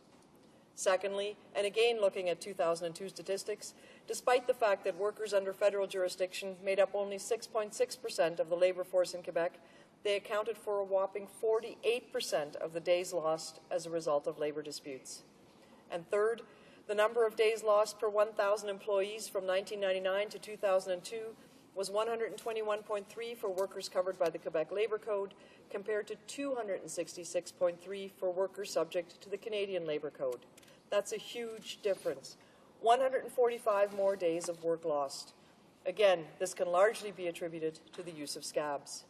Secondly, and again looking at 2002 statistics, despite the fact that workers under federal jurisdiction made up only 6.6% of the labour force in Quebec, they accounted for a whopping 48% of the days lost as a result of labour disputes. And third, the number of days lost per 1,000 employees from 1999 to 2002 was 121.3 for workers covered by the Quebec Labour Code, compared to 266.3 for workers subject to the Canadian Labour Code. That's a huge difference. 145 more days of work lost. Again, this can largely be attributed to the use of scabs.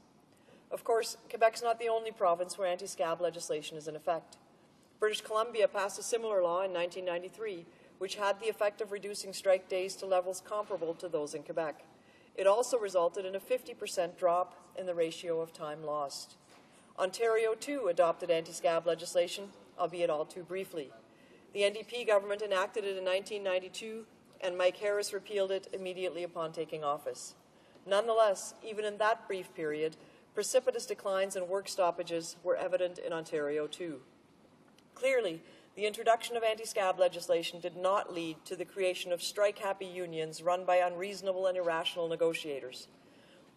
Of course, Quebec's not the only province where anti-scab legislation is in effect. British Columbia passed a similar law in 1993, which had the effect of reducing strike days to levels comparable to those in Quebec. It also resulted in a 50% drop in the ratio of time lost. Ontario, too, adopted anti-scab legislation, albeit all too briefly. The NDP government enacted it in 1992, and Mike Harris repealed it immediately upon taking office. Nonetheless, even in that brief period, precipitous declines in work stoppages were evident in Ontario, too. Clearly, the introduction of anti-scab legislation did not lead to the creation of strike-happy unions run by unreasonable and irrational negotiators.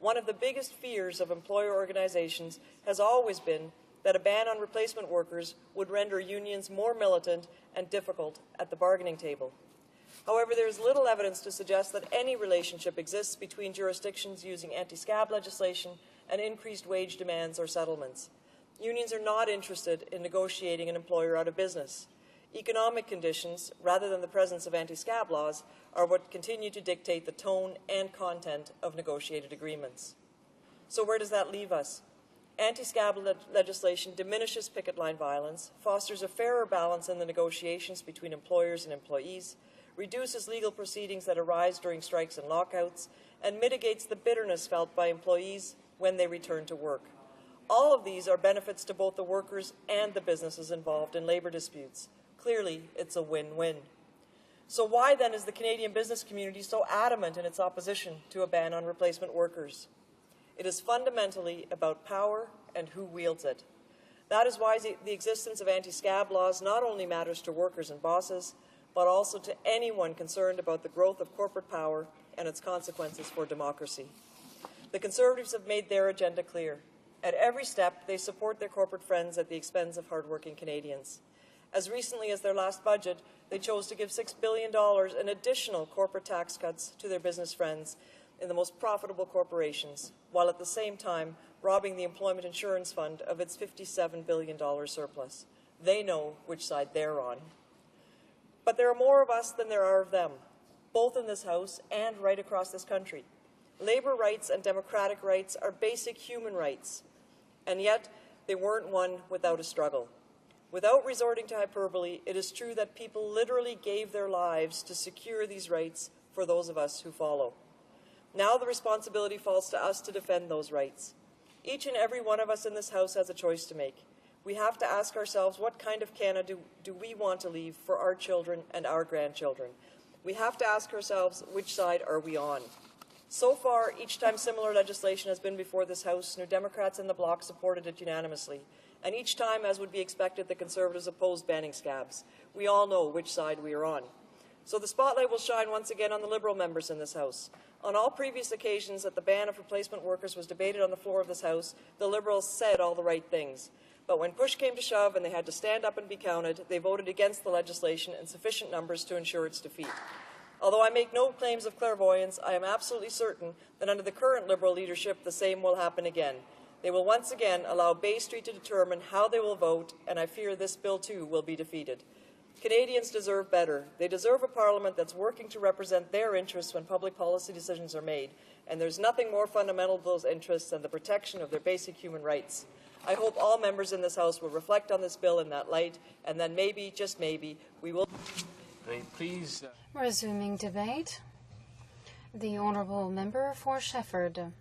One of the biggest fears of employer organizations has always been that a ban on replacement workers would render unions more militant and difficult at the bargaining table. However, there is little evidence to suggest that any relationship exists between jurisdictions using anti-scab legislation and increased wage demands or settlements. Unions are not interested in negotiating an employer out of business. Economic conditions, rather than the presence of anti-scab laws, are what continue to dictate the tone and content of negotiated agreements. So where does that leave us? Anti-scab legislation diminishes picket line violence, fosters a fairer balance in the negotiations between employers and employees, reduces legal proceedings that arise during strikes and lockouts, and mitigates the bitterness felt by employees when they return to work. All of these are benefits to both the workers and the businesses involved in labour disputes. Clearly, it's a win-win. So why then is the Canadian business community so adamant in its opposition to a ban on replacement workers? It is fundamentally about power and who wields it. That is why the existence of anti-scab laws not only matters to workers and bosses, but also to anyone concerned about the growth of corporate power and its consequences for democracy. The Conservatives have made their agenda clear. At every step, they support their corporate friends at the expense of hardworking Canadians. As recently as their last budget, they chose to give $6 billion in additional corporate tax cuts to their business friends in the most profitable corporations, while at the same time robbing the Employment Insurance Fund of its $57 billion surplus. They know which side they're on. But there are more of us than there are of them, both in this House and right across this country. Labor rights and democratic rights are basic human rights, and yet they weren't won without a struggle. Without resorting to hyperbole, it is true that people literally gave their lives to secure these rights for those of us who follow. Now the responsibility falls to us to defend those rights. Each and every one of us in this House has a choice to make. We have to ask ourselves, what kind of Canada do we want to leave for our children and our grandchildren? We have to ask ourselves, which side are we on? So far, each time similar legislation has been before this House, New Democrats in the bloc supported it unanimously. And each time, as would be expected, the Conservatives opposed banning scabs. We all know which side we are on. So the spotlight will shine once again on the Liberal members in this House. On all previous occasions that the ban of replacement workers was debated on the floor of this House, the Liberals said all the right things. But when push came to shove and they had to stand up and be counted, they voted against the legislation in sufficient numbers to ensure its defeat. Although I make no claims of clairvoyance, I am absolutely certain that under the current Liberal leadership, the same will happen again. They will once again allow Bay Street to determine how they will vote, and I fear this bill too will be defeated. Canadians deserve better. They deserve a parliament that's working to represent their interests when public policy decisions are made, and there's nothing more fundamental to those interests than the protection of their basic human rights. I hope all members in this House will reflect on this bill in that light, and then maybe, just maybe, we will... Please... Resuming debate. The Honourable Member for Shefford.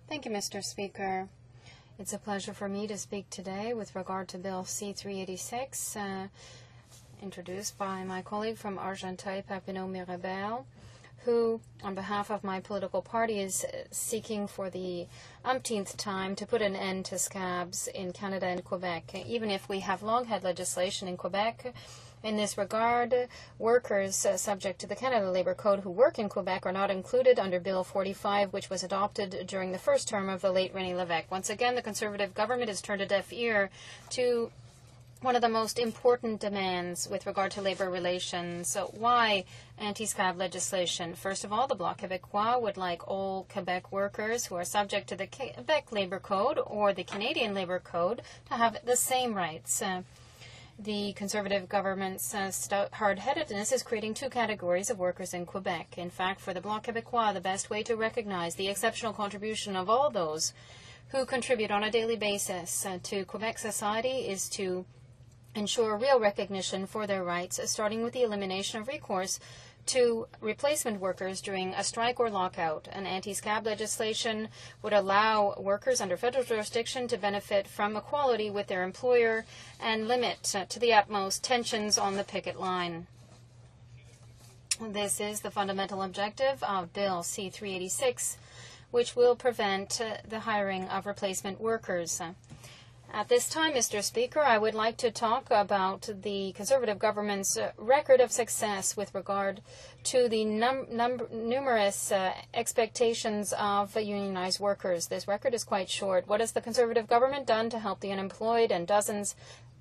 Thank you, Mr. Speaker. It's a pleasure for me to speak today with regard to Bill C-386, introduced by my colleague from Argenteuil-Papineau-Mirabel, who, on behalf of my political party, is seeking for the umpteenth time to put an end to scabs in Canada and Quebec. Even if we have long had legislation in Quebec in this regard, workers subject to the Canada Labour Code who work in Quebec are not included under Bill 45, which was adopted during the first term of the late René Lévesque. Once again, the Conservative government has turned a deaf ear to one of the most important demands with regard to labour relations. So why anti-scab legislation? First of all, the Bloc Québécois would like all Quebec workers who are subject to the Quebec Labour Code or the Canadian Labour Code to have the same rights. The Conservative government's hard-headedness is creating two categories of workers in Quebec. In fact, for the Bloc Québécois, the best way to recognize the exceptional contribution of all those who contribute on a daily basis to Quebec society is to ensure real recognition for their rights, starting with the elimination of recourse to replacement workers during a strike or lockout. An anti-scab legislation would allow workers under federal jurisdiction to benefit from equality with their employer and limit to the utmost tensions on the picket line. This is the fundamental objective of Bill C-386, which will prevent the hiring of replacement workers. At this time, Mr. Speaker, I would like to talk about the Conservative government's record of success with regard to the numerous expectations of unionized workers. This record is quite short. What has the Conservative government done to help the unemployed and dozens,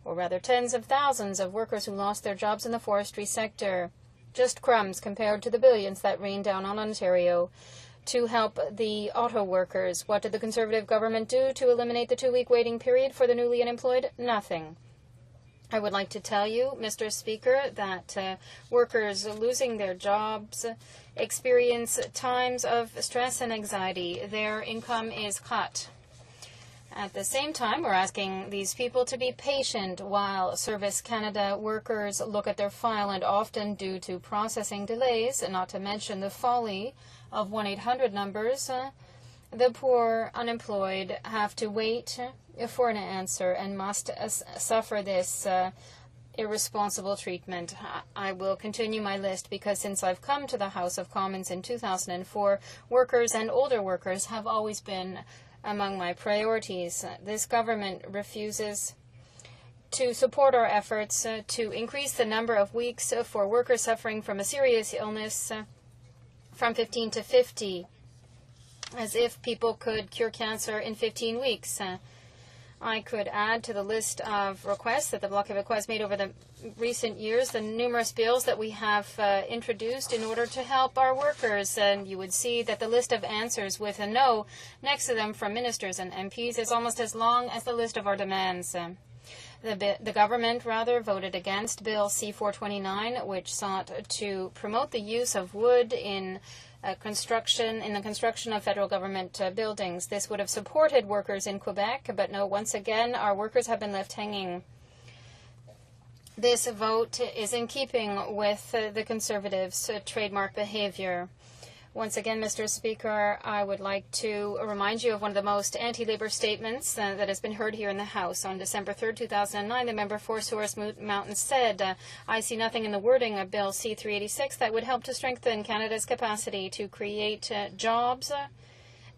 or rather tens of thousands of workers who lost their jobs in the forestry sector? Just crumbs compared to the billions that rained down on Ontario. To help the auto workers, what did the Conservative government do to eliminate the 2-week waiting period for the newly unemployed? Nothing. I would like to tell you, Mr. Speaker, that workers losing their jobs experience times of stress and anxiety. Their income is cut. At the same time, we're asking these people to be patient while Service Canada workers look at their file, and often due to processing delays, not to mention the folly of 1-800 numbers, the poor unemployed have to wait for an answer and must suffer this irresponsible treatment. I will continue my list because since I've come to the House of Commons in 2004, workers and older workers have always been among my priorities. This government refuses to support our efforts to increase the number of weeks for workers suffering from a serious illness from 15 to 50, as if people could cure cancer in 15 weeks. I could add to the list of requests that the Bloc Québécois has made over the recent years the numerous bills that we have introduced in order to help our workers. And you would see that the list of answers with a no next to them from ministers and MPs is almost as long as the list of our demands. The government, voted against Bill C-429, which sought to promote the use of wood in in the construction of federal government buildings. This would have supported workers in Quebec, but no, once again, our workers have been left hanging. This vote is in keeping with the Conservatives' trademark behavior. Once again, Mr. Speaker, I would like to remind you of one of the most anti-labor statements that has been heard here in the House. On December 3rd, 2009, the member for Souris Mountain said, I see nothing in the wording of Bill C-386 that would help to strengthen Canada's capacity to create jobs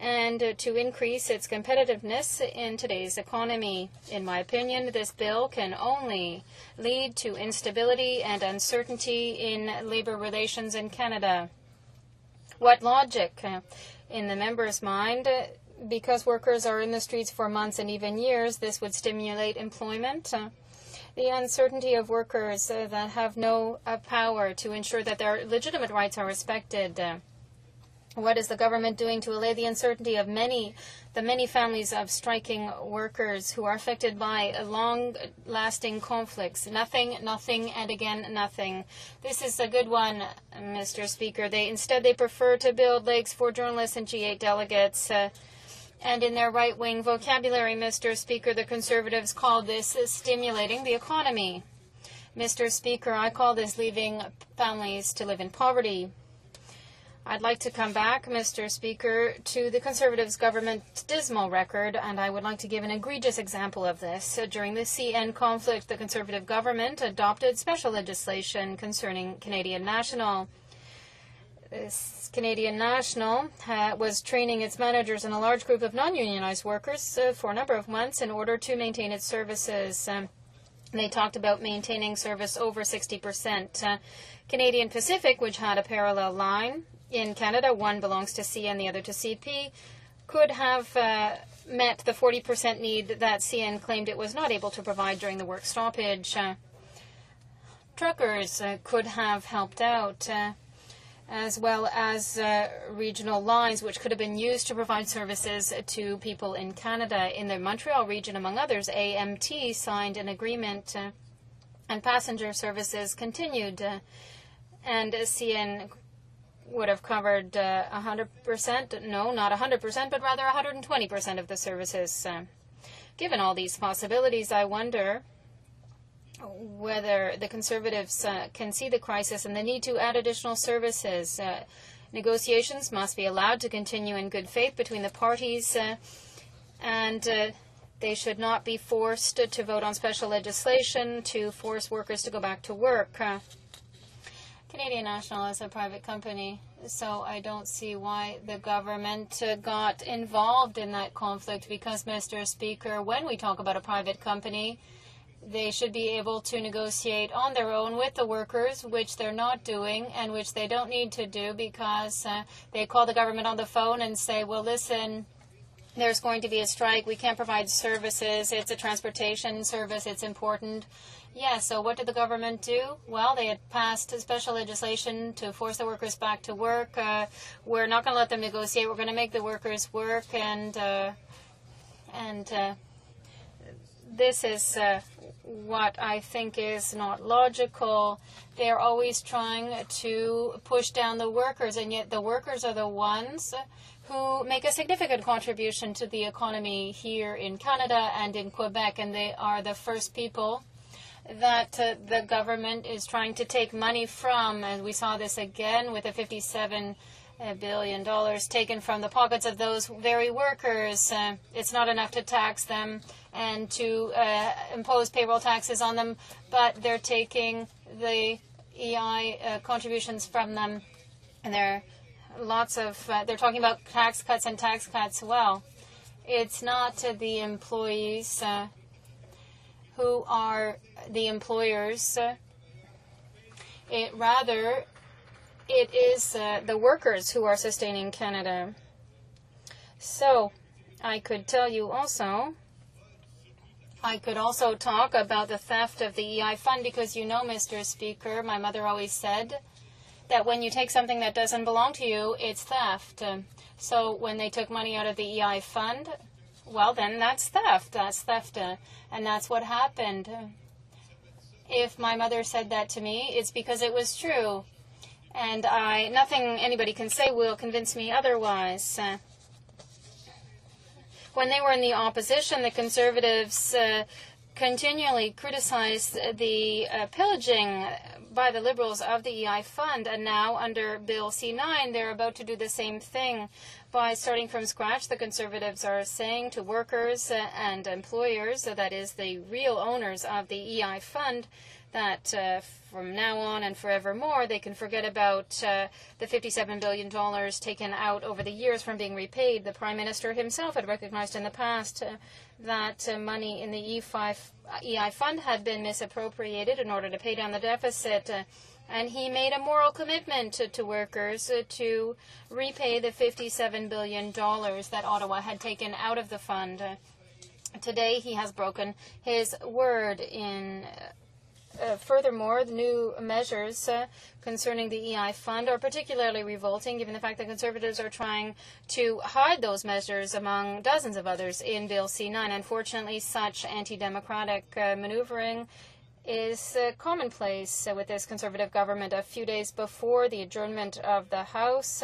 and to increase its competitiveness in today's economy. In my opinion, this bill can only lead to instability and uncertainty in labor relations in Canada. What logic? In the member's mind, because workers are in the streets for months and even years, this would stimulate employment. The uncertainty of workers that have no power to ensure that their legitimate rights are respected. What is the government doing to allay the uncertainty of the many families of striking workers who are affected by long-lasting conflicts? Nothing, nothing, and again, nothing. This is a good one, Mr. Speaker. Instead, they prefer to build lakes for journalists and G8 delegates. And in their right-wing vocabulary, Mr. Speaker, the Conservatives call this stimulating the economy. Mr. Speaker, I call this leaving families to live in poverty. I'd like to come back, Mr. Speaker, to the Conservatives' government's dismal record, and I would like to give an egregious example of this. During the CN conflict, the Conservative government adopted special legislation concerning Canadian National. This Canadian National was training its managers and a large group of non-unionized workers for a number of months in order to maintain its services. They talked about maintaining service over 60%. Canadian Pacific, which had a parallel line in Canada, one belongs to CN, the other to CP, could have met the 40% need that CN claimed it was not able to provide during the work stoppage. Truckers could have helped out, as well as regional lines, which could have been used to provide services to people in Canada. In the Montreal region, among others, AMT signed an agreement and passenger services continued, and CN would have covered 100%, no, not 100%, but rather 120% of the services. Given all these possibilities, I wonder whether the Conservatives can see the crisis and the need to add additional services. Negotiations must be allowed to continue in good faith between the parties, and they should not be forced to vote on special legislation to force workers to go back to work. Canadian National is a private company, so I don't see why the government got involved in that conflict, because, Mr. Speaker, when we talk about a private company, they should be able to negotiate on their own with the workers, which they're not doing and which they don't need to do, because they call the government on the phone and say, well, listen, there's going to be a strike, we can't provide services, it's a transportation service, it's important. Yeah, so what did the government do? Well, they had passed a special legislation to force the workers back to work. We're not going to let them negotiate. We're going to make the workers work, and this is what I think is not logical. They are always trying to push down the workers, and yet the workers are the ones who make a significant contribution to the economy here in Canada and in Quebec, and they are the first people that the government is trying to take money from, and we saw this again with the $57 billion taken from the pockets of those very workers. It's not enough to tax them and to impose payroll taxes on them, but they're taking the EI contributions from them, and they're talking about tax cuts and tax cuts. Well, it's not the employees who are the employers. It is the workers who are sustaining Canada. So I could tell you also, I could also talk about the theft of the EI fund, because you know, Mr. Speaker, my mother always said that when you take something that doesn't belong to you, it's theft. So when they took money out of the EI fund, well, then that's theft. That's theft. And that's what happened. If my mother said that to me, it's because it was true. And nothing anybody can say will convince me otherwise. When they were in the opposition, the Conservatives continually criticized the pillaging by the Liberals of the EI fund, and now under Bill C9 they're about to do the same thing. By starting from scratch, the Conservatives are saying to workers and employers, that is the real owners of the EI fund, that from now on and forevermore they can forget about the $57 billion taken out over the years from being repaid. The Prime Minister himself had recognized in the past that money in the EI fund had been misappropriated in order to pay down the deficit. And he made a moral commitment to workers to repay the $57 billion that Ottawa had taken out of the fund. Today he has broken his word in furthermore, the new measures concerning the EI fund are particularly revolting, given the fact that Conservatives are trying to hide those measures among dozens of others in Bill C9. Unfortunately, such anti-democratic maneuvering is commonplace with this Conservative government. A few days before the adjournment of the House,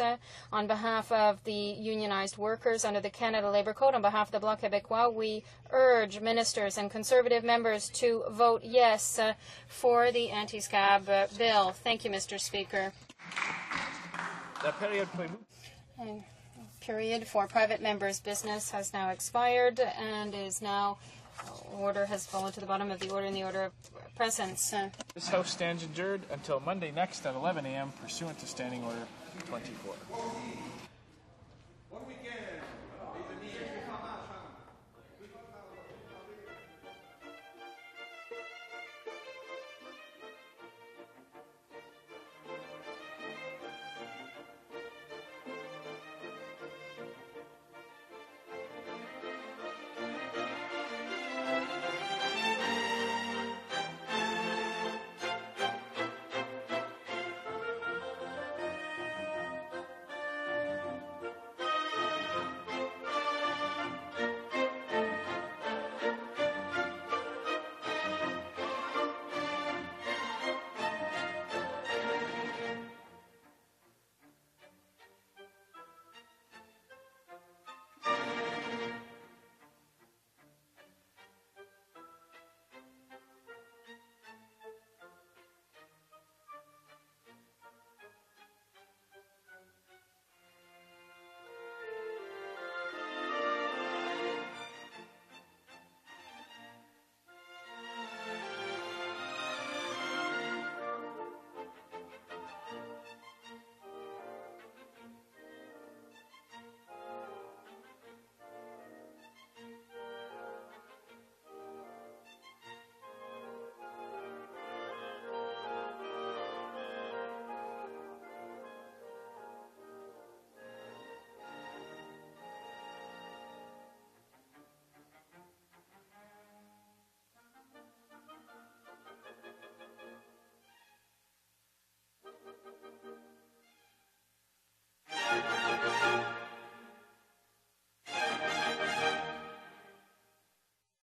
on behalf of the unionized workers under the Canada Labour Code, on behalf of the Bloc Québécois, we urge ministers and Conservative members to vote yes for the anti-SCAB bill. Thank you, Mr. Speaker. Period for private members' business has now expired and is now order has fallen to the bottom of the order in the order of presence. This House stands adjourned until Monday next at 11 a.m. pursuant to Standing Order 24.